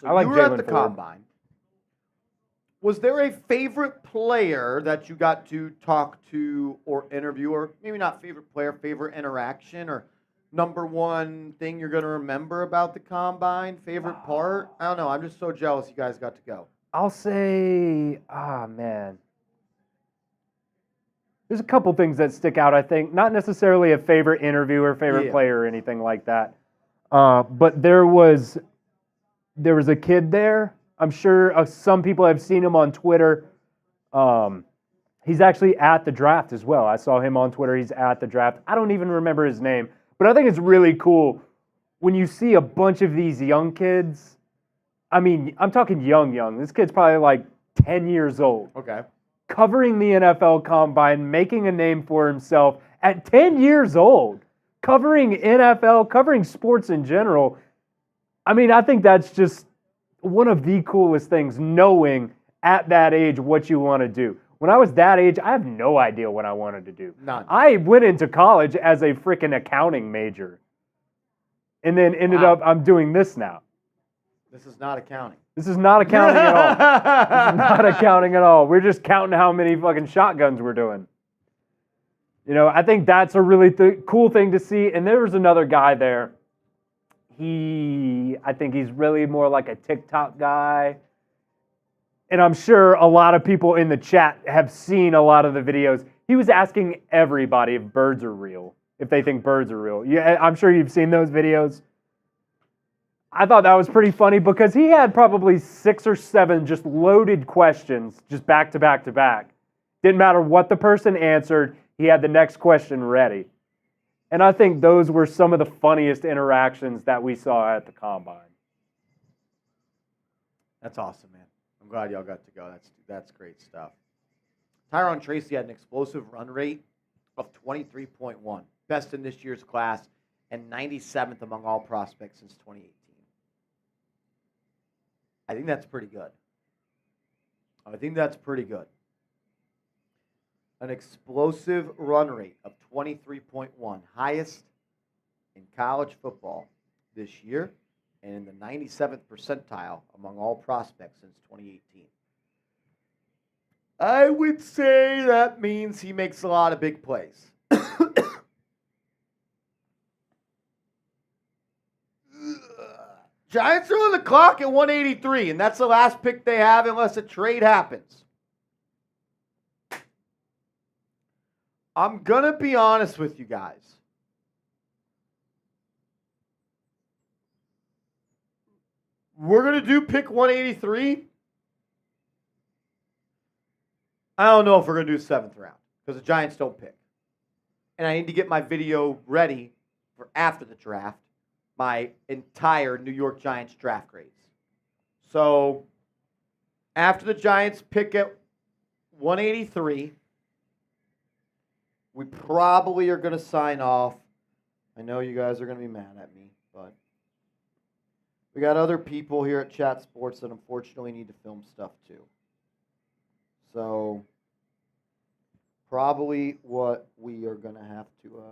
So I like you were at the Combine. Was there a favorite player that you got to talk to or interview, or maybe not favorite player, favorite interaction, or number one thing you're going to remember about the Combine, favorite part? I don't know. I'm just so jealous you guys got to go. I'll say, man. There's a couple things that stick out, I think. Not necessarily a favorite interview or favorite Yeah. player or anything like that. But there was a kid there. I'm sure some people have seen him on Twitter. He's actually at the draft as well. I saw him on Twitter. He's at the draft. I don't even remember his name. But I think it's really cool when you see a bunch of these young kids. I mean, I'm talking young. This kid's probably like 10 years old. Okay. Covering the NFL Combine, making a name for himself at 10 years old. Covering NFL, covering sports in general. I mean, I think that's just one of the coolest things, knowing at that age what you want to do. When I was that age, I have no idea what I wanted to do. None. I went into college as a freaking accounting major. And then ended up, I'm doing this now. This is not accounting. This is not accounting at all. This is not accounting at all. We're just counting how many fucking shotguns we're doing. You know, I think that's a really cool thing to see. And there was another guy there. I think he's really more like a TikTok guy. And I'm sure a lot of people in the chat have seen a lot of the videos. He was asking everybody if birds are real, if they think birds are real. Yeah, I'm sure you've seen those videos. I thought that was pretty funny because he had probably 6 or 7 just loaded questions, just back to back to back. Didn't matter what the person answered, he had the next question ready. And I think those were some of the funniest interactions that we saw at the Combine. That's awesome, man. I'm glad y'all got to go. That's great stuff. Tyrone Tracy had an explosive run rate of 23.1, best in this year's class, and 97th among all prospects since 2018. I think that's pretty good. An explosive run rate of 23.1, highest in college football this year, and in the 97th percentile among all prospects since 2018. I would say that means he makes a lot of big plays. Giants are on the clock at 183, and that's the last pick they have unless a trade happens. I'm going to be honest with you guys. We're going to do pick 183. I don't know if we're going to do 7th round because the Giants don't pick. And I need to get my video ready for after the draft, my entire New York Giants draft grades. So after the Giants pick at 183, we probably are going to sign off. I know you guys are going to be mad at me, but we got other people here at Chat Sports that unfortunately need to film stuff too. So probably what we are going to have to,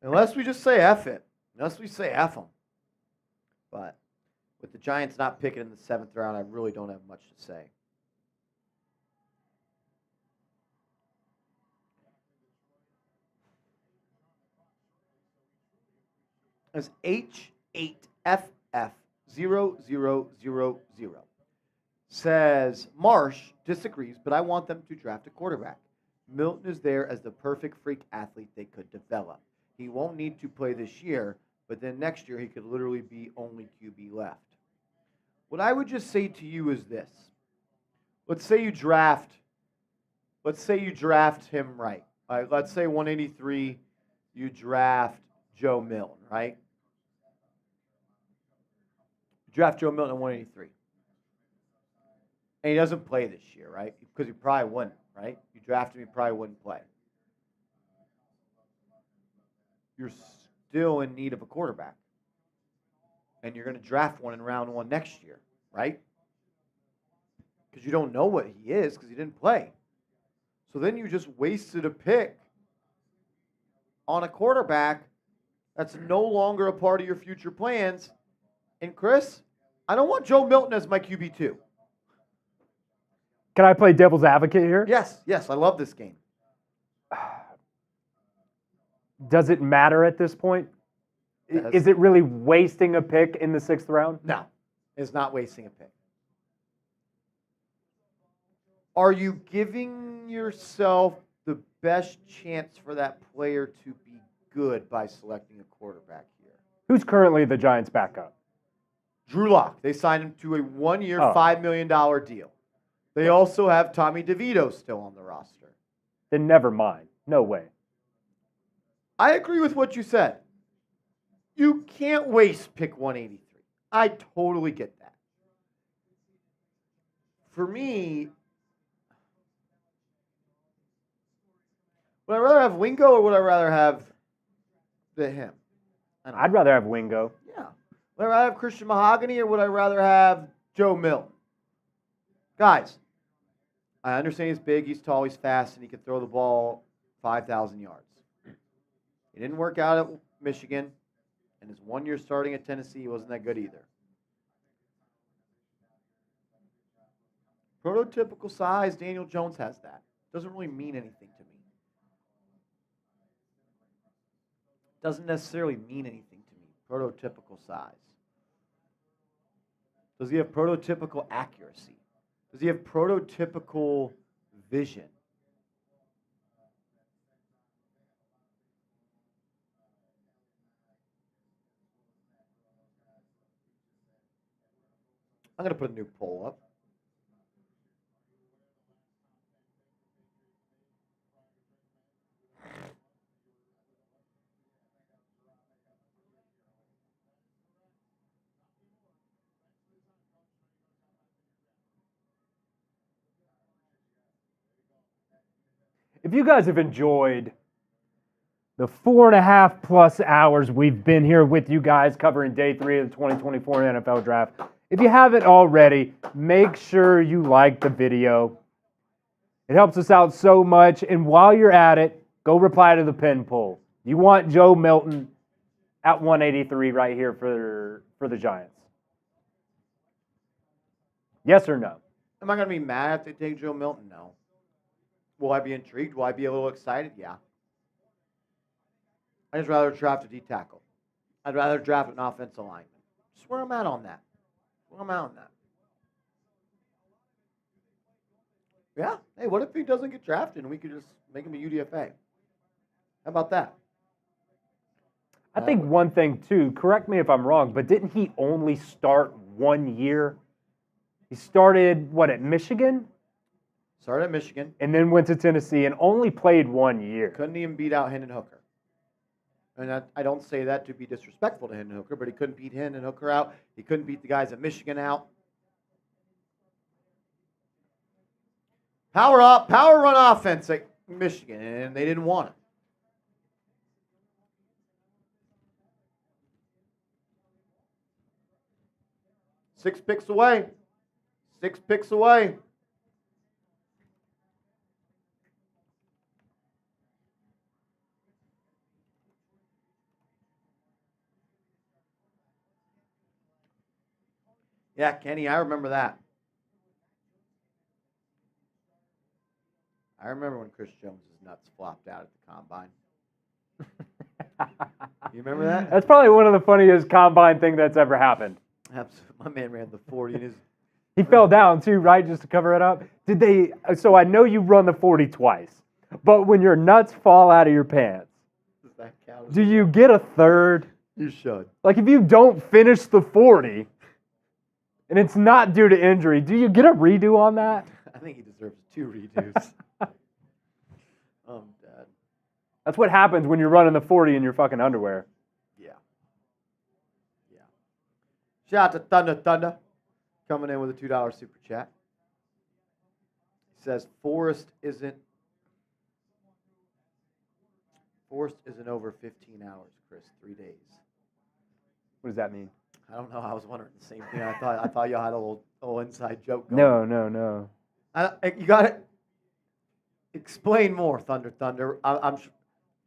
unless we just say F it, unless we say F them. But with the Giants not picking in the 7th round, I really don't have much to say. As H8FF0000 says, Marsh disagrees, but I want them to draft a quarterback. Milton is there as the perfect freak athlete they could develop. He won't need to play this year, but then next year he could literally be only QB left. What I would just say to you is this. Let's say you draft him right. All right, let's say 183, you draft Joe Milton, right? Draft Joe Milton at 183. And he doesn't play this year, right? Because he probably wouldn't, right? You draft him, he probably wouldn't play. You're still in need of a quarterback. And you're going to draft one in round 1 next year, right? Because you don't know what he is because he didn't play. So then you just wasted a pick on a quarterback that's no longer a part of your future plans. And Chris, I don't want Joe Milton as my QB2. Can I play devil's advocate here? Yes, I love this game. Does it matter at this point? Is it really wasting a pick in the 6th round? No, it's not wasting a pick. Are you giving yourself the best chance for that player to be good by selecting a quarterback here? Who's currently the Giants' backup? Drew Lock. They signed him to a 1-year, Oh. $5 million deal. They also have Tommy DeVito still on the roster. Then never mind. No way. I agree with what you said. You can't waste pick 183. I totally get that. For me, would I rather have Wingo or would I rather have him? I'd rather have Wingo. Yeah. Would I rather have Christian Mahogany or would I rather have Joe Milton? Guys, I understand he's big, he's tall, he's fast, and he can throw the ball 5,000 yards. He didn't work out at Michigan, and his 1 year starting at Tennessee, he wasn't that good either. Prototypical size, Daniel Jones has that. Doesn't really mean anything to me. Doesn't necessarily mean anything to me. Prototypical size. Does he have prototypical accuracy? Does he have prototypical vision? I'm going to put a new poll up. If you guys have enjoyed the 4.5+ hours we've been here with you guys covering day 3 of the 2024 NFL Draft, if you haven't already, make sure you like the video. It helps us out so much. And while you're at it, go reply to the pin poll. You want Joe Milton at 183 right here for the Giants? Yes or no? Am I going to be mad if they take Joe Milton? No. Will I be intrigued? Will I be a little excited? Yeah. I'd just rather draft a D tackle. I'd rather draft an offensive lineman. Just where I'm at on that. Where I'm at on that. Yeah. Hey, what if he doesn't get drafted and we could just make him a UDFA? How about that? I think one thing, too, correct me if I'm wrong, but didn't he only start 1 year? He started, at Michigan? Started at Michigan. And then went to Tennessee and only played 1 year. Couldn't even beat out Hendon Hooker. And I don't say that to be disrespectful to Hendon Hooker, but he couldn't beat Hendon Hooker out. He couldn't beat the guys at Michigan out. Power run offense at Michigan, and they didn't want it. Six picks away. Yeah, Kenny, I remember that. I remember when Chris Jones' nuts flopped out at the combine. You remember that? That's probably one of the funniest combine thing that's ever happened. Absolutely. My man ran the 40 in his. He fell down too, right, just to cover it up? So I know you run the 40 twice, but when your nuts fall out of your pants, Does that count? do you get a third? You should. Like if you don't finish the 40 and it's not due to injury, do you get a redo on that? I think he deserves 2 redos. Dad. That's what happens when you're running the 40 in your fucking underwear. Yeah. Shout out to Thunder coming in with a $2 super chat. He says Forrest isn't over 15 hours, Chris. 3 days. What does that mean? I don't know. I was wondering the same thing. I thought y'all had a little inside joke going. No. You got it. Explain more, Thunder.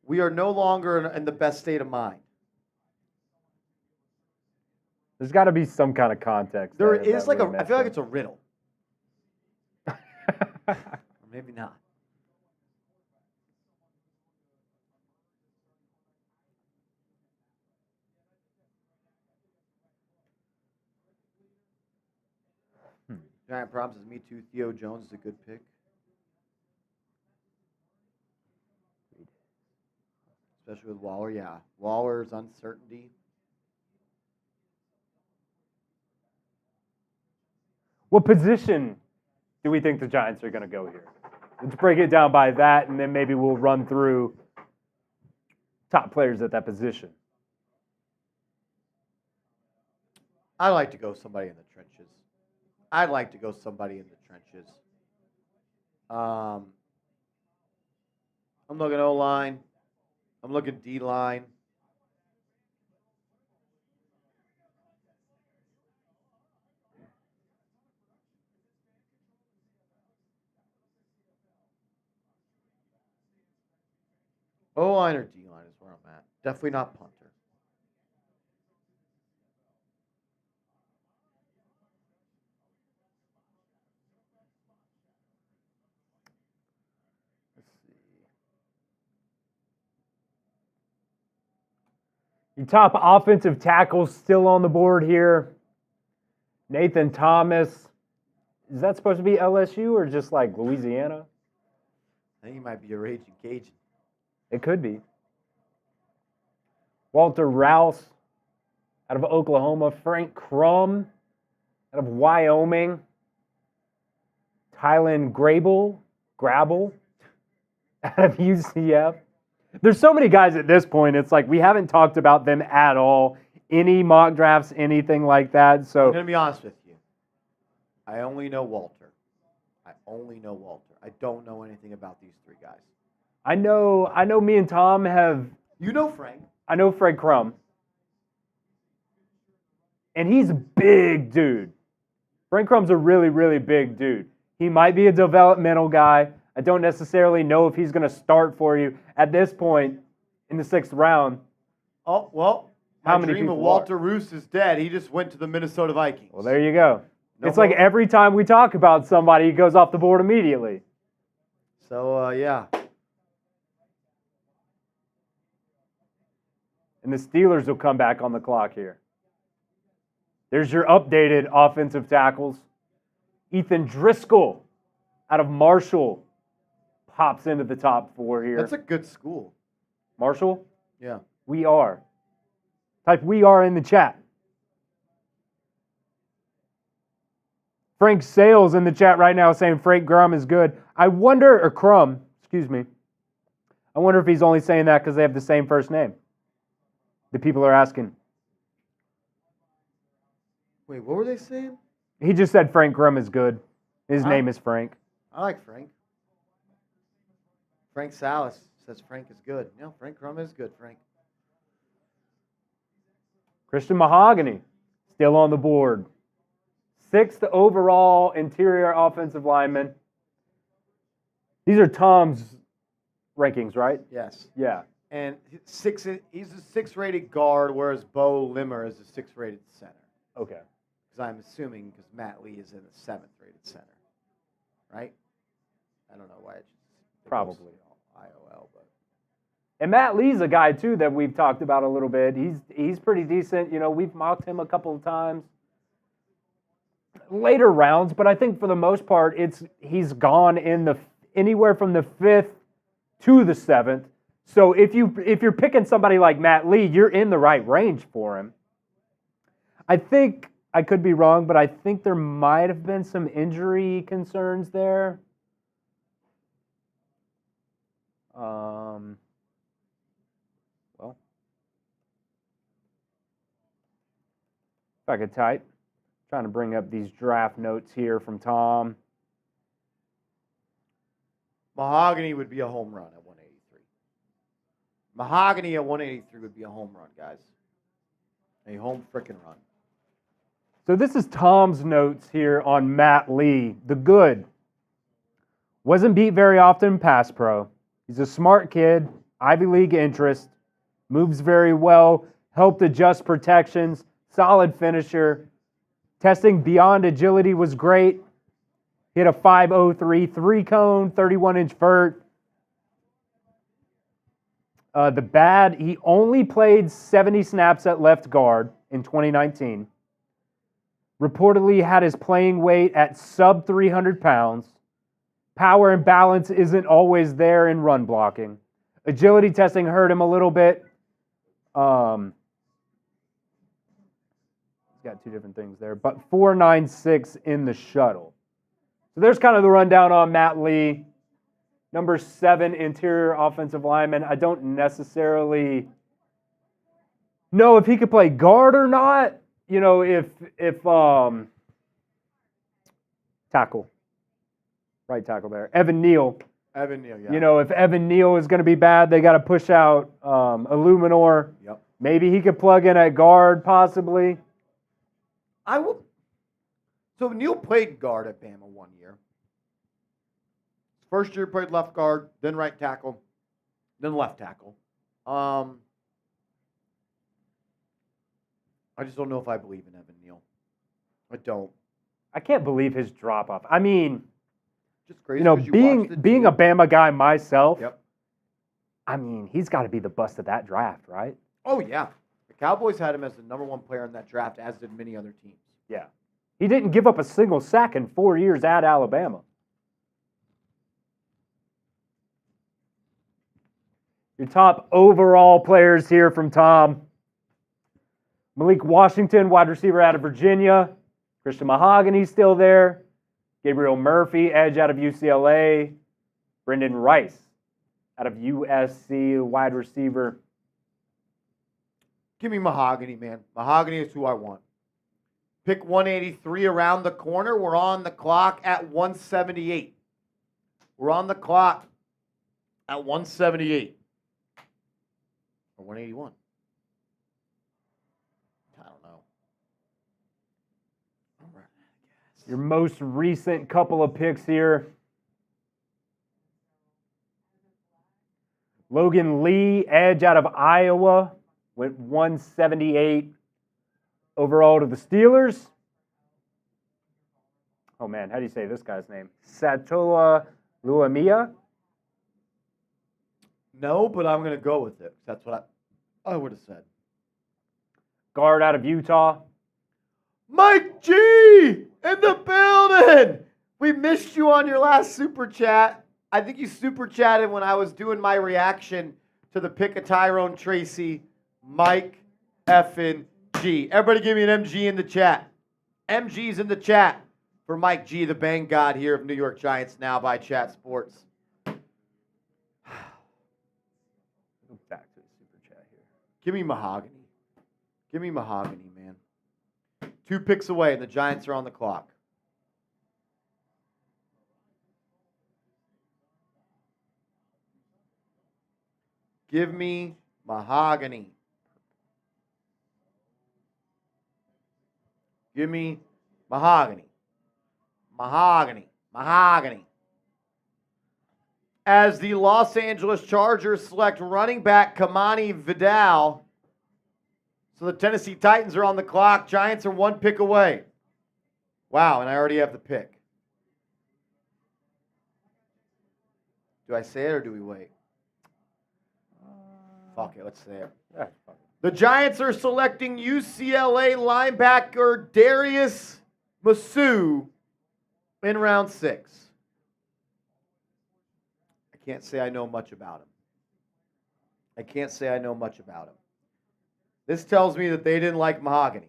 We are no longer in the best state of mind. There's got to be some kind of context. There is I feel like it's a riddle. Or maybe not. Giant Props is me too. Theo Jones is a good pick. Especially with Waller, yeah. Waller's uncertainty. What position do we think the Giants are going to go here? Let's break it down by that, and then maybe we'll run through top players at that position. I like to go somebody in the trenches. I'd like to go somebody in the trenches. I'm looking O-line. I'm looking D-line. O-line or D-line is where I'm at. Definitely not punter. Let's see. Your top offensive tackles still on the board here. Nathan Thomas. Is that supposed to be LSU or just like Louisiana? I think he might be a raging Cajun. It could be. Walter Rouse out of Oklahoma. Frank Crum out of Wyoming. Tylen Grabble out of UCF. There's so many guys at this point. It's like we haven't talked about them at all. Any mock drafts, anything like that. So I'm going to be honest with you. I only know Walter. I don't know anything about these three guys. I know me and Tom have. You know Frank. I know Frank Crum. And he's a big dude. Frank Crum's a really, really big dude. He might be a developmental guy. I don't necessarily know if he's going to start for you at this point in the 6th round. Oh, well, How my many dream of people Walter Roos is dead. He just went to the Minnesota Vikings. Well, there you go. No it's like more. every time we talk about somebody, he goes off the board immediately. So, yeah. And the Steelers will come back on the clock here. There's your updated offensive tackles. Ethan Driscoll out of Marshall pops into the top 4 here. That's a good school. Marshall? Yeah. We are. Type we are in the chat. Frank Sales in the chat right now saying Frank Crum is good. I wonder if he's only saying that because they have the same first name. The people are asking. Wait, what were they saying? He just said Frank Crum is good. His name is Frank. I like Frank. Frank Salas says Frank is good. No, Frank Crum is good, Frank. Christian Mahogany still on the board. 6th overall interior offensive lineman. These are Tom's rankings, right? Yes. Yeah. And he's a 6th-rated guard, whereas Bo Limmer is a 6th-rated center. Okay. Because I'm assuming because Matt Lee is in the 7th-rated center, right? I don't know why it's Probably. IOL, but And Matt Lee's a guy too that we've talked about a little bit. He's pretty decent. You know, we've mocked him a couple of times. Later rounds, but I think for the most part, he's gone in anywhere from the 5th to the 7th. So if you're picking somebody like Matt Lee, you're in the right range for him. I think I could be wrong, but I think there might have been some injury concerns there. Well, if I could type. Trying to bring up these draft notes here from Tom. Mahogany would be a home run at 183. Mahogany at 183 would be a home run, guys. A home frickin' run. So this is Tom's notes here on Matt Lee, the good. Wasn't beat very often in pass pro. He's a smart kid, Ivy League interest, moves very well, helped adjust protections, solid finisher. Testing beyond agility was great. Hit a 5.03 3-cone, 31-inch vert. The bad, he only played 70 snaps at left guard in 2019. reportedly had his playing weight at sub 300 pounds. Power and balance isn't always there in run blocking. Agility testing hurt him a little bit. He's got two different things there, but 4.96 in the shuttle. So there's kind of the rundown on Matt Lee. Number 7 interior offensive lineman. I don't necessarily know if he could play guard or not. You know, if tackle, right tackle there, Evan Neal. Evan Neal, yeah. You know, if Evan Neal is going to be bad, they got to push out Illuminor. Yep. Maybe he could plug in at guard, possibly. I will. So Neal played guard at Bama 1 year. First year played left guard, then right tackle, then left tackle. I just don't know if I believe in Evan Neal. I don't. I can't believe his drop off. I mean, Just crazy. you know, 'cause you being watched the being team. a Bama guy myself. Yep. I mean, he's got to be the bust of that draft, right? Oh yeah, the Cowboys had him as the number 1 player in that draft, as did many other teams. Yeah. He didn't give up a single sack in 4 years at Alabama. Your top overall players here from Tom. Malik Washington, wide receiver out of Virginia. Christian Mahogany still there. Gabriel Murphy, edge out of UCLA. Brendan Rice out of USC, wide receiver. Give me Mahogany, man. Mahogany is who I want. Pick 183 around the corner. We're on the clock at 178. We're on the clock at 178. Or 181. I don't know. All right. Your most recent couple of picks here. Logan Lee, edge out of Iowa, went 178 overall to the Steelers. Oh man, how do you say this guy's name? Satoa Luamia? No, but I'm going to go with it. That's what I would have said. Guard out of Utah. Mike G in the building. We missed you on your last super chat. I think you super chatted when I was doing my reaction to the pick of Tyrone Tracy. Mike effing G. Everybody give me an MG in the chat. MG's in the chat for Mike G, the bang god here of New York Giants Now by Chat Sports. Back to the super chat here. Give me Mahogany. Give me Mahogany, man. 2 picks away, and the Giants are on the clock. Give me Mahogany. Give me Mahogany. Mahogany. Mahogany. As the Los Angeles Chargers select running back Kamani Vidal. So the Tennessee Titans are on the clock. Giants are 1 pick away. Wow, and I already have the pick. Do I say it or do we wait? Fuck it, let's say it. Yeah, fuck it. The Giants are selecting UCLA linebacker Darius Muasau in round 6. I can't say I know much about him. I can't say I know much about him. This tells me that they didn't like Mahogany.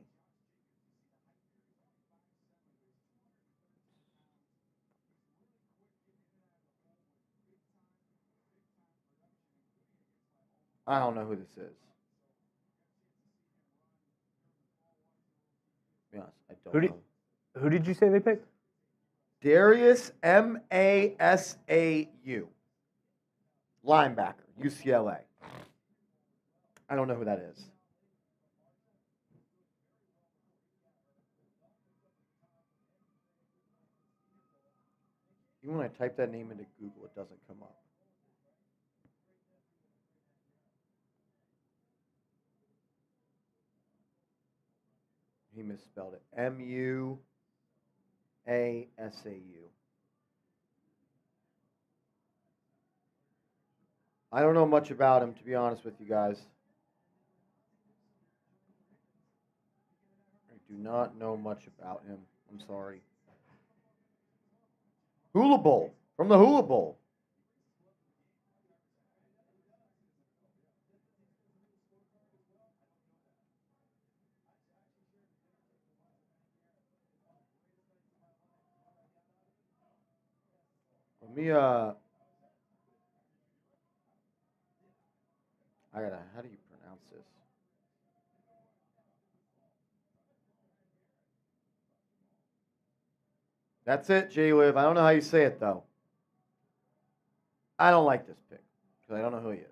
I don't know who this is. To be honest, I don't know. Who did you say they picked? Darius Masau. Linebacker, UCLA. I don't know who that is. Even when I type that name into Google, it doesn't come up. He misspelled it. Muasau. I don't know much about him, to be honest with you guys. I do not know much about him. I'm sorry. Hula Bowl. From the Hula Bowl. Let me, how do you pronounce this? That's it, J-Liv. I don't know how you say it, though. I don't like this pick because I don't know who he is.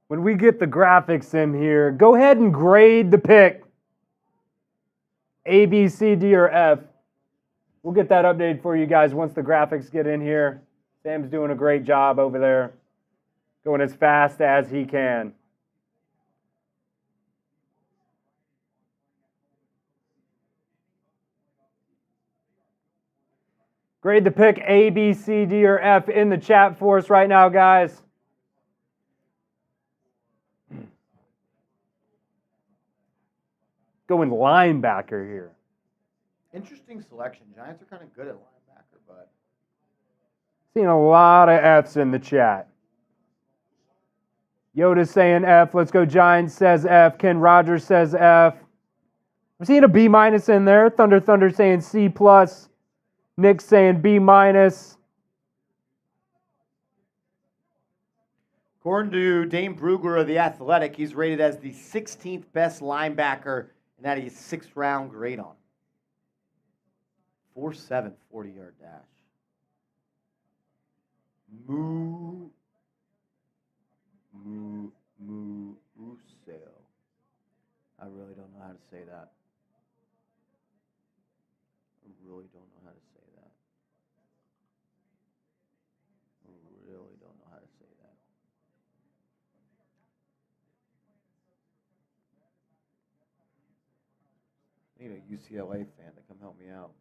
When we get the graphics in here, go ahead and grade the pick. A, B, C, D, or F. We'll get that updated for you guys once the graphics get in here. Sam's doing a great job over there, going as fast as he can. Grade the pick A, B, C, D, or F in the chat for us right now, guys. Going linebacker here. Interesting selection. Giants are kind of good at linebacker, but Seeing a lot of Fs in the chat. Yoda's saying F. Let's go Giants says F. Ken Rogers says F. I'm seeing a B- in there. Thunder saying C+. Nick saying B-. according to Dane Brugler of The Athletic, he's rated as the 16th best linebacker, and that he's 6th round grade on. 4.7 40-yard dash. Muasau. I really don't know how to say that. I really don't know how to say that. I really don't know how to say that. I need a UCLA fan to come help me out.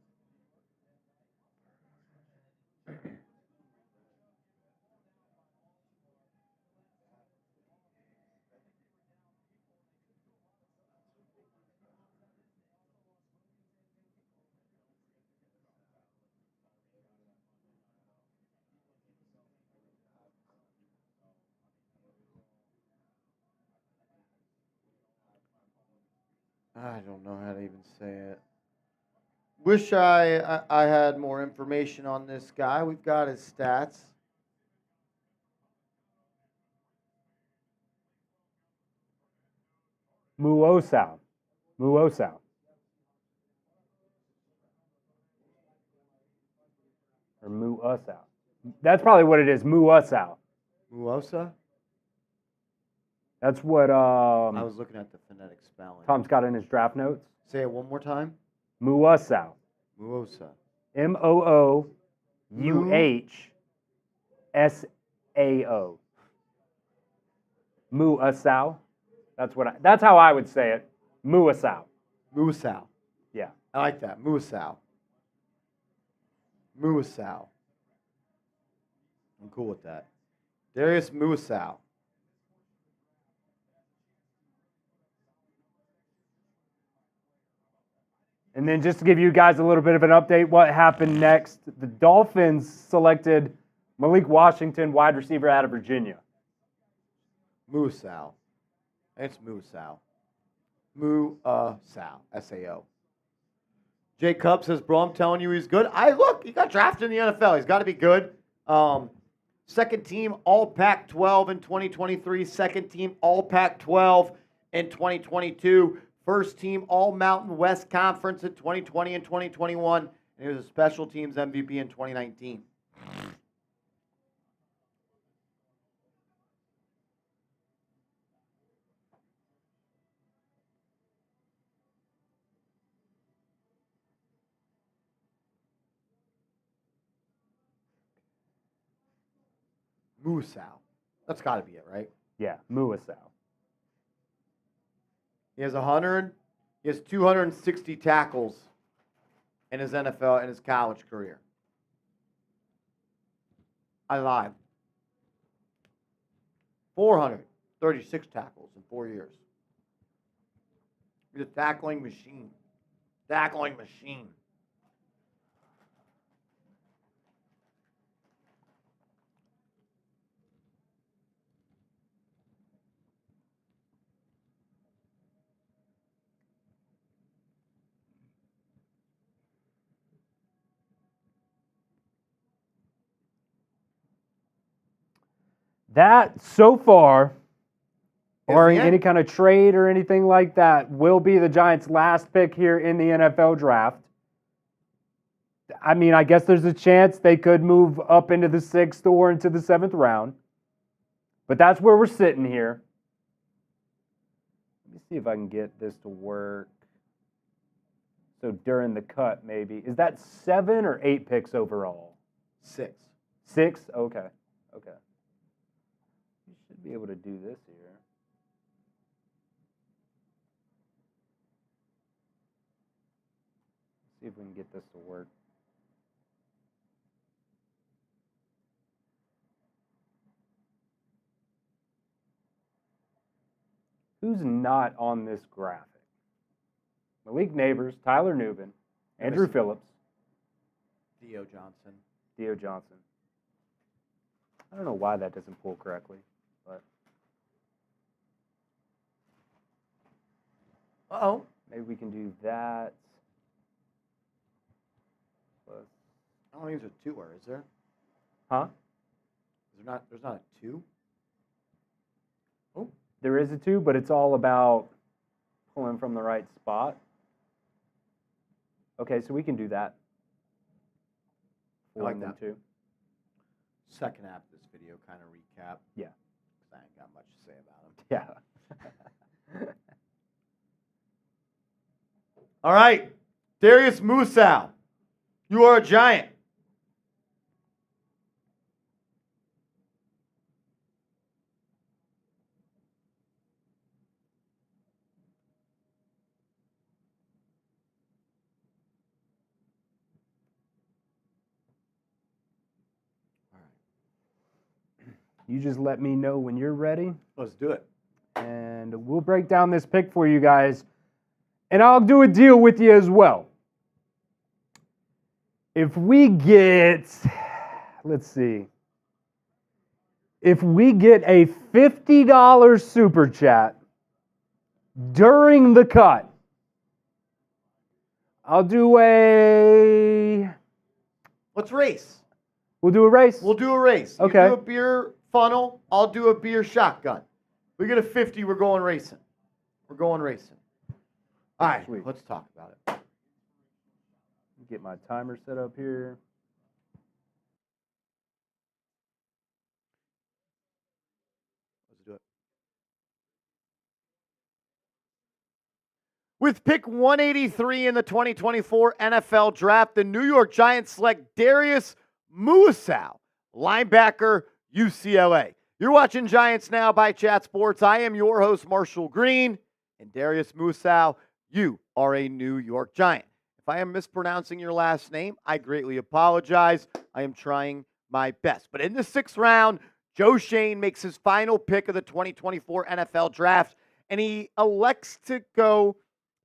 I don't know how to even say it. Wish I had more information on this guy. We've got his stats. Muasau. Or Muasau. That's probably what it is. Muasau. Muosa? That's what I was looking at the phonetic spelling. Tom's got in his draft notes. Say it one more time. Muasau. Muosa. MooUhsao. Muasau. That's how I would say it. Muasau. Muasau. Yeah. I like that. Muasau. Muasau. I'm cool with that. Darius Muasau. And then just to give you guys a little bit of an update, what happened next, the Dolphins selected Malik Washington, wide receiver out of Virginia. Muasau. It's Muasau. Muasau. S-A-O. Jay Cubb says, bro, I'm telling you he's good. Look, he got drafted in the NFL. He's got to be good. Second team All Pac-12 in 2023. Second team All Pac-12 in 2022. First team All Mountain West Conference in 2020 and 2021. And he was a special teams MVP in 2019. Muasau. That's got to be it, right? Yeah, Muasau. He has 260 tackles in his NFL and his college career. I lied. 436 tackles in 4 years. He's a tackling machine. Tackling machine. That, so far, barring the any end. kind of trade or anything like that, will be the Giants' last pick here in the NFL draft. I mean, I guess there's a chance they could move up into the 6th or into the 7th round. But that's where we're sitting here. Let me see if I can get this to work. So during the cut, maybe. Is that 7 or 8 picks overall? 6. 6? Okay. Okay. You should be able to do this here. See if we can get this to work. Who's not on this graphic? Malik Nabers, Tyler Nubinn, Andru Phillips, Theo Johnson. Theo Johnson. I don't know why that doesn't pull correctly, but Uh-oh. maybe we can do that. Plus, I don't think there's a 2-er, is there? huh? There's not a 2? Oh. There is a 2, but it's all about pulling from the right spot. Okay, so we can do that. I like 4 and then that. 2. Second half of this video kind of recap. Yeah. 'Cause I ain't got much to say about him. Yeah. All right. Darius Muasau. You are a Giant. You just let me know when you're ready, Let's do it. and we'll break down this pick for you guys. And I'll do a deal with you as well. If we get, let's see, if we get a $50 super chat during the cut, I'll do Let's race. we'll do a race. We'll do a race. Okay. You do a beer funnel. I'll do a beer shotgun. We get a 50, we're going racing. We're going racing. All right, Sweet. let's talk about it. Get my timer set up here. Let's do it. With pick 183 in the 2024 NFL Draft, the New York Giants select Darius Muasau, linebacker, UCLA. You're watching Giants Now by Chat Sports. I am your host, Marshall Green, and Darius Muasau, you are a New York Giant. If I am mispronouncing your last name, I greatly apologize. I am trying my best. But in the 6th round, Joe Schoen makes his final pick of the 2024 NFL Draft, and he elects to go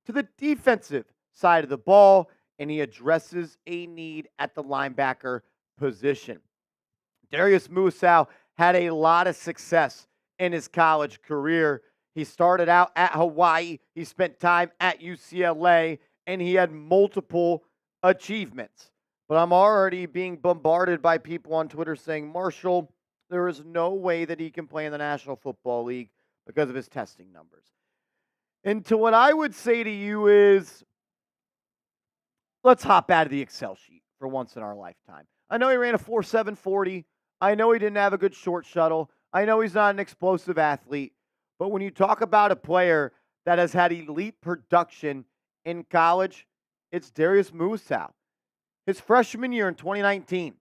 to the defensive side of the ball, and he addresses a need at the linebacker position. Darius Muasau had a lot of success in his college career. He started out at Hawaii. He spent time at UCLA, and he had multiple achievements. But I'm already being bombarded by people on Twitter saying, Marshall, there is no way that he can play in the National Football League because of his testing numbers. And to what I would say to you is, let's hop out of the Excel sheet for once in our lifetime. I know he ran a 4.7 40. I know he didn't have a good short shuttle. I know he's not an explosive athlete. But when you talk about a player that has had elite production in college, it's Darius Muasau. His freshman year in 2019,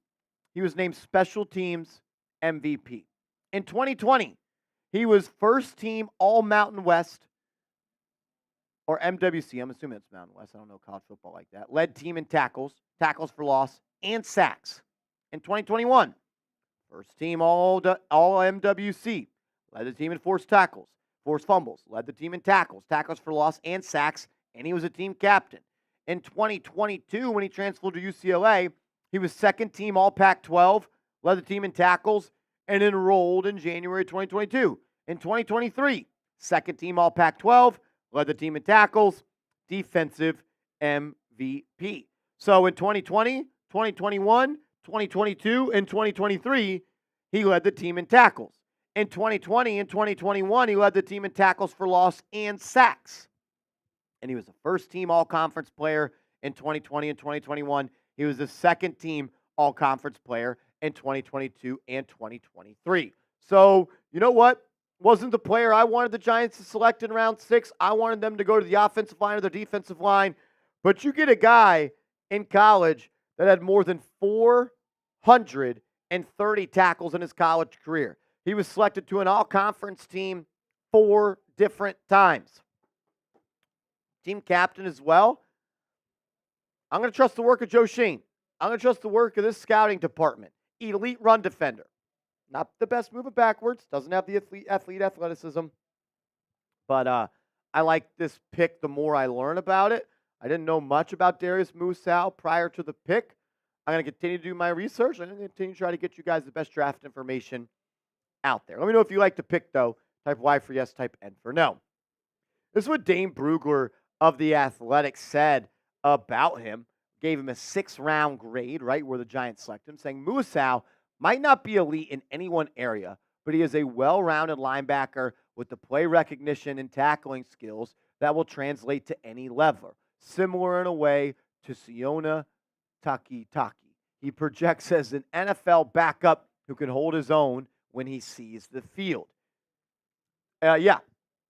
he was named Special Teams MVP. In 2020, he was first team All-Mountain West, or MWC. I'm assuming it's Mountain West. I don't know college football like that. Led team in tackles, tackles for loss, and sacks. In 2021, first team All MWC. Led the team in forced tackles, forced fumbles, led the team in tackles, tackles for loss, and sacks, and he was a team captain. In 2022, when he transferred to UCLA, he was second team All Pac-12, led the team in tackles, and enrolled in January 2022. In 2023, second team All Pac-12, led the team in tackles, defensive MVP. So in 2020, 2021, 2022, and 2023, he led the team in tackles. In 2020 and 2021, he led the team in tackles for loss and sacks. And he was a first-team all-conference player in 2020 and 2021. He was the second-team all-conference player in 2022 and 2023. So, you know what? Wasn't the player I wanted the Giants to select in round 6. I wanted them to go to the offensive line or the defensive line. But you get a guy in college that had more than 430 tackles in his college career. He was selected to an all-conference team 4 different times. Team captain as well. I'm going to trust the work of Joe Schoen. I'm going to trust the work of this scouting department. Elite run defender. Not the best moving backwards. Doesn't have the athlete athleticism. But I like this pick the more I learn about it. I didn't know much about Darius Muasau prior to the pick. I'm going to continue to do my research. I'm going to continue to try to get you guys the best draft information out there. Let me know if you like the pick, though. Type Y for yes, type N for no. This is what Dane Brugler of The Athletic said about him. Gave him a 6th-round grade, right, where the Giants selected him, saying Muasau might not be elite in any one area, but he is a well-rounded linebacker with the play recognition and tackling skills that will translate to any level. Similar in a way to Siona Takitaki. He projects as an NFL backup who can hold his own when he sees the field. Yeah.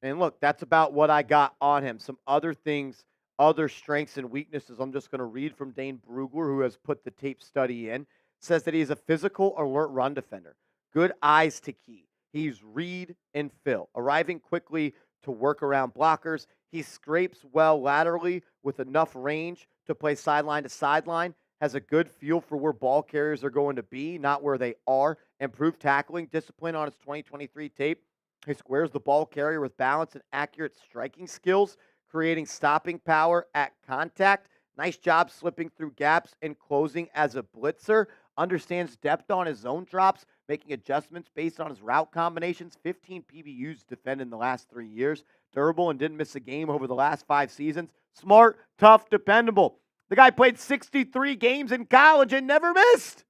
And look, that's about what I got on him. Some other things, other strengths and weaknesses. I'm just going to read from Dane Brugler, who has put the tape study in. Says that he's a physical, alert run defender. Good eyes to key. He's read and fill, arriving quickly to work around blockers. He scrapes well laterally with enough range to play sideline to sideline. Has a good feel for where ball carriers are going to be, not where they are. Improved tackling discipline on his 2023 tape. He squares the ball carrier with balance and accurate striking skills, creating stopping power at contact. Nice job slipping through gaps and closing as a blitzer. Understands depth on his zone drops, making adjustments based on his route combinations. 15 PBUs defended in the last 3 years. Durable and didn't miss a game over the last 5 seasons. Smart, tough, dependable. The guy played 63 games in college and never missed.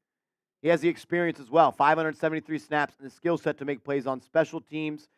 He has the experience as well. 573 snaps and the skill set to make plays on special teams.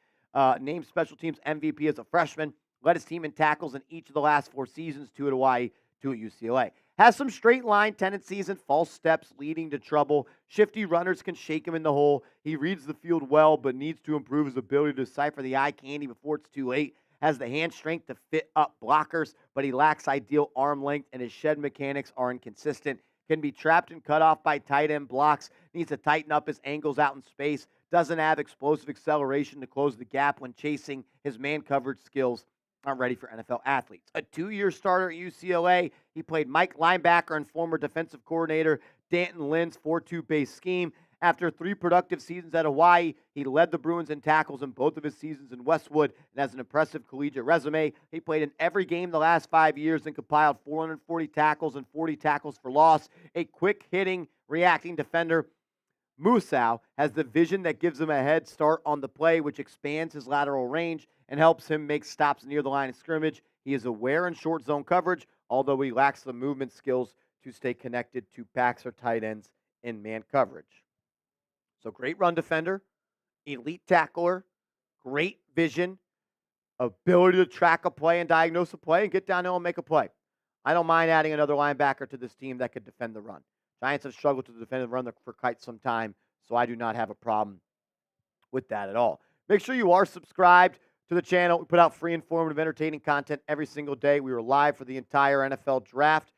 Named special teams MVP as a freshman. Led his team in tackles in each of the last 4 seasons, 2 at Hawaii, 2 at UCLA. Has some straight line tendencies and false steps leading to trouble. Shifty runners can shake him in the hole. He reads the field well, but needs to improve his ability to decipher the eye candy before it's too late. Has the hand strength to fit up blockers, but he lacks ideal arm length, and his shed mechanics are inconsistent. Can be trapped and cut off by tight end blocks. Needs to tighten up his angles out in space. Doesn't have explosive acceleration to close the gap when chasing. His man coverage skills aren't ready for NFL athletes. A 2-year starter at UCLA. He played Mike linebacker and former defensive coordinator Danton Lynn's 4-2 base scheme. After 3 productive seasons at Hawaii, he led the Bruins in tackles in both of his seasons in Westwood and has an impressive collegiate resume. He played in every game the last 5 years and compiled 440 tackles and 40 tackles for loss. A quick-hitting, reacting defender. Muasau has the vision that gives him a head start on the play, which expands his lateral range and helps him make stops near the line of scrimmage. He is aware in short zone coverage, although he lacks the movement skills to stay connected to backs or tight ends in man coverage. So great run defender, elite tackler, great vision, ability to track a play and diagnose a play and get downhill and make a play. I don't mind adding another linebacker to this team that could defend the run. Giants have struggled to defend the run for quite some time, so I do not have a problem with that at all. Make sure you are subscribed to the channel. We put out free, informative, entertaining content every single day. We were live for the entire NFL draft,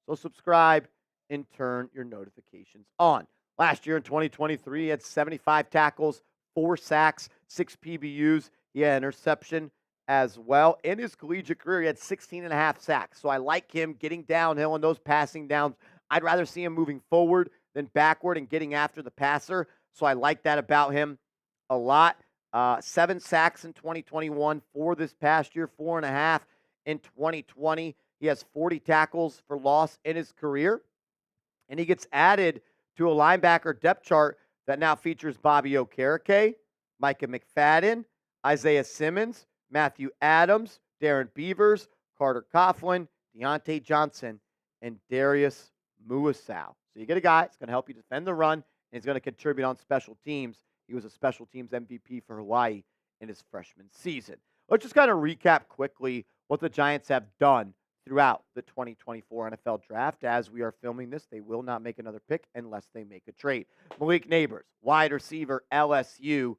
so subscribe and turn your notifications on. Last year in 2023, he had 75 tackles, 4 sacks, 6 PBUs. He had an interception as well. In his collegiate career, he had 16.5 sacks. So I like him getting downhill in those passing downs. I'd rather see him moving forward than backward and getting after the passer. So I like that about him a lot. 7 sacks in 2021, 4 this past year, 4.5 in 2020. He has 40 tackles for loss in his career, and he gets added to a linebacker depth chart that now features Bobby Okereke, Micah McFadden, Isaiah Simmons, Matthew Adams, Darren Beavers, Carter Coughlin, Deontay Johnson, and Darius Muasau. So you get a guy that's going to help you defend the run, and he's going to contribute on special teams. He was a special teams MVP for Hawaii in his freshman season. Let's just kind of recap quickly what the Giants have done throughout the 2024 NFL Draft. As we are filming this, they will not make another pick unless they make a trade. Malik Nabers, wide receiver, LSU.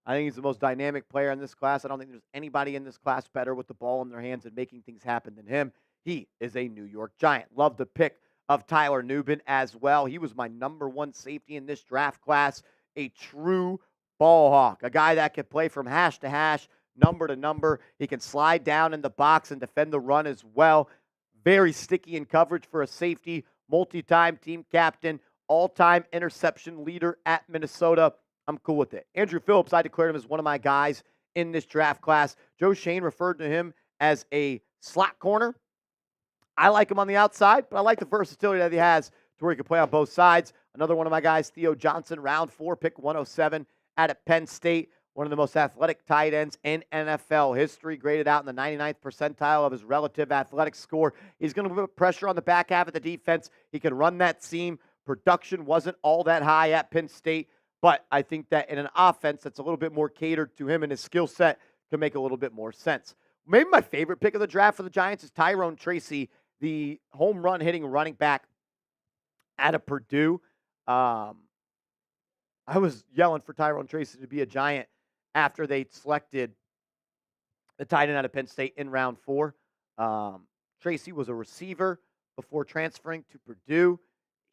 I think he's the most dynamic player in this class. I don't think there's anybody in this class better with the ball in their hands and making things happen than him. He is a New York Giant. Love the pick of Tyler Nubinn as well. He was my number 1 safety in this draft class. A true ball hawk, a guy that can play from hash to hash, number to number. He can slide down in the box and defend the run as well. Very sticky in coverage for a safety, multi-time team captain, all-time interception leader at Minnesota. I'm cool with it. Andru Phillips, I declared him as one of my guys in this draft class. Joe Schoen referred to him as a slot corner. I like him on the outside, but I like the versatility that he has to where he can play on both sides. Another one of my guys, Theo Johnson, round 4, pick 107 out of Penn State. One of the most athletic tight ends in NFL history, graded out in the 99th percentile of his relative athletic score. He's going to put pressure on the back half of the defense. He can run that seam. Production wasn't all that high at Penn State, but I think that in an offense that's a little bit more catered to him and his skill set can make a little bit more sense. Maybe my favorite pick of the draft for the Giants is Tyrone Tracy, the home run hitting running back out of Purdue. I was yelling for Tyrone Tracy to be a Giant after they selected the tight end out of Penn State in round 4. Tracy was a receiver before transferring to Purdue.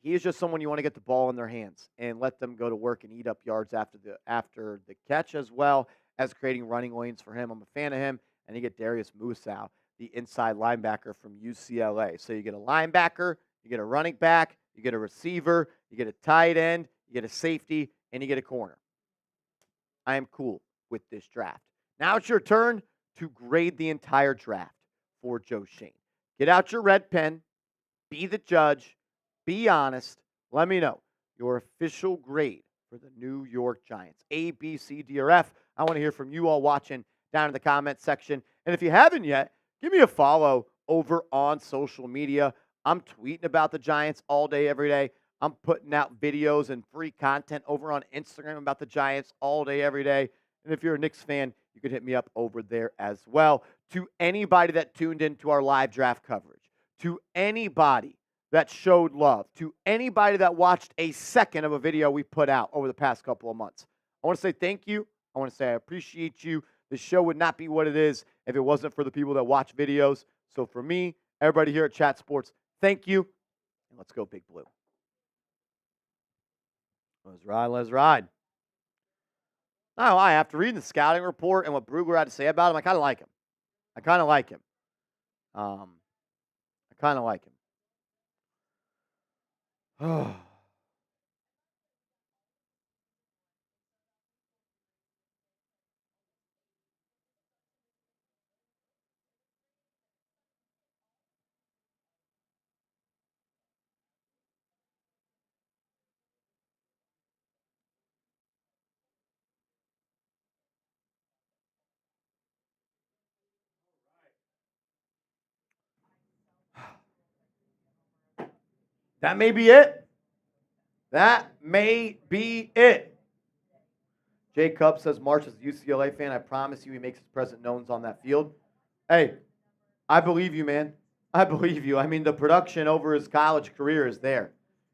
He is just someone you want to get the ball in their hands and let them go to work and eat up yards after the catch, as well as creating running lanes for him. I'm a fan of him. And you get Darius Muasau, the inside linebacker from UCLA. So you get a linebacker, you get a running back, you get a receiver, you get a tight end, you get a safety, and you get a corner. I am cool with this draft. Now it's your turn to grade the entire draft for Joe Schoen. Get out your red pen, be the judge, be honest. Let me know your official grade for the New York Giants. A, B, C, D, or F. I want to hear from you all watching down in the comment section. And if you haven't yet, give me a follow over on social media. I'm tweeting about the Giants all day, every day. I'm putting out videos and free content over on Instagram about the Giants all day, every day. And if you're a Knicks fan, you can hit me up over there as well. To anybody that tuned into our live draft coverage, to anybody that showed love, to anybody that watched a second of a video we put out over the past couple of months, I want to say thank you. I want to say I appreciate you. The show would not be what it is if it wasn't for the people that watch videos. So for me, everybody here at Chat Sports, thank you. And let's go Big Blue. Let's ride, let's ride. Oh, after reading the scouting report and what Brugler had to say about him, I kind of like him. I kind of like him. That may be it. That may be it. Jay Cup says March is a UCLA fan. I promise you he makes his present knowns on that field. Hey, I believe you, man. I believe you. I mean, the production over his college career is there.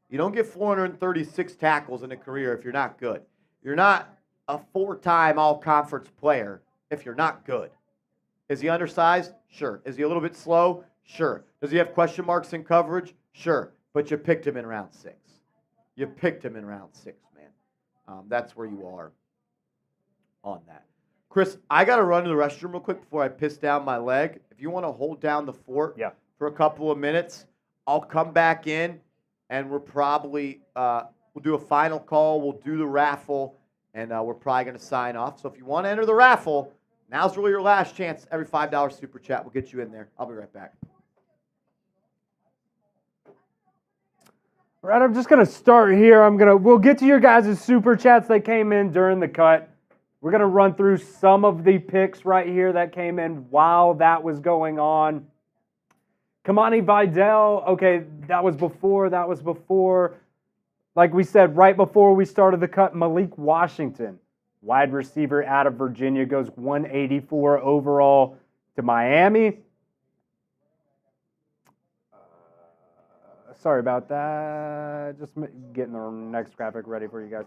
You don't get 436 tackles in a career if you're not good. You're not a 4-time all-conference player if you're not good. Is he undersized? Sure. Is he a little bit slow? Sure. Does he have question marks in coverage? Sure. But you picked him in round 6. You picked him in round 6, man. That's where you are on that. Chris, I got to run to the restroom real quick before I piss down my leg. If you want to hold down the fort for a couple of minutes, I'll come back in, and we're probably we'll do a final call. We'll do the raffle, and we're probably going to sign off. So if you want to enter the raffle, now's really your last chance. Every $5 super chat will get you in there. I'll be right back. All right, I'm just going to start here. We'll get to your guys' super chats that came in during the cut. We're going to run through some of the picks right here that came in while that was going on. Kamani Vidal, okay, that was before. Like we said, right before we started the cut, Malik Washington, wide receiver out of Virginia, goes 184 overall to Miami. Sorry about that. Just getting the next graphic ready for you guys.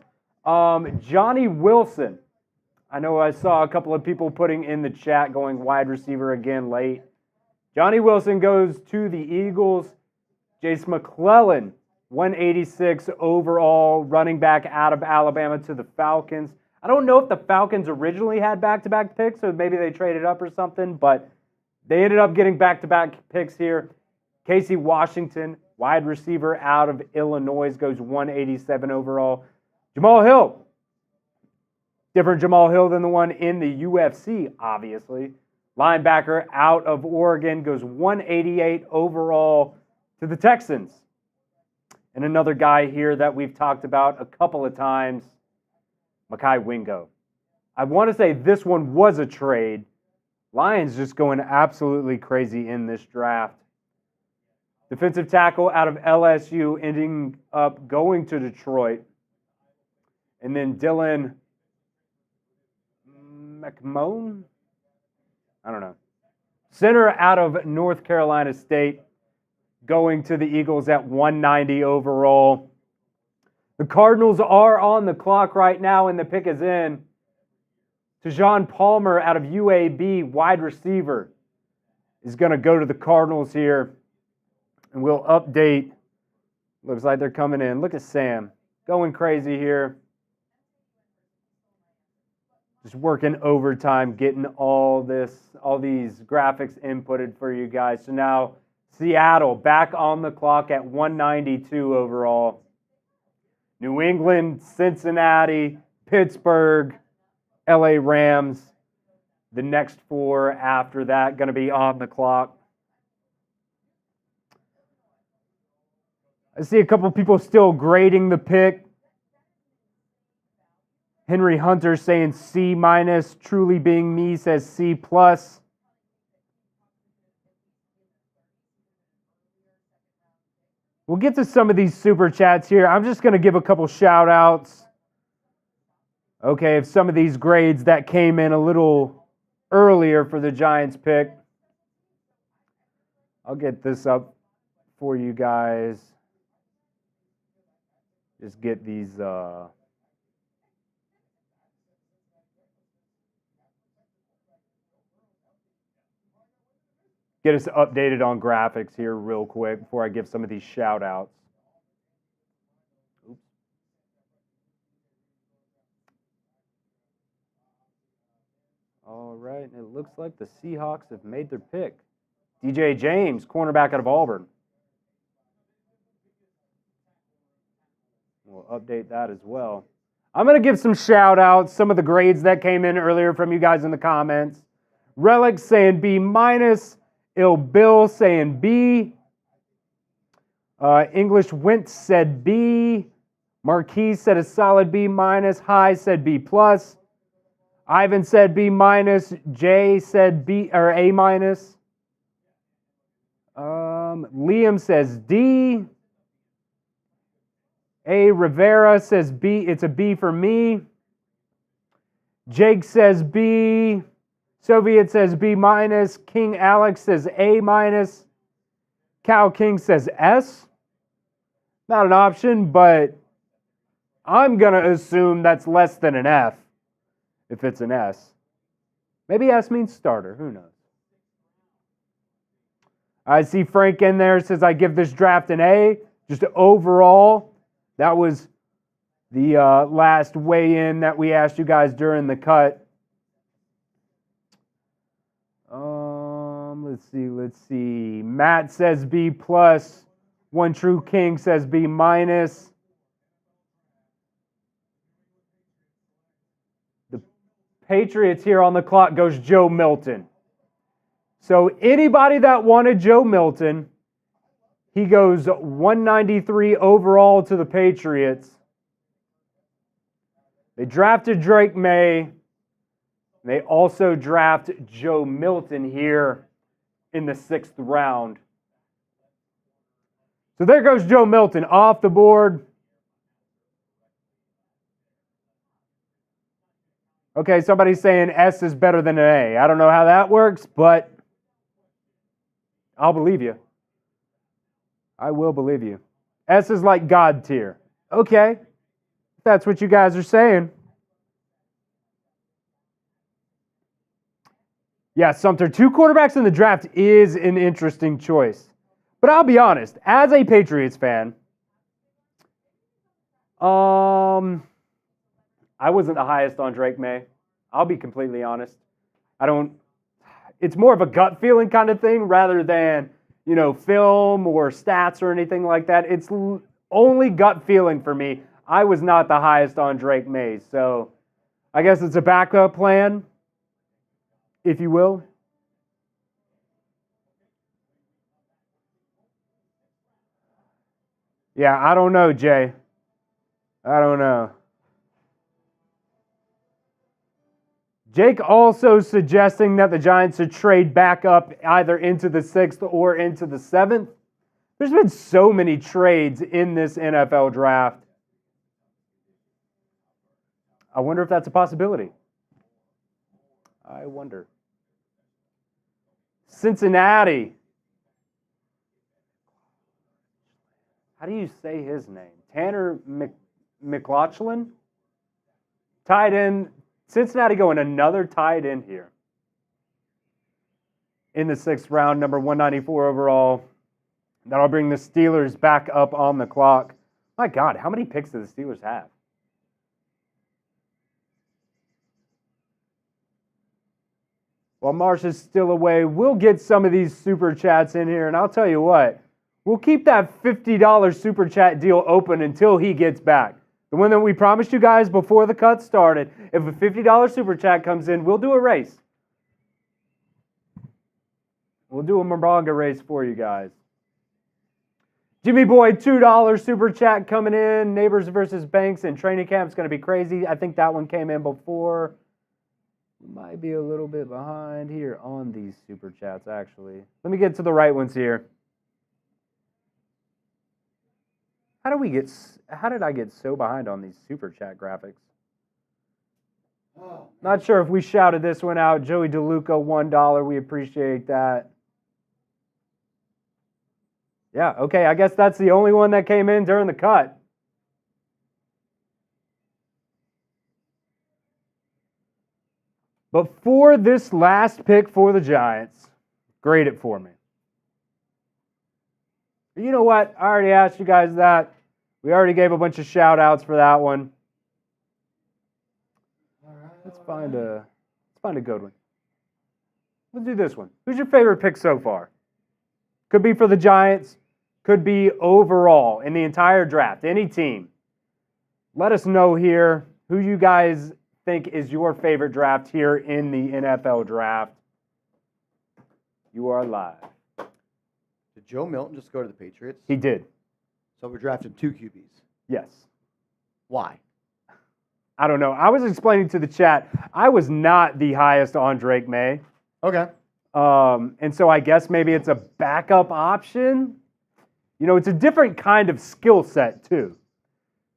Johnny Wilson. I know I saw a couple of people putting in the chat going wide receiver again late. Johnny Wilson goes to the Eagles. Jace McClellan, 186 overall, running back out of Alabama to the Falcons. I don't know if the Falcons originally had back-to-back picks, or maybe they traded up or something, but they ended up getting back-to-back picks here. Casey Washington, wide receiver out of Illinois, goes 187 overall. Jamal Hill, different Jamal Hill than the one in the UFC, obviously. Linebacker out of Oregon, goes 188 overall to the Texans. And another guy here that we've talked about a couple of times, Mekhi Wingo. I want to say this one was a trade. Lions just going absolutely crazy in this draft. Defensive tackle out of LSU, ending up going to Detroit. And then Dylan McMahon? I don't know. Center out of North Carolina State, going to the Eagles at 190 overall. The Cardinals are on the clock right now, and the pick is in. Tejon Palmer out of UAB, wide receiver, is going to go to the Cardinals here. And we'll update. Looks like they're coming in. Look at Sam. Going crazy here. Just working overtime, getting all these graphics inputted for you guys. So now Seattle back on the clock at 192 overall. New England, Cincinnati, Pittsburgh, LA Rams. The next four after that going to be on the clock. I see a couple people still grading the pick. Henry Hunter saying C-, Truly Being Me says C+. We'll get to some of these super chats here. I'm just going to give a couple shout outs. Okay, of some of these grades that came in a little earlier for the Giants pick. I'll get this up for you guys. Just get these get us updated on graphics here real quick before I give some of these shout outs. Oops. All right, it looks like the Seahawks have made their pick. DJ James, cornerback out of Auburn. We'll update that as well. I'm going to give some shout outs, some of the grades that came in earlier from you guys in the comments. Relic saying B-. Ill Bill saying B. English Wint said B. Marquise said a solid B-. High said B+. Ivan said B-. Jay said B or A-. Liam says D. A. Rivera says B. It's a B for me. Jake says B. Soviet says B-. King Alex says A-. Cal King says S. Not an option, but I'm going to assume that's less than an F if it's an S. Maybe S means starter. Who knows? I see Frank in there, says I give this draft an A. Just overall, that was the last weigh-in that we asked you guys during the cut. Let's see. Matt says B+. One True King says B-. Patriots here on the clock goes Joe Milton. So anybody that wanted Joe Milton, he goes 193 overall to the Patriots. They drafted Drake May. They also draft Joe Milton here in the 6th round. So there goes Joe Milton off the board. Okay, somebody's saying S is better than an A. I don't know how that works, but I'll believe you. I will believe you. S is like God tier. Okay, if that's what you guys are saying. Yeah, Sumter, 2 quarterbacks in the draft is an interesting choice. But I'll be honest, as a Patriots fan, I wasn't the highest on Drake May. I'll be completely honest. It's more of a gut feeling kind of thing rather than, film or stats or anything like that. It's only gut feeling for me. I was not the highest on Drake May. So I guess it's a backup plan, if you will. Yeah, I don't know, Jay. I don't know. Jake also suggesting that the Giants should trade back up either into the 6th or into the 7th. There's been so many trades in this NFL draft. I wonder if that's a possibility. I wonder. Cincinnati. How do you say his name? Tanner McLaughlin? Tight end. Cincinnati going another tight end here. In the 6th round, number 194 overall. That'll bring the Steelers back up on the clock. My God, how many picks do the Steelers have? While Marsh is still away, we'll get some of these super chats in here, and I'll tell you what, we'll keep that $50 super chat deal open until he gets back. The one that we promised you guys before the cut started. If a $50 super chat comes in, we'll do a race. We'll do a Moronga race for you guys. Jimmy Boy, $2 super chat coming in. Neighbors versus Banks and training camp's going to be crazy. I think that one came in before. Might be a little bit behind here on these super chats, actually. Let me get to the right ones here. How did I get so behind on these super chat graphics? Not sure if we shouted this one out. Joey DeLuca, $1. We appreciate that. Yeah, okay, I guess that's the only one that came in during the cut. But for this last pick for the Giants, grade it for me. You know what? I already asked you guys that. We already gave a bunch of shout-outs for that one. Let's find a good one. Let's do this one. Who's your favorite pick so far? Could be for the Giants. Could be overall in the entire draft. Any team. Let us know here who you guys think is your favorite draft here in the NFL draft. You are live. Did Joe Milton just go to the Patriots? He did. So we're drafting 2 QBs. Yes. Why? I don't know. I was explaining to the chat, I was not the highest on Drake May. Okay. And so I guess maybe it's a backup option. It's a different kind of skill set too.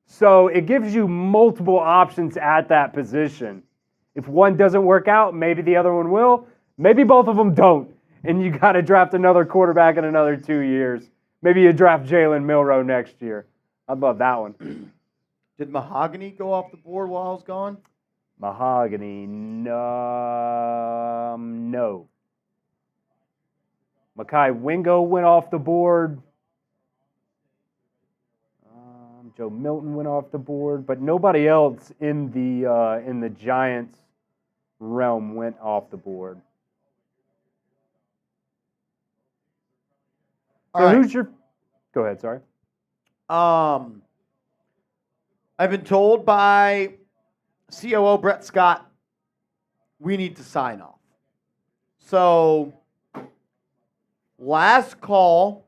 So it gives you multiple options at that position. If one doesn't work out, maybe the other one will. Maybe both of them don't. And you got to draft another quarterback in another 2 years. Maybe you draft Jalen Milroe next year. I'd love that one. Did Mahogany go off the board while I was gone? Mahogany, no. Makai Wingo went off the board. Joe Milton went off the board, but nobody else in the Giants realm went off the board. So All right. who's your? Go ahead. Sorry. I've been told by COO Brett Scott we need to sign off. So, last call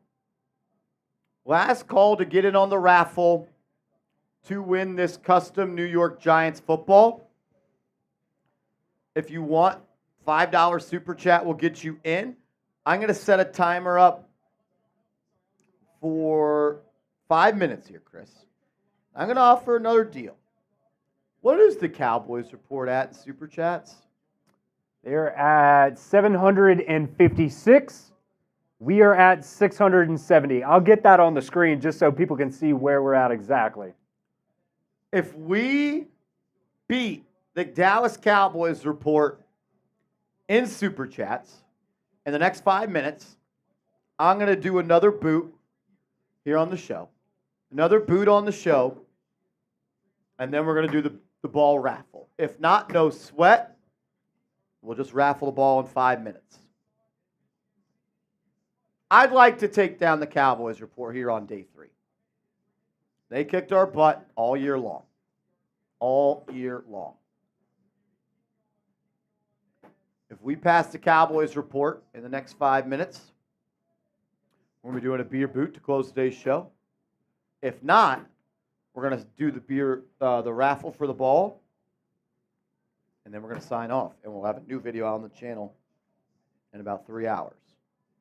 to get in on the raffle to win this custom New York Giants football. If you want, $5 super chat will get you in. I'm going to set a timer up for 5 minutes here, Chris. I'm going to offer another deal. What is the Cowboys report at in super chats? They're at 756. We are at 670. I'll get that on the screen just so people can see where we're at exactly. If we beat the Dallas Cowboys report in super chats in the next 5 minutes, I'm going to do another boot here on the show. Another boot on the show. And then we're going to do the ball raffle. If not, no sweat. We'll just raffle the ball in 5 minutes. I'd like to take down the Cowboys report here on day 3. They kicked our butt all year long. All year long. If we pass the Cowboys report in the next 5 minutes, we're going to be doing a beer boot to close today's show. If not, we're going to do the raffle for the ball, and then we're going to sign off, and we'll have a new video on the channel in about 3 hours.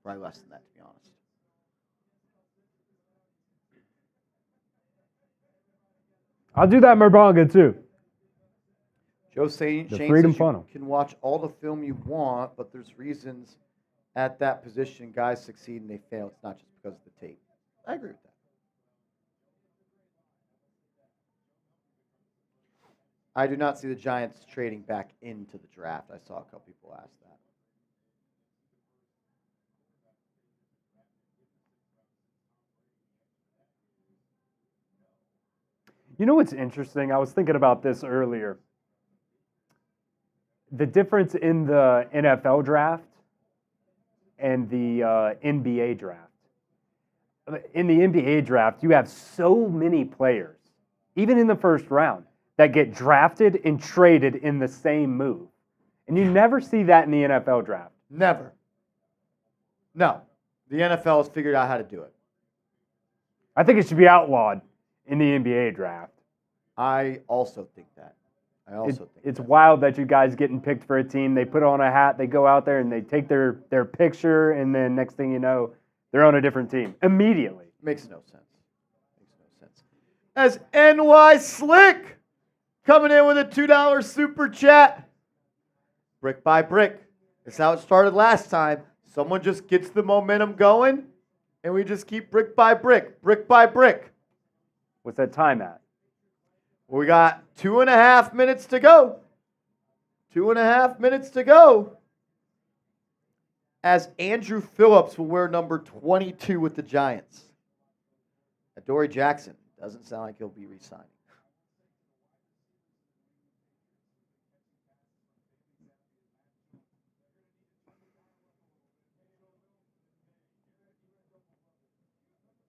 Probably less than that, to be honest. I'll do that Murbanga too. Joe Shane Freedom says Funnel. you can watch all the film you want, but there's reasons at that position guys succeed and they fail. It's not just because of the tape. I agree with that. I do not see the Giants trading back into the draft. I saw a couple people ask that. You know what's interesting? I was thinking about this earlier. The difference in the NFL draft and the NBA draft. In the NBA draft, you have so many players, even in the first round, that get drafted and traded in the same move. And you never see that in the NFL draft. Never. No. The NFL has figured out how to do it. I think it should be outlawed in the NBA draft. I also think that. It's wild that you guys getting picked for a team. They put on a hat, they go out there, and they take their picture, and then next thing you know, they're on a different team immediately. Makes no sense. As NY Slick coming in with a $2 super chat. Brick by brick. That's how it started last time. Someone just gets the momentum going, and we just keep brick by brick by brick. What's that time at? We got 2.5 minutes to go. 2.5 minutes to go. As Andru Phillips will wear number 22 with the Giants. Adoree Jackson doesn't sound like he'll be re-signing.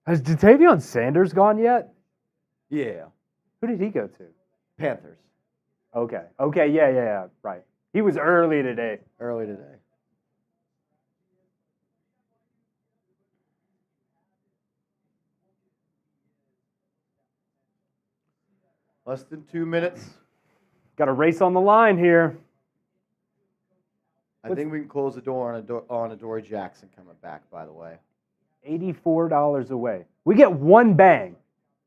Has JaTavion Sanders gone yet? Yeah. Who did he go to? Panthers. Okay, yeah, right. He was early today. Early today. Less than 2 minutes. Got a race on the line here. I think we can close the door on Adoree Jackson coming back, by the way. $84 away. We get one bang.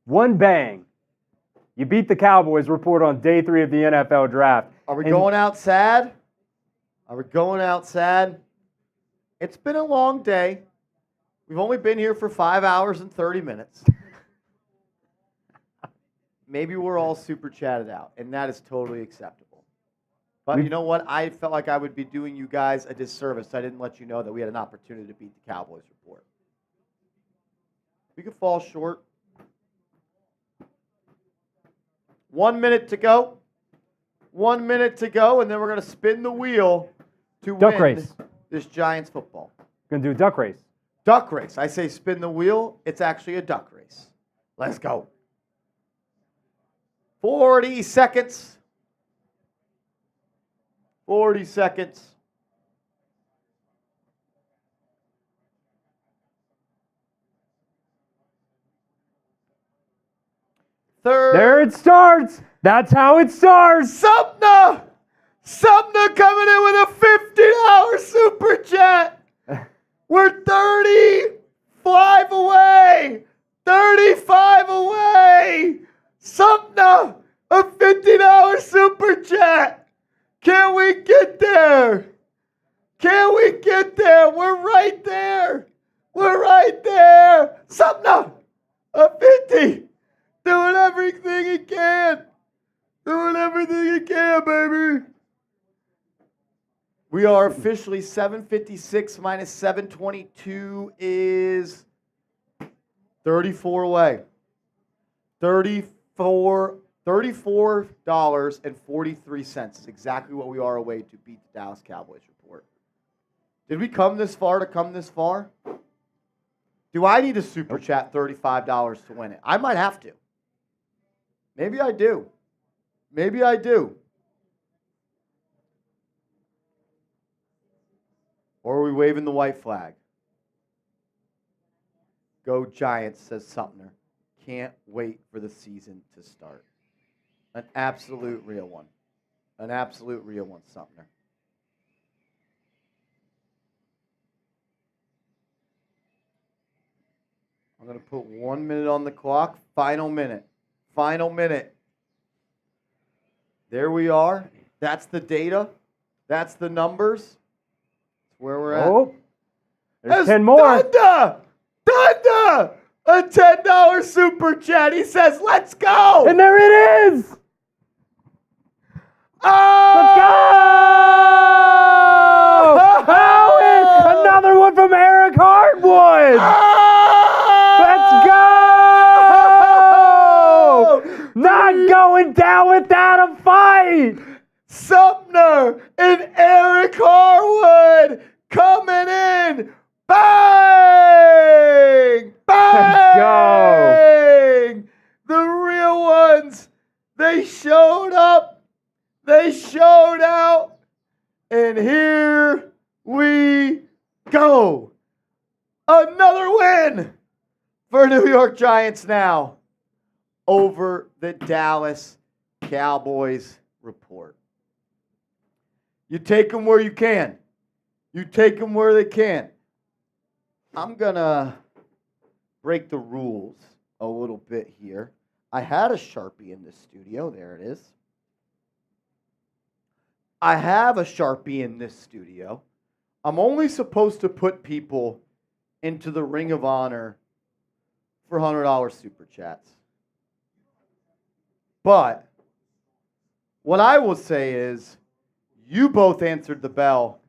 One bang. You beat the Cowboys report on day 3 of the NFL draft. Are we going out sad? Are we going out sad? It's been a long day. We've only been here for 5 hours and 30 minutes. Maybe we're all super chatted out, and that is totally acceptable. But you know what? I felt like I would be doing you guys a disservice. I didn't let you know that we had an opportunity to beat the Cowboys report. We could fall short. 1 minute to go. 1 minute to go, and then we're going to spin the wheel to win this Giants football. Going to do a duck race. Duck race. I say spin the wheel. It's actually a duck race. Let's go. 40 seconds. 40 seconds. Third. There it starts. That's how it starts. Sumner coming in with a $50 super chat. We're 35 away. 35 away. Sumner, a $50 super chat. Can we get there? Can we get there? We're right there. We're right there. Sumner, a 50. Doing everything he can. Doing everything he can, baby. We are officially 756 minus 722 is 34 away. $34.43 is exactly what we are away to beat the Dallas Cowboys report. Did we come this far to come this far? Do I need a super chat $35 to win it? I might have to. Maybe I do. Maybe I do. Or are we waving the white flag? Go Giants, says Sumner. Can't wait for the season to start. An absolute real one. An absolute real one, Sumner. I'm going to put 1 minute on the clock. Final minute. Final minute. There we are. That's the data. That's the numbers. That's where we're at. Oh, there's 10 more. Dunda! A $10 super chat. He says, let's go. And there it is. Oh! Let's go. Oh, another one from Eric Hardwood. Oh! Let's go. Not going down without a fight. Sumner and Eric Harwood coming in. Bang! Bang! Let's go. The real ones. They showed up. They showed out. And here we go. Another win for New York Giants now over the Dallas Cowboys report. You take them where you can. You take them where they can. I'm going to break the rules a little bit here. I had a Sharpie in the studio. There it is. I have a Sharpie in this studio. I'm only supposed to put people into the Ring of Honor for $100 super chats. But what I will say is you both answered the bell,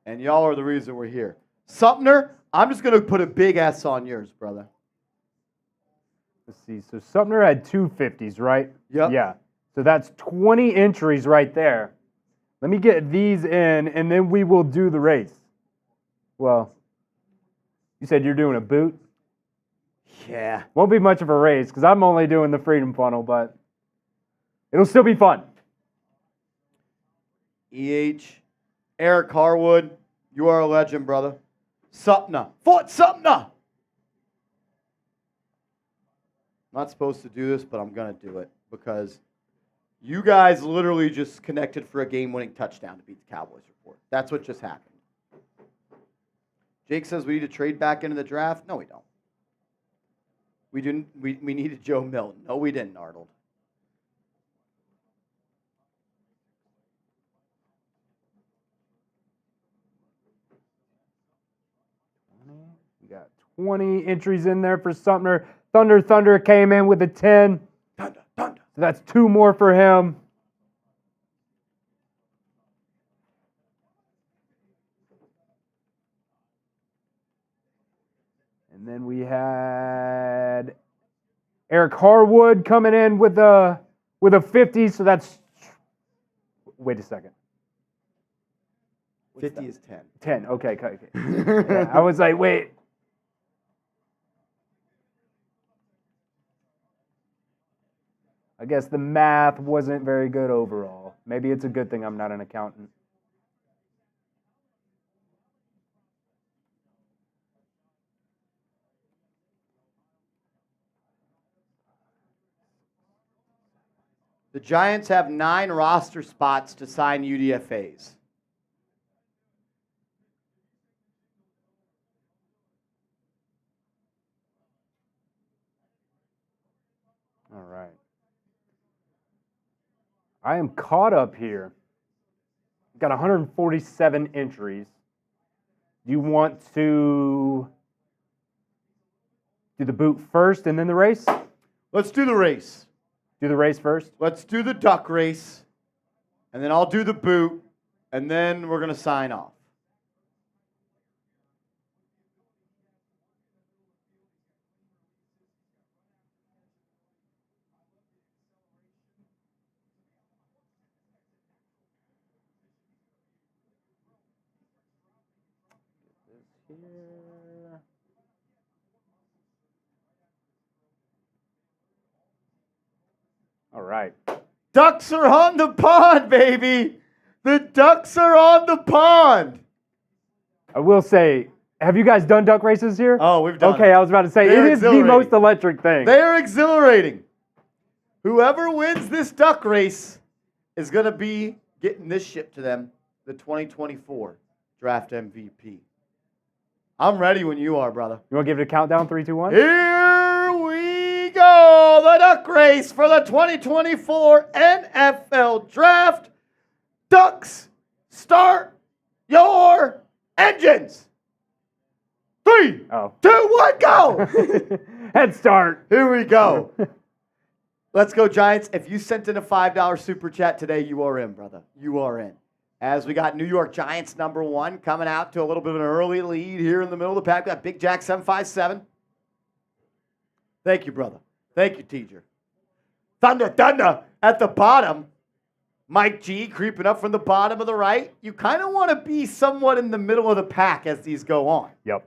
and y'all are the reason we're here. Sumner, I'm just going to put a big S on yours, brother. Let's see. So Sumner had 250s, right? Yep. Yeah. So that's 20 entries right there. Let me get these in, and then we will do the race. Well, you said you're doing a boot? Yeah. Won't be much of a race because I'm only doing the Freedom Funnel, but it'll still be fun. Eric Harwood, you are a legend, brother. Sumner. Fort Sumner. I'm not supposed to do this, but I'm going to do it because you guys literally just connected for a game-winning touchdown to beat the Cowboys report. That's what just happened. Jake says we need to trade back into the draft. No, we don't. We didn't. We needed Joe Milton. No, we didn't, Arnold. We got 20 entries in there for Sumner. Thunder came in with a 10. Thunder. So that's 2 more for him. And then we had Eric Harwood coming in with a 50. So that's, wait a second. 50 is 10. 10. Okay. Yeah, I was like, wait. I guess the math wasn't very good overall. Maybe it's a good thing I'm not an accountant. The Giants have 9 roster spots to sign UDFAs. All right. I am caught up here. Got 147 entries. Do you want to do the boot first and then the race? Let's do the race. Do the race first? Let's do the duck race, and then I'll do the boot, and then we're going to sign off. All right. Ducks are on the pond, baby. The Ducks are on the pond. I will say, have you guys done duck races here? Oh, we've done Okay, it. I was about to say, They're it is the exhilarating. most electric thing. They are exhilarating. Whoever wins this duck race is going to be getting this shipped to them, the 2024 draft MVP. I'm ready when you are, brother. You want to give it a countdown? 3, 2, 1? Here we go. The duck race for the 2024 NFL draft. Ducks, start your engines. 3, 2, 1, go. Head start. Here we go. Let's go, Giants. If you sent in a $5 super chat today, you are in, brother. You are in. As we got New York Giants #1 coming out to a little bit of an early lead here in the middle of the pack. We got Big Jack 757. Thank you, brother. Thank you, teacher. Thunder at the bottom. Mike G creeping up from the bottom of the right. You kind of want to be somewhat in the middle of the pack as these go on. Yep.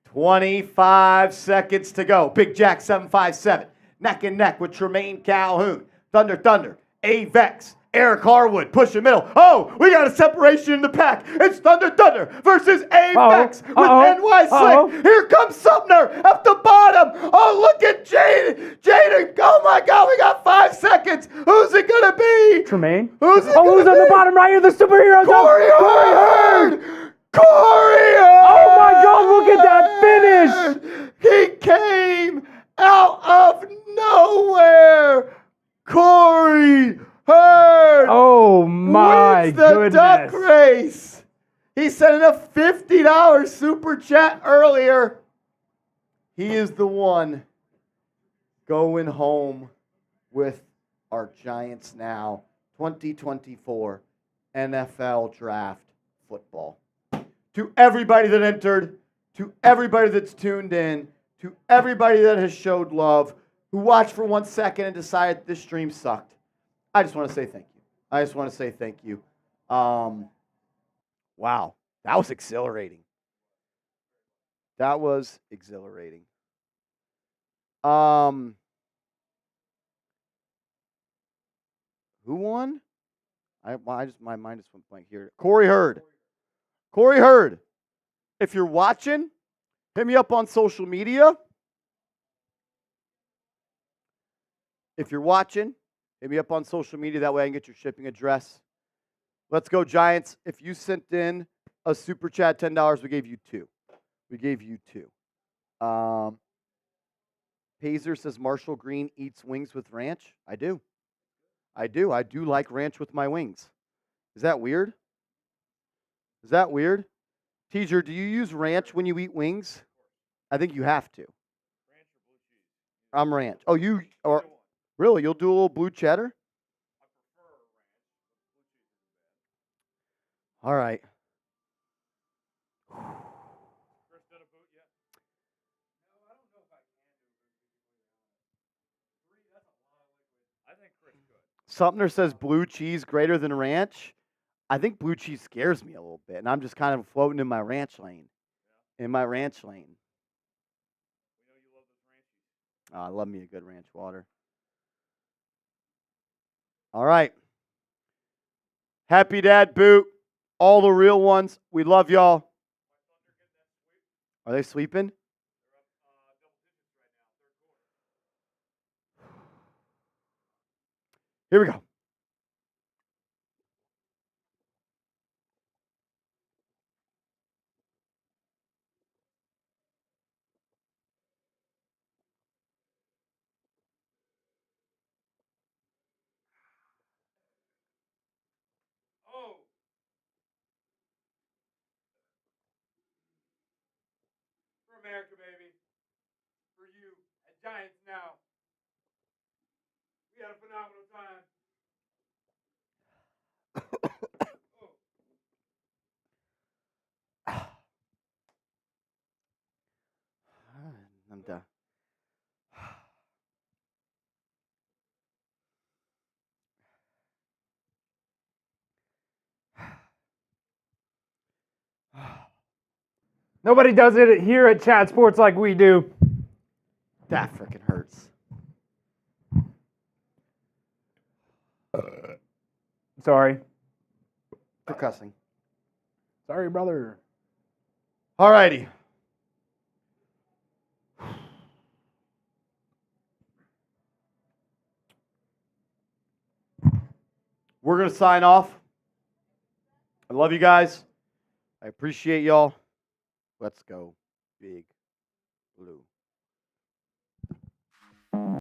25 seconds to go. Big Jack 757. Neck and neck with Tremaine Calhoun. Thunder. Avex. Eric Harwood pushing middle. Oh, we got a separation in the pack. It's Thunder versus Avex with NY Slick. Here comes Sumner at the bottom. Oh, look at Jaden. Oh, my God, we got 5 seconds. Who's it going to be? Tremaine. Who's it who's on the bottom right here? The superhero. Corey Hurd. Corey Hurd. Oh, my God, look at that finish. He came out of nowhere. Corey Hurd. Oh, my wins the goodness. duck race. He sent in a $50 super chat earlier. He is the one going home with our Giants now 2024 NFL Draft football. To everybody that entered, to everybody that's tuned in, to everybody that has showed love, who watched for 1 second and decided this stream sucked, I just want to say thank you. Wow, that was exhilarating. Who won? My mind just went blank here. Corey Hurd. If you're watching, hit me up on social media. That way I can get your shipping address. Let's go, Giants. If you sent in a super chat, $10, we gave you 2. Pazer says Marshall Green eats wings with ranch. I do. I do like ranch with my wings. Is that weird? Teacher, do you use ranch when you eat wings? I think you have to. I'm ranch. Oh, you or really? You'll do a little blue cheddar? All right. Sumner says blue cheese greater than ranch. I think blue cheese scares me a little bit, and I'm just kind of floating in my ranch lane. Oh, I love me a good ranch water. All right. Happy Dad Boot. All the real ones. We love y'all. Are they sweeping? Here we go. Oh. For America, baby. For you at Giants now. We had a phenomenal time. I'm done. Nobody does it here at Chat Sports like we do. That freaking hurts. Sorry. For cussing. Sorry, brother. All righty. We're going to sign off. I love you guys. I appreciate y'all. Let's go, Big Blue.